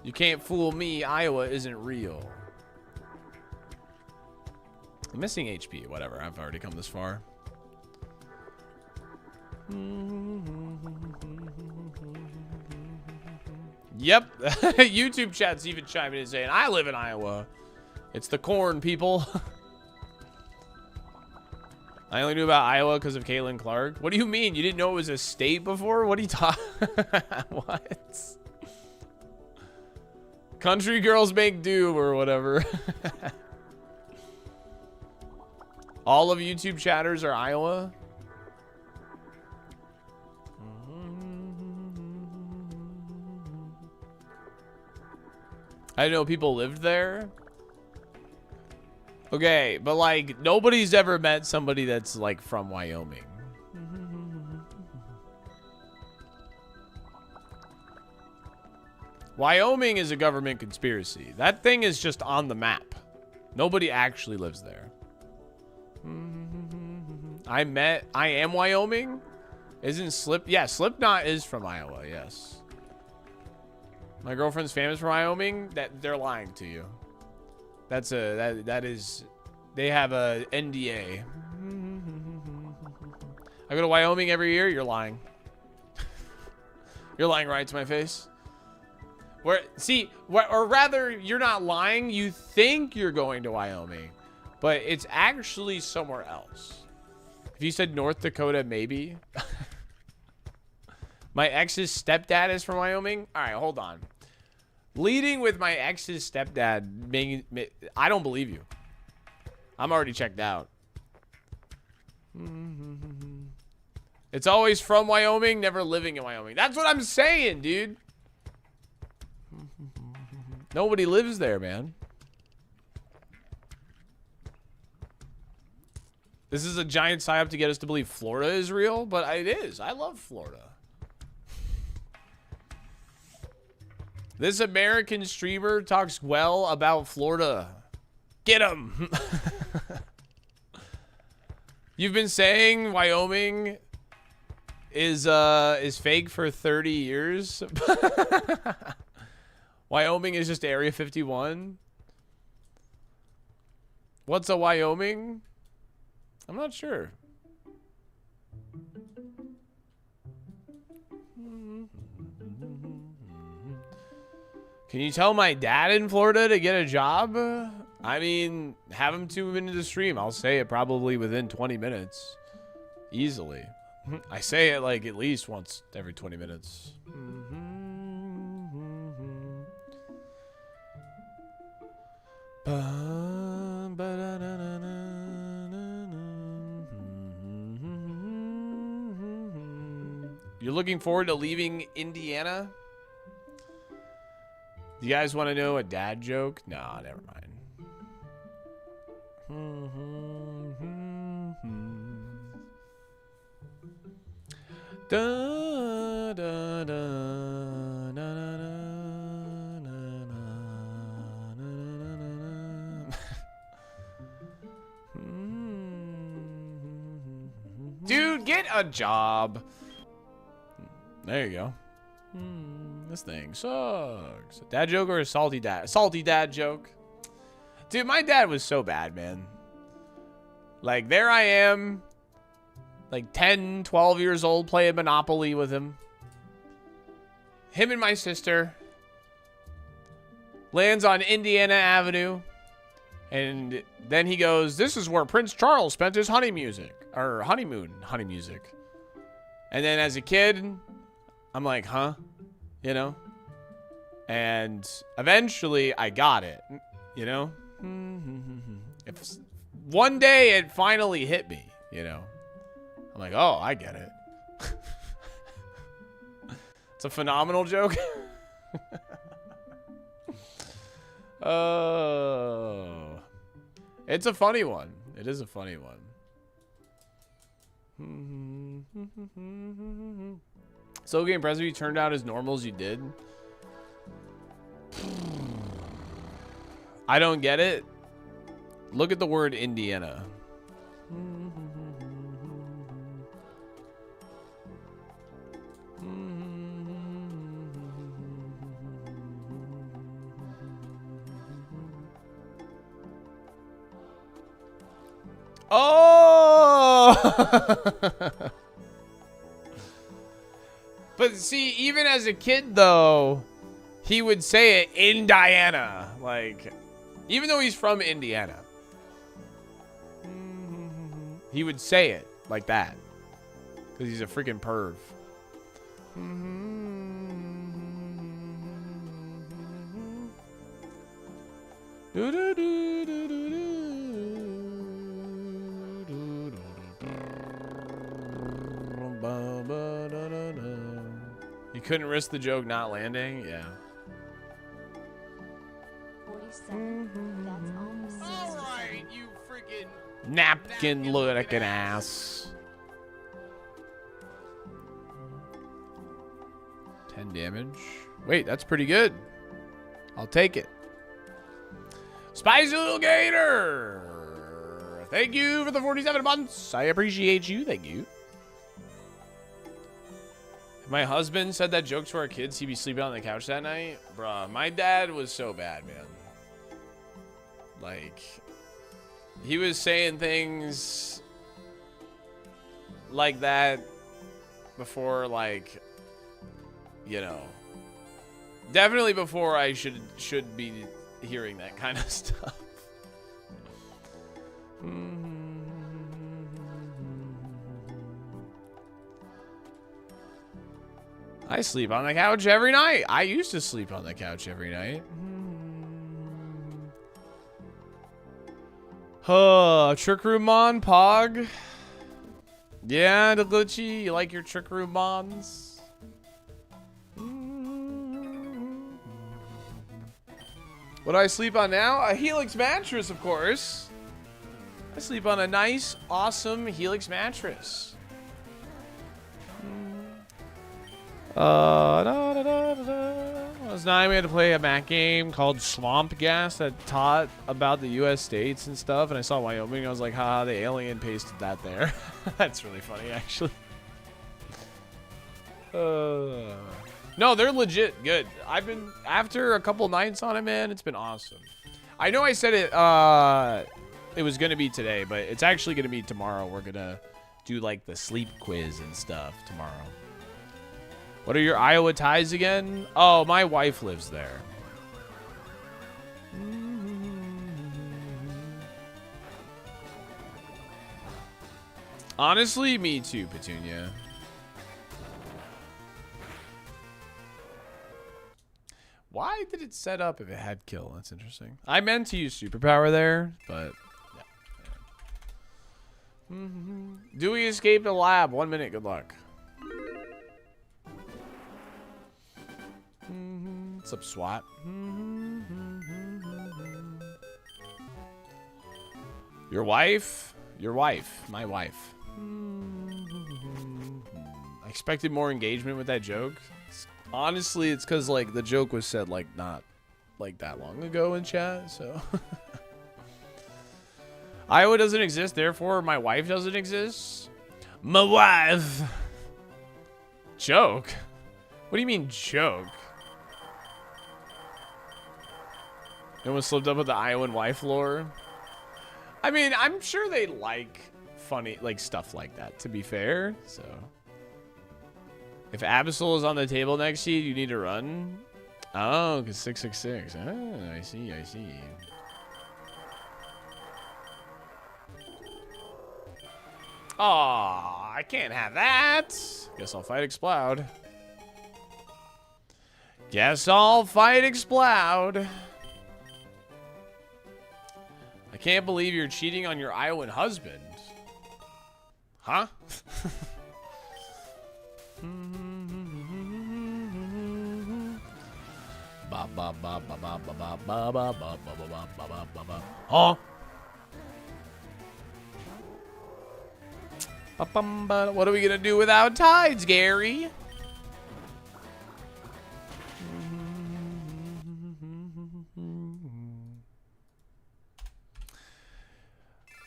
You can't fool me. Iowa isn't real. I'm missing HP. Whatever. I've already come this far. Yep. YouTube chat's even chiming in and saying, I live in Iowa. It's the corn, people. I only knew about Iowa because of Caitlin Clark. What do you mean? You didn't know it was a state before? What are you talking? What? Country girls make do or whatever. All of YouTube chatters are Iowa. I didn't know people lived there. Okay, but like nobody's ever met somebody that's like from Wyoming. Wyoming is a government conspiracy. That thing is just on the map. Nobody actually lives there. I am Wyoming? Isn't Slipknot is from Iowa, yes. My girlfriend's famous from Wyoming? They're lying to you. That's that is they have a NDA. I go to Wyoming every year. You're lying. You're lying right to my face. Or rather, you're not lying. You think you're going to Wyoming, but it's actually somewhere else. If you said North Dakota, maybe. My ex's stepdad is from Wyoming. All right, hold on. Leading with my ex's stepdad, I don't believe you. I'm already checked out. It's always from Wyoming, never living in Wyoming. That's what I'm saying, dude. Nobody lives there, man. This is a giant psyop to get us to believe Florida is real, but it is. I love Florida. This American streamer talks well about Florida. Get him. You've been saying Wyoming is fake for 30 years. Wyoming is just Area 51. What's a Wyoming? I'm not sure. Can you tell my dad in Florida to get a job? I mean, have him tune into the stream. I'll say it probably within 20 minutes. Easily. I say it like at least once every 20 minutes. You're looking forward to leaving Indiana? Do you guys want to know a dad joke? No, never mind. Da, da, da, na, na, na, na, na, na, na. Dude, get a job. There you go. This thing sucks. A dad joke or a salty dad? Salty dad joke. Dude, my dad was so bad, man. Like, there I am, like 10, 12 years old, playing Monopoly with him. Him and my sister. Lands on Indiana Avenue. And then he goes, this is where Prince Charles spent his honeymoon. And then as a kid, I'm like, huh? You know? And eventually I got it, you know? If one day it finally hit me, you know? I'm like, oh, I get it. It's a phenomenal joke. Oh. It's a funny one. It is a funny one. So game President, you turned out as normal as you did. I don't get it. Look at the word Indiana. Oh! But see, even as a kid, though, he would say it in Diana. Like, even though he's from Indiana, he would say it like that. Because he's a freaking perv. You couldn't risk the joke not landing? Yeah. 47. That's almost 60. Alright, you freaking napkin looking ass. 10 damage. Wait, that's pretty good. I'll take it. Spicy Little Gator! Thank you for the 47 months. I appreciate you. Thank you. If my husband said that jokes to our kids, he'd be sleeping on the couch that night. Bruh, my dad was so bad, man. Like, he was saying things like that before, like, you know, definitely before I should be hearing that kind of stuff. I sleep on the couch every night. I used to sleep on the couch every night. Trick Room Mon, Pog. Yeah, the glitchy. You like your Trick Room Mons? What do I sleep on now? A Helix mattress, of course. I sleep on a nice, awesome Helix mattress. Last night we had to play a Mac game called Swamp Gas that taught about the U.S. states and stuff, and I saw Wyoming. I was like, haha, the alien pasted that there. That's really funny, actually. No, they're legit good. I've been, after a couple nights on it, man, it's been awesome. I know I said it was going to be today, but it's actually going to be tomorrow. We're going to do, like, the sleep quiz and stuff tomorrow. What are your Iowa ties again? Oh, my wife lives there. Honestly, me too, Petunia. Why did it set up if it had kill? That's interesting. I meant to use superpower there, but yeah. Do we escape the lab? 1 minute. Good luck. What's up, SWAT? Your wife? Your wife. My wife. I expected more engagement with that joke. Honestly, it's because, like, the joke was said, like, not, like, that long ago in chat, so. Iowa doesn't exist, therefore my wife doesn't exist? My wife! Joke? What do you mean, joke? No one slipped up with the Iowan wife lore? I mean, I'm sure they like funny, like, stuff like that, to be fair, so. If Absol is on the table next to you, you need to run? Oh, because 666. Oh, I see, I see. Aw, I can't have that. Guess I'll fight Exploud. Guess I'll fight Exploud. I can't believe you're cheating on your Iowan husband. Huh? Huh? What are we gonna do without tides, Gary?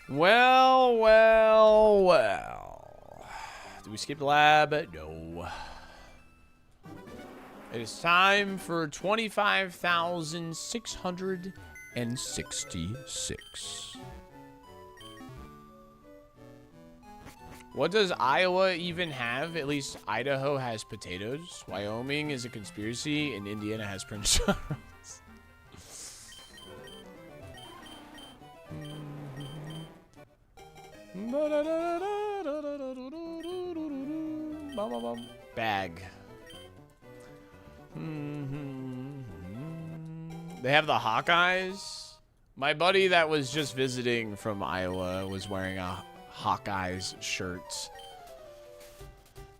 Well, well, well. Did we skip the lab? No. It is time for 25,666. What does Iowa even have? At least Idaho has potatoes. Wyoming is a conspiracy, and Indiana has Prince Charles. Bag. They have the Hawkeyes. My buddy that was just visiting from Iowa was wearing a Hawkeyes shirt.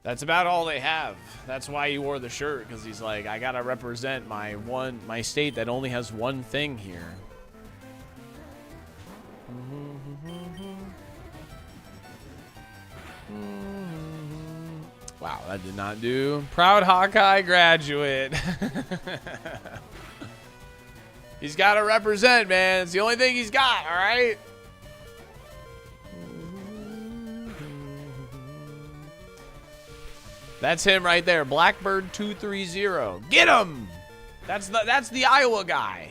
That's about all they have. That's why he wore the shirt, because he's like, I gotta represent my state that only has one thing here. Wow, that did not do. Proud Hawkeye graduate. He's got to represent, man. It's the only thing he's got, all right? That's him right there. Blackbird 230. Get him! That's the Iowa guy.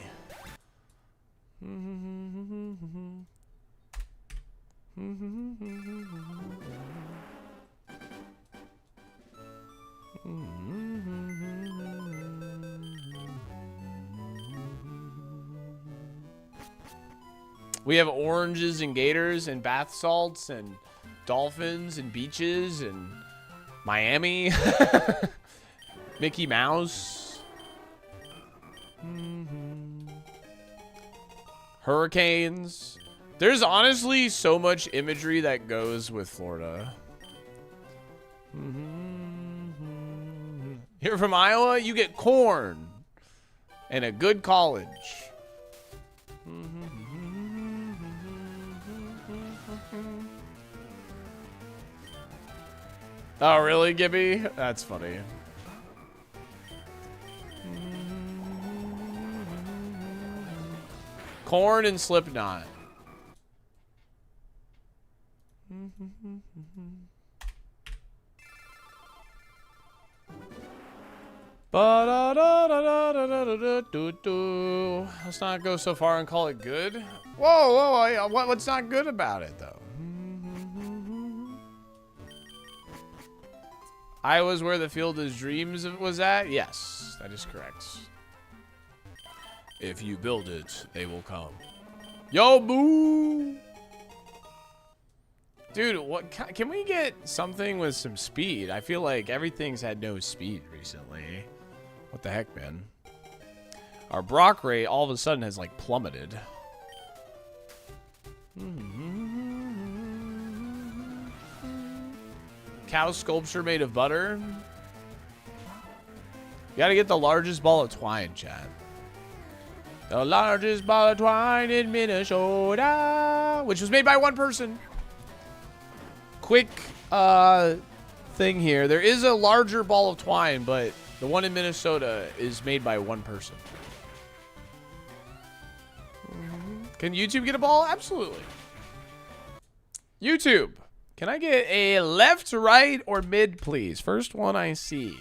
We have oranges and gators and bath salts and dolphins and beaches and Miami. Mickey Mouse. Hurricanes. There's honestly so much imagery that goes with Florida. You're from Iowa, you get corn and a good college. Oh, really, Gibby? That's funny. Corn and Slipknot. Let's not go so far and call it good. Whoa, what's not good about it, though? Iowa's where the field of dreams was at? Yes, that is correct. If you build it, they will come. Yo, boo! Dude, what can we get something with some speed? I feel like everything's had no speed recently. What the heck, man? Our Brock rate all of a sudden has like plummeted. Cow sculpture made of butter. You gotta get the largest ball of twine, chat. The largest ball of twine in Minnesota, which was made by one person. Quick thing here. There is a larger ball of twine, but the one in Minnesota is made by one person. Can YouTube get a ball? Absolutely. YouTube, can I get a left, right, or mid, please? First one I see.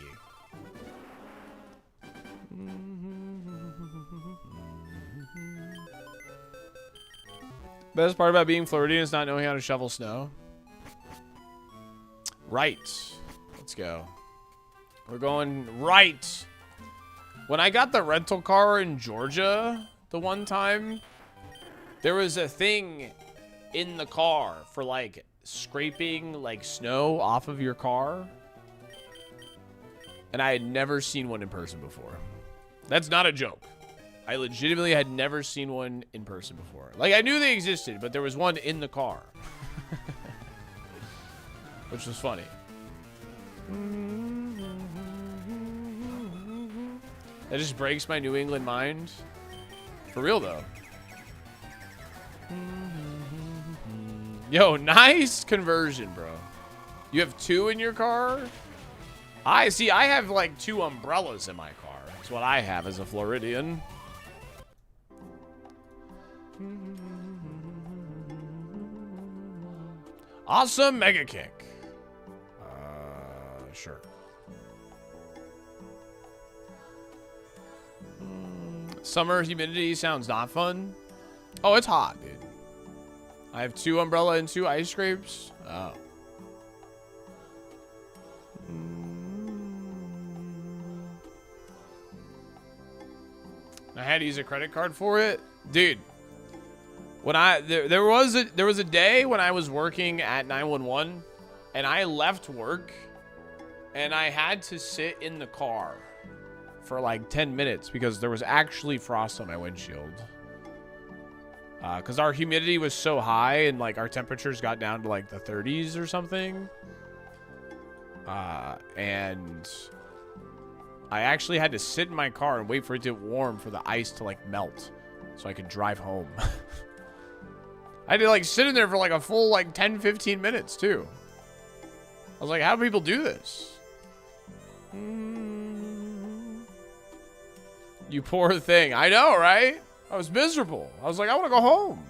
Best part about being Floridian is not knowing how to shovel snow. Right. Let's go. We're going right. When I got the rental car in Georgia the one time, there was a thing in the car for like scraping like snow off of your car. And I had never seen one in person before. That's not a joke. I legitimately had never seen one in person before. Like, I knew they existed, but there was one in the car. Which was funny. That just breaks my New England mind. For real, though. Yo, nice conversion, bro. You have two in your car? I see. I have, like, 2 umbrellas in my car. That's what I have as a Floridian. Awesome mega kick. Sure. Summer humidity sounds not fun. Oh, it's hot, dude. I have 2 umbrella and 2 ice scrapes. Oh. I had to use a credit card for it, dude. When there was a day when I was working at 911, and I left work, and I had to sit in the car for like 10 minutes because there was actually frost on my windshield. Because our humidity was so high and like our temperatures got down to like the 30s or something. And I actually had to sit in my car and wait for it to get warm for the ice to like melt so I could drive home. I had to like sit in there for like a full like 10-15 minutes too. I was like, how do people do this? You poor thing. I know, right? I was miserable. I was like, I want to go home.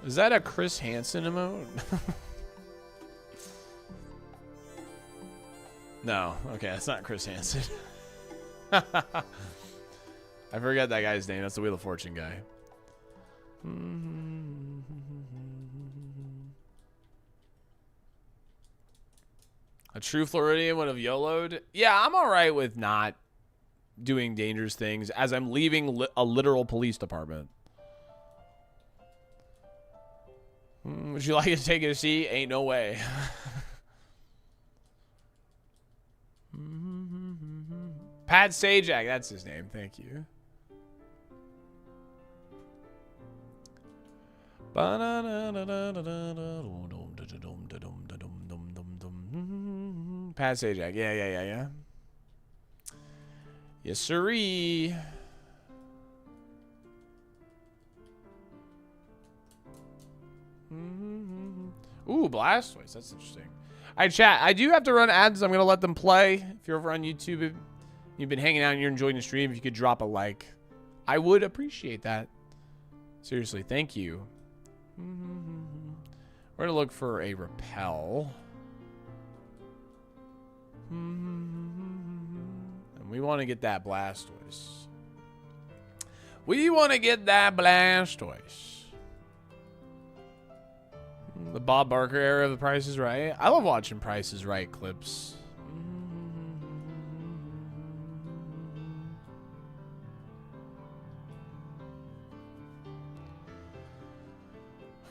Is that a Chris Hansen emote? No. Okay, that's not Chris Hansen. I forget that guy's name. That's the Wheel of Fortune guy. A true Floridian would have YOLO'd. Yeah, I'm all right with not doing dangerous things as I'm leaving a literal police department. Would you like to take a seat? Ain't no way. Pat Sajak, that's his name. Thank you. Pat Sajak. Yeah. Yes, sirree. Ooh, Blastoise. That's interesting. All right, chat. I do have to run ads. I'm going to let them play. If you're over on YouTube, if you've been hanging out and you're enjoying the stream, if you could drop a like, I would appreciate that. Seriously, thank you. We're going to look for a repel. And we want to get that Blastoise. We want to get that Blastoise. The Bob Barker era of The Price is Right. I love watching Price is Right clips.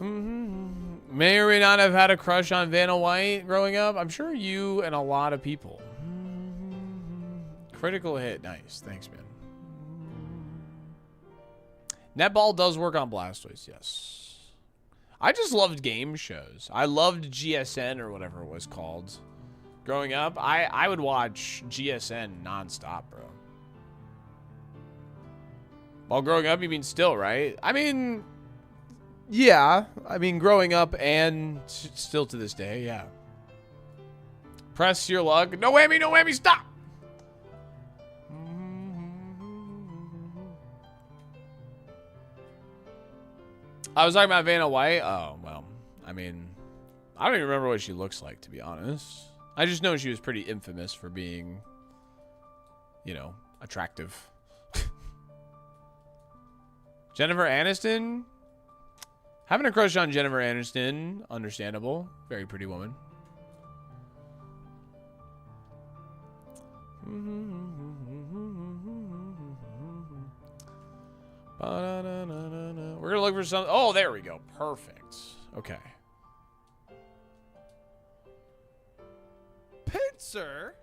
May or may not have had a crush on Vanna White growing up. I'm sure you and a lot of people. Critical hit. Nice. Thanks, man. Netball does work on Blastoise, yes. I just loved game shows. I loved GSN or whatever it was called. Growing up, I would watch GSN nonstop, bro. While growing up, you mean still, right? I mean, yeah. I mean, growing up and still to this day, yeah. Press your luck. No whammy, no whammy, stop! I was talking about Vanna White. Oh, well, I mean, I don't even remember what she looks like, to be honest. I just know she was pretty infamous for being, you know, attractive. Jennifer Aniston? Having a crush on Jennifer Aniston, understandable. Very pretty woman. We're gonna look for some. Oh, there we go. Perfect. Okay. Pincer?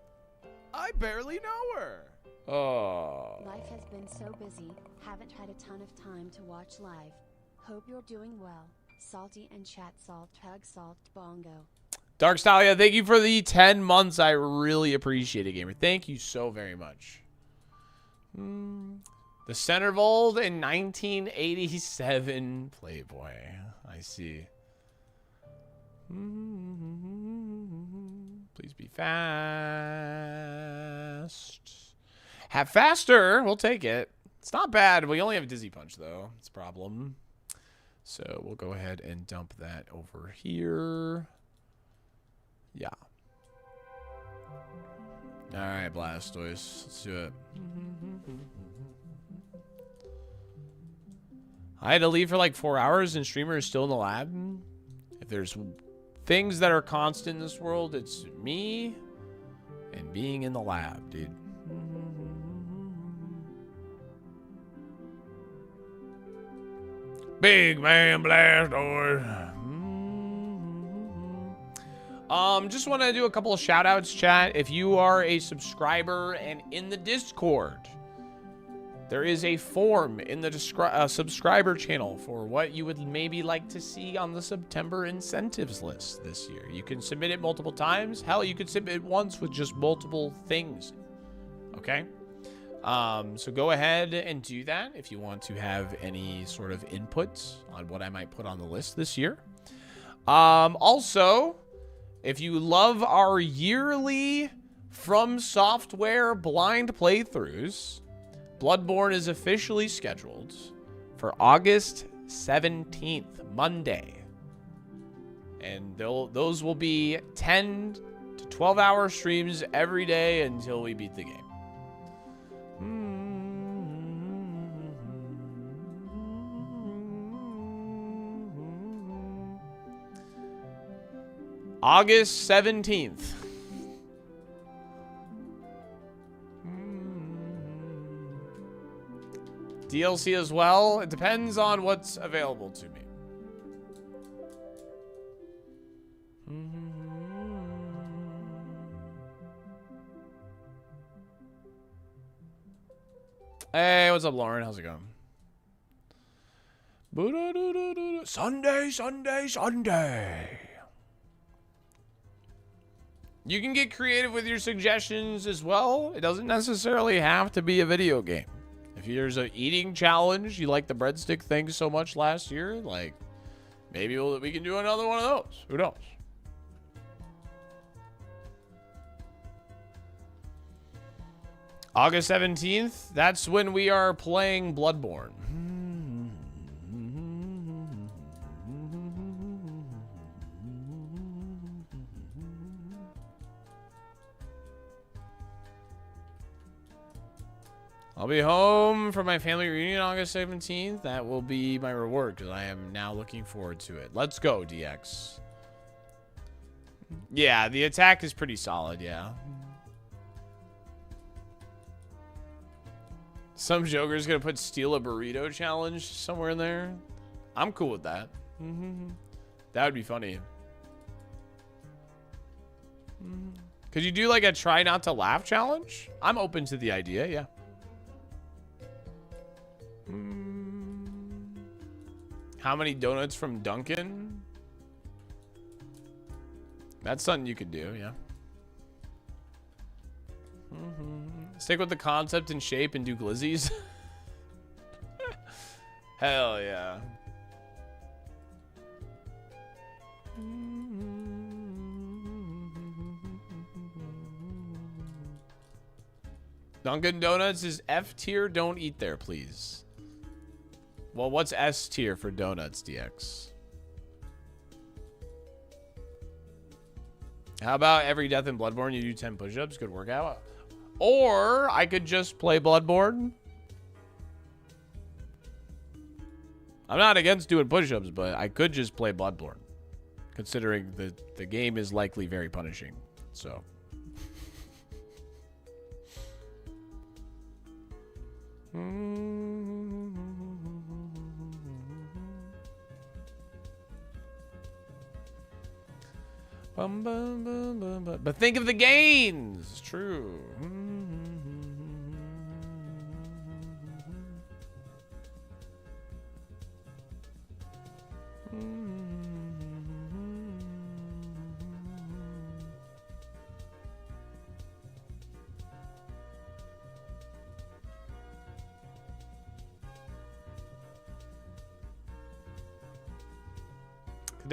I barely know her. Oh. Life has been so busy, haven't had a ton of time to watch live. Hope you're doing well. Salty and chat salt tug salt bongo. Dark Stalia, thank you for the 10 months. I really appreciate it, gamer. Thank you so very much. The Centerfold in 1987 Playboy. I see. Please be fast. Have faster. We'll take it. It's not bad. We only have Dizzy Punch, though. It's a problem. So we'll go ahead and dump that over here. Yeah. All right, Blastoise. Let's do it. I had to leave for like 4 hours and streamer is still in the lab. If there's things that are constant in this world, it's me and being in the lab, dude. Big man Blastoise. Just want to do a couple of shout outs, chat. If you are a subscriber and in the Discord, there is a form in the subscriber channel for what you would maybe like to see on the September incentives list this year. You can submit it multiple times. Hell, you could submit it once with just multiple things. Okay? So go ahead and do that if you want to have any sort of input on what I might put on the list this year. Also, if you love our yearly From Software blind playthroughs, Bloodborne is officially scheduled for August 17th, Monday. And those will be 10 to 12-hour streams every day until we beat the game. August 17th. DLC as well. It depends on what's available to me. Hey, what's up, Lauren? How's it going? Sunday, Sunday, Sunday. You can get creative with your suggestions as well. It doesn't necessarily have to be a video game. If there's an eating challenge, you like the breadstick thing so much last year, like maybe we can do another one of those. Who knows? August 17th, that's when we are playing Bloodborne. I'll be home for my family reunion August 17th. That will be my reward because I am now looking forward to it. Let's go, DX. Yeah, the attack is pretty solid, yeah. Some joker's gonna put steal a burrito challenge somewhere in there. I'm cool with that. That would be funny. Could you do like a try not to laugh challenge? I'm open to the idea, yeah. How many donuts from Dunkin'? That's something you could do, yeah. Stick with the concept and shape and do glizzies. Hell yeah. Dunkin' Donuts is F tier. Don't eat there, please. Well, what's S tier for donuts, DX? How about every death in Bloodborne you do 10 push-ups? Good workout. Or I could just play Bloodborne. I'm not against doing push-ups, but I could just play Bloodborne. Considering the game is likely very punishing. So. But think of the gains. True.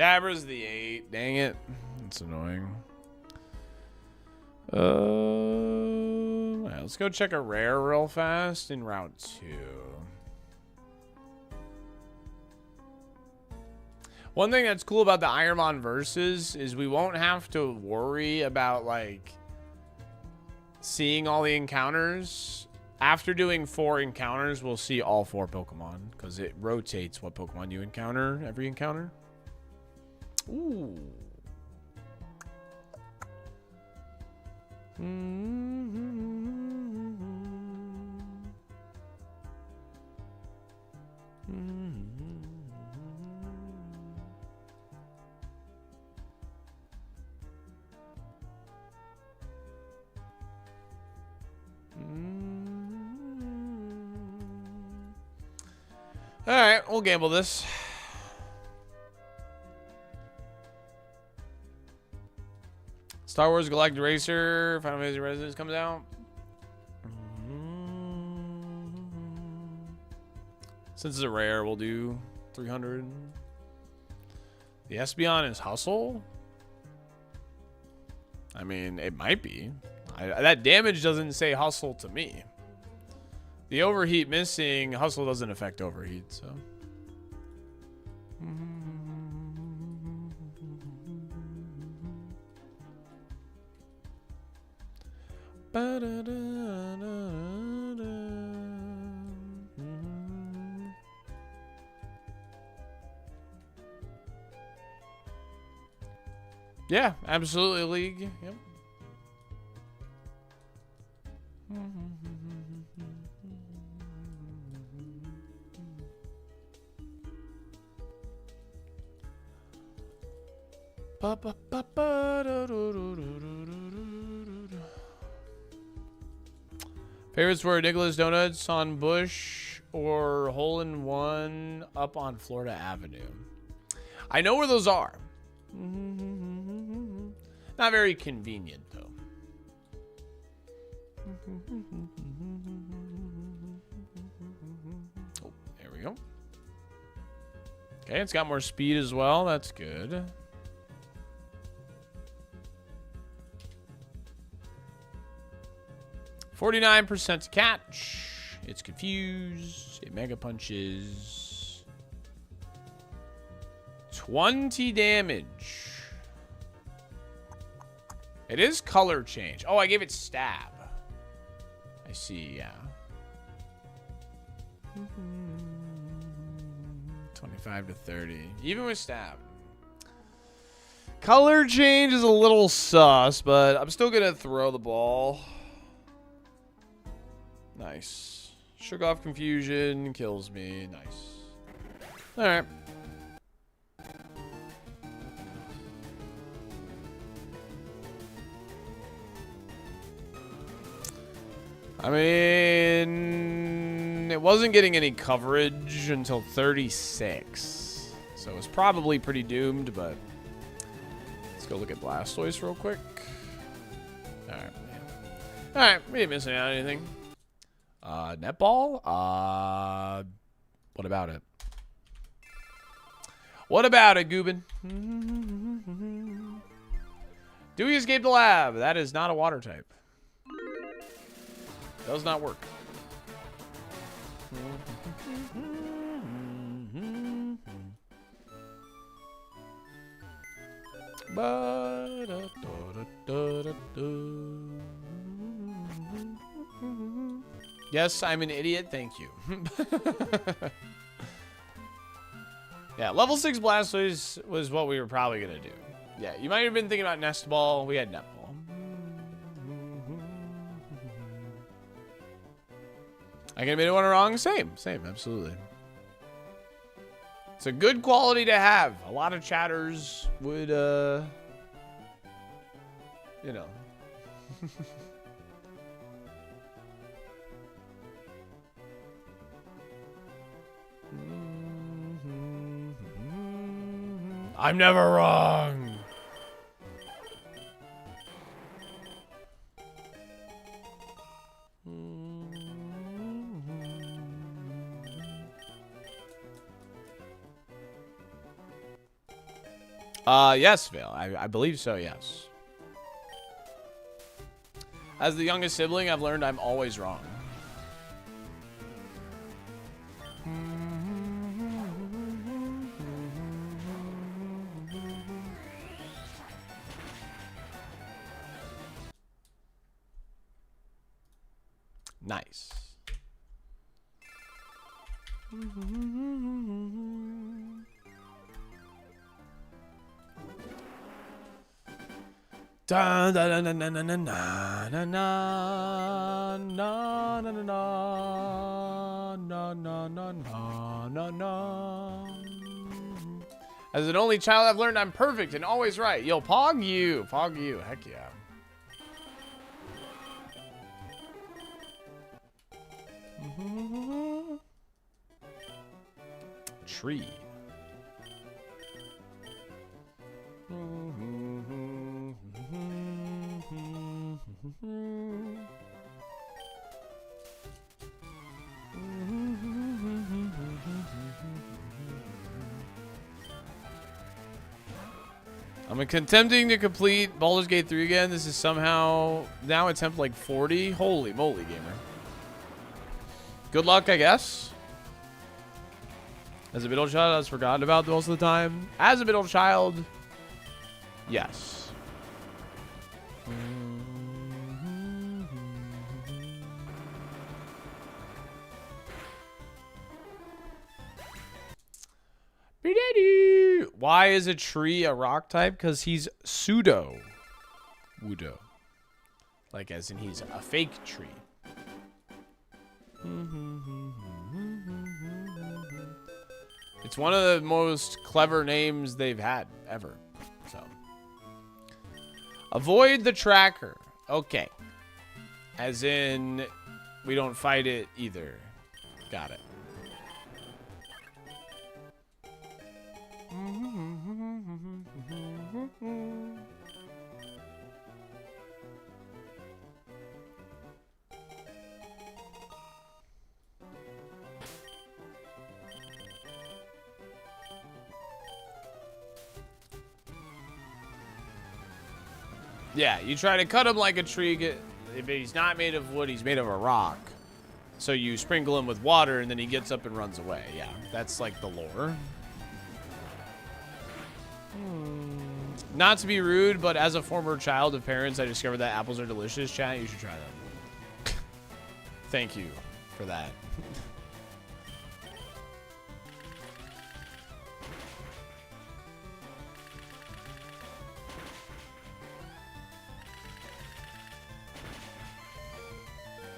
Cadaver's the 8. Dang it. That's annoying. Right, let's go check a rare real fast in round 2. One thing that's cool about the ironMON versus is we won't have to worry about like seeing all the encounters. After doing 4 encounters, we'll see all 4 Pokemon because it rotates what Pokemon you encounter every encounter. Ooh. All right, we'll gamble this. Star Wars Galactic Racer, Final Fantasy Resonance comes out. Since it's a rare, we'll do 300. The Espeon is Hustle? I mean, it might be. That damage doesn't say Hustle to me. The overheat missing, Hustle doesn't affect overheat, so. Yeah, absolutely, League. Yep. Favorites were Nicholas Donuts on Bush or Hole in One up on Florida Avenue. I know where those are. Not very convenient, though. Oh, there we go. Okay, it's got more speed as well. That's good. %49% to catch. It's confused. It mega punches. 20 damage. It is color change. Oh, I gave it stab. I see, yeah. 25 to 30. Even with stab. Color change is a little sus, but I'm still going to throw the ball. Nice. Shook off confusion. Kills me. Nice. Alright. I mean, it wasn't getting any coverage until 36. So it was probably pretty doomed, but let's go look at Blastoise real quick. Alright. Alright, we didn't miss out on anything. Netball? What about it? What about it, Goobin? Do we escape the lab? That is not a water type. Does not work. Yes, I'm an idiot. Thank you. Yeah, level 6 Blastoise was what we were probably going to do. Yeah, you might have been thinking about Nest Ball. We had Netball. I can admit one wrong. Same, absolutely. It's a good quality to have. A lot of chatters would, you know. I'm never wrong. Yes, Vale. I believe so, yes. As the youngest sibling, I've learned I'm always wrong. Nice. Da da da na na na na na na na na na na na na. As an only child, I've learned I'm perfect and always right. Yo, Pog you. Heck yeah. Tree. I'm attempting to complete Baldur's Gate 3 again. This is somehow now attempt like 40. Holy moly, gamer. Good luck, I guess. As a middle child, I was forgotten about most of the time. As a middle child, yes. Why is a tree a rock type? Because he's pseudo. Wudo. Like as in he's a fake tree. It's one of the most clever names they've had ever. So Avoid the tracker. Okay. As in, we don't fight it either. Got it. Yeah, you try to cut him like a tree. If he's not made of wood, he's made of a rock. So you sprinkle him with water, and then he gets up and runs away. Yeah, that's like the lore. Not to be rude, but as a former child of parents, I discovered that apples are delicious. Chat, you should try them. Thank you for that.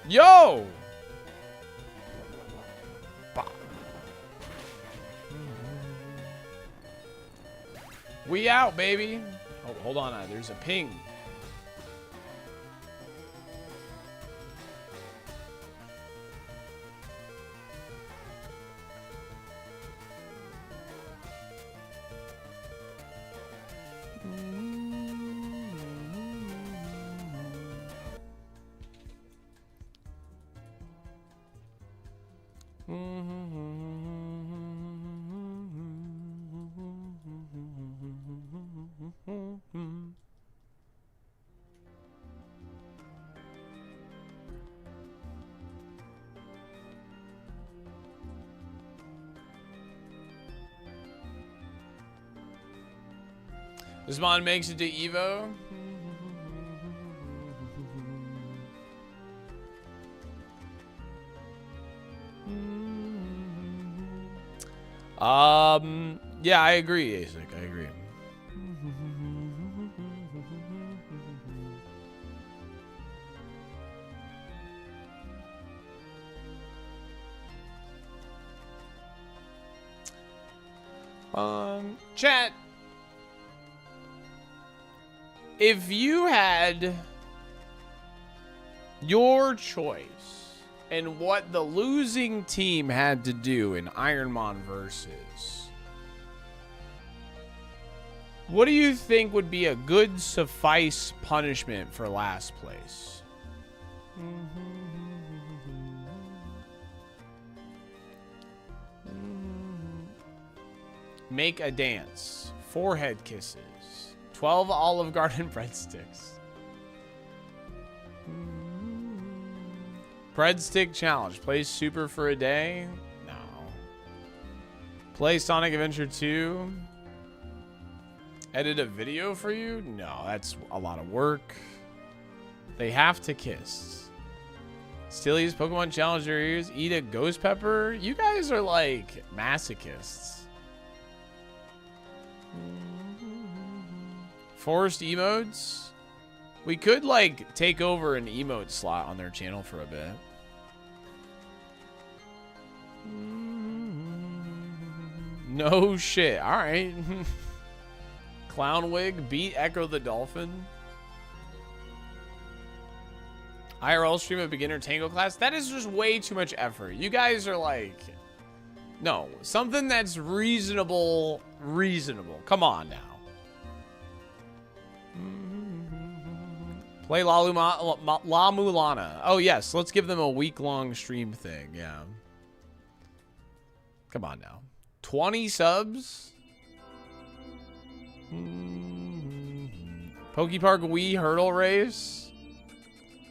Yo! We out, baby. Oh, hold on. There's a ping. This mod makes it to Evo. Yeah, I agree, ASIC. I agree. Chat. If you had your choice and what the losing team had to do in ironMON versus, what do you think would be a good suffice punishment for last place? Make a dance. Forehead kisses. 12 Olive Garden breadsticks. Breadstick challenge. Play Super for a day? No. Play Sonic Adventure 2? Edit a video for you? No, that's a lot of work. They have to kiss. Steely's Pokemon challenge their ears. Eat a ghost pepper? You guys are like masochists. Forced emotes? We could like take over an emote slot on their channel for a bit. No shit. All right. Clown wig. Beat Echo the Dolphin. IRL stream a beginner tango class. That is just way too much effort. You guys are like, no, something that's reasonable. Come on now. Play La Mulana. Oh, yes. Let's give them a week-long stream thing. Yeah. Come on now. 20 subs? Pokepark Wii Hurdle Race?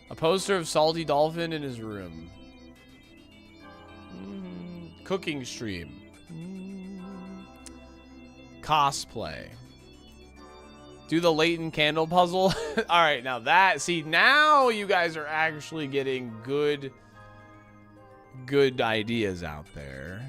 A poster of SaltyDolphin in his room. Cooking stream. Cosplay. Do the latent candle puzzle. All right, now that, see, now you guys are actually getting good ideas out there.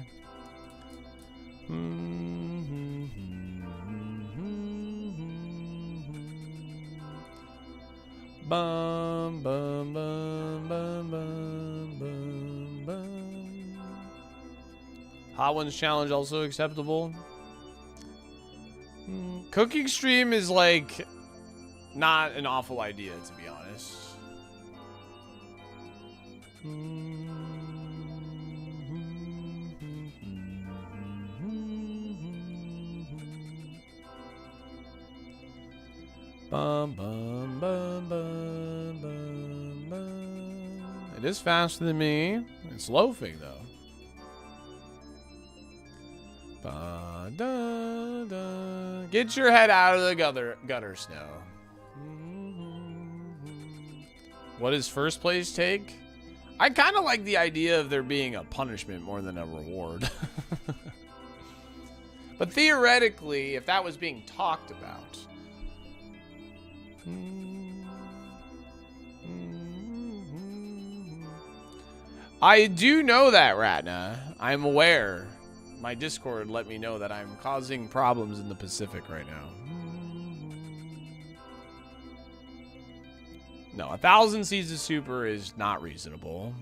Bum, bum, bum, bum, bum, bum, bum. Hot Ones challenge also acceptable. Cooking stream is like not an awful idea, to be honest. Bum, bum, bum, bum, bum, bum. It is faster than me. It's loafing, though. Ba, da, da. Get your head out of the gutter Snow. What does first place take? I kind of like the idea of there being a punishment more than a reward. But theoretically, if that was being talked about. I do know that, Ratna. I'm aware. My Discord let me know that I'm causing problems in the Pacific right now. No, 1,000 Seeds of Super is not reasonable.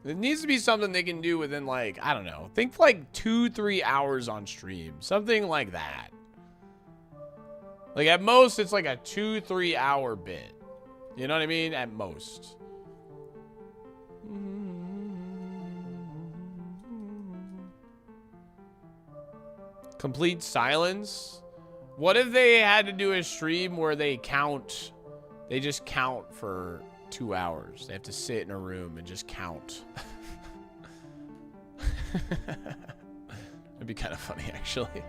It needs to be something they can do within, like, I don't know. Think like 2-3 hours on stream. Something like that. Like, at most, it's like a 2-3 hour bit. You know what I mean? At most. Complete silence? What if they had to do a stream where they count... They just count for 2 hours. They have to sit in a room and just count. It'd be kind of funny, actually.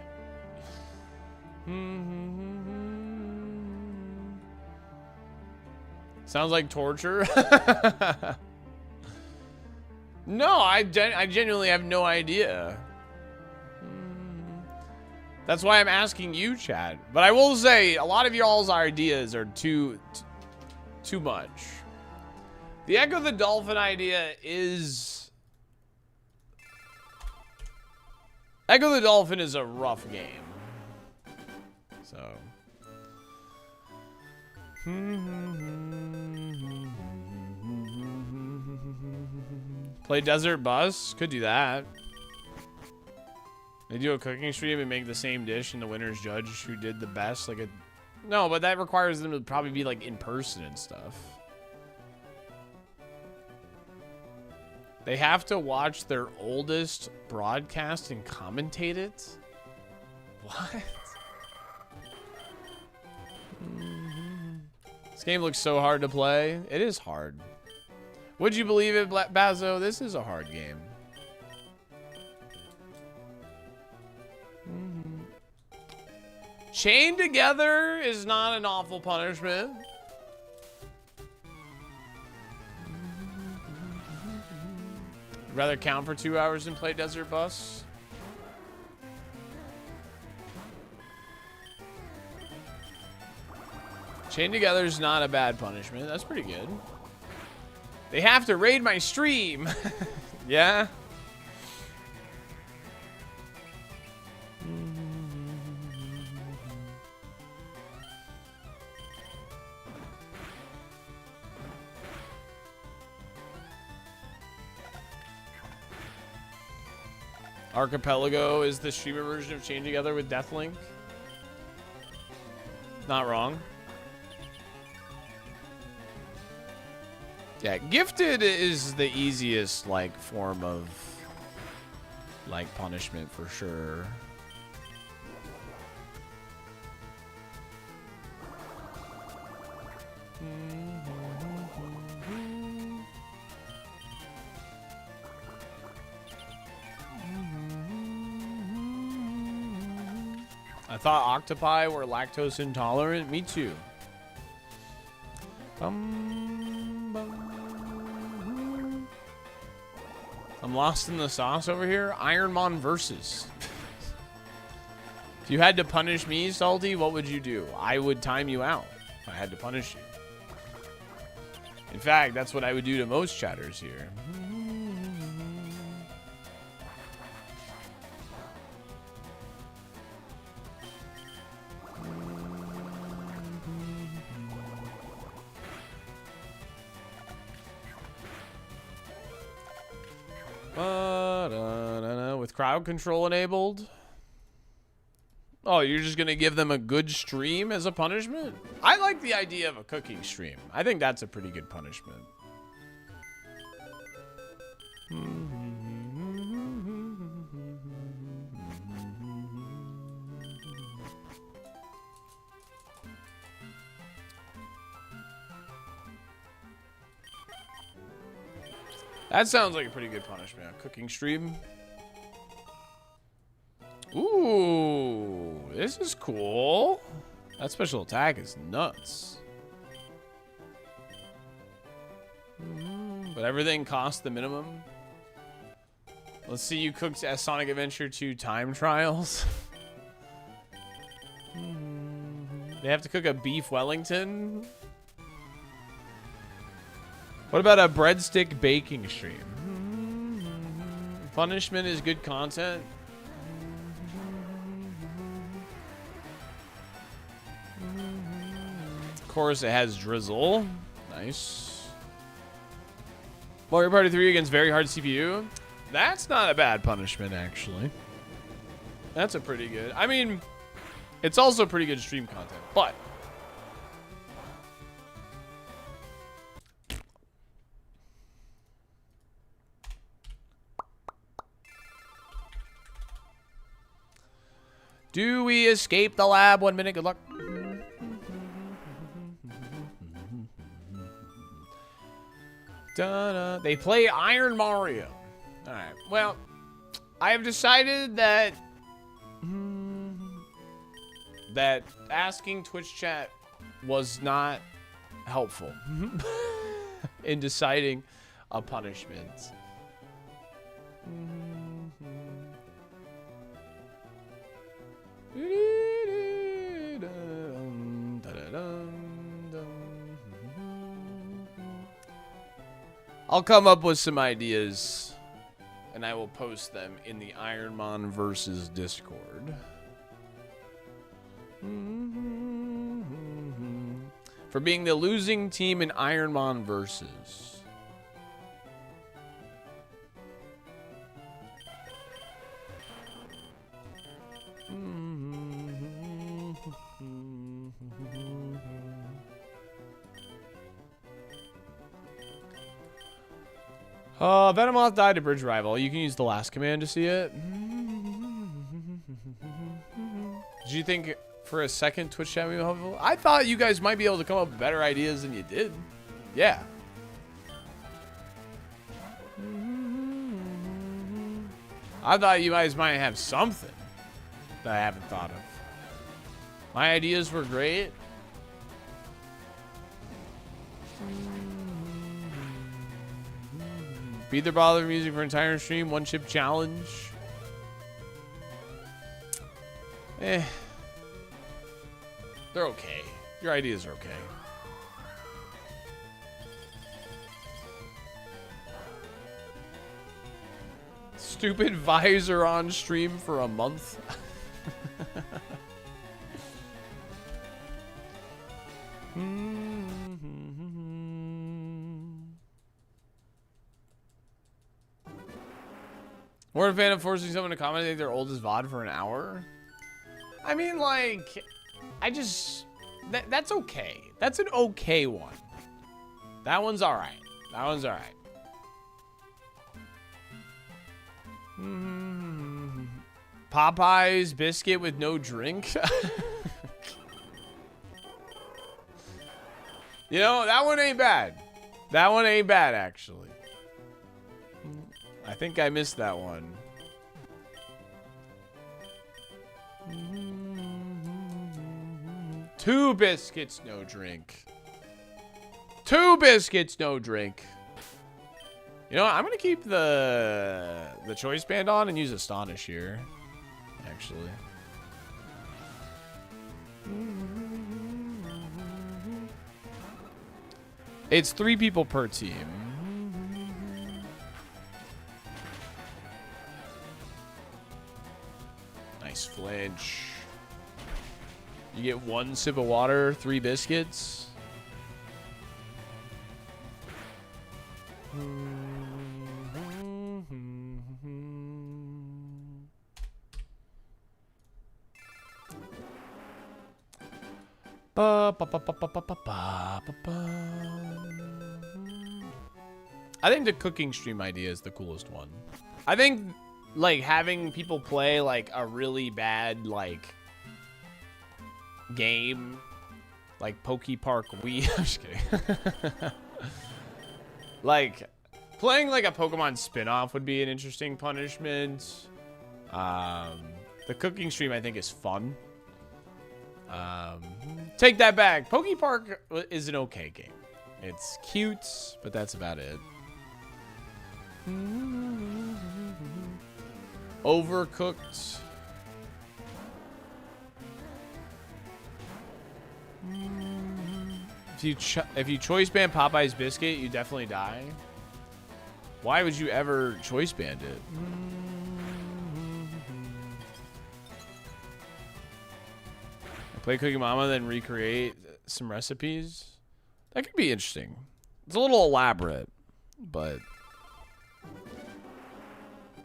Sounds like torture. No, I genuinely have no idea. That's why I'm asking you, Chad. But I will say, a lot of y'all's ideas are too much. The Echo the Dolphin idea is... Echo the Dolphin is a rough game. So... Play Desert Bus? Could do that. They do a cooking stream and make the same dish and the winner's judge who did the best. Like a... No, but that requires them to probably be like in person and stuff. They have to watch their oldest broadcast and commentate it? What? This game looks so hard to play. It is hard. Would you believe it, Bazo? This is a hard game. Chained together is not an awful punishment. Rather count for 2 hours than play Desert Bus? Chained together is not a bad punishment. That's pretty good. They have to raid my stream. Yeah? Archipelago is the streamer version of Chained Together with Deathlink. Not wrong. Yeah, Gifted is the easiest, like, form of, like, punishment for sure. I thought octopi were lactose intolerant. Me too. I'm lost in the sauce over here. ironMON versus. If you had to punish me, Salty, what would you do? I would time you out if I had to punish you. In fact, that's what I would do to most chatters here. With crowd control enabled. Oh, you're just going to give them a good stream as a punishment? I like the idea of a cooking stream. I think that's a pretty good punishment. That sounds like a pretty good punishment. A cooking stream. Ooh, this is cool. That special attack is nuts. But everything costs the minimum. Let's see you cooked as Sonic Adventure 2 time trials. They have to cook a beef Wellington. What about a breadstick baking stream? Punishment is good content. Of course, it has drizzle. Nice. Mario Party 3 against very hard CPU. That's not a bad punishment, actually. That's a pretty good. I mean, it's also pretty good stream content, but. Do we escape the lab? 1 minute. Good luck. Da-da. They play Iron Mario. All right. Well, I have decided that that asking Twitch chat was not helpful in deciding a punishment. I'll come up with some ideas and I will post them in the ironMON versus Discord. For being the losing team in ironMON versus. Venomoth died to Bridge Rival. You can use the last command to see it. Did you think for a second Twitch chat would be helpful? I thought you guys might be able to come up with better ideas than you did. Yeah. I thought you guys might have something that I haven't thought of. My ideas were great. Beat the bother music for entire stream. 1 chip challenge. They're okay. Your ideas are okay. Stupid visor on stream for a month. More a fan of forcing someone to commentate their oldest VOD for an hour? I mean, like, that's okay. That's an okay one. That one's alright. That one's alright. Popeye's biscuit with no drink? You know, that one ain't bad. That one ain't bad, actually. I think I missed that one. Two biscuits, no drink. 2 biscuits, no drink. You know what? I'm gonna keep the choice band on and use Astonish here. Actually. It's 3 people per team. Nice flinch. You get 1 sip of water, 3 biscuits. I think the cooking stream idea is the coolest one. I think like having people play like a really bad like game like Pokepark Wii. I'm just kidding. Like playing like a Pokemon spin-off would be an interesting punishment. The cooking stream I think is fun. Take that back. Pokepark is an okay game. It's cute, but that's about it. Overcooked. If you choice ban Popeye's biscuit, you definitely die. Why would you ever choice band it? Play Cookie Mama, then recreate some recipes. That could be interesting. It's a little elaborate, but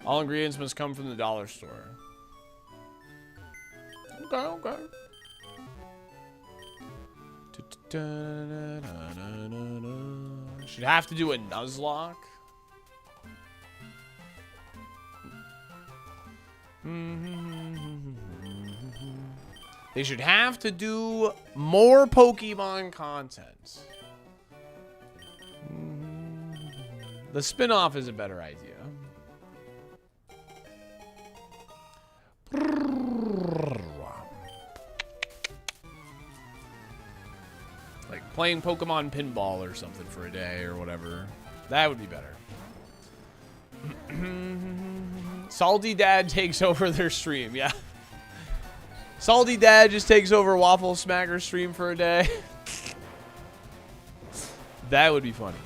all ingredients must come from the dollar store. Okay. Should have to do a Nuzlocke. They should have to do more Pokemon content. The spin-off is a better idea. Like playing Pokemon Pinball or something for a day or whatever. That would be better. Salty Dad takes over their stream, yeah. Salty Dad just takes over Waffle Smacker's stream for a day. That would be funny.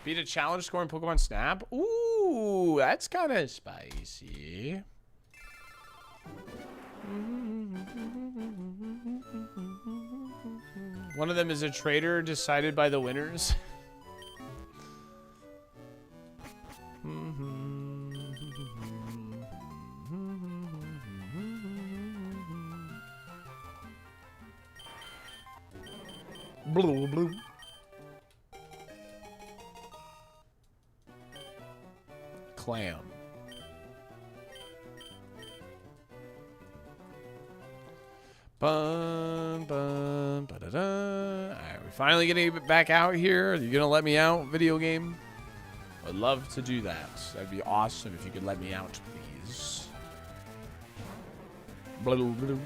Beat a challenge score in Pokemon Snap? Ooh, that's kind of spicy. One of them is a traitor decided by the winners. Blue, blue. Clam. Bum, bum, ba-da-da. All right, we're finally getting it back out here. Are you gonna let me out, video game? I'd love to do that. That'd be awesome if you could let me out, please. Blue, blue.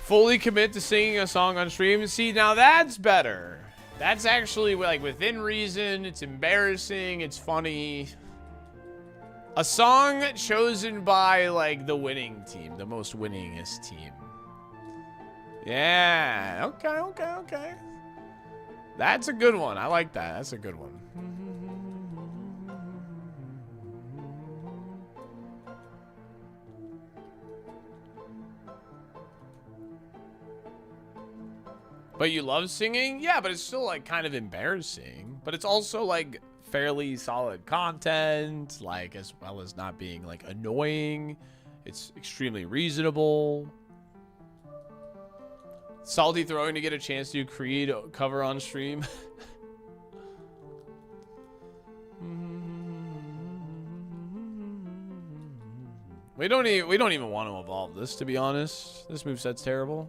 Fully commit to singing a song on stream. See, now that's better. That's actually like within reason. It's embarrassing. It's funny. A song chosen by like the winning team, the most winningest team. Yeah. Okay. That's a good one. I like that. That's a good one. But you love singing? Yeah, but it's still like kind of embarrassing. But it's also like fairly solid content, like as well as not being like annoying. It's extremely reasonable. Salty throwing to get a chance to create a cover on stream. We don't even want to evolve this, to be honest. This moveset's terrible.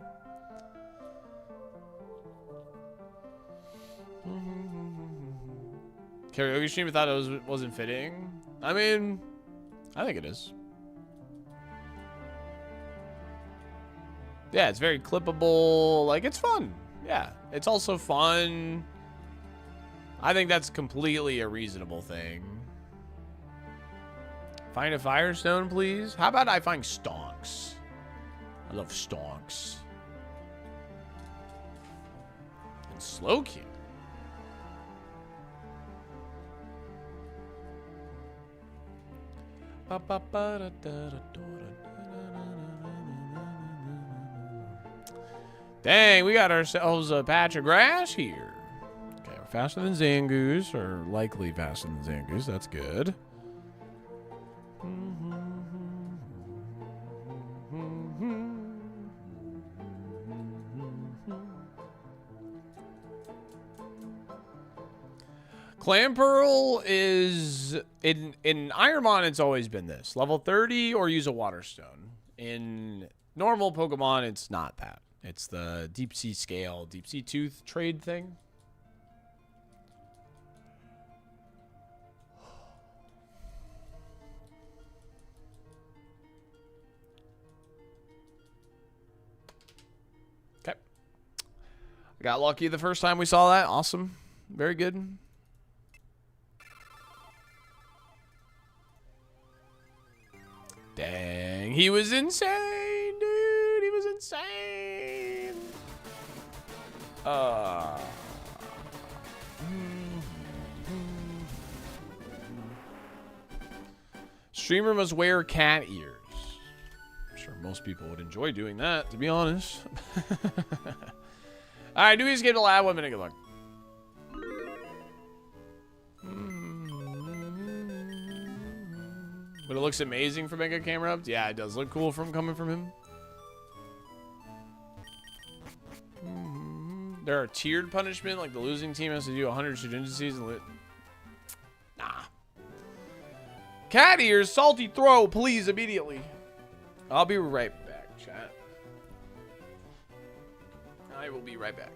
Karaoke stream, I thought it wasn't fitting. I mean, I think it is. Yeah, it's very clippable. Like, it's fun. Yeah, it's also fun. I think that's completely a reasonable thing. Find a firestone, please. How about I find stonks? I love stonks. And slow cue. Dang, we got ourselves a patch of grass here. Okay, we're faster than Zangoose, or likely faster than Zangoose. That's good. Clam Pearl is in ironMON. It's always been this level 30 or use a water stone. In normal Pokemon, it's not that. It's the deep sea scale, deep sea tooth trade thing. Okay. I got lucky the first time we saw that. Awesome. Very good. Dang, he was insane, dude. He was insane. Streamer must wear cat ears. I'm sure most people would enjoy doing that, to be honest. All right, do we escape the lab? 1 minute, good luck. But it looks amazing from Mega Camera up. Yeah, it does look cool from coming from him. There are tiered punishment, like the losing team has to do 100 contingencies and nah. Cat ears, salty throw, please, immediately. I'll be right back, chat. I will be right back.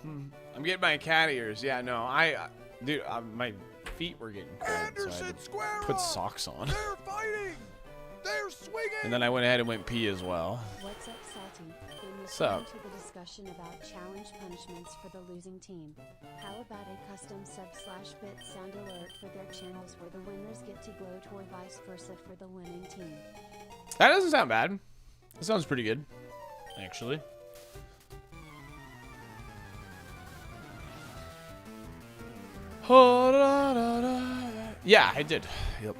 I'm getting my cat ears. Yeah, no, dude, my feet were getting cold, so I had to put socks on. They're fighting. They're swinging. And then I went ahead and went pee as well. What's up, Salty? In Sup? to the discussion about challenge punishments for the losing team, how about a custom sub/bit sound alert for their channels where the winners get to gloat or vice versa for the winning team? That doesn't sound bad. That sounds pretty good, actually. Yeah, I did. Yep.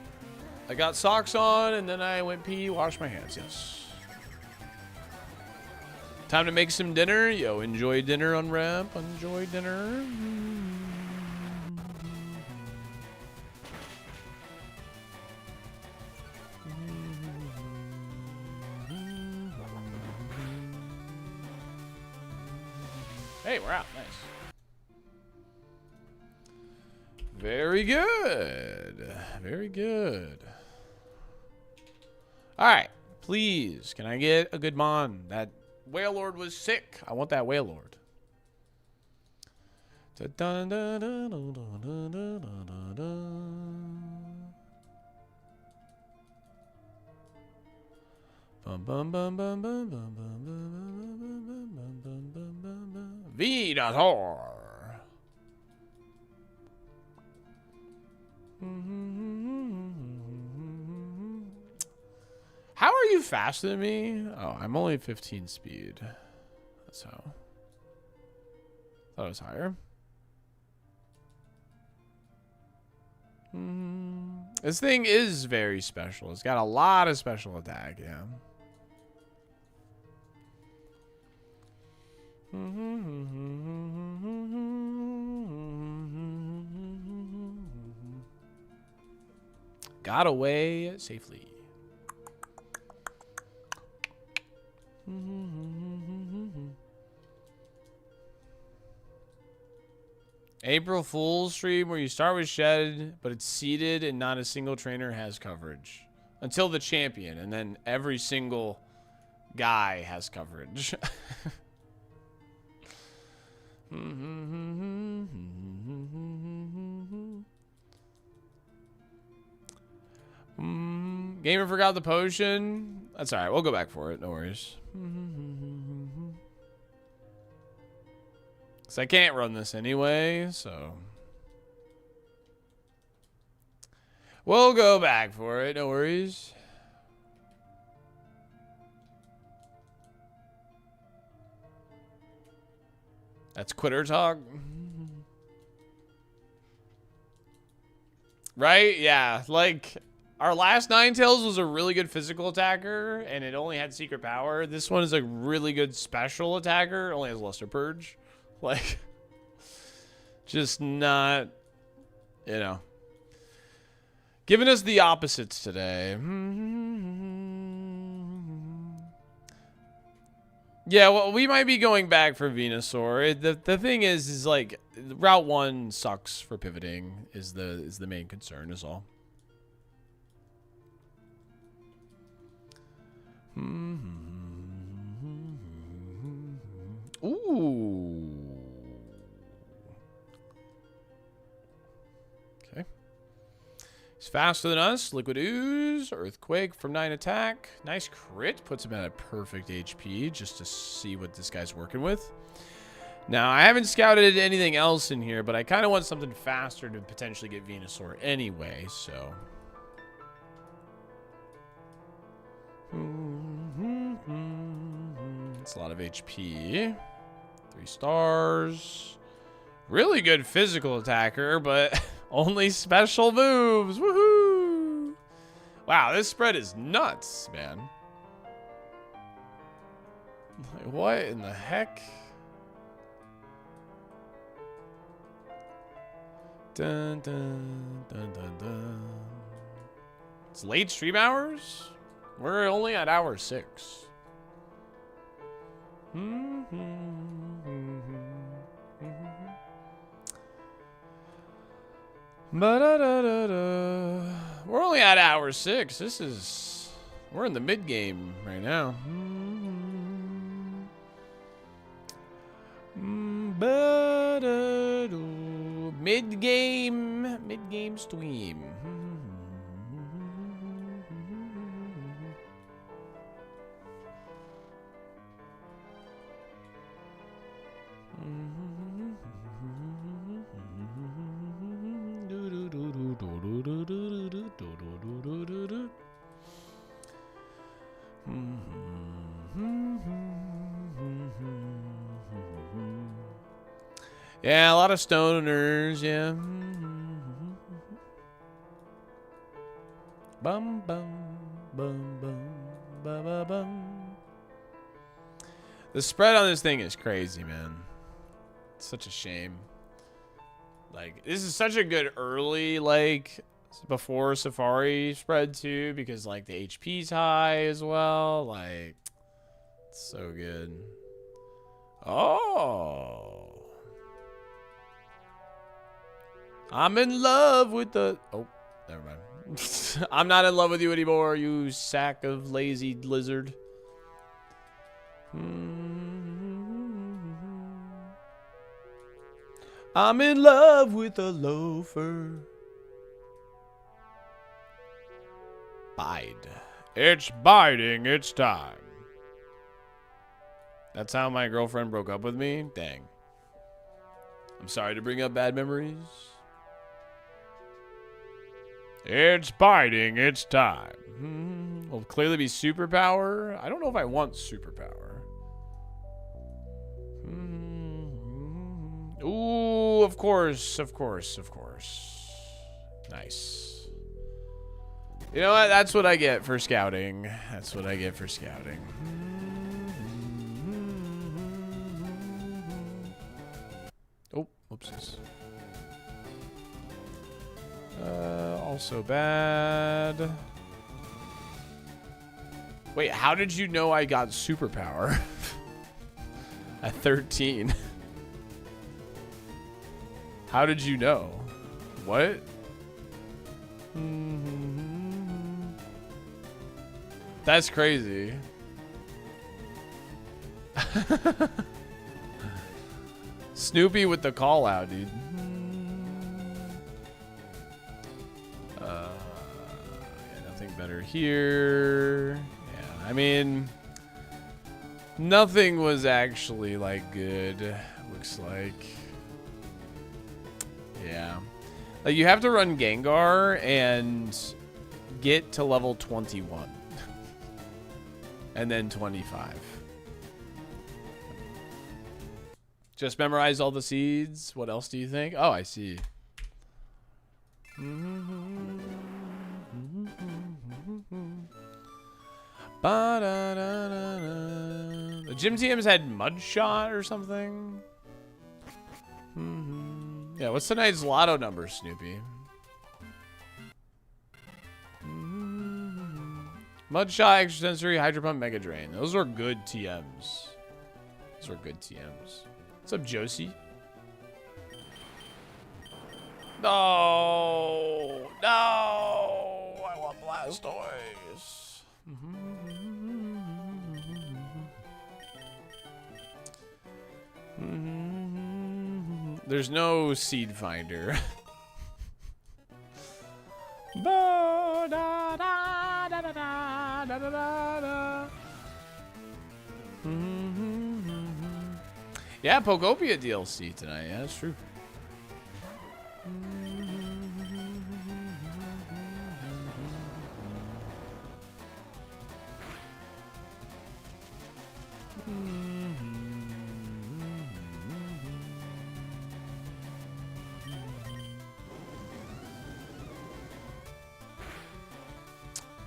I got socks on, and then I went pee, washed my hands. Yes. Time to make some dinner. Yo, enjoy dinner, Unwrap. Enjoy dinner. Hey, we're out. Nice. Very good. Very good. All right. Please, can I get a good mon? That Whale Lord was sick. I want that Whale Lord. Venusaur. How are you faster than me? Oh, I'm only 15 speed. That's how. Thought it was higher. This thing is very special. It's got a lot of special attack, yeah. Got away safely. April Fool's stream where you start with Shed, but it's seeded and not a single trainer has coverage. Until the champion, and then every single guy has coverage. Gamer forgot the potion. That's alright, we'll go back for it, no worries. So I can't run this anyway, so we'll go back for it, no worries. That's quitter talk. Right? Yeah, like our last Ninetales was a really good physical attacker and it only had secret power. This one is a really good special attacker, only has Luster Purge. Like, just not, you know, giving us the opposites today. Yeah, well, we might be going back for Venusaur. The thing is like Route 1 sucks for pivoting is the main concern is all. Ooh. Okay. He's faster than us. Liquid Ooze. Earthquake from 9 attack. Nice crit. Puts him at a perfect HP just to see what this guy's working with. Now, I haven't scouted anything else in here, but I kind of want something faster to potentially get Venusaur anyway, so. It's a lot of HP. 3 stars. Really good physical attacker, but only special moves. Woohoo! Wow, this spread is nuts, man. Like, what in the heck? Dun, dun, dun, dun, dun. It's late stream hours? We're only at hour 6. We're only at hour 6. We're in the mid game right now. Mid game stream. Yeah, a lot of stoners, yeah. Bum bum bum bum ba ba bum. The spread on this thing is crazy, man. It's such a shame. Like, this is such a good early, like, before Safari spread too, because like the HP's high as well. Like, it's so good. Oh. I'm in love with the... Oh, never mind. I'm not in love with you anymore, you sack of lazy lizard. I'm in love with a loafer. Bide. It's biding its time. That's how my girlfriend broke up with me? Dang. I'm sorry to bring up bad memories. It's biding its time. Will clearly be superpower. I don't know if I want superpower. Ooh, of course, of course, of course. Nice. You know what? That's what I get for scouting. That's what I get for scouting. Oh, whoopsies. Also bad. Wait, how did you know I got superpower? At 13. How did you know? What? That's crazy. Snoopy with the call out, dude. Yeah, nothing better here. Yeah, I mean, nothing was actually like good. Looks like. Yeah. Like you have to run Gengar and get to level 21. And then 25. Just memorize all the seeds. What else do you think? Oh, I see. The gym TMs had Mudshot or something. Yeah, what's tonight's lotto number, Snoopy? Mudshot, Extrasensory, Hydro Pump, Mega Drain. Those are good TMs. Those are good TMs. What's up, Josie? No! No! I want Blastoise. There's no seed finder. Yeah, Pokopia DLC tonight. Yeah, that's true.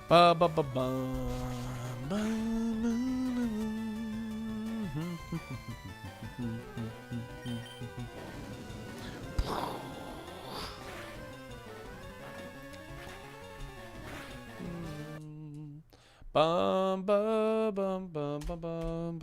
Ba ba ba ba ba. Bum bum bum bum bum bum.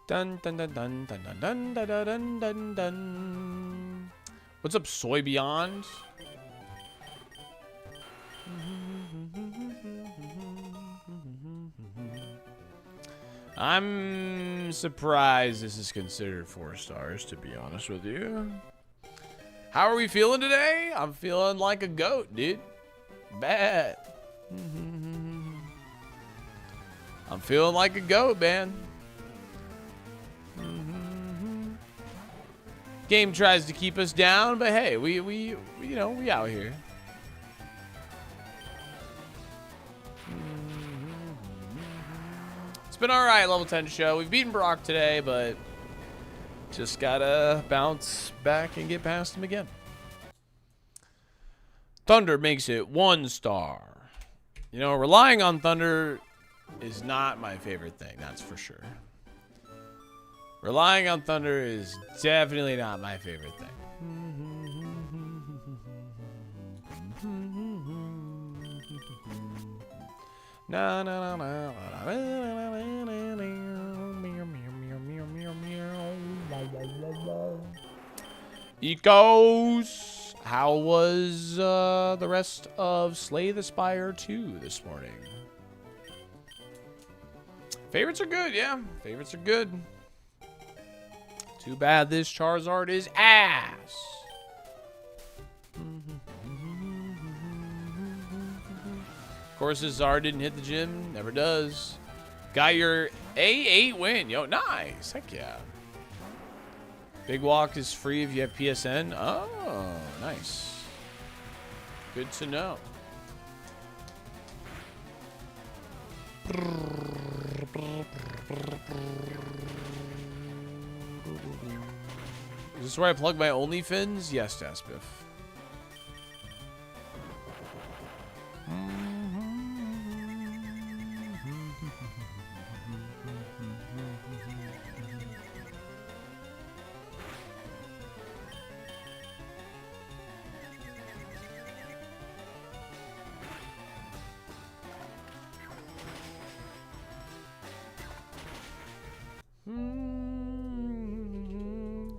Dun dun dun dun dun dun dun dun dun dun dun. What's up, Soy Beyond? I'm surprised this is considered 4 stars, to be honest with you. How are we feeling today? I'm feeling like a goat, dude. Bad. I'm feeling like a goat, man. Game tries to keep us down, but hey, we you know, we out here. It's been all right, level 10 show. We've beaten Brock today, but just gotta bounce back and get past him again. Thunder makes it 1 star. You know, relying on Thunder is not my favorite thing, that's for sure. Relying on Thunder is definitely not my favorite thing. Na na na Ecos, how was the rest of Slay the Spire 2 this morning? Favorites are good, yeah. Favorites are good. Too bad this Charizard is ass. Of course, this Zard didn't hit the gym. Never does. Got your A8 win. Yo, nice. Heck yeah. Big Walk is free if you have PSN. Oh, nice. Good to know. Is this where I plug my OnlyFins? Yes, Despiff.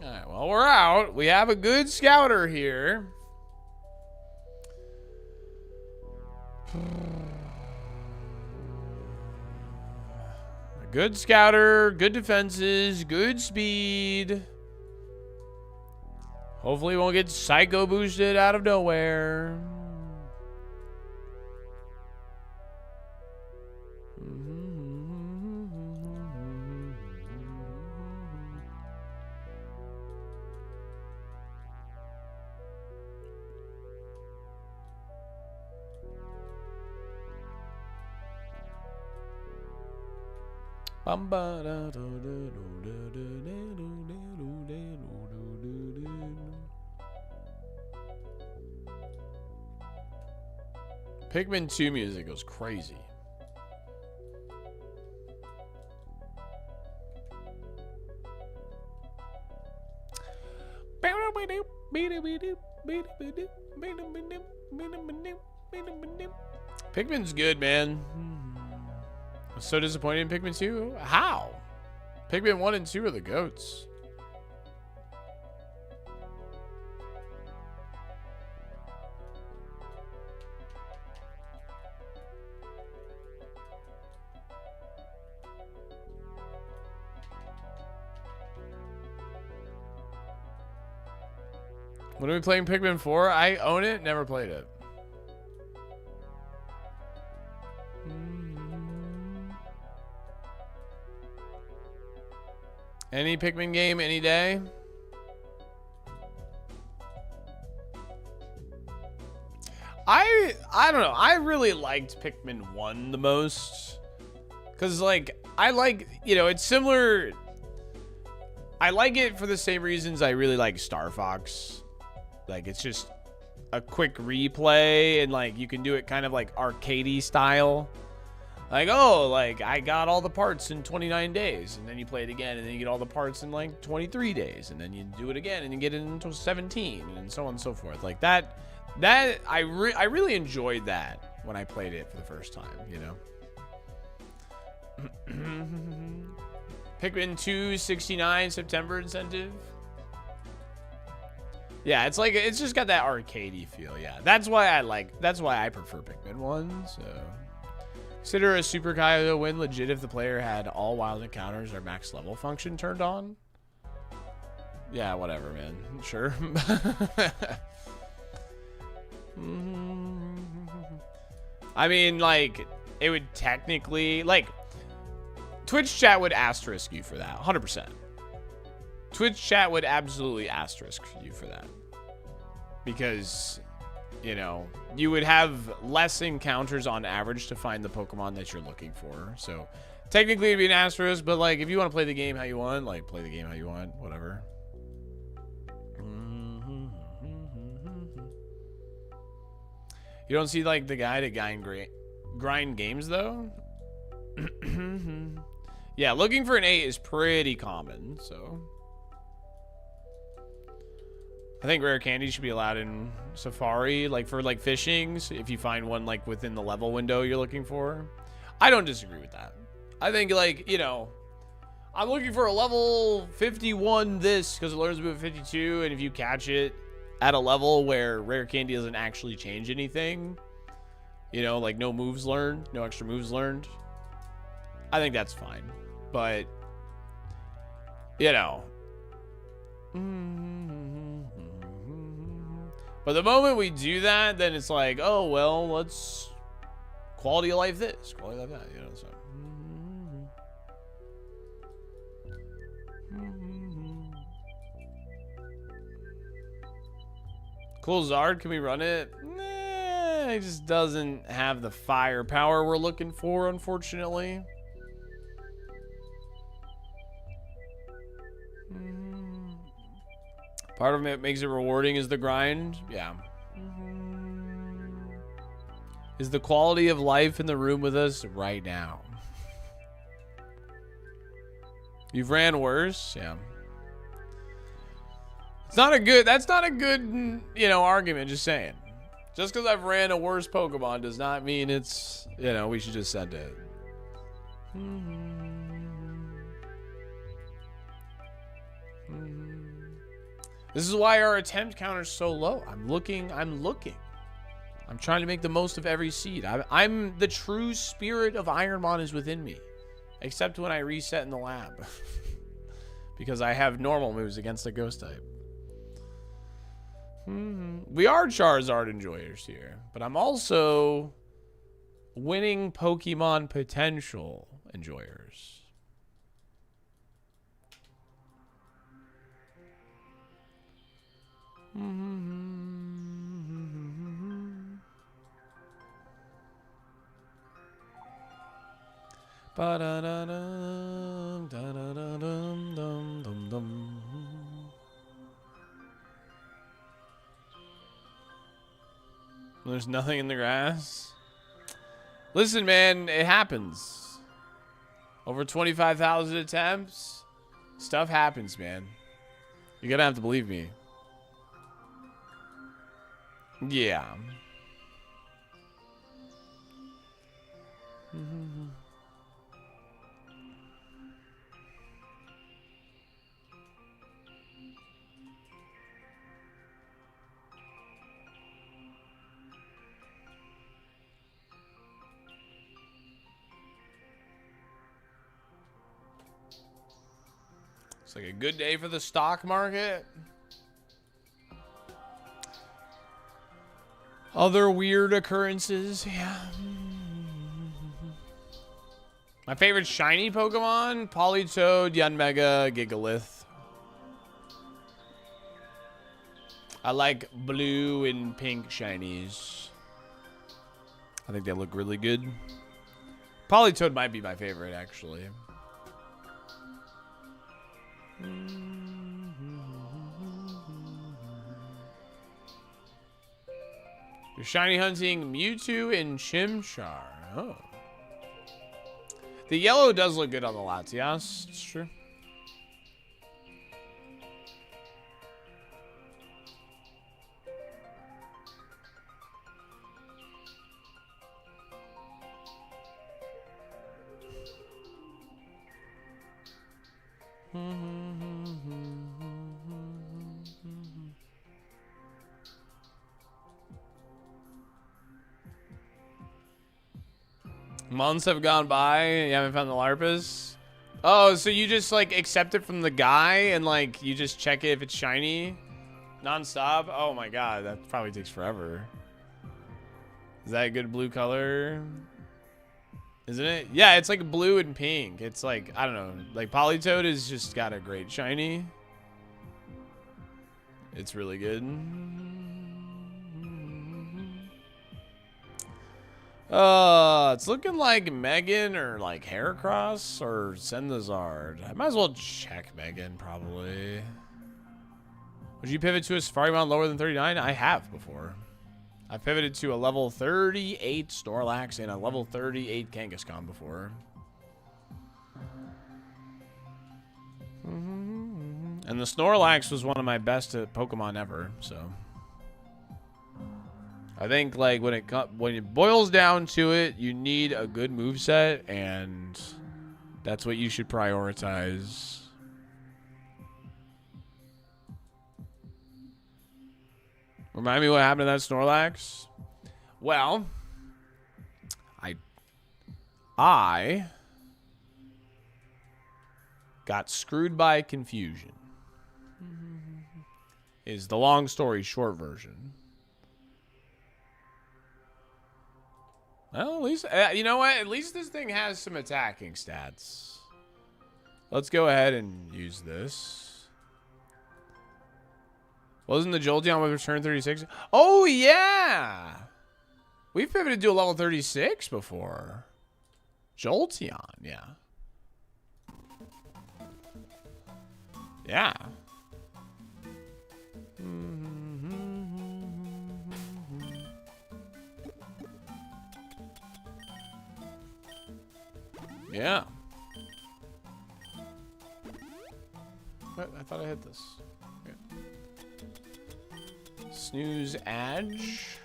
Alright, well, we're out. We have a good scouter here. A good scouter, good defenses, good speed. Hopefully won't get psycho boosted out of nowhere. Pikmin 2 music goes crazy. Pikmin's good, man. I'm so disappointed in Pikmin 2. How? Pikmin 1 and 2 are the goats. When are we playing Pikmin 4? I own it, never played it. Any Pikmin game, any day? I don't know. I really liked Pikmin 1 the most. Because, like, I like, you know, it's similar. I like it for the same reasons I really like Star Fox. Like, it's just a quick replay, and, like, you can do it kind of, like, arcadey style. Like, oh, like, I got all the parts in 29 days, and then you play it again, and then you get all the parts in, like, 23 days, and then you do it again, and you get it into 17, and so on and so forth. Like, I really enjoyed that when I played it for the first time, you know? Pikmin 2 69 September incentive. Yeah, it's like, it's just got that arcadey feel, yeah. That's why I prefer Pikmin 1, so. Consider a Super Kaizo win legit if the player had all wild encounters or max level function turned on. Yeah, whatever, man. Sure. I mean, like, it would technically, like, Twitch chat would asterisk you for that, 100%. Twitch chat would absolutely asterisk you for that. Because, you know, you would have less encounters on average to find the Pokemon that you're looking for. So, technically it'd be an asterisk, but, like, if you want to play the game how you want, like, play the game how you want, whatever. You don't see, like, the guy to grind games, though? Yeah, looking for an 8 is pretty common, so. I think rare candy should be allowed in Safari, like, for, like, fishings, if you find one, like, within the level window you're looking for. I don't disagree with that. I think, like, you know, I'm looking for a level 51 this, because it learns to move at 52, and if you catch it at a level where rare candy doesn't actually change anything, you know, like, no moves learned, no extra moves learned, I think that's fine. But, you know. But the moment we do that, then it's like, oh, well, let's quality of life this, quality of life that, you know, so. Cool Zard, can we run it? Nah, it just doesn't have the firepower we're looking for, unfortunately. Part of it makes it rewarding is the grind. Yeah. Is the quality of life in the room with us right now? You've ran worse? Yeah. It's not a good, that's not a good, you know, argument, just saying. Just because I've ran a worse Pokemon does not mean it's, you know, we should just send it. This is why our attempt counter is so low. I'm looking. I'm trying to make the most of every seed. I'm the true spirit of ironMON is within me. Except when I reset in the lab. Because I have normal moves against the ghost type. We are Charizard enjoyers here. But I'm also winning Pokemon potential enjoyers. There's nothing in the grass. Listen, man, it happens. Over 25,000 attempts. Stuff happens, man. You're gonna have to believe me. Yeah. It's like a good day for the stock market. Other weird occurrences, yeah. My favorite shiny Pokemon, Politoed, Yanmega, Gigalith. I like blue and pink shinies. I think they look really good. Politoed might be my favorite, actually. You're shiny hunting Mewtwo and Chimchar. Oh. The yellow does look good on the Latias. It's true. Months have gone by. You haven't found the Larpus? Oh, so you just like accept it from the guy and like you just check it if it's shiny non-stop? Oh my god, that probably takes forever. Is that a good blue color? Isn't it? Yeah, it's like blue and pink. It's like, I don't know. Like Politoed has just got a great shiny. It's really good. It's looking like Megan or like Heracross or Sendazard. I might as well check Megan, probably. Would you pivot to a Safari Mount lower than 39? I have before. I pivoted to a level 38 Snorlax and a level 38 Kangaskhan before. And the Snorlax was one of my best Pokemon ever, so. I think like when it boils down to it, you need a good moveset, and that's what you should prioritize. Remind me what happened to that Snorlax? Well, I Got screwed by confusion. Is the long story short version. Well, at least, you know what? At least this thing has some attacking stats. Let's go ahead and use this. Wasn't the Jolteon with return 36? Oh, yeah! We've pivoted to a level 36 before. Jolteon, yeah. Yeah. Yeah. What? I thought I hit this. Okay. Snooze Edge.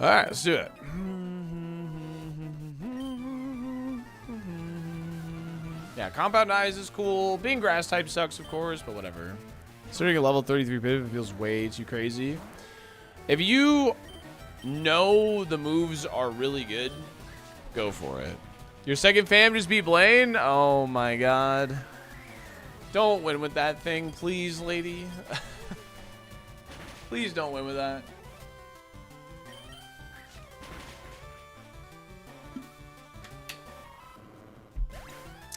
Alright, let's do it. Yeah, Compound Eyes is cool. Being grass type sucks, of course, but whatever. Starting a level 33 pivot feels way too crazy. If you know the moves are really good, go for it. Your second fam just beat Blaine? Oh my god. Don't win with that thing, please, lady. Please don't win with that.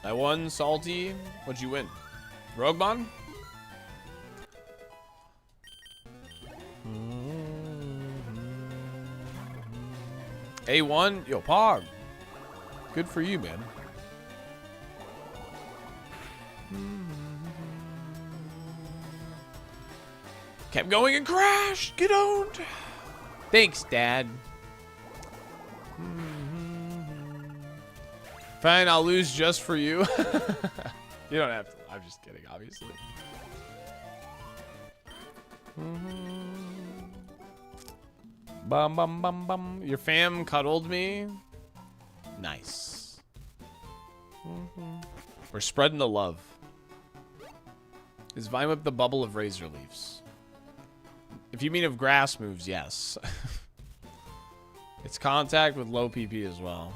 I won, Salty. What'd you win? Roguemon? A1? Yo, Pog. Good for you, man. Kept going and crashed. Get owned. Thanks, Dad. Fine, I'll lose just for you. You don't have to. I'm just kidding, obviously. Bum, bum, bum, bum. Your fam cuddled me. Nice. We're spreading the love. Is Vine Whip the bubble of Razor Leafs? If you mean of grass moves, yes. It's contact with low PP as well.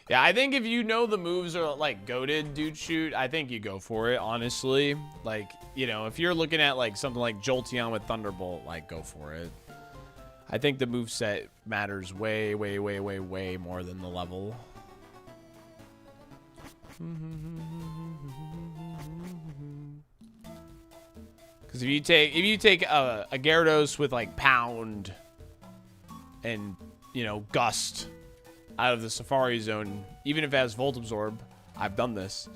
Yeah, I think if you know the moves are like goated dude shoot, I think you go for it, honestly. Like, you know, if you're looking at like something like Jolteon with Thunderbolt, like go for it. I think the moveset matters way, way, way, way, way more than the level. Because if you take a Gyarados with like Pound and, you know, Gust out of the Safari Zone, even if it has Volt Absorb, I've done this,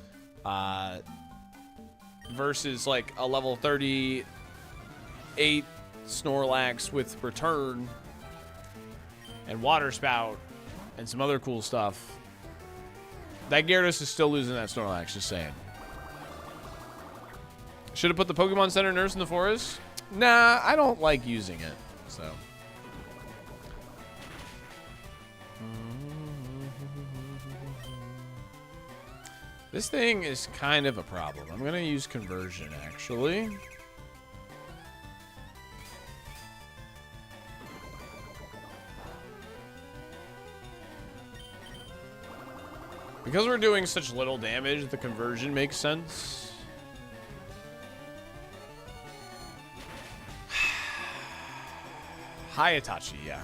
versus like a level 38 Snorlax with Return and Water Spout and some other cool stuff, that Gyarados is still losing that Snorlax, just saying. Should have put the Pokemon Center nurse in the forest? Nah, I don't like using it, so. This thing is kind of a problem. I'm gonna use conversion, actually. Because we're doing such little damage, the conversion makes sense. Hi, Itachi, yeah.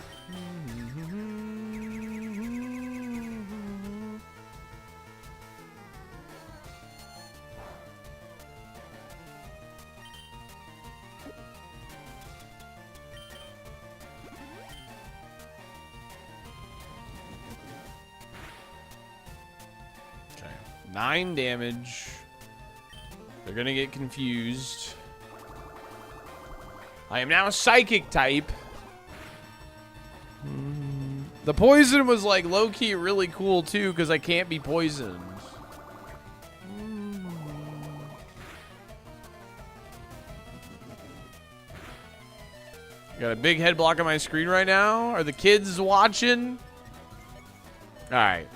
Okay, 9 damage. They're gonna get confused. I am now a psychic type. The poison was like low-key really cool too, because I can't be poisoned. Got a big head block on my screen right now. Are the kids watching? All right,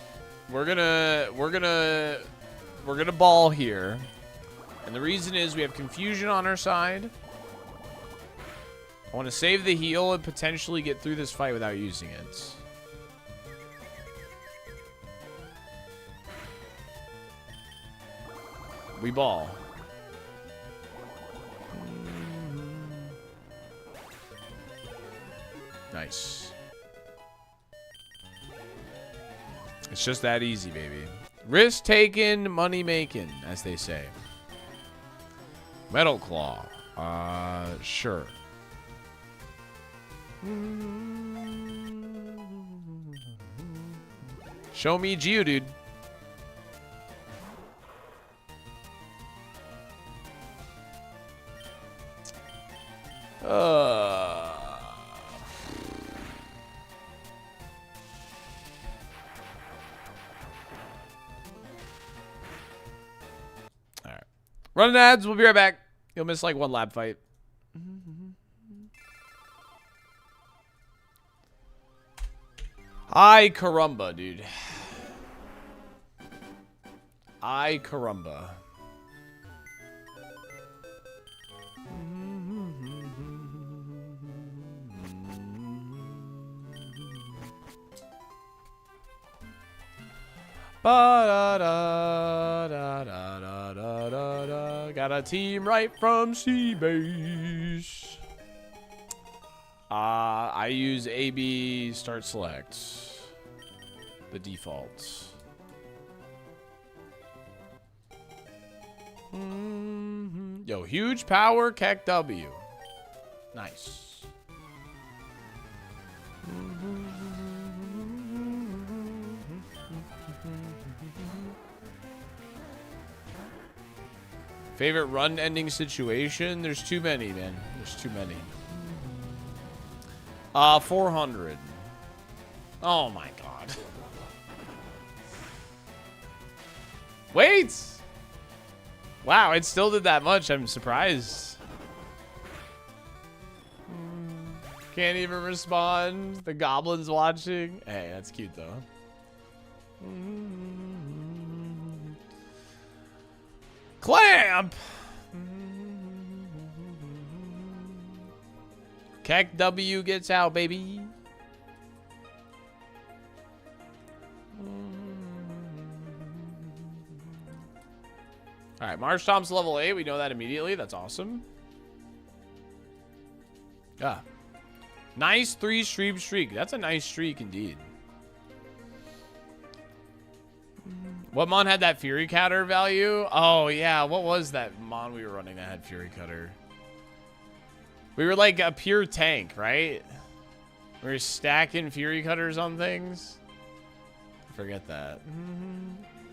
we're gonna ball here, and the reason is we have confusion on our side. I want to save the heal and potentially get through this fight without using it. We ball. Nice. It's just that easy, baby. Risk taking, money making, as they say. Metal Claw. Sure. Show me Geodude. Alright. Running ads, we'll be right back. You'll miss like one lab fight. Ay caramba, dude. Ay caramba. Ba-da-da-da-da-da-da-da. Got a team right from C-Base. I use AB start select. The default. Yo, huge power, Keck W. Nice. Favorite run ending situation? There's too many, man. There's too many. 400. Oh my god. Wait! Wow, it still did that much. I'm surprised. Can't even respond. The goblin's watching. Hey, that's cute though. Clamp! Keck W gets out, baby. Alright, Marshtomp's level 8. We know that immediately. That's awesome. Yeah. Nice 3-stream streak. That's a nice streak indeed. What Mon had that Fury Cutter value? Oh, yeah. What was that Mon we were running that had Fury Cutter? We were like a pure tank, right? We were stacking Fury Cutters on things. Forget that.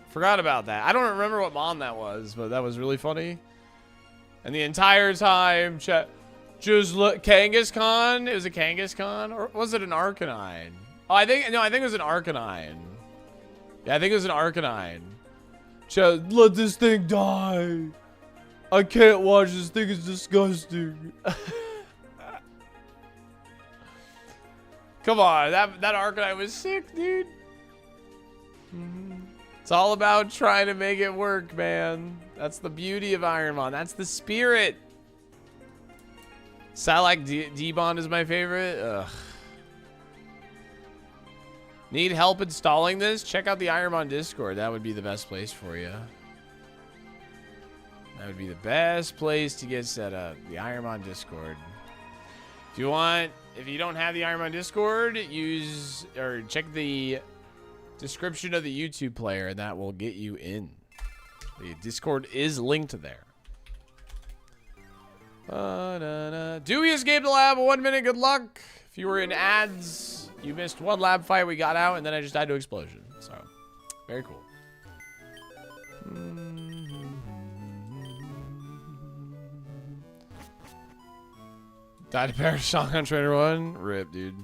Forgot about that. I don't remember what Mon that was, but that was really funny. And the entire time, just look, Kangaskhan? It was a Kangaskhan? Or was it an Arcanine? Oh, I think it was an Arcanine. Yeah, I think it was an Arcanine. Just let this thing die. I can't watch this thing. It's disgusting. Come on, that Arcanine was sick, dude. It's all about trying to make it work, man. That's the beauty of ironMON. That's the spirit. Salak D-Bond is my favorite. Ugh. Need help installing this? Check out the ironMON Discord. That would be the best place for you. That would be the best place to get set up. The ironMON Discord. If you don't have the ironMON Discord, use or check the description of the YouTube player, and that will get you in. The Discord is linked there. Dewey escaped the lab. 1 minute. Good luck. If you were in ads, you missed one lab fight. We got out, and then I just died to explosion. So, very cool. Died to Paris Shotgun Trainer 1. Rip, dude.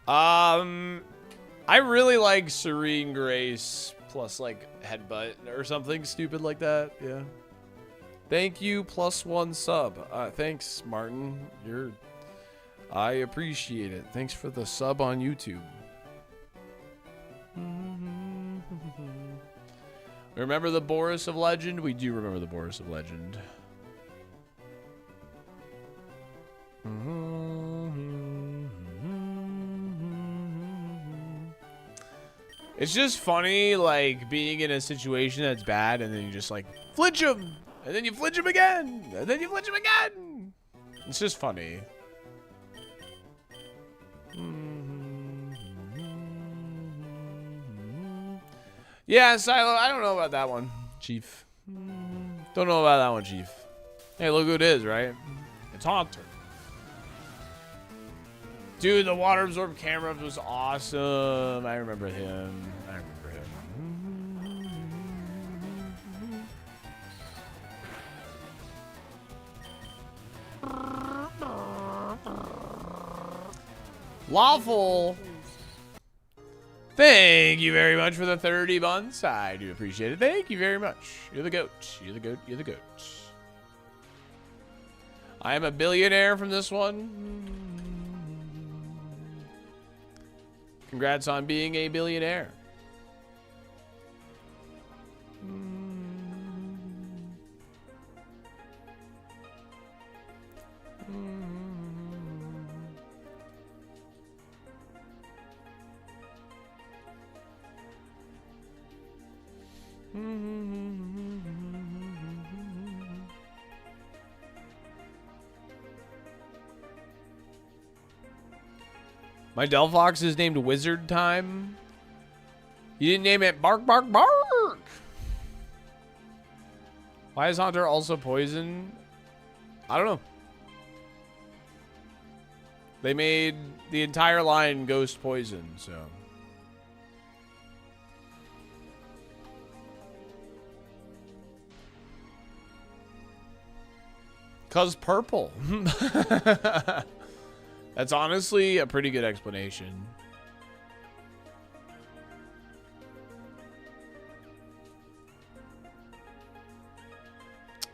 I really like Serene Grace plus like Headbutt or something stupid like that. Yeah. Thank you, +1 sub. Thanks, Martin. I appreciate it. Thanks for the sub on YouTube. Remember the Boris of Legend? We do remember the Boris of Legend. It's just funny, like, being in a situation that's bad, and then you just, like, flinch him, and then you flinch him again, and then you flinch him again. It's just funny. Yeah, Silo, I don't know about that one, Chief. Don't know about that one, Chief. Hey, look who it is, right? It's Haunter. Dude, the water absorb camera was awesome. I remember him. Lawful. Thank you very much for the 30 months. I do appreciate it. Thank you very much. You're the goat. You're the goat. You're the goat. I am a billionaire from this one. Congrats on being a billionaire. My Delphox is named Wizard Time. You didn't name it Bark Bark Bark. Why is Haunter also poison? I don't know. They made the entire line ghost poison, so. 'Cause purple. That's honestly a pretty good explanation.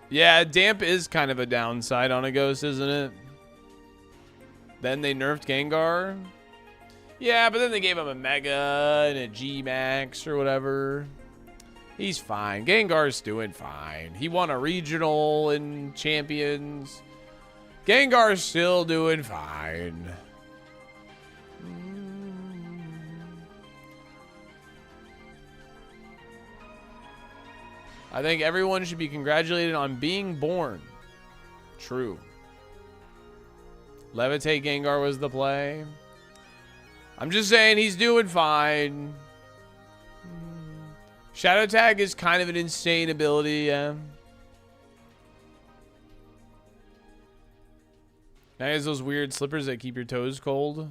Yeah, damp is kind of a downside on a ghost, isn't it? Then they nerfed Gengar. Yeah, but then they gave him a Mega and a G-Max or whatever. He's fine. Gengar's doing fine. He won a regional in Champions. Gengar's still doing fine. I think everyone should be congratulated on being born. True. Levitate Gengar was the play. I'm just saying he's doing fine. Shadow Tag is kind of an insane ability, yeah. Now he has those weird slippers that keep your toes cold.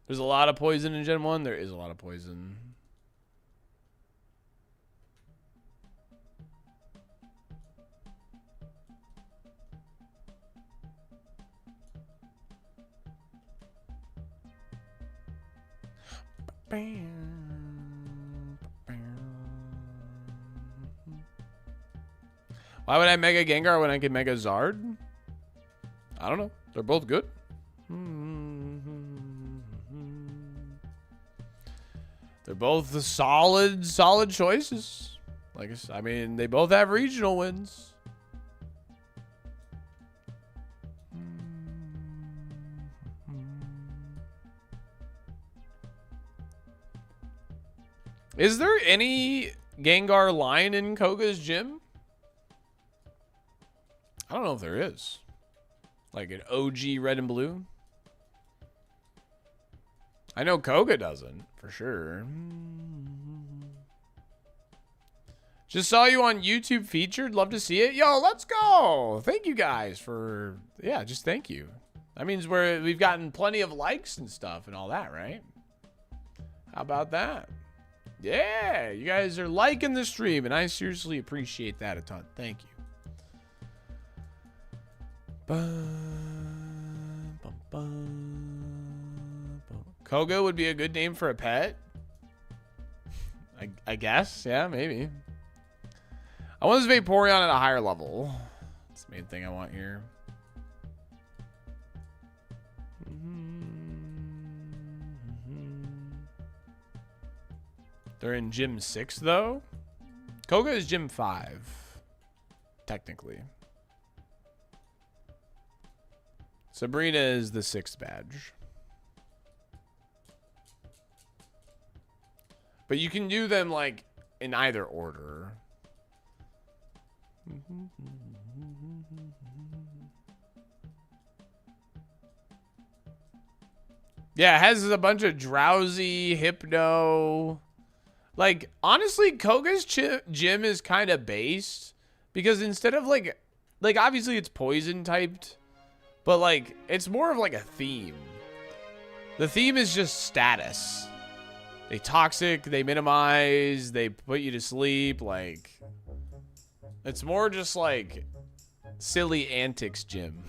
There's a lot of poison in Gen 1. There is a lot of poison. Why would I Mega Gengar when I can Mega Zard? I don't know. They're both good. They're both solid choices. Like I mean, they both have regional wins. Is there any Gengar line in Koga's gym? I don't know if there is. Like an OG red and blue. I know Koga doesn't, for sure. Just saw you on YouTube featured. Love to see it. Yo, let's go. Thank you guys for, yeah, just thank you. That means we've gotten plenty of likes and stuff and all that, right? How about that? Yeah, you guys are liking the stream, and I seriously appreciate that a ton. Thank you. Koga would be a good name for a pet. I guess, yeah, maybe. I want this Vaporeon at a higher level. That's the main thing I want here. They're in Gym 6, though. Koga is Gym 5, technically. Sabrina is the 6th badge. But you can do them like in either order. Yeah, it has a bunch of drowsy, hypno. Like, honestly, Koga's gym is kind of based. Because instead of like obviously it's poison typed. But like, it's more of like a theme. The theme is just status. They toxic, they minimize, they put you to sleep. Like, it's more just like silly antics gym.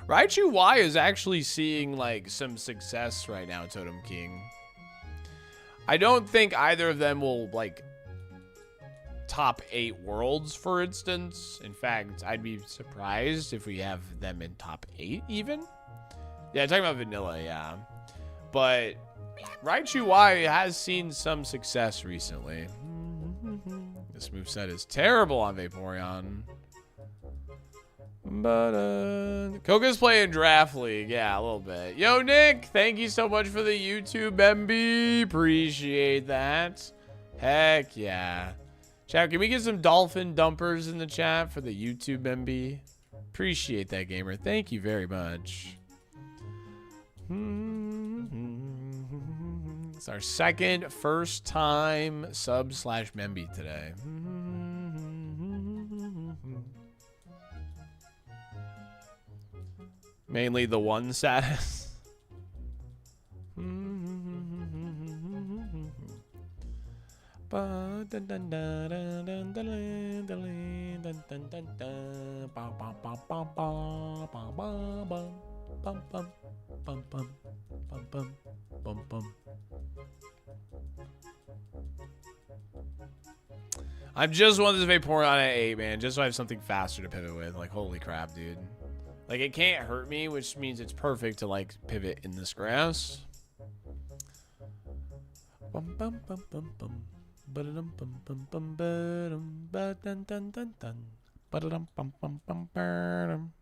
Raichu Y is actually seeing like some success right now, Totem King. I don't think either of them will like top 8 worlds, for instance. In fact, I'd be surprised if we have them in top 8 even. Yeah, talking about vanilla, yeah. But Raichu Y has seen some success recently. This moveset is terrible on Vaporeon. But Koga's playing Draft League. Yeah, a little bit. Yo, Nick, thank you so much for the YouTube MB. Appreciate that. Heck yeah. Chat, can we get some dolphin dumpers in the chat for the YouTube MB? Appreciate that, gamer. Thank you very much. It's our first time sub/Memby today. Mainly the one status. I'm just wanting this Vaporeon at 8, man, just so I have something faster to pivot with. Like, holy crap, dude. Like, it can't hurt me, which means it's perfect to, like, pivot in this grass. Bum bum bum bum bum. Ba-da-dum bum bum bum ba-dum ba-dun dun dun dun. Ba-da-dum bum bum bum ba-dum.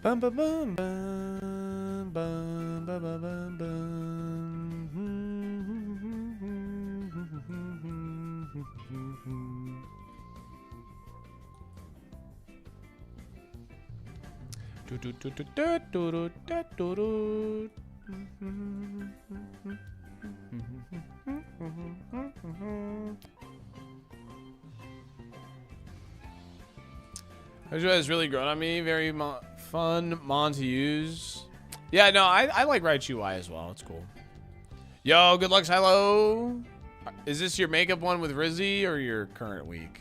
Bum bum bum bum bum bum bum bum. Kaizo has really grown on me. Very fun Mon to use. Yeah, no, I like Raichu Y as well. It's cool. Yo, good luck, Silo. Is this your makeup one with Rizzy or your current week?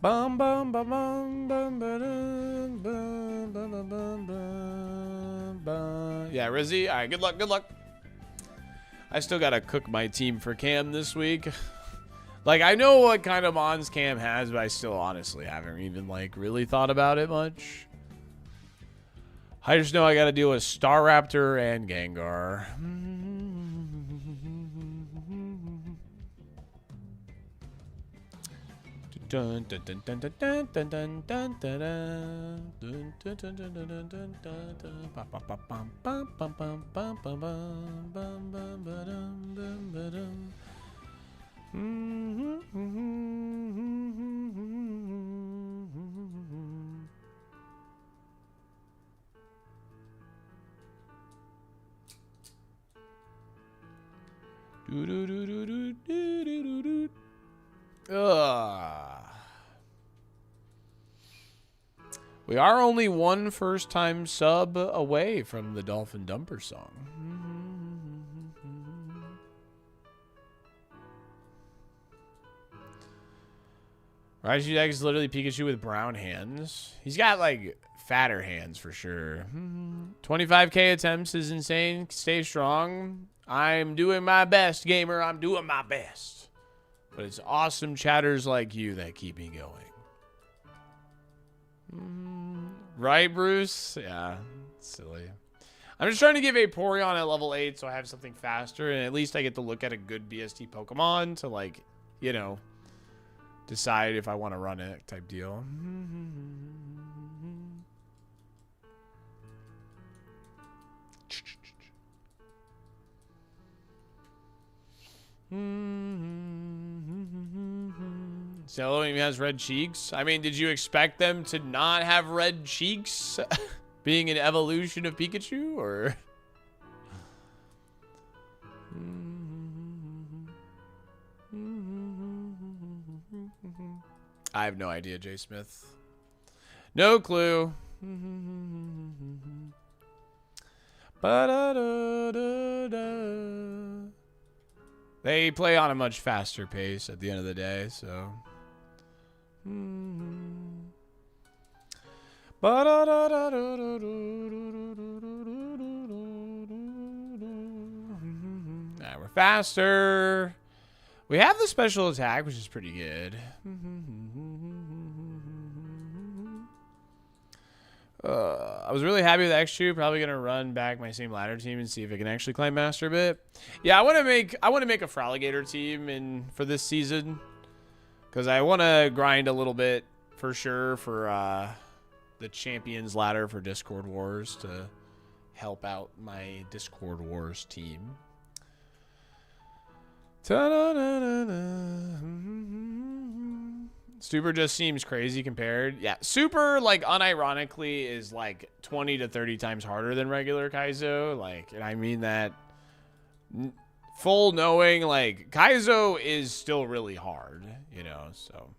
Bum bum bum bum bum bum bum bum bum bum. Yeah, Rizzy. All right, good luck. Good luck. I still gotta cook my team for Cam this week. Like, I know what kind of mons Cam has, but I still honestly haven't even like really thought about it much. I just know I gotta deal with Staraptor and Gengar. Dun dun dun dun dun dun dun dun dun dun dun dun dun dun dun dun dun. Bum bum bum bum bum bum bum bum bum bum bum ba-dum bum ba-dum. Do do do do do do do do. We are only one first-time sub away from the Dolphin Dumper song. Raichu deck is literally Pikachu with brown hands. He's got, like, fatter hands for sure. 25k attempts is insane. Stay strong. I'm doing my best, gamer. I'm doing my best. But it's awesome chatters like you that keep me going. Right, Bruce? Yeah, it's silly. I'm just trying to give Vaporeon at level 8 so I have something faster, and at least I get to look at a good BST Pokemon to, like, you know, decide if I want to run it type deal. So he has red cheeks. I mean, did you expect them to not have red cheeks? Being an evolution of Pikachu, or? I have no idea, Jay Smith. No clue. They play on a much faster pace at the end of the day, so. Nah, we're faster. We have the special attack, which is pretty good. I was really happy with X2. Probably gonna run back my same ladder team and see if I can actually climb master a bit. Yeah, I want to make a Fraligator team for this season, because I want to grind a little bit for sure for the champions ladder for Discord Wars to help out my Discord Wars team. Super just seems crazy compared. Yeah, Super, like, unironically is like 20 to 30 times harder than regular Kaizo. Like, and I mean that full knowing, like, Kaizo is still really hard, you know, so.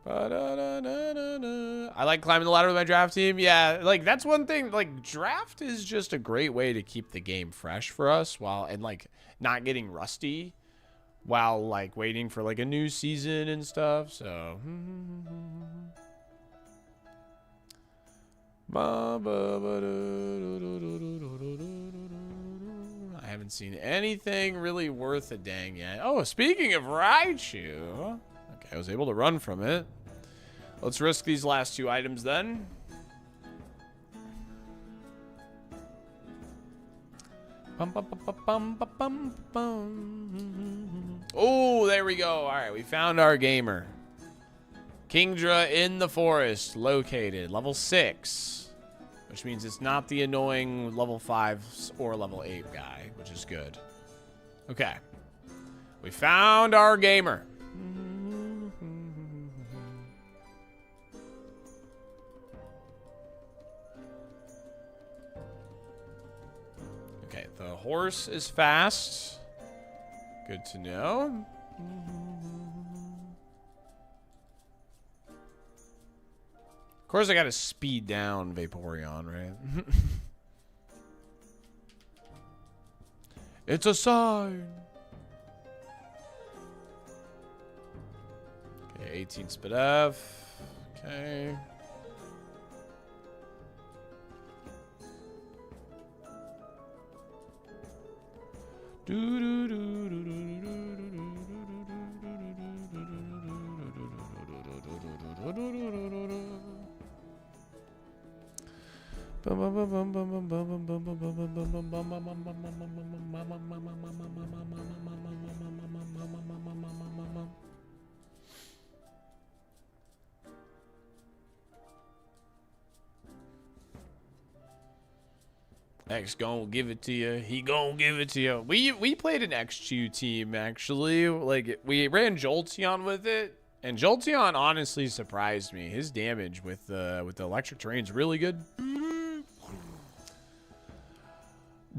I like climbing the ladder with my draft team. Yeah, like, that's one thing. Like, draft is just a great way to keep the game fresh for us and, like, not getting rusty while, like, waiting for, like, a new season and stuff, so. I haven't seen anything really worth a dang yet. Oh, speaking of Raichu. Okay, I was able to run from it. Let's risk these last two items then. Oh, there we go. All right, we found our gamer. Kingdra in the forest, located, level 6. Which means it's not the annoying level 5 or level 8 guy, which is good. Okay. We found our gamer. Okay, the horse is fast. Good to know. Of course, I gotta speed down Vaporeon, right? It's a sign. Okay, 18 speed F. Okay. X gonna give it to you. He gonna give it to you. We played an X2 team actually. Like, we ran Jolteon with it, and Jolteon honestly surprised me. His damage with the electric terrain's really good.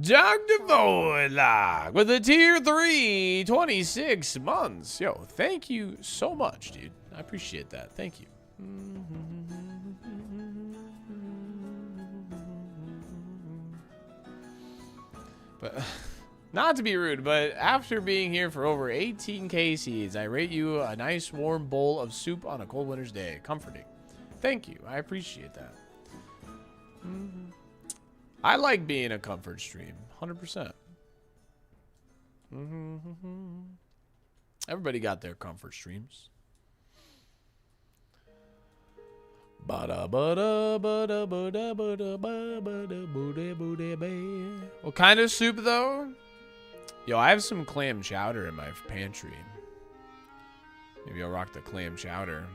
Dr. Voidlock with a tier 3, 26 months. Yo, thank you so much, dude. I appreciate that. Thank you. But Not to be rude, but after being here for over 18K seeds, I rate you a nice warm bowl of soup on a cold winter's day. Comforting. Thank you. I appreciate that. I like being a comfort stream. 100%. Everybody got their comfort streams. What kind of soup, though? Yo, I have some clam chowder in my pantry. Maybe I'll rock the clam chowder.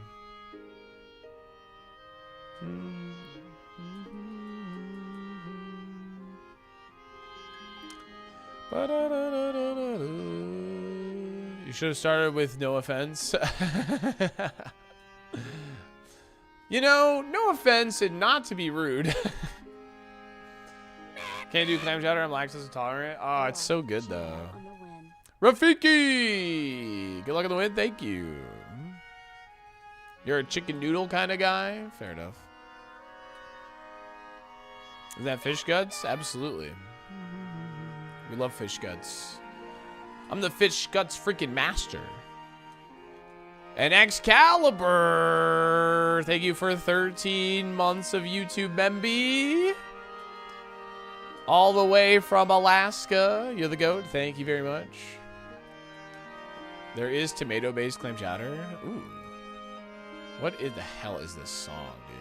You should have started with no offense. You know, no offense and not to be rude. Can't do clam chowder. I'm lactose intolerant. Oh, it's so good though. Rafiki! Good luck on the win. Thank you. You're a chicken noodle kind of guy? Fair enough. Is that fish guts? Absolutely. We love fish guts. I'm the fish guts freaking master. And Excalibur! Thank you for 13 months of YouTube, Memby. All the way from Alaska. You're the GOAT. Thank you very much. There is tomato-based clam chowder. Ooh. What in the hell is this song, dude?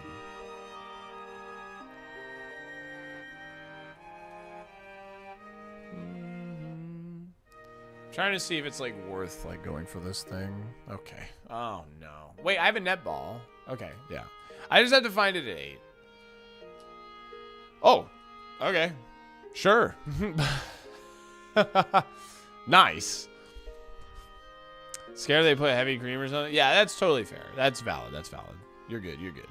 Trying to see if it's like worth like going for this thing. Okay. Oh no. Wait, I have a netball. Okay, yeah. I just have to find it at 8. Oh, okay. Sure. Nice. Scared they put heavy cream or something? Yeah, that's totally fair. That's valid. That's valid. You're good. You're good.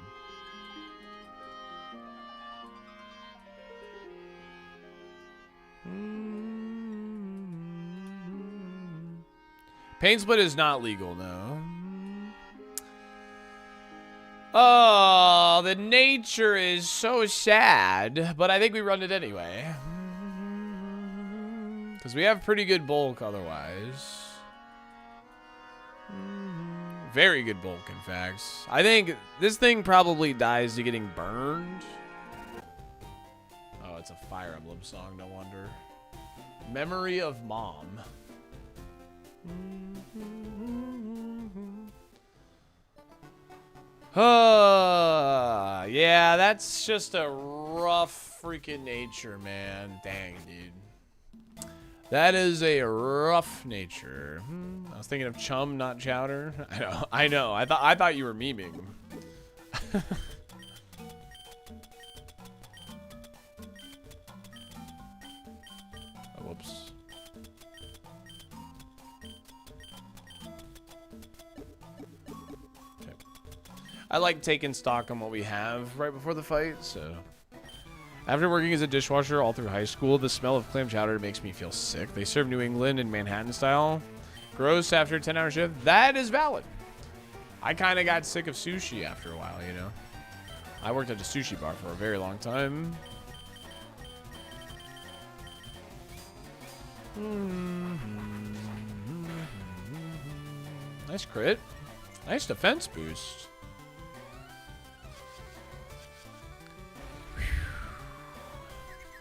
Paint split is not legal, no. Oh, the nature is so sad, but I think we run it anyway. Because we have pretty good bulk otherwise. Very good bulk, in fact. I think this thing probably dies to getting burned. Oh, it's a Fire Emblem song, no wonder. Memory of Mom. Yeah, that's just a rough freaking nature, man. Dang, dude. That is a rough nature. I was thinking of chum, not chowder. I know. I thought you were memeing. Oh, whoops. I like taking stock on what we have right before the fight, so. After working as a dishwasher all through high school, the smell of clam chowder makes me feel sick. They serve New England and Manhattan style. Gross after a 10-hour shift. That is valid. I kind of got sick of sushi after a while, you know. I worked at a sushi bar for a very long time. Nice crit. Nice defense boost.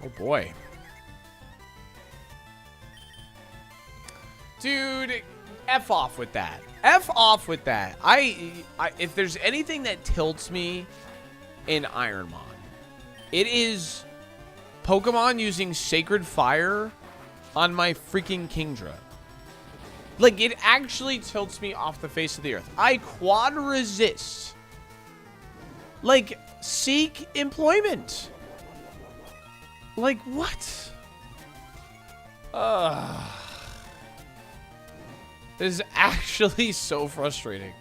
Oh boy. Dude, F off with that. F off with that. If there's anything that tilts me in ironMON, it is Pokemon using Sacred Fire on my freaking Kingdra. Like, it actually tilts me off the face of the earth. I quad resist. Like, seek employment. Like, what? This is actually so frustrating.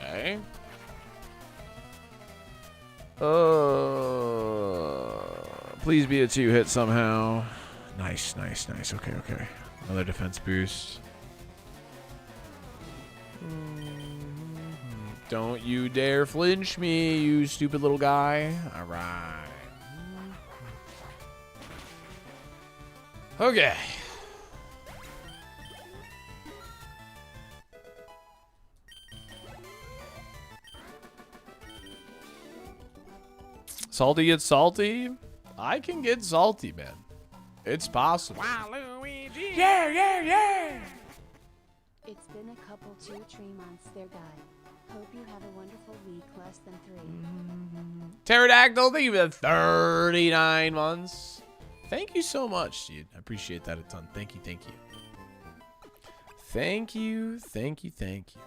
Okay. Please be a 2-hit somehow. Nice, nice, nice. Okay, okay. Another defense boost. Don't you dare flinch me, you stupid little guy. All right. Okay. Salty gets salty? I can get salty, man. It's possible. Waluigi! Yeah, yeah, yeah! It's been a couple 2-3 months there, guy. Hope you have a wonderful week, less than 3. Pterodactyl, thank you for the 39 months. Thank you so much, dude. I appreciate that a ton. Thank you, thank you. Thank you, thank you, thank you.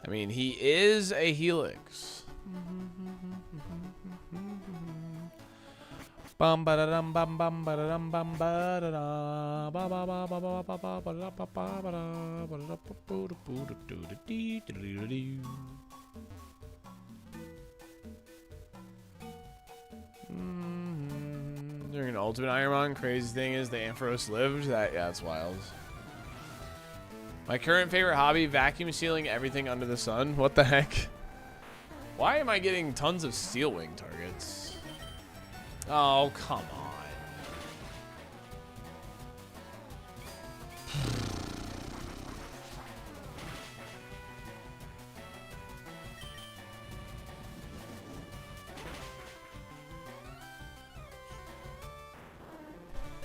I mean, he is a Helix. Bum ba da dum bum bum ba da dum bum ba da da ba ba ba ba ba ba ba ba da ba ba ba da ba da ba boo da boo da doo da dee da dee da dee. During an ultimate ironMON, crazy thing is the Ampharos lived. Yeah, that's wild. My current favorite hobby, vacuum sealing everything under the sun. What the heck? Why am I getting tons of steel wing targets? Oh, come on.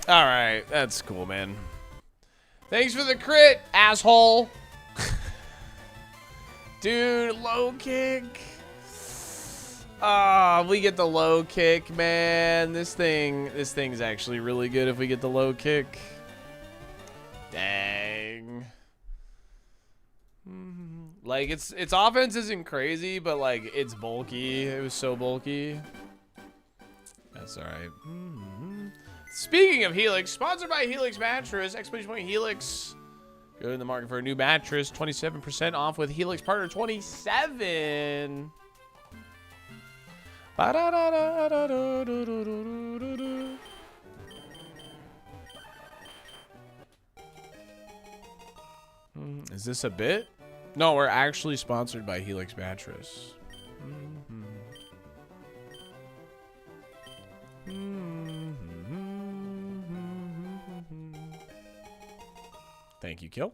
All right, that's cool, man. Thanks for the crit, asshole. Dude, low kick. Ah, we get the low kick, man. This thing's actually really good if we get the low kick. Dang. Like its offense isn't crazy, but like it's bulky. It was so bulky. That's all right. Speaking of Helix, sponsored by Helix Mattress, exclamation point Helix. Go to the market for a new mattress, 27% off with Helix Partner 27. Is this a bit? No, we're actually sponsored by Helix Mattress. Thank you, Kill.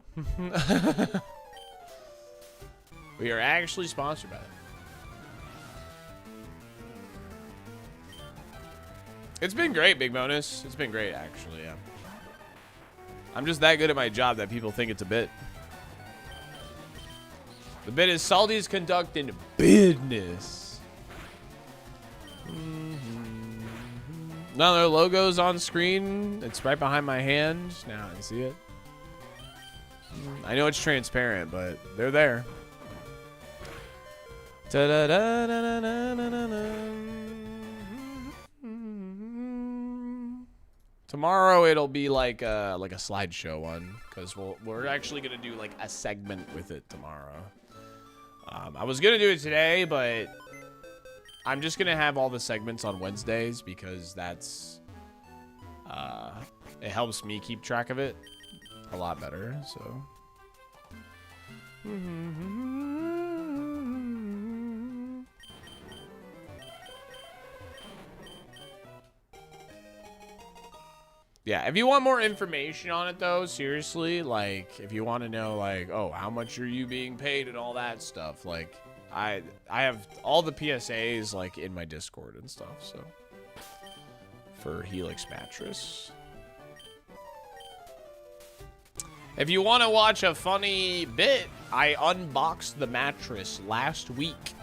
We are actually sponsored by them. It's been great, Big Bonus. It's been great, actually, yeah. I'm just that good at my job that people think it's a bit. The bit is Salty's conducting business. Now their logo's on screen. It's right behind my hand. Now I see it. I know it's transparent, but they're there. Tomorrow it'll be like a slideshow one, because we're actually gonna do like a segment with it tomorrow. I was gonna do it today, but I'm just gonna have all the segments on Wednesdays because that's it helps me keep track of it a lot better. So. Yeah, if you want more information on it though, seriously, like if you want to know like, oh, how much are you being paid and all that stuff, like I have all the PSAs like in my Discord and stuff, so for Helix Mattress. If you want to watch a funny bit, I unboxed the mattress last week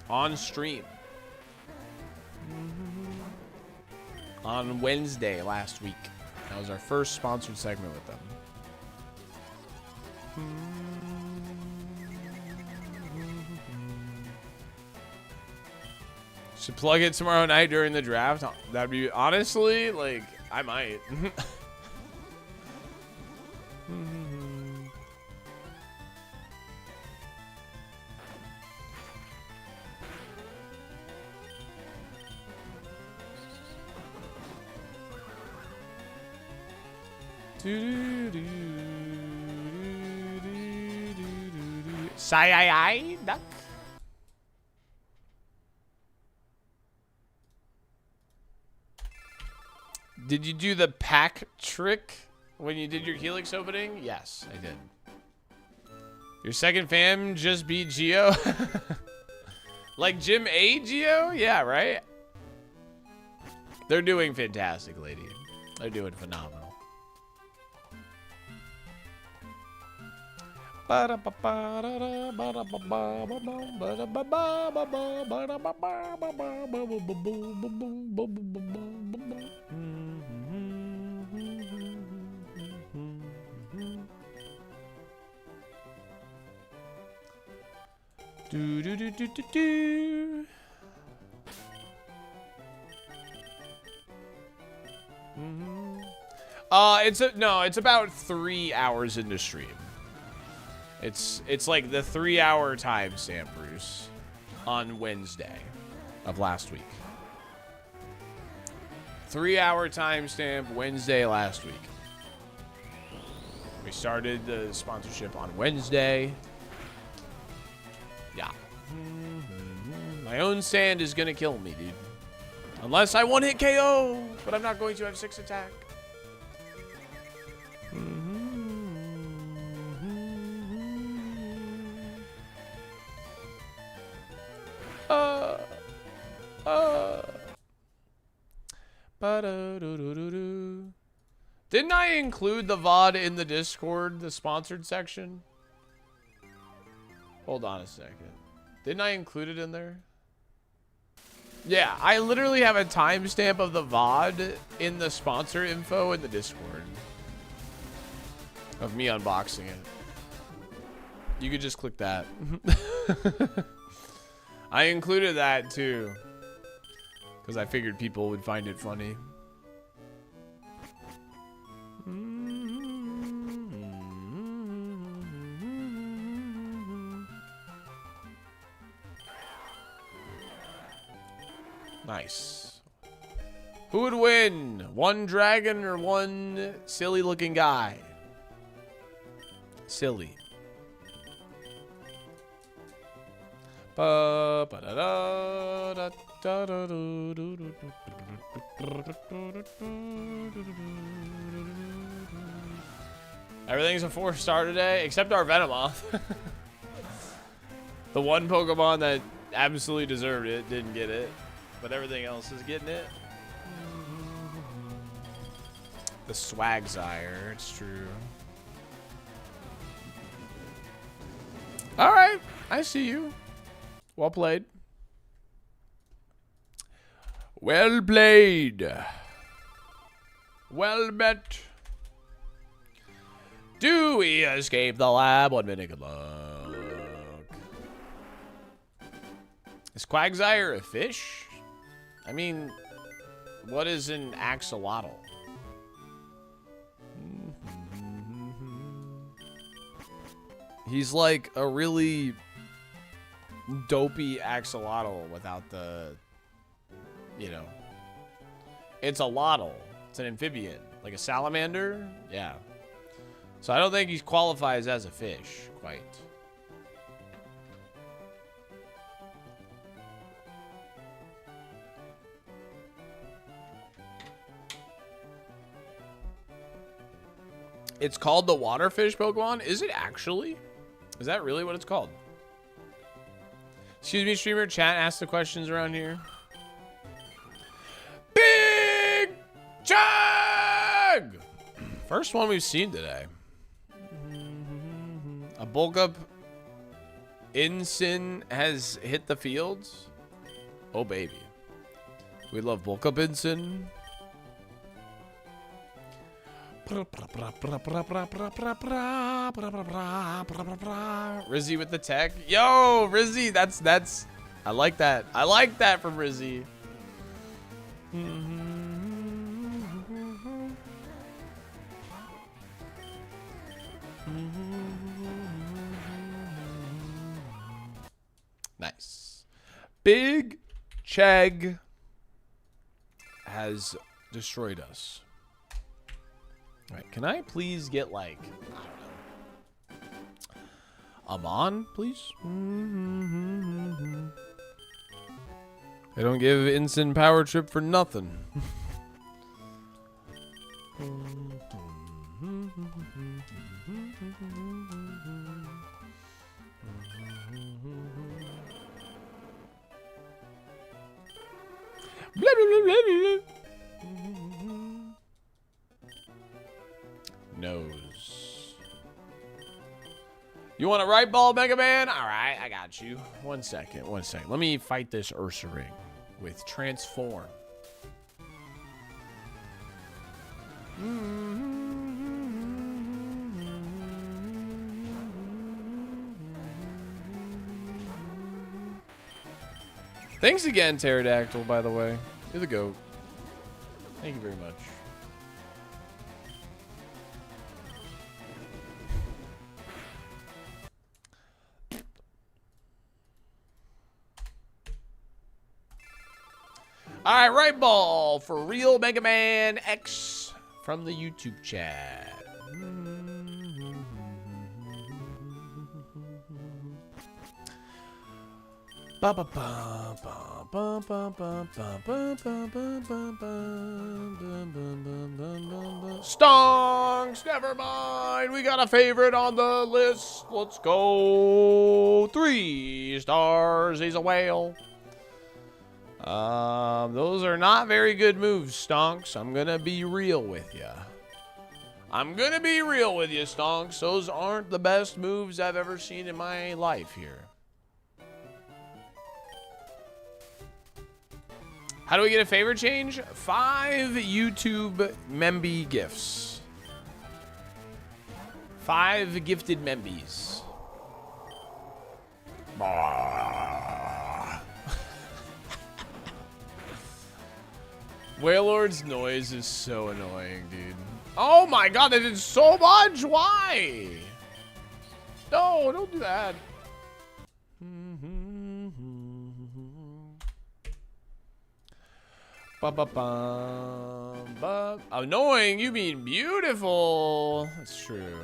on stream. On Wednesday last week. That was our first sponsored segment with them. Should plug it tomorrow night during the draft. That'd be, honestly, like, I might. Sai duck. Did you do the pack trick when you did your Helix opening? Yes, I did. Your second fam just beat Geo? Like Gym A Geo? Yeah, right? They're doing fantastic, lady. They're doing phenomenal. Do do do do do do. It's about 3 hours into stream. It's like the 3-hour timestamp, Bruce, on Wednesday of last week. 3-hour timestamp Wednesday last week. We started the sponsorship on Wednesday. Yeah. My own sand is gonna kill me, dude. Unless I one-hit KO, but I'm not going to have 6 attack. Didn't I include the VOD in the Discord, the sponsored section? Hold on a second. Didn't I include it in there? Yeah, I literally have a timestamp of the VOD in the sponsor info in the Discord. Of me unboxing it. You could just click that. I included that too. Because I figured people would find it funny. Nice. Who would win? One dragon or one silly looking guy? Silly. Everything's a 4-star today, except our Venomoth. The one Pokemon that absolutely deserved it didn't get it, but everything else is getting it. The Swagzire, it's true. All right, I see you. Well played. Well played. Well met. Do we escape the lab? 1 minute, good luck. Is Quagsire a fish? I mean, what is an axolotl? He's like a really dopey axolotl without the, you know. It's a lotl. It's an amphibian. Like a salamander? Yeah. So I don't think he qualifies as a fish, quite. It's called the waterfish Pokemon? Is it actually? Is that really what it's called? Excuse me, streamer. Chat, ask the questions around here. Big Chug! First one we've seen today. A bulk up Ensign has hit the fields. Oh, baby. We love bulk up Ensign. Rizzy with the tech. Yo, Rizzy, that's I like that. I like that from Rizzy. Nice. Big Chegg has destroyed us. All right, can I please get like, I don't know, ironMON, please? They don't give instant power trip for nothing. Blah, blah, blah, blah, blah. Nose. You want a right ball, Mega Man? All right, I got you. One second. Let me fight this Ursa Ring with Transform. Thanks again, Pterodactyl, by the way. You're the GOAT. Thank you very much. All right, right ball for real Mega Man X from the YouTube chat. Stonks, never mind. We got a favorite on the list. Let's go. 3 stars. He's a whale. Those are not very good moves, Stonks. I'm gonna be real with you. Stonks. Those aren't the best moves I've ever seen in my life here. How do we get a favor change? 5 YouTube Memby gifts. 5 gifted Membies. Wailord's noise is so annoying, dude. Oh my god, they did so much! Why? No, don't do that. Annoying? You mean beautiful? That's true.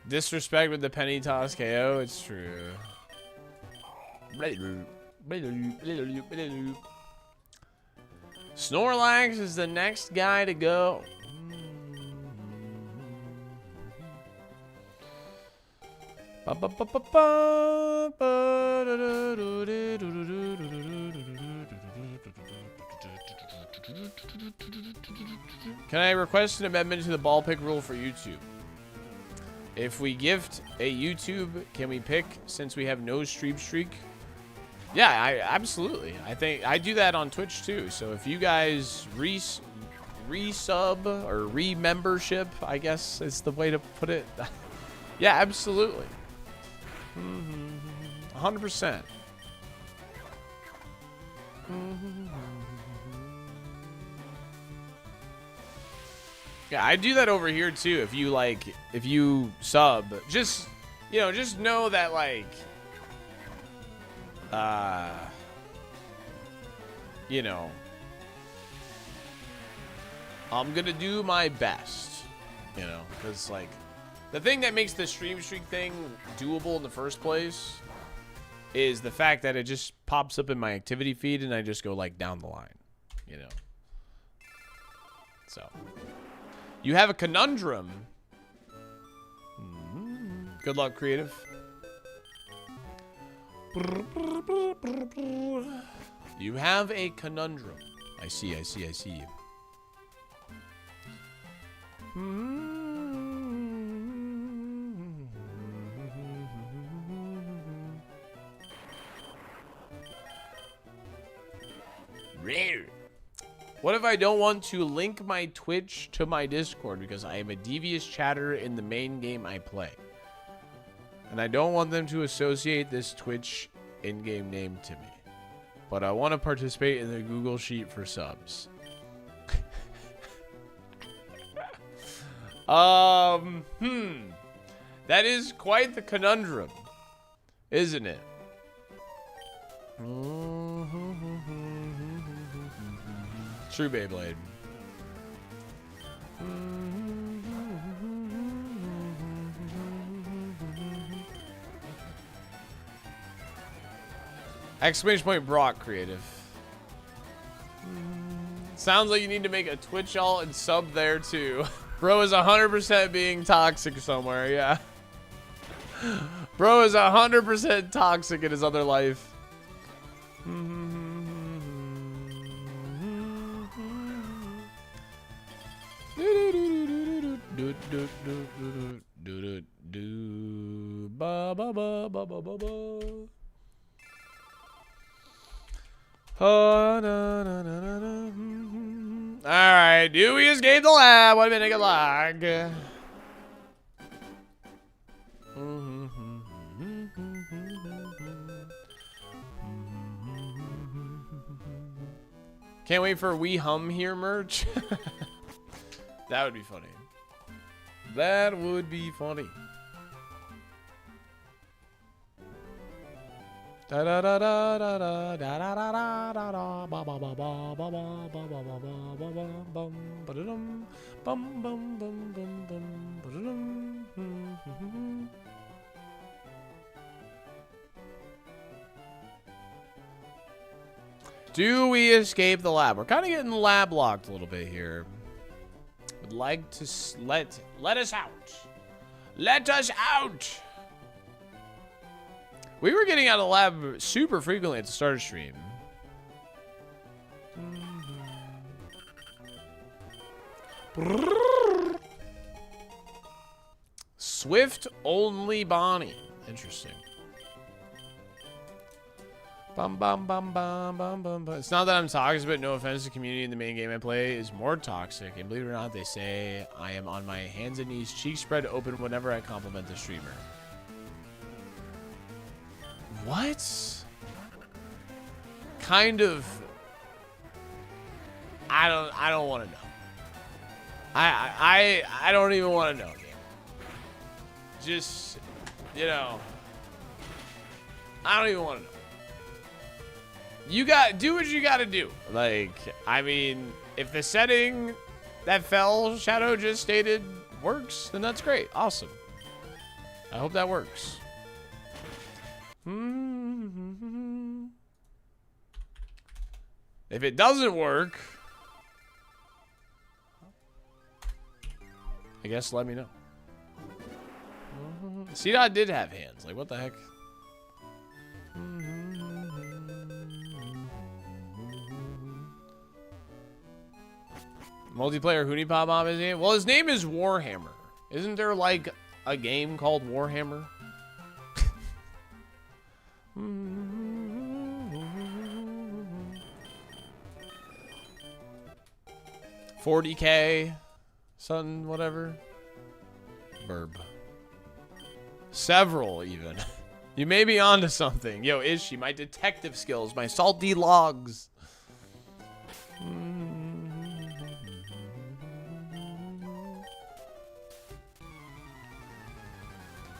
Disrespect with the penny toss KO. It's true. Snorlax is the next guy to go. Can I request an amendment to the ball pick rule for YouTube? If we gift a YouTube, can we pick since we have no stream streak? Yeah, absolutely. I think I do that on Twitch too. So if you guys resub or remembership, I guess is the way to put it. Yeah, absolutely. 100%. Yeah, I do that over here too. If you sub, just know that I'm gonna do my best, because the thing that makes the stream streak thing doable in the first place is the fact that it just pops up in my activity feed and I just go down the line, So, you have a conundrum. Good luck, creative. You have a conundrum. I see. Rare. What if I don't want to link my Twitch to my Discord because I am a devious chatter in the main game I play? And I don't want them to associate this Twitch in-game name to me. But I want to participate in the Google Sheet for subs. That is quite the conundrum, isn't it? True Beyblade. Exclamation point Brock creative. Sounds like you need to make a Twitch alt and sub there too. Bro is 100% being toxic somewhere, yeah. Bro is 100% toxic in his other life. Alright, do we escape the lab? 1 minute lag. Can't wait for We Hum Here merch. That would be funny. That would be funny. Da da da da da da da da da da da da ba ba ba ba ba ba ba ba ba ba ba ba bum ba dum bum bum bum bum bum ba dum. Do we escape the lab? We're kind of getting lab locked a little bit here. Would like to let us out. Let us out. We were getting out of the lab super frequently at the start of stream. Swift only Bonnie. Interesting. Bum bum bum bum bum bum bum. It's not that I'm toxic, but no offense, the community in the main game I play is more toxic. And believe it or not, they say I am on my hands and knees, cheeks spread open whenever I compliment the streamer. What? Kind of. I don't want to know. I don't even want to know. Just, you know, I don't even want to know. You do what you gotta do. Like, I mean, if the setting that Shadow just stated works, then that's great. Awesome. I hope that works. If it doesn't work, I guess let me know. C-Dot did have hands. Like, what the heck? Multiplayer Hoonie Pop Mom is his name? Well, his name is Warhammer. Isn't there, like, a game called Warhammer? 40K, son, whatever. Burb. Several, even. You may be onto something. Yo, is she? My detective skills, my salty logs.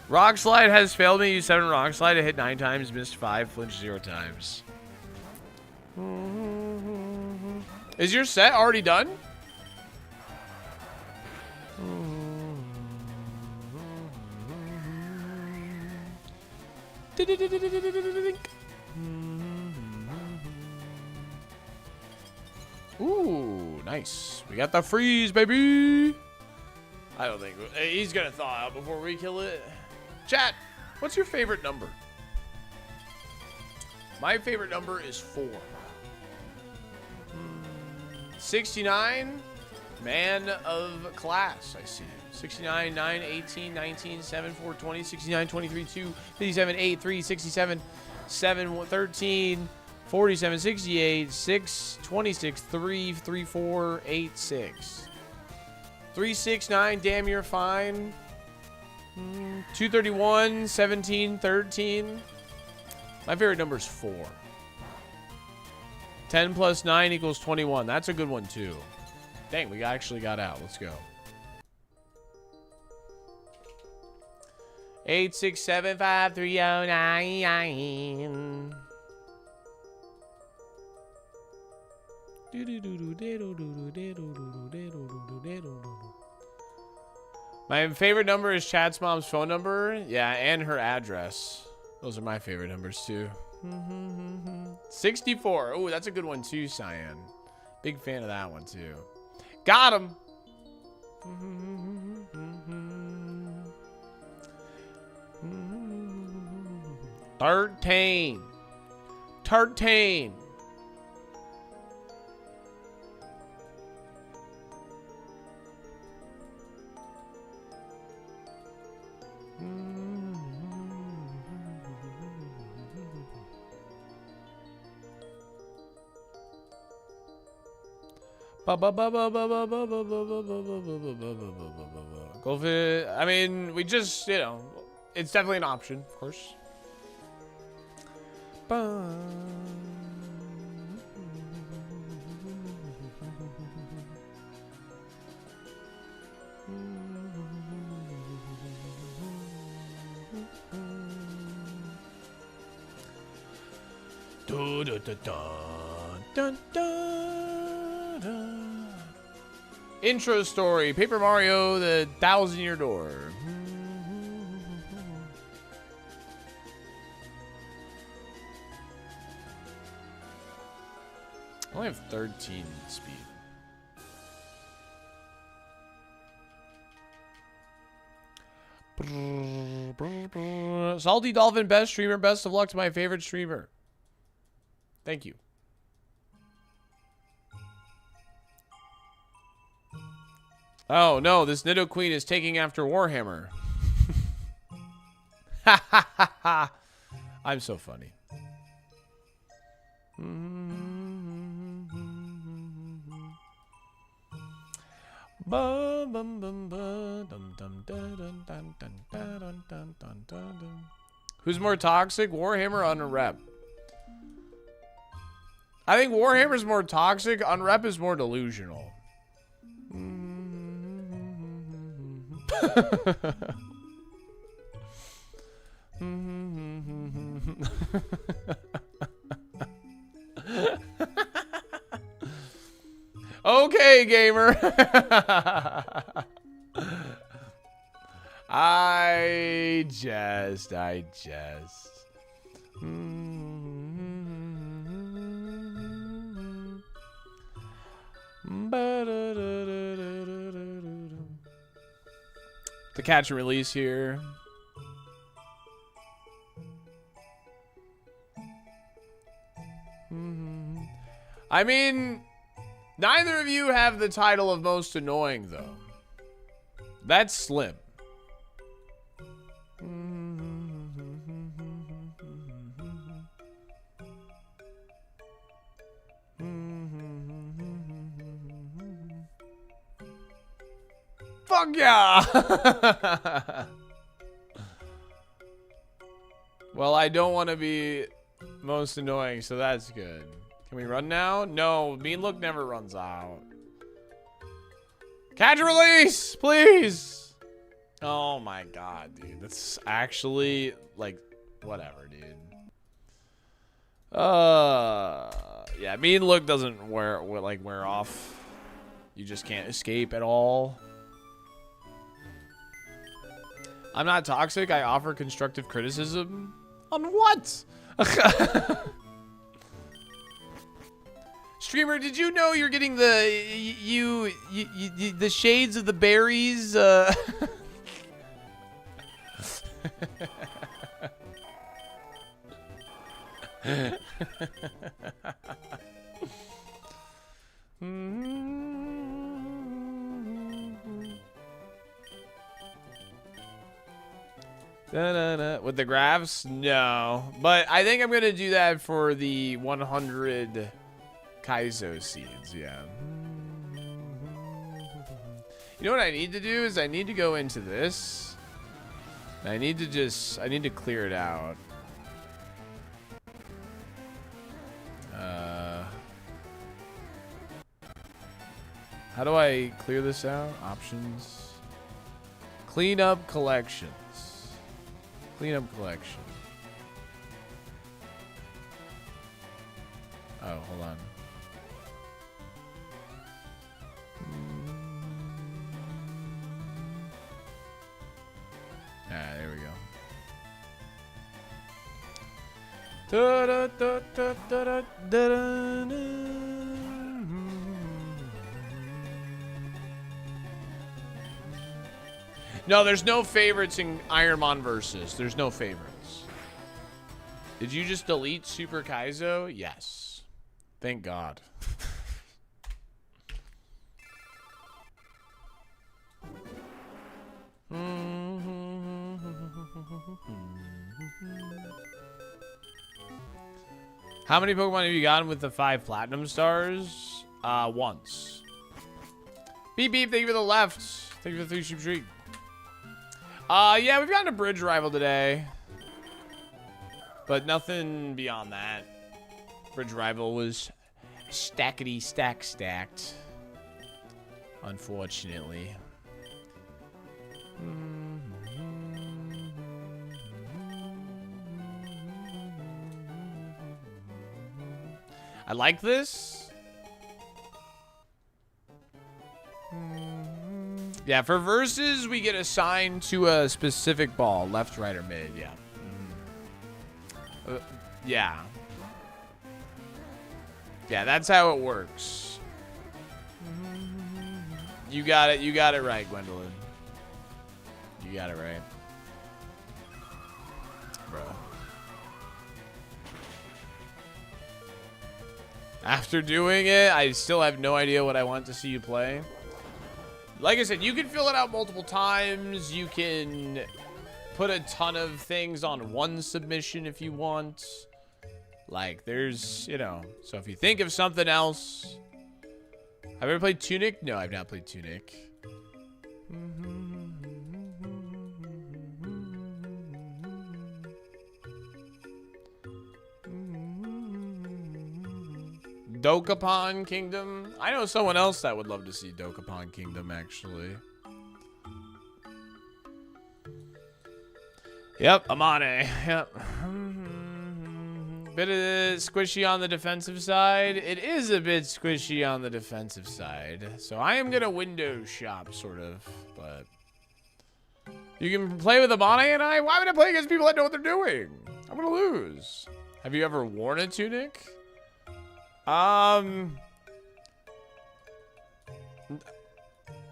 Rock Slide has failed me. Use 7 Rock Slide. I hit 9 times, missed 5, flinched 0 times. Is your set already done? Ooh, nice. We got the freeze, baby. I don't think he's gonna thaw out before we kill it. Chat, what's your favorite number? My favorite number is 4. 69, man of class, I see. 69, 9, 18, 19, 7, 4, 20, 69, 23, 2, 57, 8, 3, 67, 7, 13, 47, 68, 6, 26, 3, 3, 4, 8, 6. 3, 6, 9, damn, you're fine. 231, 17, 13. My favorite number is 4. 10 plus 9 equals 21. That's a good one, too. Dang, we actually got out. Let's go. 8675309. My favorite number is Chad's mom's phone number. Yeah, and her address. Those are my favorite numbers too. 64. Oh, that's a good one too, Cyan. Big fan of that one too. Got him. 13. 13. Go for it. I mean, we just, you know, it's definitely an option, of course. Intro story, Paper Mario, the 1,000-Year Door. I only have 13 speed. SaltyDolphin, best streamer. Best of luck to my favorite streamer. Thank you. Oh no, this Nido Queen is taking after Warhammer. Ha ha ha ha. I'm so funny. Who's more toxic, Warhammer or Unrep? I think Warhammer's more toxic, Unrep is more delusional. Okay, gamer. I jest. The catch and release here. I mean, neither of you have the title of most annoying, though. That's slim. Fuck yeah! Well, I don't want to be most annoying, so that's good. Can we run now? No, Mean Look never runs out. Catch and release, please! Oh my god, dude. That's actually, like, whatever, dude. Yeah, Mean Look doesn't wear off. You just can't escape at all. I'm not toxic. I offer constructive criticism. On what? Streamer, did you know you're getting the the shades of the berries? With the graphs? No. But I think I'm going to do that for the 100 Kaizo seeds, yeah. You know what I need to do is I need to go into this. And I need to clear it out. How do I clear this out? Options. Clean up collections. Cleanup collection. Oh, hold on. Ah, there we go. No, there's no favorites in ironMON versus. There's no favorites. Did you just delete Super Kaizo? Yes. Thank God. How many Pokemon have you gotten with the 5 Platinum Stars? Once. Beep beep, thank you for the left. Thank you for the 3 sheep streak. Yeah, we've gotten a bridge rival today. But nothing beyond that. Bridge rival was stackety stacked. Unfortunately. I like this. Yeah, for verses, we get assigned to a specific ball. Left, right, or mid, yeah. Yeah. Yeah, that's how it works. You got it right, Gwendolyn. You got it right. Bro. After doing it, I still have no idea what I want to see you play. Like I said, you can fill it out multiple times. You can put a ton of things on one submission if you want. Like, there's, you know. So if you think of something else. Have you ever played Tunic? No, I've not played Tunic. Dokapon Kingdom. I know someone else that would love to see Dokapon Kingdom, actually. Yep, Amane. Yep. Bit of squishy on the defensive side. It is a bit squishy on the defensive side. So I am going to window shop, sort of. But you can play with Amane and I. Why would I play against people that know what they're doing? I'm going to lose. Have you ever worn a tunic?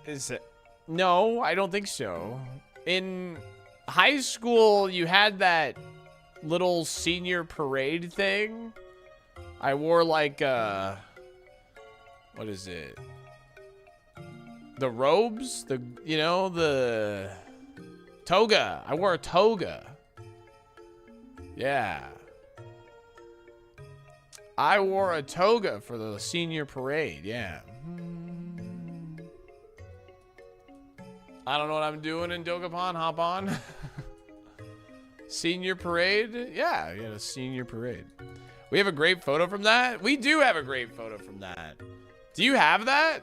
Is it? No, I don't think so. In high school, you had that little senior parade thing. I wore like what is it? The robes, the toga. I wore a toga. Yeah. I wore a toga for the senior parade, yeah. I don't know what I'm doing in Dokapon. Hop on. Senior parade? Yeah, we had a senior parade. We have a great photo from that? We do have a great photo from that. Do you have that?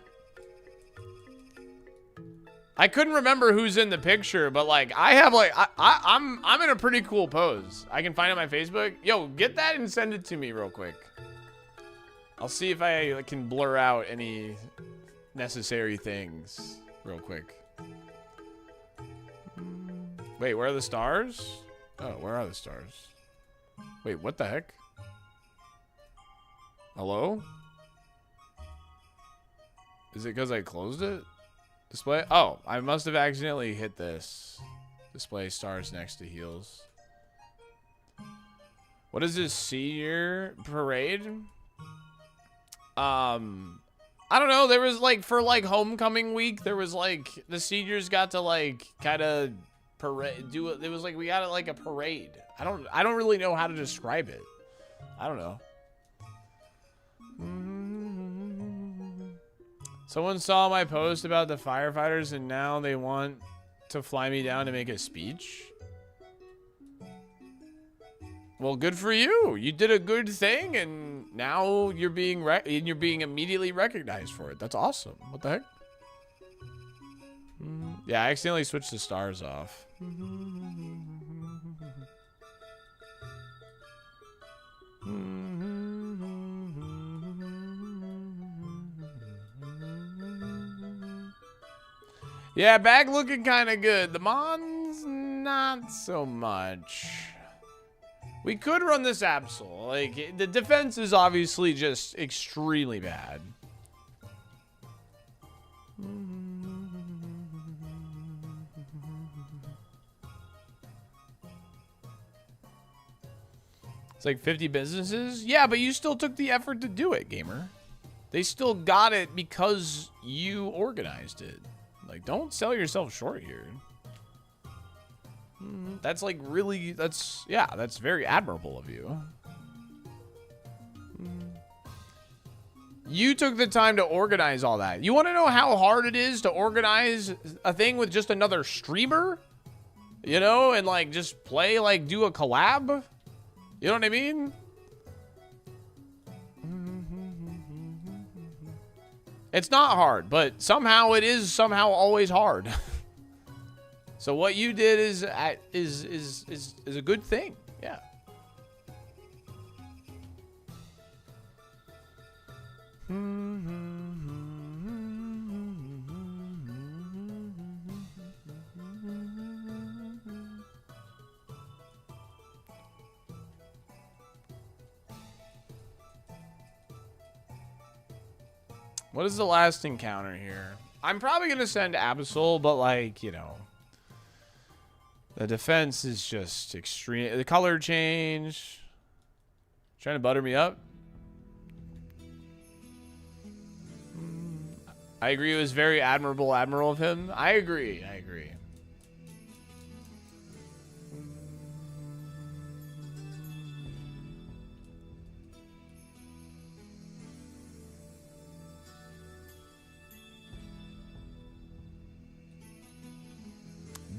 I couldn't remember who's in the picture, but like I have like I'm in a pretty cool pose. I can find it on my Facebook. Yo, get that and send it to me real quick. I'll see if I can blur out any necessary things real quick. Wait, where are the stars? Oh, where are the stars? Wait, what the heck? Hello? Is it because I closed it? Display? Oh, I must have accidentally hit this. Display stars next to heels. What is this senior parade? I don't know. There was like for like homecoming week, there was like the seniors got to like kind of parade do it. It was like we got it like a parade. I don't really know how to describe it. I don't know. Someone saw my post about the firefighters and now they want to fly me down to make a speech. Well, good for you. You did a good thing, and now you're being immediately recognized for it. That's awesome. What the heck? Yeah, I accidentally switched the stars off. Yeah, back looking kind of good. The Mons, not so much. We could run this Absol. Like, the defense is obviously just extremely bad. It's like 50 businesses? Yeah, but you still took the effort to do it, gamer. They still got it because you organized it. Like, don't sell yourself short here. That's like really, that's very admirable of you. You took the time to organize all that. You want to know how hard it is to organize a thing with just another streamer? You know, and like just play, like do a collab? You know what I mean? It's not hard, but somehow it is somehow always hard. So what you did is a good thing. Yeah. What is the last encounter here? I'm probably going to send Absol, but like, you know, the defense is just extreme. The color change. Trying to butter me up. I agree. It was very admirable of him. I agree.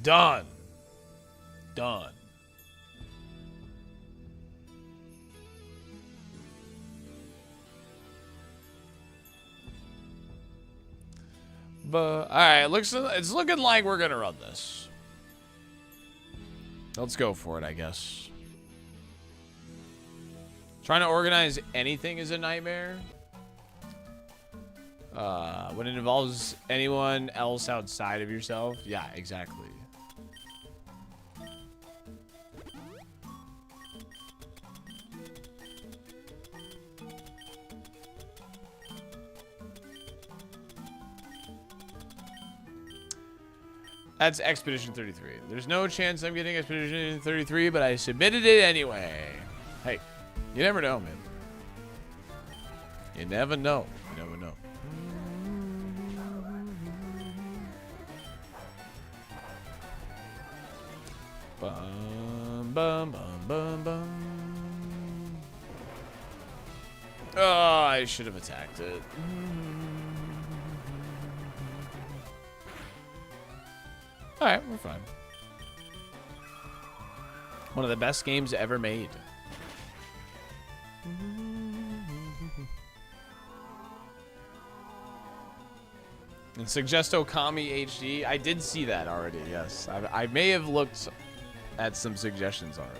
Done. But all right, it's looking like we're gonna run this. Let's go for it, I guess. Trying to organize anything is a nightmare. When it involves anyone else outside of yourself. Yeah, exactly. That's Expedition 33. There's no chance I'm getting Expedition 33, but I submitted it anyway. Hey, you never know, man. You never know. You never know. Bum, bum, bum, bum, bum. Oh, I should have attacked it. Alright, we're fine. One of the best games ever made. And suggest Okami HD. I did see that already, yes. I may have looked at some suggestions already.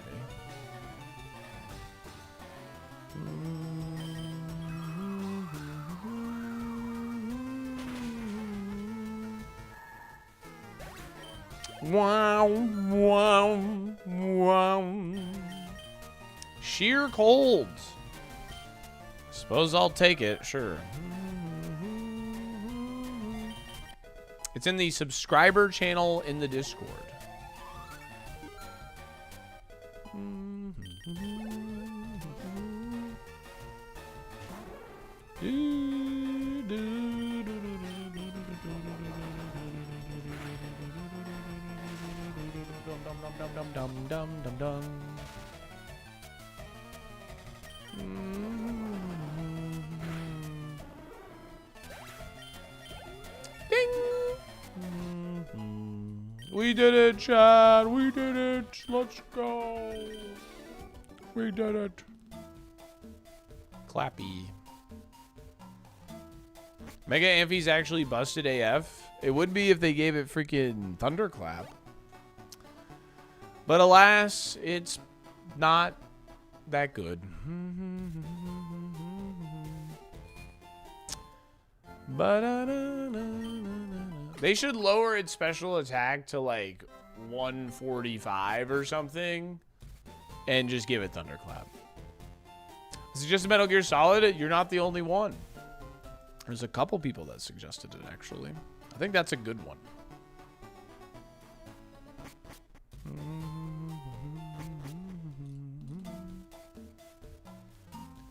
Wow, wow, wow. Sheer cold. Suppose I'll take it, sure. It's in the subscriber channel in the Discord. We did it, Chad. We did it. Let's go. We did it. Clappy. Mega Amphi's actually busted AF. It would be if they gave it freaking Thunderclap. But alas, it's not that good. They should lower its special attack to like 145 or something and just give it Thunderclap. Is it just a Metal Gear Solid? You're not the only one. There's a couple people that suggested it, actually. I think that's a good one.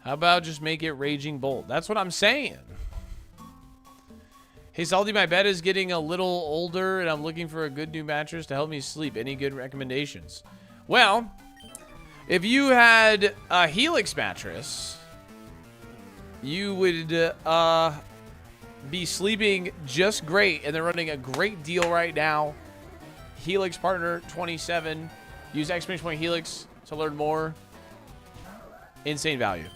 How about just make it Raging Bolt? That's what I'm saying. Hey, Salty, my bed is getting a little older, and I'm looking for a good new mattress to help me sleep. Any good recommendations? Well, if you had a Helix mattress, you would be sleeping just great, and they're running a great deal right now. Helix Partner 27. Use exclamation point Helix to learn more. Insane value.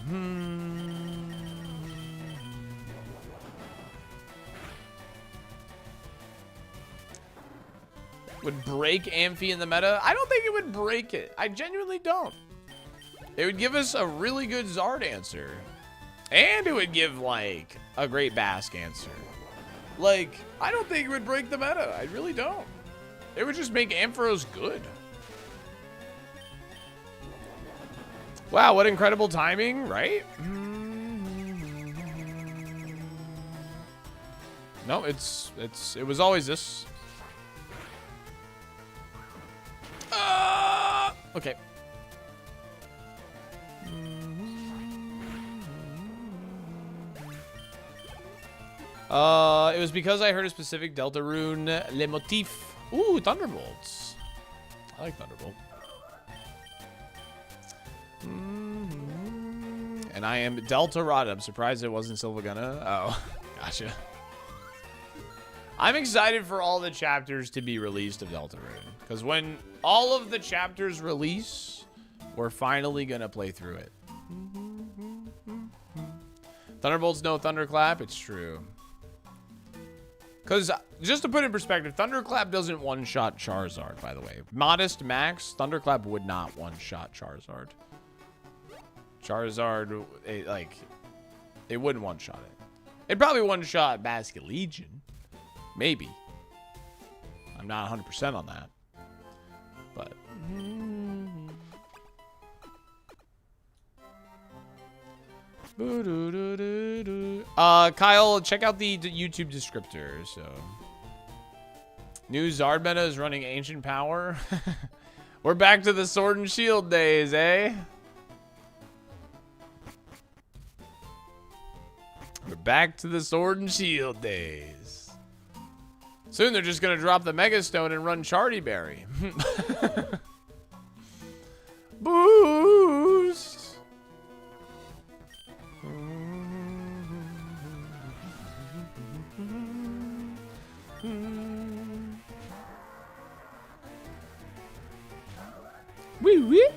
Would break Amphi in the meta? I don't think it would break it. I genuinely don't. It would give us a really good Zard answer. And it would give, like, a great Bask answer. Like, I don't think it would break the meta. I really don't. It would just make Ampharos good. Wow, what incredible timing, right? No, it was always this. Okay. It was because I heard a specific Delta rune, Le Motif. Ooh, Thunderbolts. I like Thunderbolt. And I am Delta Rod. I'm surprised it wasn't Sylvaguna. Oh, gotcha. I'm excited for all the chapters to be released of Delta Rune. Because when all of the chapters release, we're finally going to play through it. Thunderbolt's no Thunderclap. It's true. Because, just to put it in perspective, Thunderclap doesn't one-shot Charizard, by the way. Modest max, Thunderclap would not one-shot Charizard. Charizard, it wouldn't one-shot it. It'd probably one-shot Basket Legion. Maybe. I'm not 100% on that. But. Kyle, check out the YouTube descriptor. So, new Zard meta is running Ancient Power. We're back to the Sword and Shield days, eh? We're back to the Sword and Shield days. Soon they're just gonna drop the Mega Stone and run Charty Berry. Boost. Wee wee.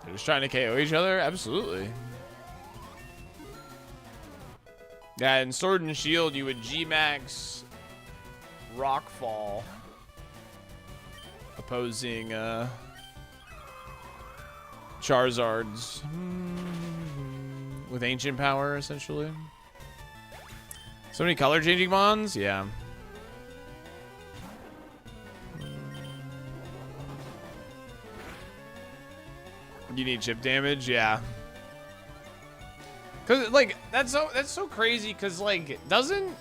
They're just trying to KO each other? Absolutely. Yeah, in Sword and Shield, you would G-Max Rockfall opposing Charizards with Ancient Power, essentially. So many color changing mons? Yeah. You need chip damage? Yeah. Cause like that's so crazy cause like doesn't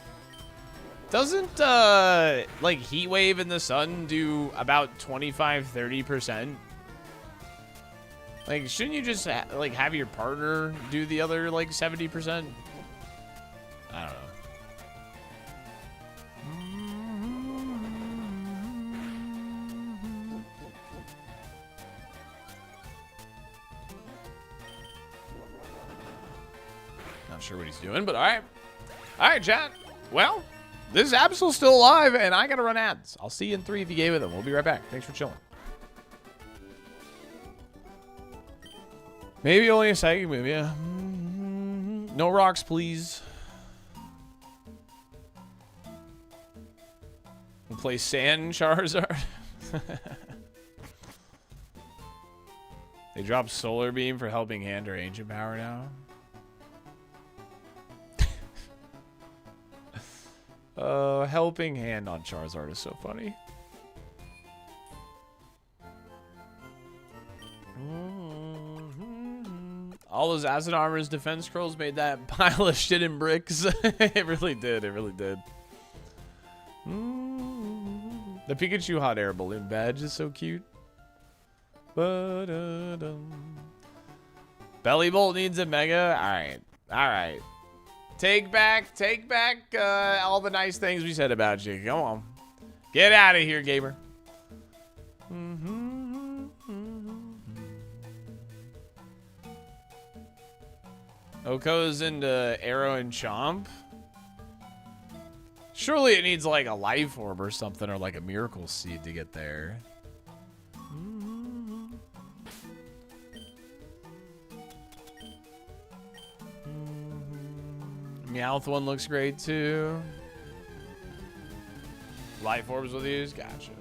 like Heat Wave in the sun do about 25-30%? Like shouldn't you just like have your partner do the other like 70%? I don't know. Not sure what he's doing, but all right, chat. Well, this Absol's still alive, and I gotta run ads. I'll see you in 3 if you gave it them. We'll be right back. Thanks for chilling. Maybe only a psychic move, yeah. No rocks, please. We'll play Sand Charizard. They dropped Solar Beam for Helping Hand or Ancient Power now. Helping Hand on Charizard is so funny. All those Acid Armor's defense scrolls made that pile of shit in bricks. It really did. It really did. The Pikachu hot air balloon badge is so cute. Belly Bolt needs a mega. All right. All right. Take back all the nice things we said about you. Come on. Get out of here, gamer. Oko's into Arrow and Chomp. Surely it needs like a life orb or something, or like a miracle seed to get there. Meowth one looks great too. Life orbs with these? Gotcha.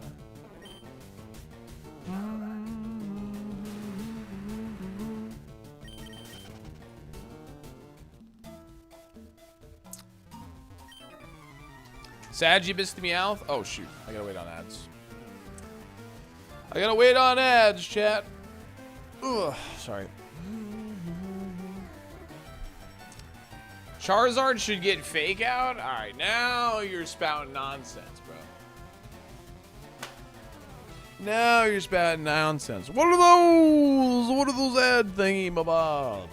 Sad you missed the Meowth? Oh shoot, I gotta wait on ads. I gotta wait on ads, chat. Ugh, sorry. Charizard should get Fake Out? Alright, now you're spouting nonsense, bro. Now you're spouting nonsense. What are those? What are those ad thingy-mabobs?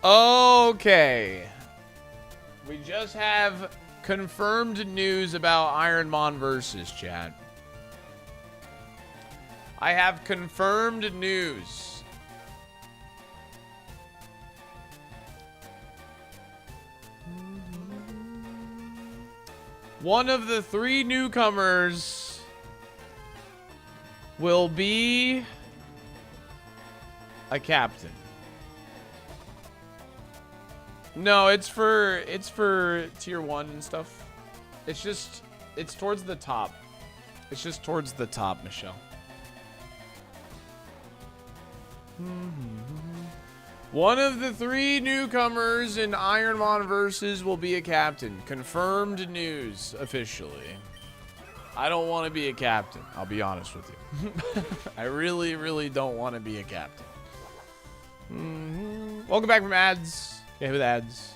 Okay. We just have confirmed news about ironMON versus, chat. I have confirmed news. One of the 3 newcomers will be a captain. No, it's for tier 1 and stuff. It's towards the top. It's just towards the top, Michelle. One of the 3 newcomers in ironMON versus will be a captain. Confirmed news officially. I don't want to be a captain. I'll be honest with you. I really, really don't want to be a captain. Welcome back from ads. Okay, with ads.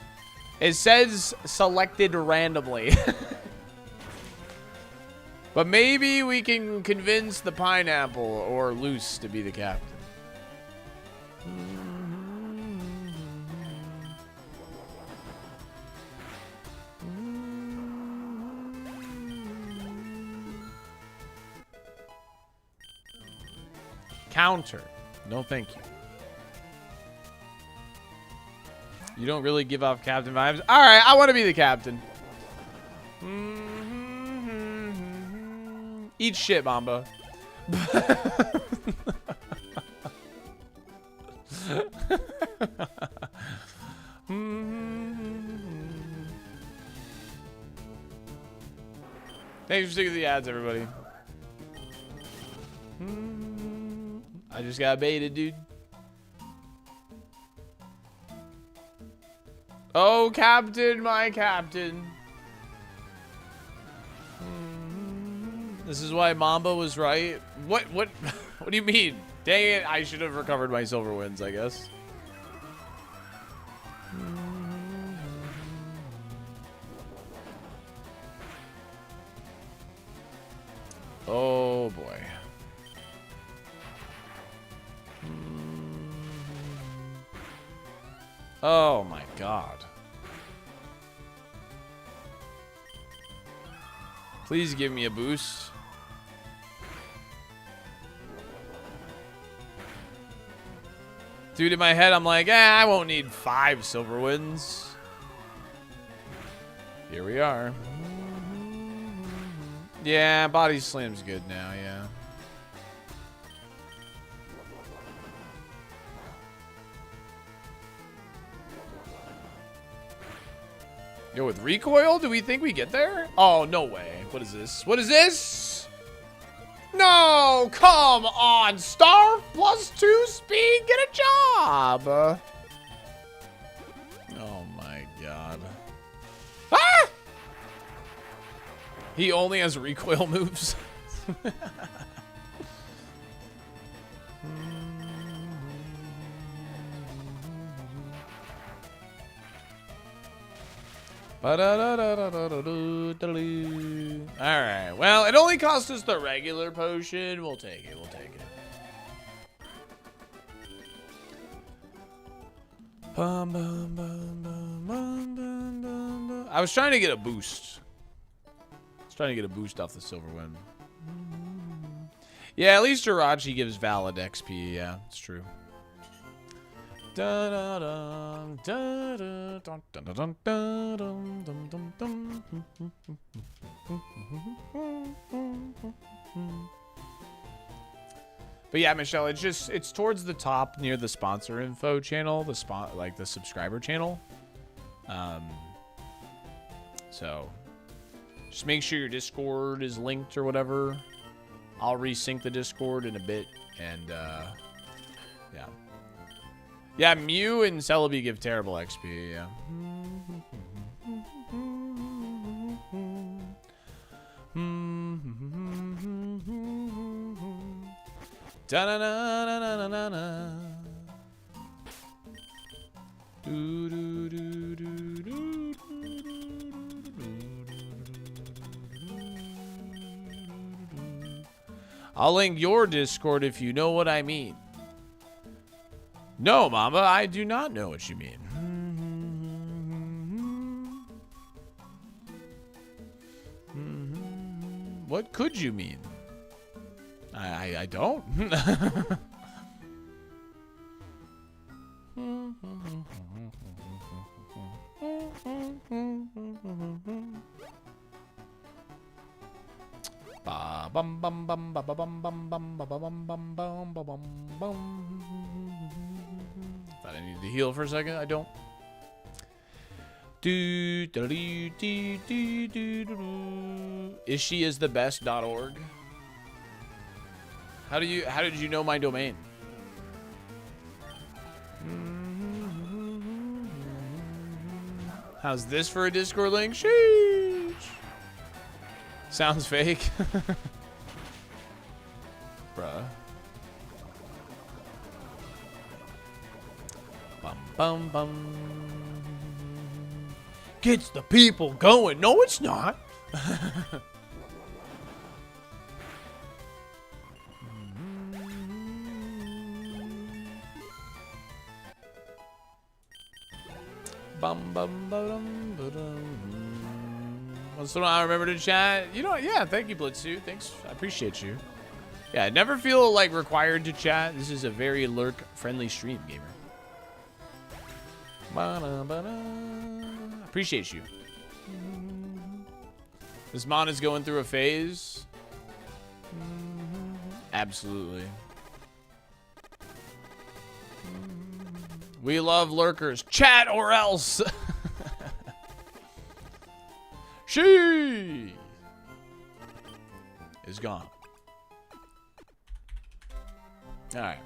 It says selected randomly. But maybe we can convince the pineapple or Loose to be the captain. Counter. No, thank you. You don't really give off captain vibes. All right, I want to be the captain. Eat shit, Mamba. Thanks for sticking to the ads, everybody. I just got baited, dude. Oh, captain, my captain. This is why Mamba was right. What do you mean? Dang it, I should have recovered my silver wins, I guess. Oh boy. Oh my god. Please give me a boost. Dude, in my head, I'm like, I won't need 5 silver wins. Here we are. Yeah, body slam's good now, yeah. Yo, with recoil, do we think we get there? Oh, no way. What is this? What is this? No, come on. Star +2 speed, get a job. Oh my god. Ah! He only has recoil moves. Alright, well, it only cost us the regular potion. We'll take it, we'll take it. I was trying to get a boost. I was trying to get a boost off the silver win. Yeah, at least Jirachi gives valid XP. Yeah, it's true. But yeah, Michelle, it's towards the top near the sponsor info channel, the subscriber channel. So just make sure your Discord is linked or whatever. I'll resync the Discord in a bit, and yeah. Yeah, Mew and Celebi give terrible XP, yeah. Da-na-na-na-na-na-na. I'll link your Discord if you know what I mean. No, Mama, I do not know what you mean. What could you mean? I don't. Ba bum bum bum ba ba bum bum bum ba ba bum bum bum ba bum bum. Thought I needed to heal for a second. I don't. Is she is the best.org? How did you know my domain? How's this for a Discord link? Sheesh. Sounds fake. Bruh. Bum bum bum. Gets the people going. No, it's not. Bum bum bum bum. Once in a while, I remember to chat. You know, yeah. Thank you, Blitzu. Thanks. I appreciate you. Yeah, I never feel like required to chat. This is a very lurk-friendly stream, gamer. Appreciate you. This mon is going through a phase. Absolutely. We love lurkers. Chat or else. She is gone. All right.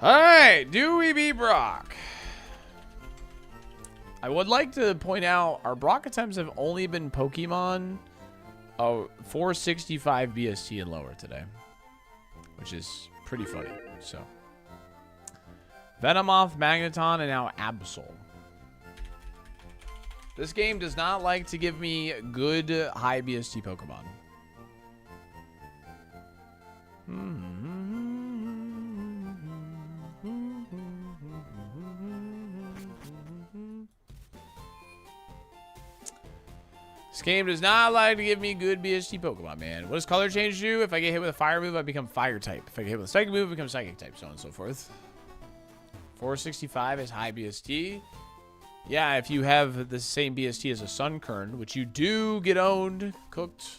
All right. Do we beat Brock? I would like to point out our Brock attempts have only been Pokemon 465 BST and lower today, which is pretty funny. So Venomoth, Magneton, and now Absol. This game does not like to give me good high BST Pokemon. This game does not like to give me good BST Pokemon, man. What does color change do? If I get hit with a fire move, I become fire type. If I get hit with a psychic move, I become psychic type, so on and so forth. 465 is high BST. Yeah, if you have the same BST as a Sunkern, which you do get owned, cooked.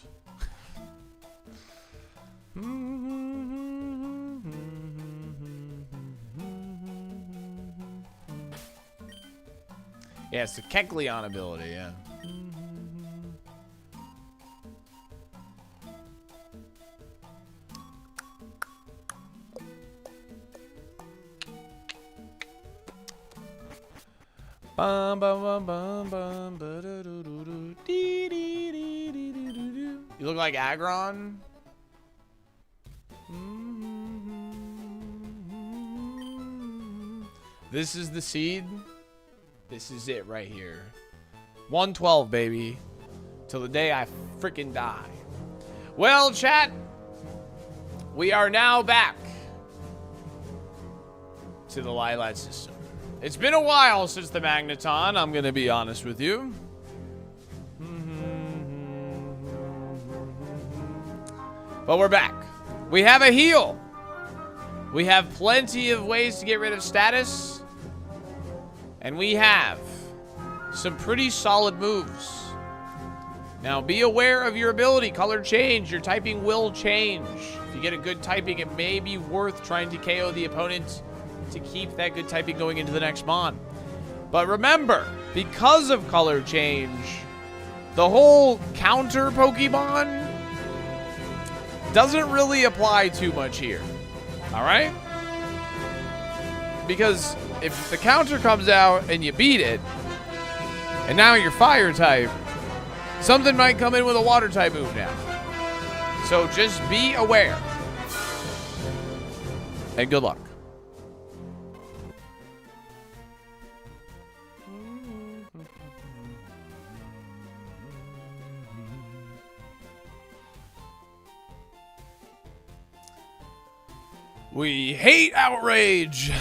Yeah, it's the Kecleon ability, yeah. Bum, bum, bum, bum, bum, ba-da-doo-doo-doo, dee-dee-dee-dee-dee-doo-doo. You look like Aggron. This is the seed. This is it right here. 112, baby. Till the day I freaking die. Well, chat. We are now back to the Lilat system. It's been a while since the Magneton, I'm going to be honest with you. But we're back. We have a heal. We have plenty of ways to get rid of status. And we have some pretty solid moves. Now, be aware of your ability. Color change. Your typing will change. If you get a good typing, it may be worth trying to KO the opponent to keep that good typing going into the next mon. But remember, because of color change, the whole counter Pokemon doesn't really apply too much here. Alright? Because if the counter comes out and you beat it, and now you're fire type, something might come in with a water type move now. So just be aware. And good luck. We hate outrage.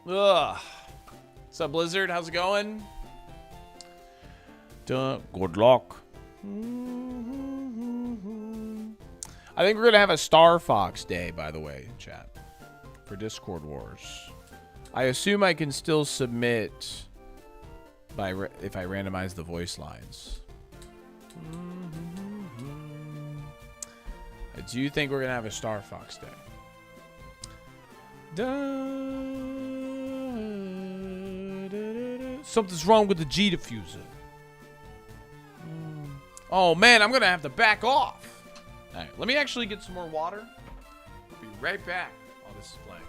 Ugh. What's up, Blizzard? How's it going? Good luck. I think we're gonna have a Star Fox Day, by the way, chat, for Discord Wars. I assume I can still submit by if I randomize the voice lines. I do think we're gonna have a Star Fox Day. Something's wrong with the G diffuser. Oh man, I'm gonna have to back off. All right, let me actually get some more water. I'll be right back while this is playing.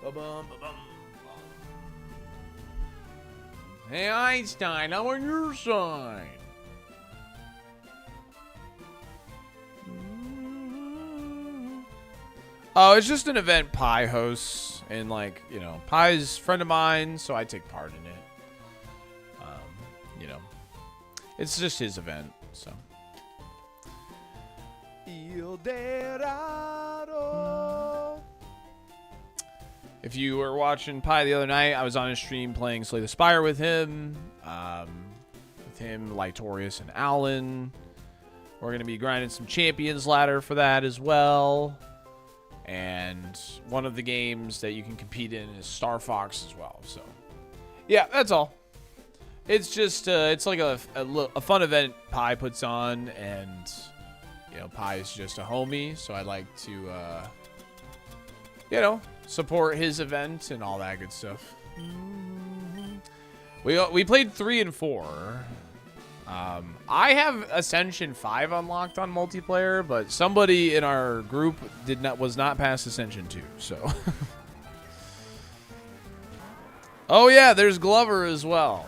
Ba-bum, ba-bum. Hey Einstein, I'm on your side. Oh, it's just an event Pi hosts, and like, you know, Pi's a friend of mine, so I take part in it. You know, it's just his event, so. If you were watching Pi the other night, I was on his stream playing Slay the Spire with him, Lytorius, and Alan. We're going to be grinding some Champions Ladder for that as well. And one of the games that you can compete in is Star Fox as well. So, yeah, that's all. It's just, it's like a fun event Pi puts on, and, you know, Pi is just a homie, so I like to, you know, support his event and all that good stuff. We played 3 and 4. I have Ascension 5 unlocked on multiplayer, but somebody in our group was not past Ascension 2, so. Oh yeah, there's Glover as well.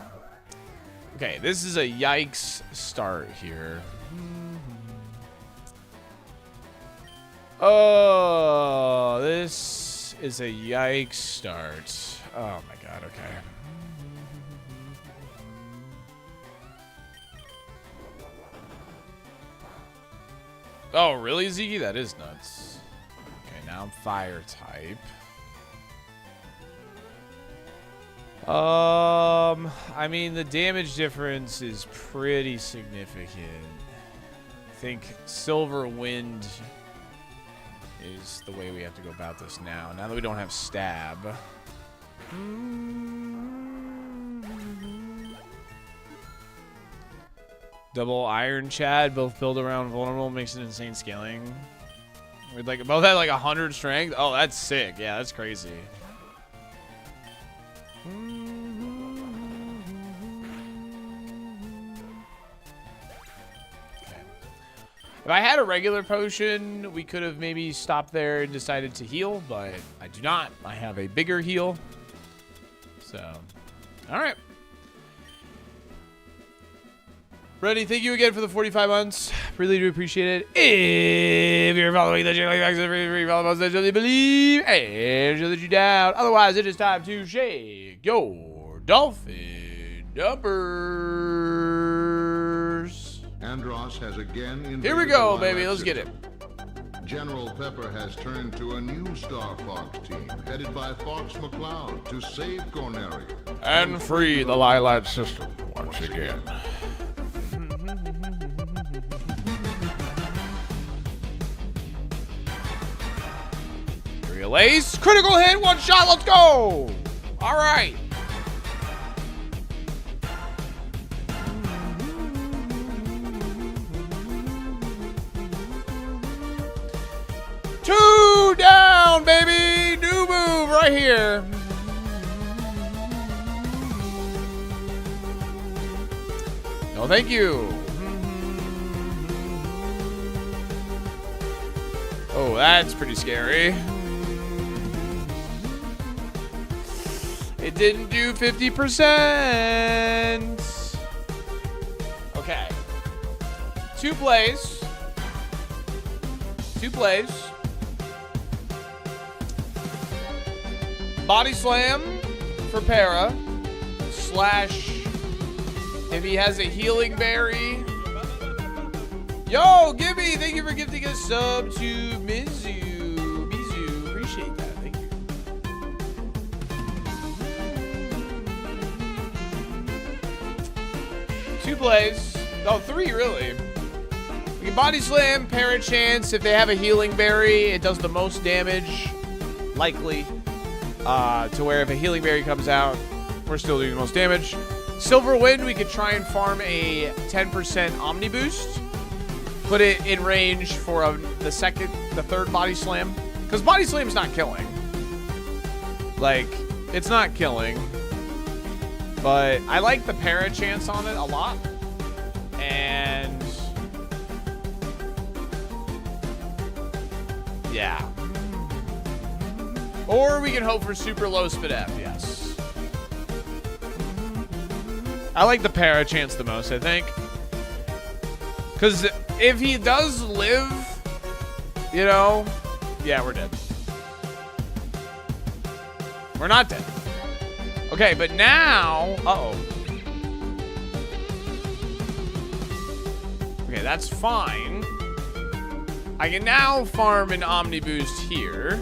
Okay, this is a yikes start here. Oh, this is a yikes start. Oh my god, okay. Oh, really, Ziggy? That is nuts. Okay, now I'm fire type. I mean, the damage difference is pretty significant. I think Silver Wind is the way we have to go about this now. Now that we don't have stab. Double Iron Chad, both build around vulnerable, makes an insane scaling. We'd like both had like 100 strength. Oh, that's sick. Yeah, that's crazy. If I had a regular potion, we could have maybe stopped there and decided to heal, but I do not. I have a bigger heal. So, all right. Brady, thank you again for the 45 months. Really do appreciate it. If you're following the channel, like that, believe and show that you down. Otherwise, it is time to shake your dolphin numbers. Andros has again invaded. Here we go, the baby. Lilac Let's get it. system. General Pepper has turned to a new Star Fox team, headed by Fox McCloud, to save Corneria. And free the Lilac system once again. Real ace. Critical hit. One shot. Let's go. All right. Two down, baby. New move right here. No, thank you. Oh, that's pretty scary. It didn't do 50%. Okay. Two plays. Body slam for Para. Slash if he has a healing berry. Yo, Gibby, thank you for gifting a sub to Mizu. Appreciate that. Thank you. Two plays. Oh, three, really. We can body slam, Para chance. If they have a healing berry, it does the most damage, likely. To where if a healing berry comes out, we're still doing the most damage. Silver Wind, we could try and farm a 10% Omni Boost. Put it in range for the third Body Slam. Because Body Slam's not killing. Like, it's not killing. But I like the Para chance on it a lot. And yeah. Or we can hope for super low spit F, yes. I like the Para chance the most, I think. Because if he does live, you know, yeah, we're dead. We're not dead. Okay, but now, uh-oh. Okay, that's fine. I can now farm an Omni Boost here.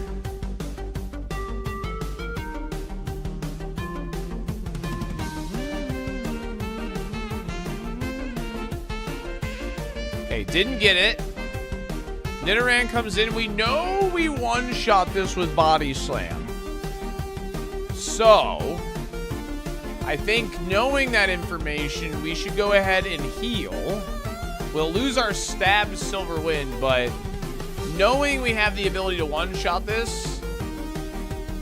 Okay, didn't get it. Nidoran comes in. We know we one-shot this with Body Slam. So, I think knowing that information, we should go ahead and heal. We'll lose our stab Silver Wind, but knowing we have the ability to one-shot this,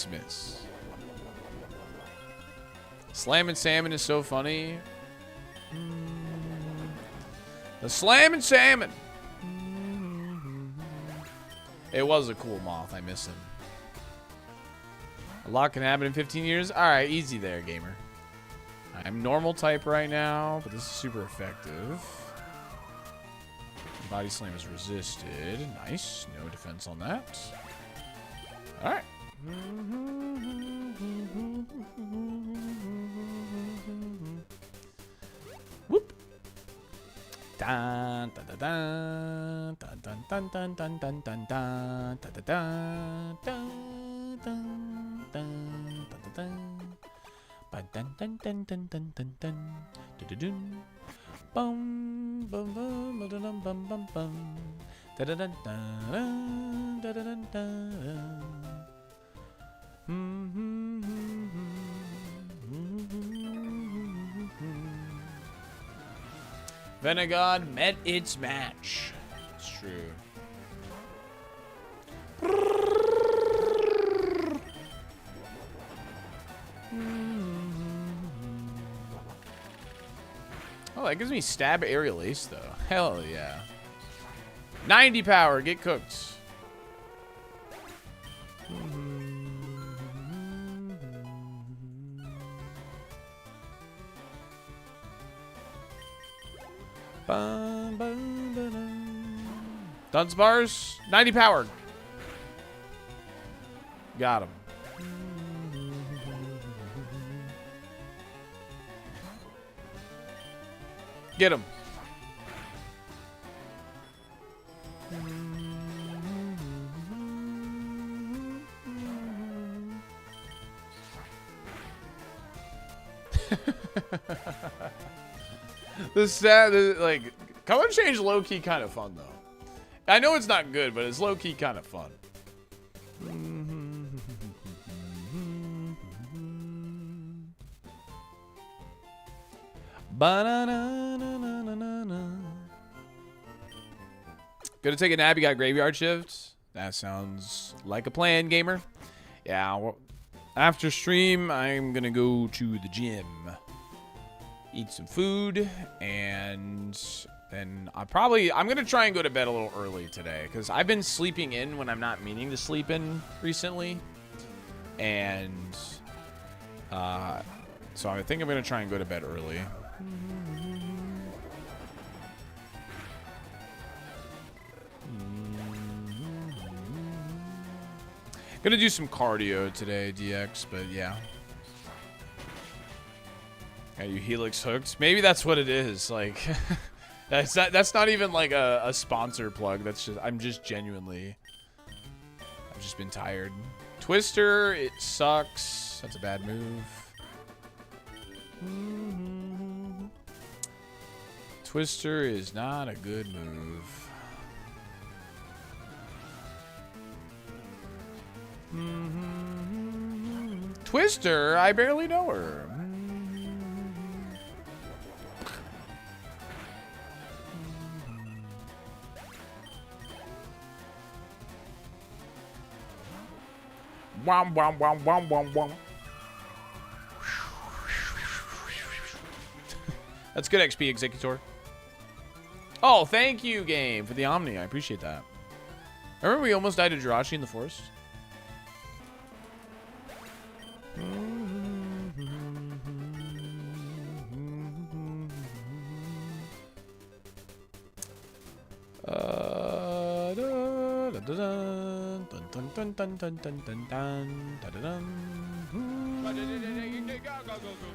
Christmas. Slammin' Salmon is so funny. The Slammin' Salmon. It was a cool moth. I miss him. A lot can happen in 15 years. All right, easy there, gamer. I'm normal type right now, but this is super effective. Body slam is resisted. Nice. No defense on that. All right. Whoop. Dun dun dun dun dun dun dun dun dun dun dun dun dun dun dun dun dun. Ba dun dun dun dun dun dun dun dun dun. Bum bum bum bum bum bum bum. Da da da da da da da da. Venegod met its match. It's true. Oh, that gives me stab aerial ace, though. Hell yeah. 90 power, get cooked. Dunce bars, 90 power. Got him. Get him. Like, color change low-key kind of fun, though. I know it's not good, but it's low-key kind of fun. Gonna take a nap. You got graveyard shift? That sounds like a plan, gamer. Yeah, well, after stream, I'm gonna go to the gym, eat some food, and then I'm gonna try and go to bed a little early today, because I've been sleeping in when I'm not meaning to sleep in recently, and so I think I'm gonna try and go to bed early. Gonna do some cardio today, DX, but yeah. Got you Helix hooked. Maybe that's what it is. Like, that's not even like a sponsor plug. That's just, I've just been tired. Twister, it sucks. That's a bad move. Twister is not a good move. Twister, I barely know her. Wom wom wom wom wom wom. That's good XP, Executor. Oh, thank you, game, for the Omni. I appreciate that. Remember we almost died to Jirachi in the forest?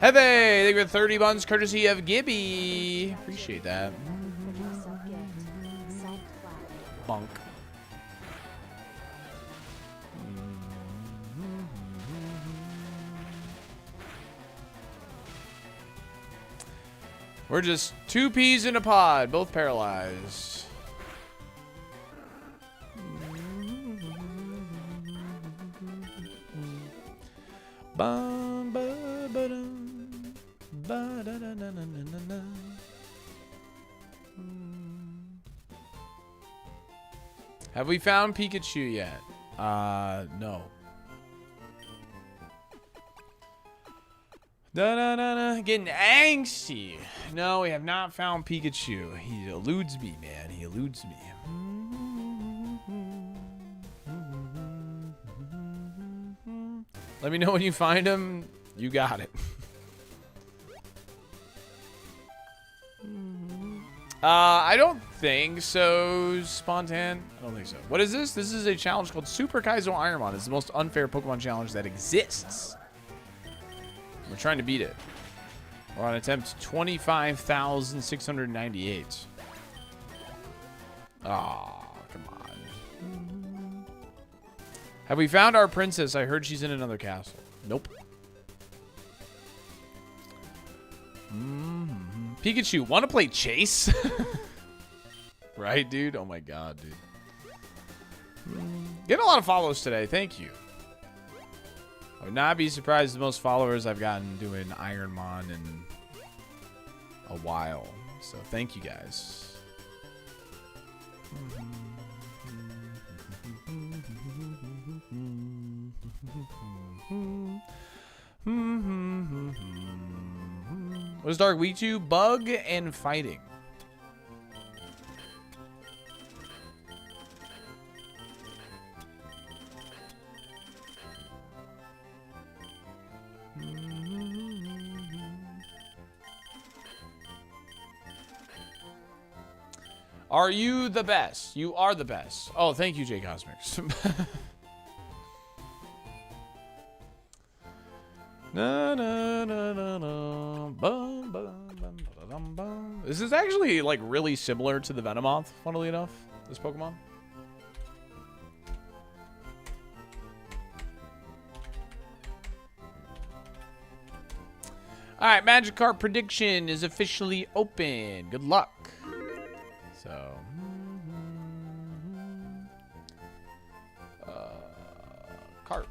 Heavy, they got 30 buns courtesy of Gibby. Appreciate that. Bunk. We're just two peas in a pod, both paralyzed. Have we found Pikachu yet? No. Da-da-da-da. Getting angsty. No, we have not found Pikachu. He eludes me, man. He eludes me. Let me know when you find him. You got it. I don't think so, Spontan. I don't think so. What is this? This is a challenge called Super Kaizo ironMON. It's the most unfair Pokemon challenge that exists. We're trying to beat it. We're on attempt 25,698. Oh, come on. Have we found our princess? I heard she's in another castle. Nope. Pikachu, want to play chase? Right, dude? Oh my god, dude. Getting a lot of follows today. Thank you. I would not be surprised the most followers I've gotten doing ironMON in a while. So thank you guys. What is Dark weak to? Bug and fighting. Are you the best? You are the best. Oh, thank you, J Cosmics. This is actually like really similar to the Venomoth, funnily enough, this Pokemon. All right, Magikarp prediction is officially open. Good luck. So, Carp.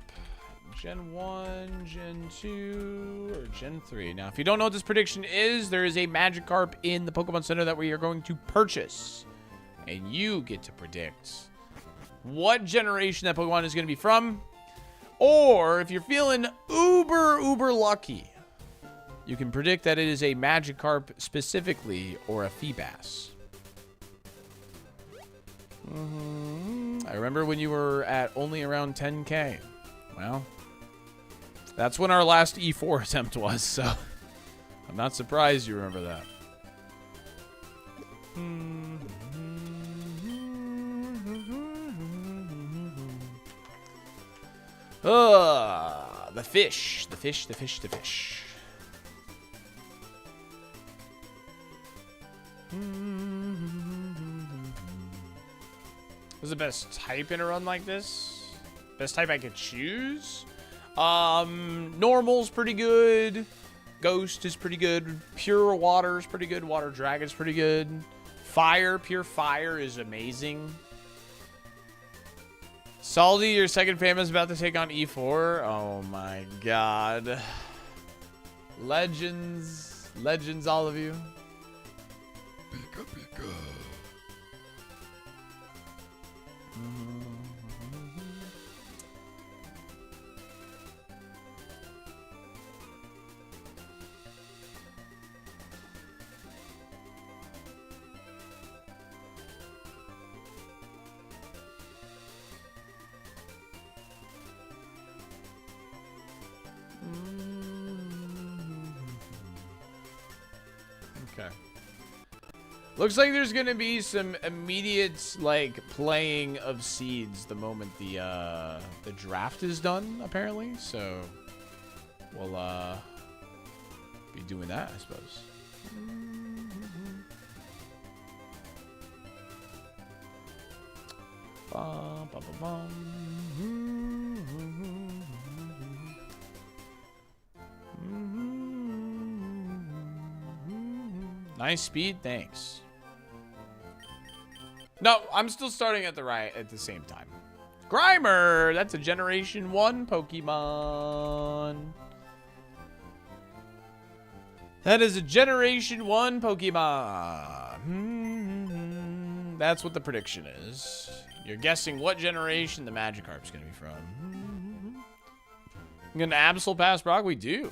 Gen 1, Gen 2, or Gen 3. Now, if you don't know what this prediction is, there is a Magikarp in the Pokemon Center that we are going to purchase. And you get to predict what generation that Pokemon is going to be from. Or, if you're feeling uber lucky, you can predict that it is a Magikarp specifically or a Feebas. I remember when you were at only around 10K. Well, that's when our last E4 attempt was, so I'm not surprised you remember that. The fish. What's the best type in a run like this? Best type I could choose? Normal's pretty good. Ghost is pretty good. Pure water is pretty good. Water dragon's pretty good. Fire, pure fire is amazing. Salty, your second famous about to take on E4. Oh my god. Legends. Legends, all of you. Pika Pika. Okay. Looks like there's gonna be some immediate like playing of seeds the moment the draft is done, apparently. So we'll be doing that, I suppose. Bum, bum, bum, bum. Nice speed, thanks. No, I'm still starting at the same time. Grimer, that's a Generation 1 Pokemon. That is a Generation 1 Pokemon. That's what the prediction is. You're guessing what generation the Magikarp's gonna be from. I'm gonna Absol pass Brock. We do.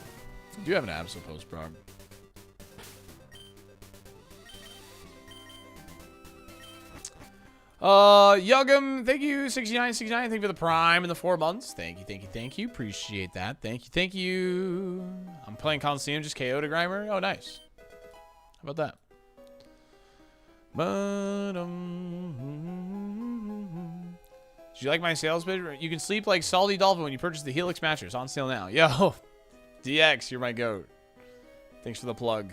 I do have an Absol post, bro. Yugum, thank you, 6969. Thank you for the Prime and the 4 months. Thank you, thank you, thank you. Appreciate that. Thank you, thank you. I'm playing Coliseum, just KO'd a Grimer. Oh, nice. How about that? Did you like my sales bid? You can sleep like SaltyDolphin when you purchase the Helix mattress. On sale now. Yo, DX, you're my goat. Thanks for the plug.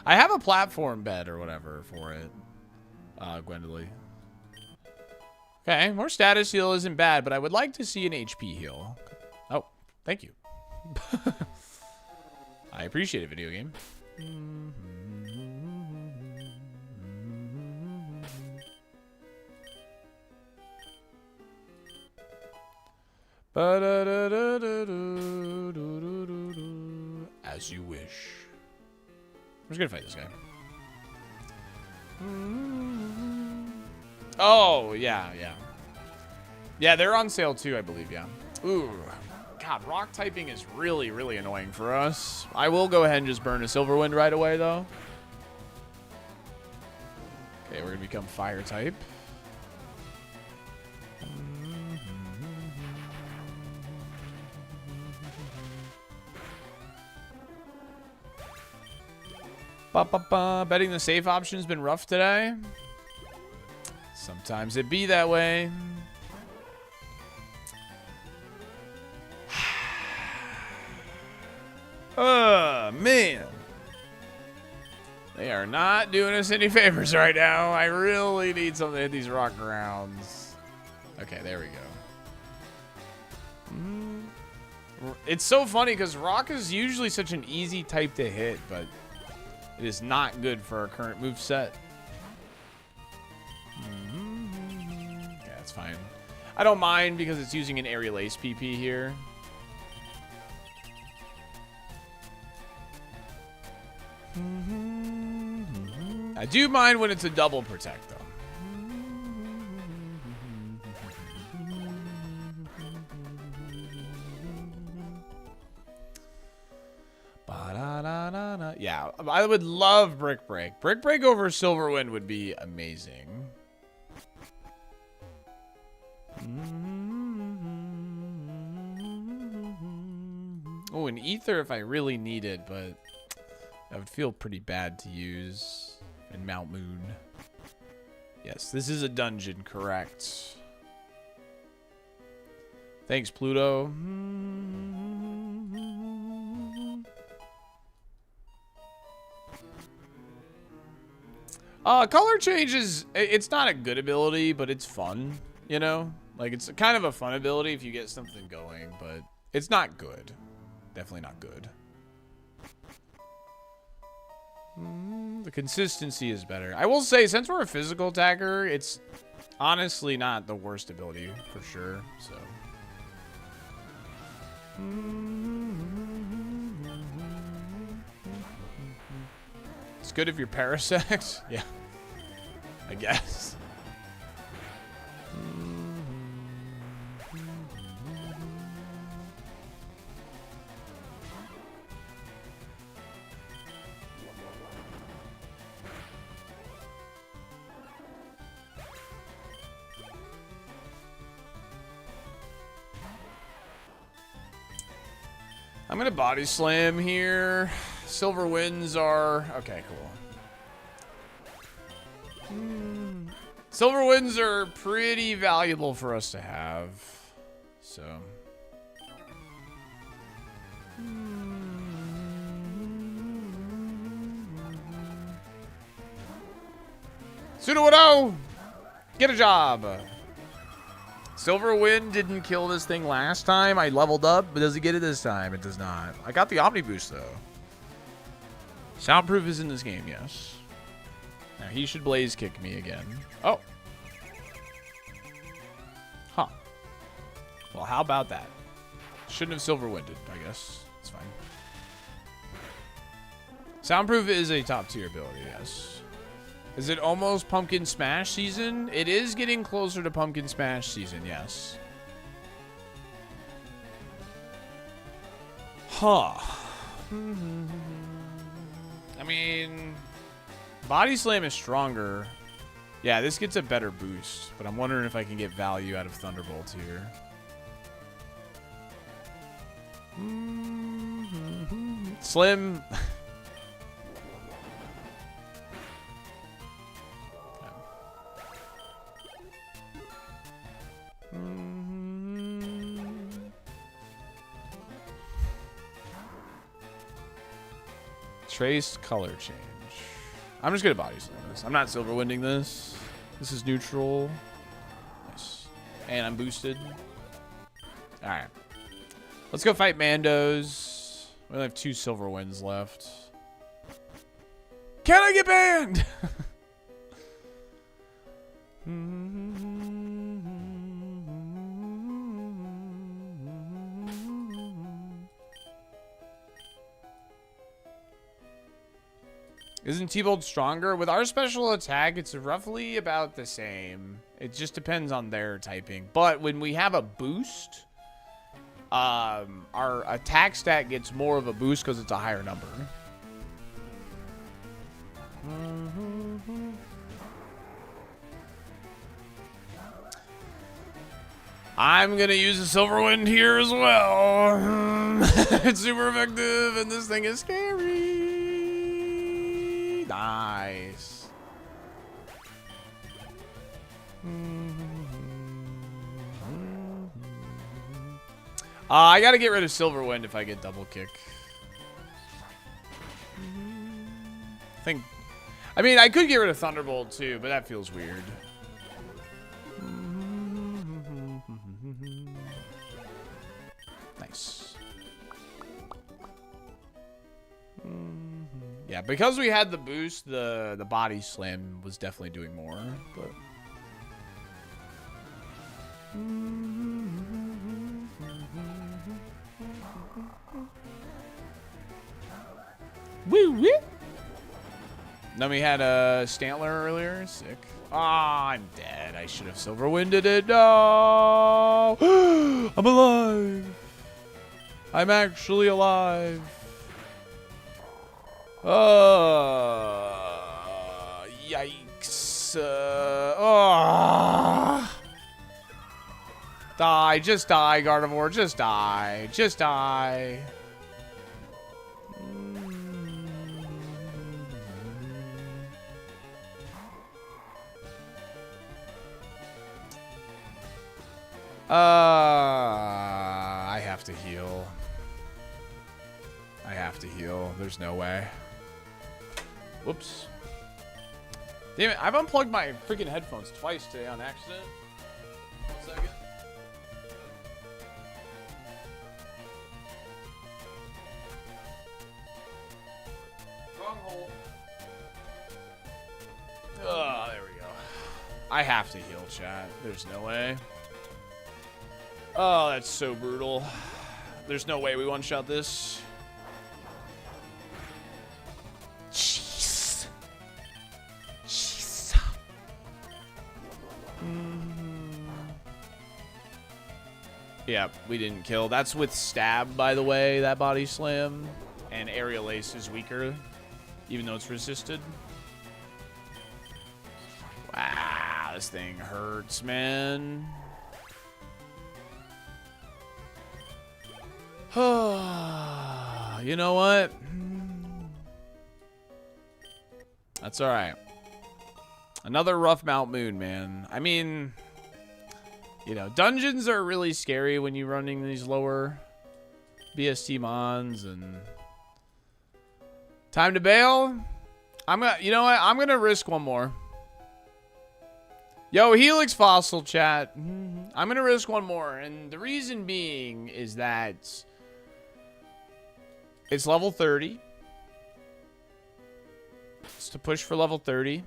I have a platform bed or whatever for it, Gwendolyn. Okay, more status heal isn't bad, but I would like to see an HP heal. Oh, thank you. I appreciate it, video game. As you wish. I'm just gonna fight this guy. Oh, yeah. Yeah, they're on sale too, I believe, yeah. Ooh. God, rock typing is really, really annoying for us. I will go ahead and just burn a Silverwind right away, though. Okay, we're gonna become fire type. Betting the safe option's been rough today. Sometimes it be that way. Man. They are not doing us any favors right now. I really need something to hit these rock rounds. Okay, there we go. It's so funny because rock is usually such an easy type to hit, but it is not good for our current moveset. Yeah, it's fine. I don't mind because it's using an aerial ace PP here. I do mind when it's a double protect, though. Yeah, I would love Brick Break. Brick Break over Silverwind would be amazing. Oh, an Ether if I really needed, but that would feel pretty bad to use in Mount Moon. Yes, this is a dungeon, correct. Thanks, Pluto. Color change it's not a good ability, but it's fun, you know? Like, it's kind of a fun ability if you get something going, but it's not good. Definitely not good. The consistency is better. I will say, since we're a physical attacker, it's honestly not the worst ability, for sure, so. It's good if you're Parasect. Yeah. I guess. I'm gonna body slam here. Silver winds are okay, cool. Silver winds are pretty valuable for us to have, so. Sudowoodo! Get a job! Silverwind didn't kill this thing last time. I leveled up, but does it get it this time? It does not. I got the Omni Boost, though. Soundproof is in this game, yes. Now, he should Blaze Kick me again. Oh. Huh. Well, how about that? Shouldn't have Silverwinded, I guess. It's fine. Soundproof is a top tier ability, yes. Is it almost Pumpkin Smash season? It is getting closer to Pumpkin Smash season, yes. Huh. I mean, Body Slam is stronger. Yeah, this gets a better boost, but I'm wondering if I can get value out of Thunderbolt here. Slim. Trace color change. I'm just gonna body slam this. I'm not silver winding this. This is neutral. Nice. And I'm boosted. Alright. Let's go fight Mandos. We only have 2 silver wins left. Can I get banned? Isn't T-Bolt stronger? With our special attack, it's roughly about the same. It just depends on their typing. But when we have a boost, our attack stat gets more of a boost because it's a higher number. I'm going to use a Silver Wind here as well. It's super effective, and this thing is scary. Nice. I gotta get rid of Silver Wind if I get double kick. I mean, I could get rid of Thunderbolt too, but that feels weird. Nice. Yeah, because we had the boost, the body slam was definitely doing more, but woo woo. Then we had a Stantler earlier. Sick. Ah, I'm dead. I should have silver winded it. No, I'm alive. I'm actually alive. Yikes. Die. Just die, Gardevoir. Just die. Just die. I have to heal. I have to heal. There's no way. Whoops. Damn it, I've unplugged my freaking headphones twice today on accident. 1 second. Wrong hole. Oh, there we go. I have to heal, chat. There's no way. Oh, that's so brutal. There's no way we one-shot this. Jeez. Jeez. Yeah, we didn't kill. That's with stab, by the way, that body slam. And aerial ace is weaker, even though it's resisted. Wow, this thing hurts, man. You know what? That's all right. Another rough Mount Moon, man. I mean, you know, dungeons are really scary when you're running these lower BST mons and time to bail. You know what? I'm gonna risk one more. Yo, Helix Fossil chat. I'm gonna risk one more, and the reason being is that it's level 30. It's to push for level 30.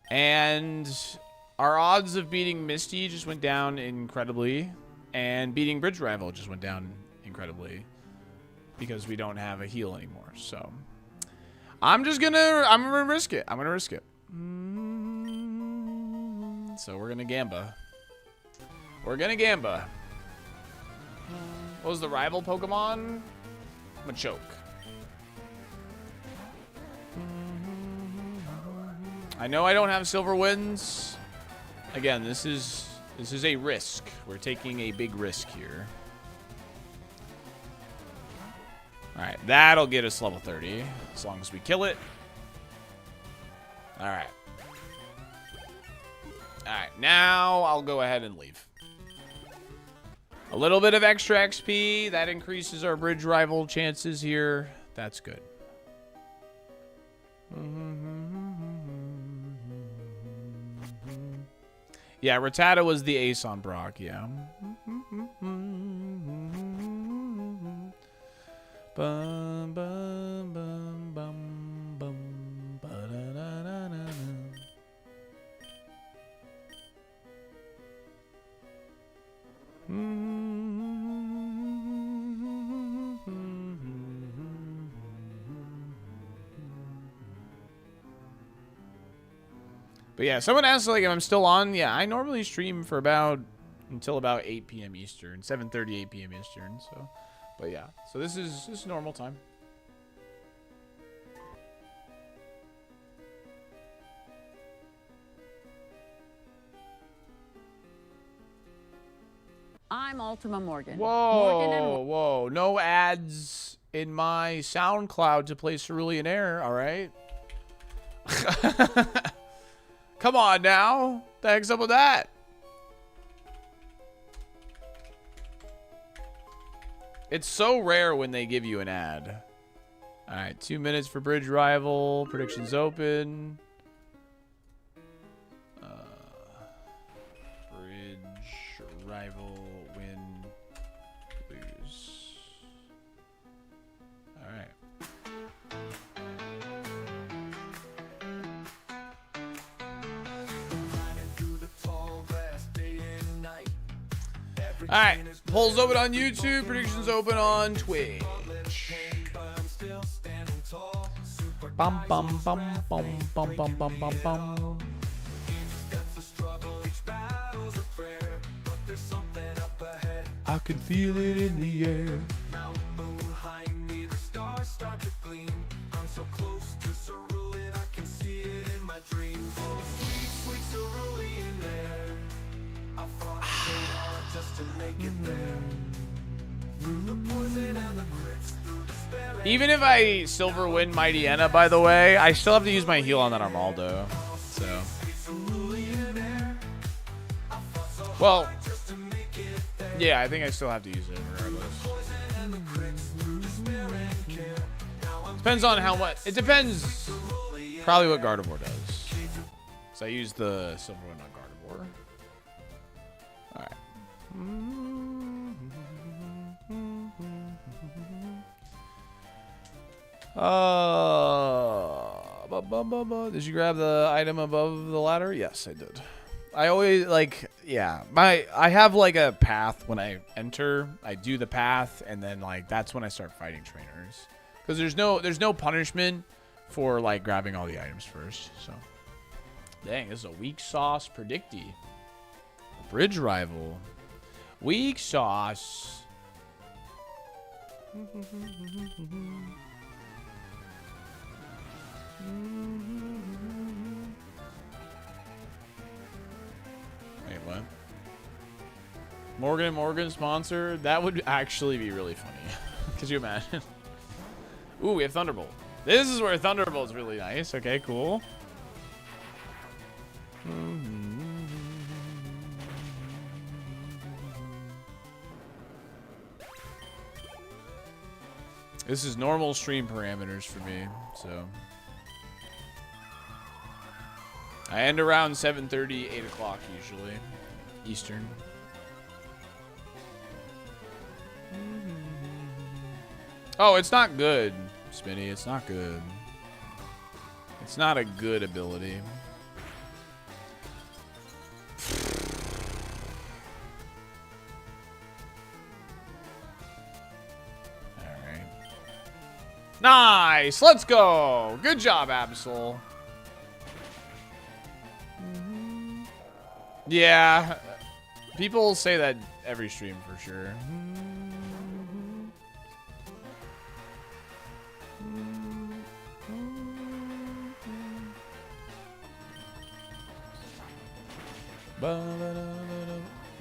And our odds of beating Misty just went down incredibly. And beating Bridge Rival just went down incredibly. Because we don't have a heal anymore. So I'm gonna risk it. I'm gonna risk it. So we're gonna Gamba. We're gonna Gamba. What was the rival Pokemon? Machoke. I know I don't have Silver Winds. Again, this is a risk. We're taking a big risk here. Alright, that'll get us level 30, as long as we kill it. Alright. Alright, now I'll go ahead and leave. A little bit of extra XP, that increases our bridge rival chances here. That's good. Yeah, Rattata was the ace on Brock, yeah. Bum, bum, bum, bum, bum, ba-da-da-da-da-da. But yeah, someone asked like if I'm still on. Yeah, I normally stream for until about 8 p.m. Eastern, 7:30, 8 p.m. Eastern. So, but yeah, so this is normal time. I'm Ultima Morgan. Whoa, whoa, no ads in my SoundCloud to play Cerulean Air. All right. Come on now. The heck's up with that? It's so rare when they give you an ad. All right, 2 minutes for Bridge Rival. Predictions open. Bridge Rival win, lose. All right. All right, polls open on YouTube, predictions open on Twitch. Bum bum bum bum bum bum bum bum bum. I can feel it in the air. Even if I silver win Mightyena, by the way, I still have to use my heal on that Armaldo. So, well, yeah, I think I still have to use it regardless. Depends on how much. It depends. Probably what Gardevoir does. So I use the silver one on Gardevoir. All right. Did you grab the item above the ladder? Yes, I did. I always yeah. I have like a path when I enter. I do the path, and then like that's when I start fighting trainers. Because there's no punishment for like grabbing all the items first. So, dang, this is a weak sauce predicty. A bridge rival, weak sauce. Wait, what? Morgan & Morgan sponsored? That would actually be really funny. Could you imagine? Ooh, we have Thunderbolt. This is where Thunderbolt's really nice. Okay, cool. This is normal stream parameters for me, so. I end around 7:30, 8 o'clock usually, Eastern. Oh, it's not good, Spinny. It's not good. It's not a good ability. Nice. Let's go. Good job, Absol. Yeah. People say that every stream for sure.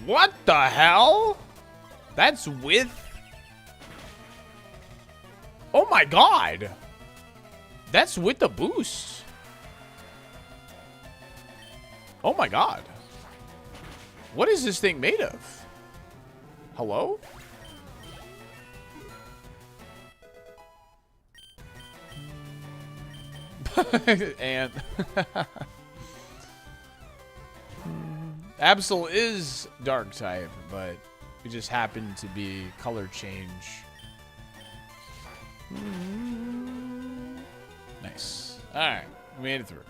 What the hell? That's with... Oh my god. That's with the boost. Oh my god. What is this thing made of? Hello? And Absol is dark type, but it just happened to be color change. Nice. Alright, we made it through.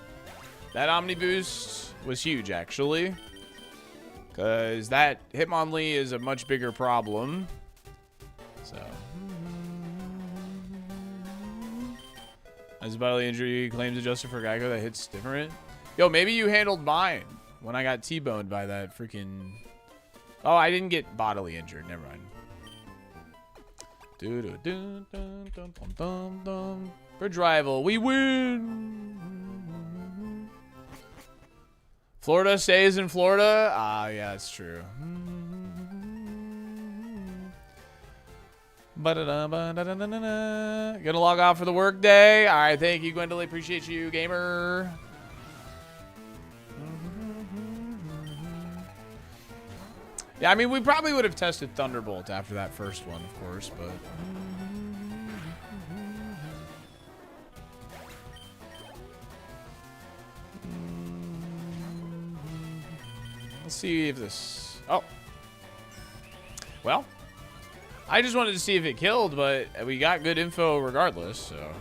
That Omni boost was huge, actually. Because that Hitmonlee is a much bigger problem. So. As a bodily injury claims adjuster for Geico that hits different. Yo, maybe you handled mine when I got T-boned by that freaking... Oh, I didn't get bodily injured. Never mind. Bridge rival, we win. Florida stays in Florida. Ah, yeah, that's true. Gonna log off for the work day. All right, thank you, Gwendolyn. Appreciate you, gamer. Yeah, I mean, we probably would have tested Thunderbolt after that first one, of course, but... Let's see if this... Oh. Well, I just wanted to see if it killed, but we got good info regardless, so...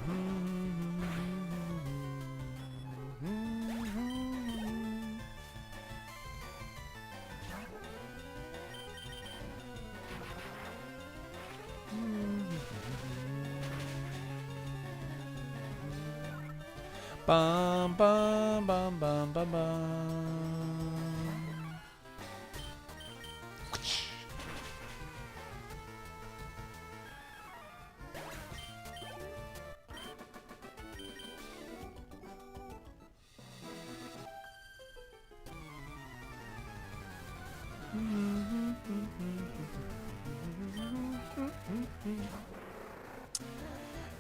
Bum, bum, bum, bum, bum, bum.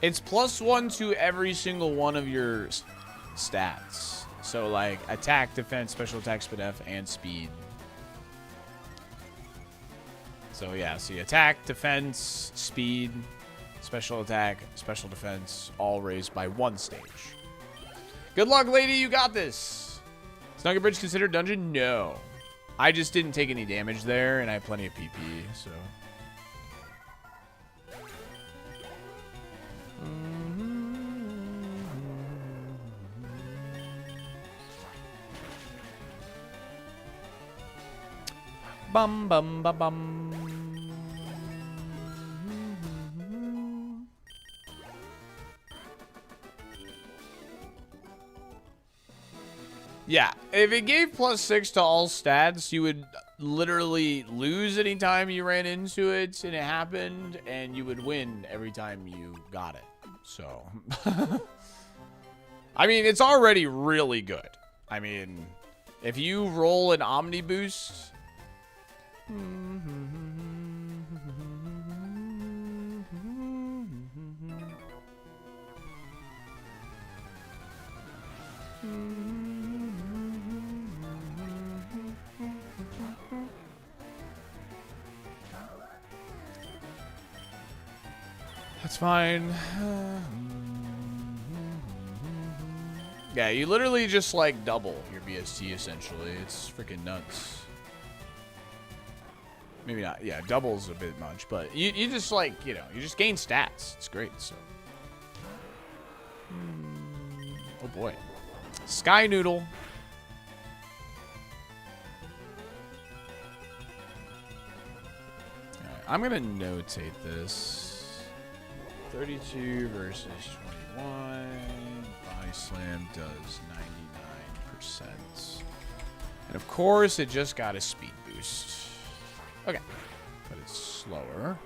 It's +1 to every single one of your stats. So like attack, defense, special attack, speed F, and speed. So yeah, see attack, defense, speed, special attack, special defense, all raised by 1 stage. Good luck, lady, you got this. Is Nugget Bridge considered dungeon? No. I just didn't take any damage there, and I have plenty of PP, so... Bum bum bum bum. Yeah, if it gave +6 to all stats, you would literally lose anytime you ran into it and it happened, and you would win every time you got it. So, I mean, it's already really good. I mean, if you roll an Omni boost... That's fine. Yeah, you literally just like double your BST essentially. It's freaking nuts. Maybe not. Yeah, double's a bit much, but you just like, you know, you just gain stats. It's great, so. Oh boy. Sky Noodle. Alright, I'm gonna notate this. 32 versus 21. Body slam does 99%. And of course, it just got a speed boost. Okay. But it's slower.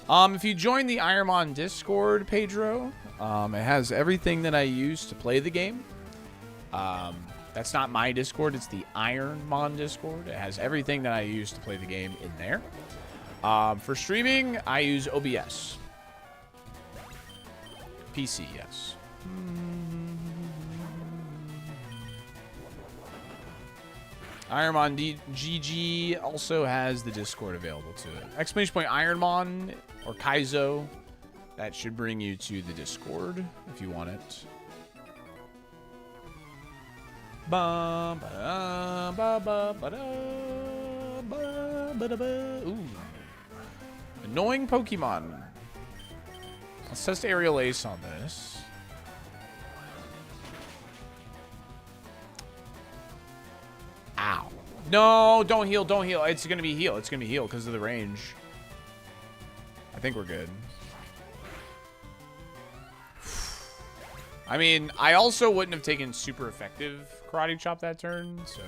If you join the ironMON Discord, Pedro, it has everything that I use to play the game. That's not my Discord. It's the ironMON Discord. It has everything that I use to play the game in there. For streaming, I use OBS. PC, yes. ironMON GG also has the Discord available to it. Exclamation point ironMON or Kaizo. That should bring you to the Discord if you want it. Ooh. Annoying Pokemon. Let's test Aerial Ace on this. Ow. No, don't heal, don't heal. It's going to be heal. It's going to be heal because of the range. I think we're good. I mean, I also wouldn't have taken super effective Karate Chop that turn, so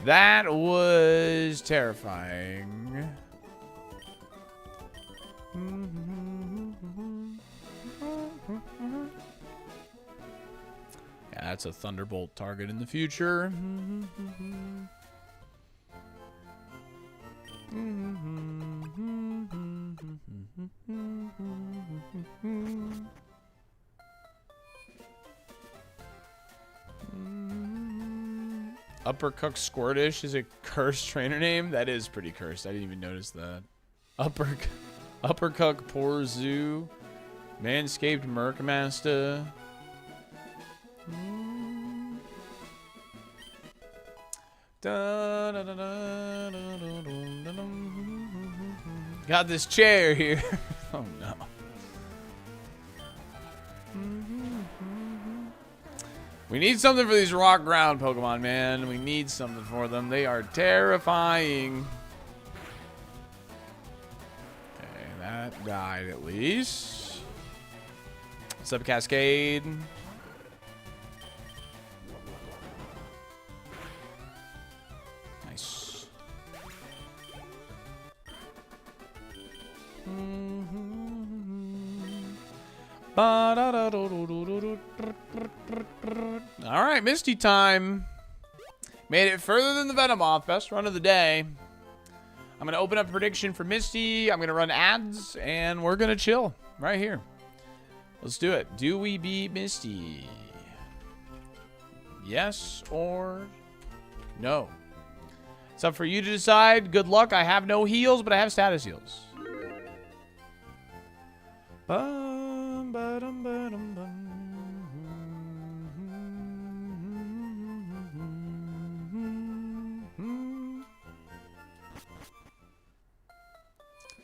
that was terrifying. Yeah, that's a Thunderbolt target in the future. Uppercuck Squirtish is a cursed trainer name. That is pretty cursed. I didn't even notice that. Uppercuck Poor Zoo. Manscaped Mercmaster. Got this chair here. Oh no. We need something for these rock ground Pokemon, man. We need something for them. They are terrifying. Okay, that died at least. Sub Cascade. Nice. All right, Misty time. Made it further than the Venomoth. Best run of the day. I'm going to open up a prediction for Misty. I'm going to run ads, and we're going to chill right here. Let's do it. Do we beat Misty? Yes or no? It's up for you to decide. Good luck. I have no heals, but I have status heals. Bum, ba-dum, ba-dum, bum.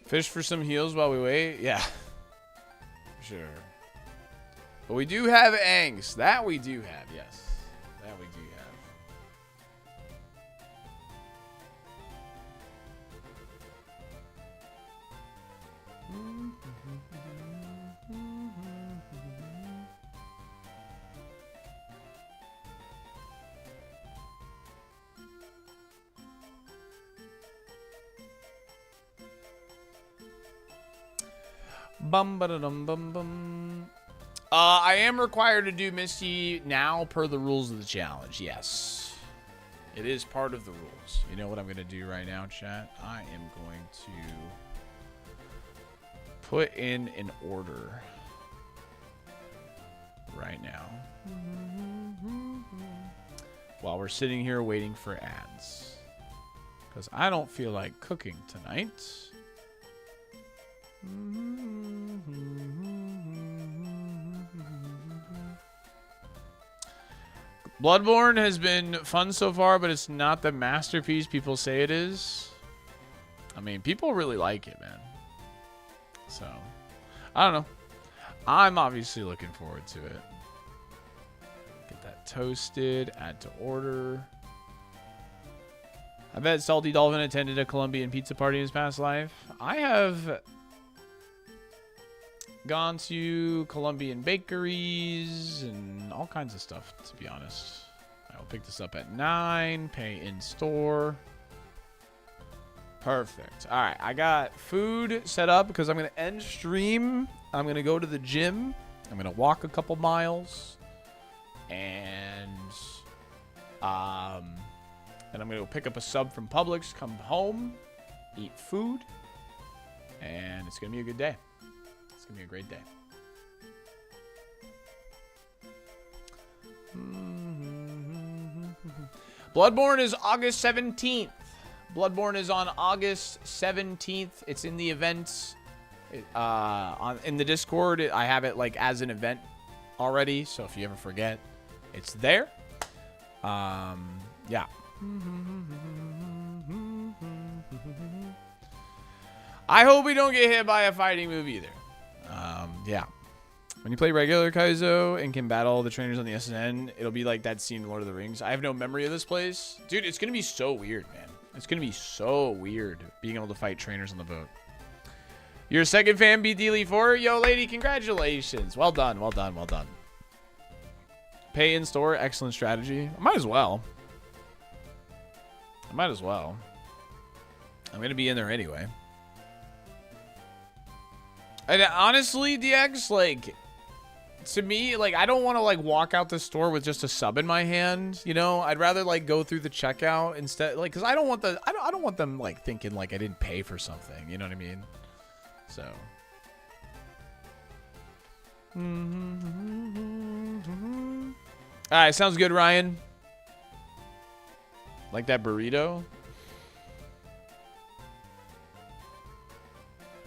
Fish for some heals while we wait? Yeah. Sure. But we do have angst. That we do have, yes. That we do have. Bum ba dum bum bum. I am required to do Misty now per the rules of the challenge. Yes. It is part of the rules. You know what I'm going to do right now, chat? I am going to put in an order right now. While we're sitting here waiting for ads. Because I don't feel like cooking tonight. Bloodborne has been fun so far, but it's not the masterpiece people say it is. I mean, people really like it, man. So, I don't know. I'm obviously looking forward to it. Get that toasted, add to order. I bet SaltyDolphin attended a Colombian pizza party in his past life. I have gone to Colombian bakeries and all kinds of stuff, to be honest. I will pick this up at 9. Pay in store. Perfect. All right, I got food set up because I'm going to end stream. I'm going to go to the gym. I'm going to walk a couple miles. And I'm going to go pick up a sub from Publix, come home, eat food, and it's going to be a good day. It's going to be a great day. Bloodborne is August 17th. Bloodborne is on August 17th. It's in the events. In the Discord, I have it like as an event already, so if you ever forget, it's there. Yeah. I hope we don't get hit by a fighting move either. Yeah. When you play regular Kaizo and can battle the trainers on the SNN, it'll be like that scene in Lord of the Rings. I have no memory of this place. Dude, it's going to be so weird, man. It's going to be so weird being able to fight trainers on the boat. Your second fan beat D-Elite 4? Yo, lady, congratulations. Well done, well done, well done. Pay in store, excellent strategy. I might as well. I might as well. I'm going to be in there anyway. And honestly, DX, like, to me, like, I don't want to, like, walk out the store with just a sub in my hand, you know? I'd rather, like, go through the checkout instead, like, because I don't want the, I don't want them, like, thinking, like, I didn't pay for something, you know what I mean? So. All right, sounds good, Ryan. Like that burrito.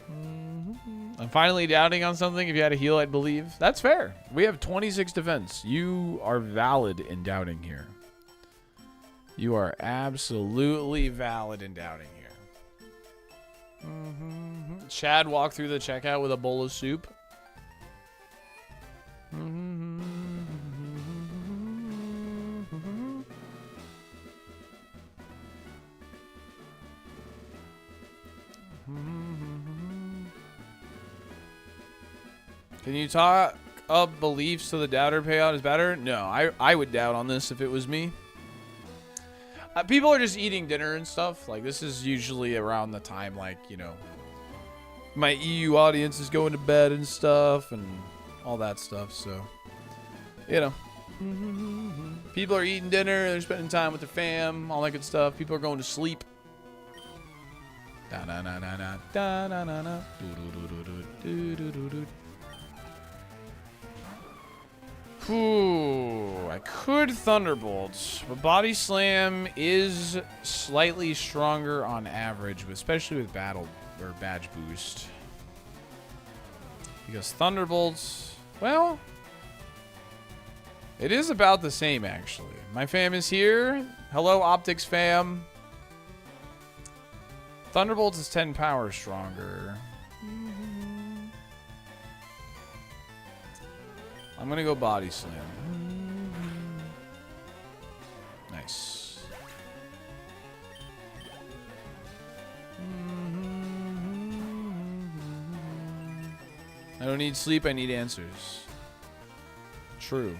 I'm finally doubting on something. If you had a heal, I'd believe. That's fair. We have 26 defense. You are valid in doubting here. You are absolutely valid in doubting here. Chad walked through the checkout with a bowl of soup. Can you talk up beliefs so the doubter payout is better? No, I would doubt on this if it was me. People are just eating dinner and stuff. Like, this is usually around the time, like, you know, my EU audience is going to bed and stuff and all that stuff. So, you know, people are eating dinner. They're spending time with their fam, all that good stuff. People are going to sleep. Ooh, I could Thunderbolt, but Body Slam is slightly stronger on average, especially with battle or badge boost. Because Thunderbolts, well, it is about the same actually. My fam is here. Hello, Optics fam. Thunderbolts is 10 power stronger. I'm gonna go Body Slam. Nice. I don't need sleep, I need answers. True.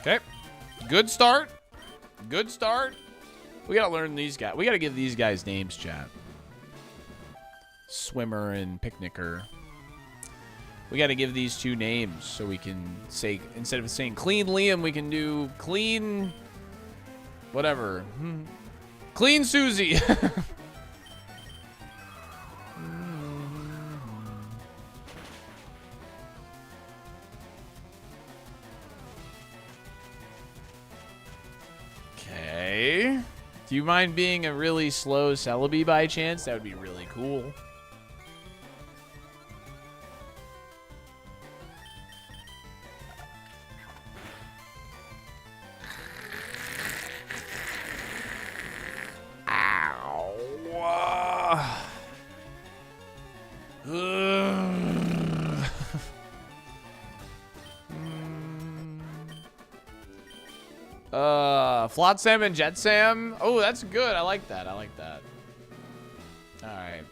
Okay. Good start. Good start. We gotta learn these guys. We gotta give these guys names, chat. Swimmer and Picnicker. We gotta give these two names so we can say, instead of saying Clean Liam, we can do Clean whatever. Clean Susie. Okay. Do you mind being a really slow Celebi by chance? That would be really cool. Ow. Flotsam and Jetsam. Oh, that's good. I like that. I like that. All right.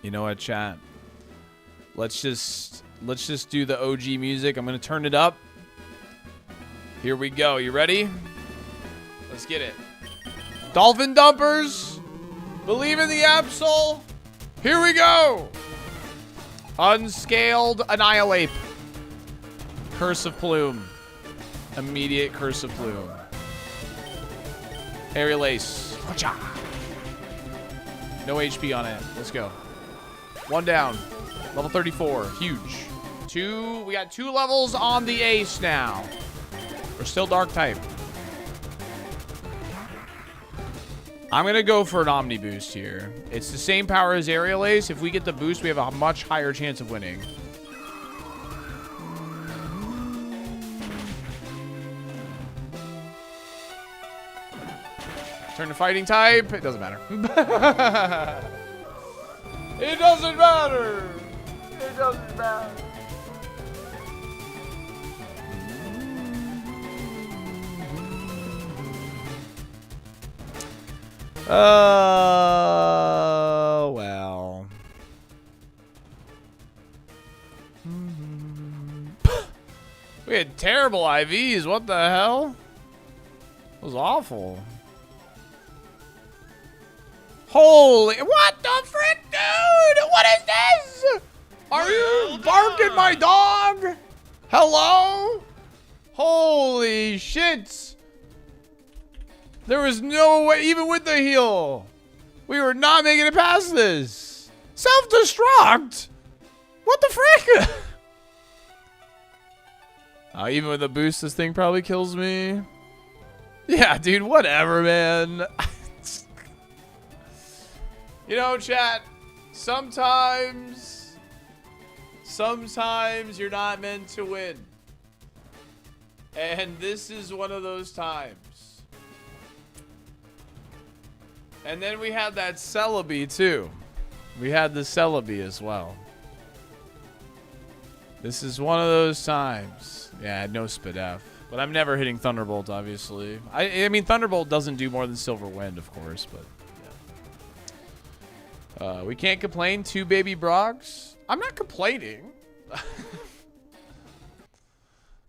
You know what, chat? Let's just do the OG music. I'm gonna turn it up. Here we go. You ready? Let's get it. Dolphin Dumpers. Believe in the Absol. Here we go. Unscaled Annihilate. Curse of Plume. Immediate Curse of Plume. Aerial Ace. No HP on it. Let's go. One down. Level 34. Huge. We got 2 levels on the Ace now. We're still Dark type. I'm going to go for an Omni boost here. It's the same power as Aerial Ace. If we get the boost, we have a much higher chance of winning. Turn to fighting type. It doesn't matter. It doesn't matter. It doesn't matter. Oh, well. We had terrible IVs. What the hell? It was awful. Holy, what the frick, dude? What is this? Are you barking my dog? Hello? Holy shit. There was no way, even with the heal. We were not making it past this. Self-destruct? What the frick? Even with the boost, this thing probably kills me. Yeah, dude, whatever, man. You know, chat, sometimes you're not meant to win. And this is one of those times. And then we had that Celebi, too. We had the Celebi as well. This is one of those times. Yeah, no Spadef. But I'm never hitting Thunderbolt, obviously. I mean, Thunderbolt doesn't do more than Silver Wind, of course, but... we can't complain. 2 baby Brogs. I'm not complaining.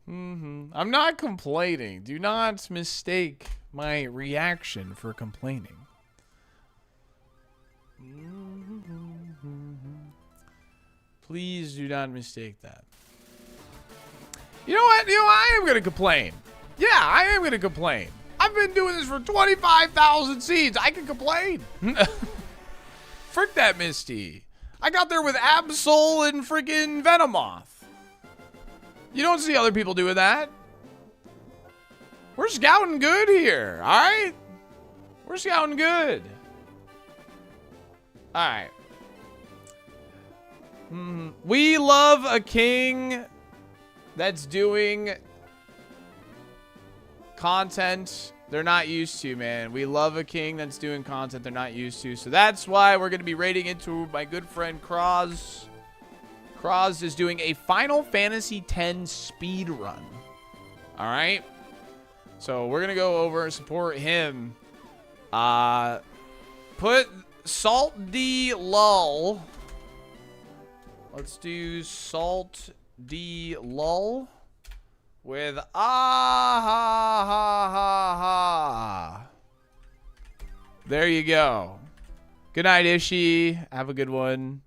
I'm not complaining. Do not mistake my reaction for complaining. Please do not mistake that. You know what? I am going to complain. Yeah, I am going to complain. I've been doing this for 25,000 seeds. I can complain. Frick that Misty. I got there with Absol and freaking Venomoth. You don't see other people doing that. We're scouting good here, alright? We're scouting good. Alright. We love a king that's doing content they're not used to, man. We love a king that's doing content they're not used to. So that's why we're going to be raiding into my good friend Kraz. Kraz is doing a Final Fantasy X speed run. All right. So we're going to go over and support him. Put Salt D Lull. Let's do Salt D Lull. With ha ha ha ha. There you go. Good night, Ishi. Have a good one.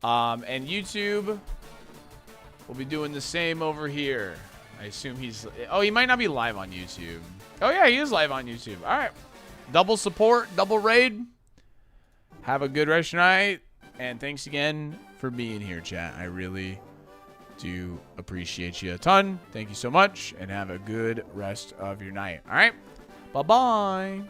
And YouTube will be doing the same over here. I assume he's... Oh, he might not be live on YouTube. Oh, yeah, he is live on YouTube. All right. Double support, double raid. Have a good rest of your night. And thanks again for being here, chat. I really... do appreciate you a ton. Thank you so much, and have a good rest of your night. All right, bye-bye.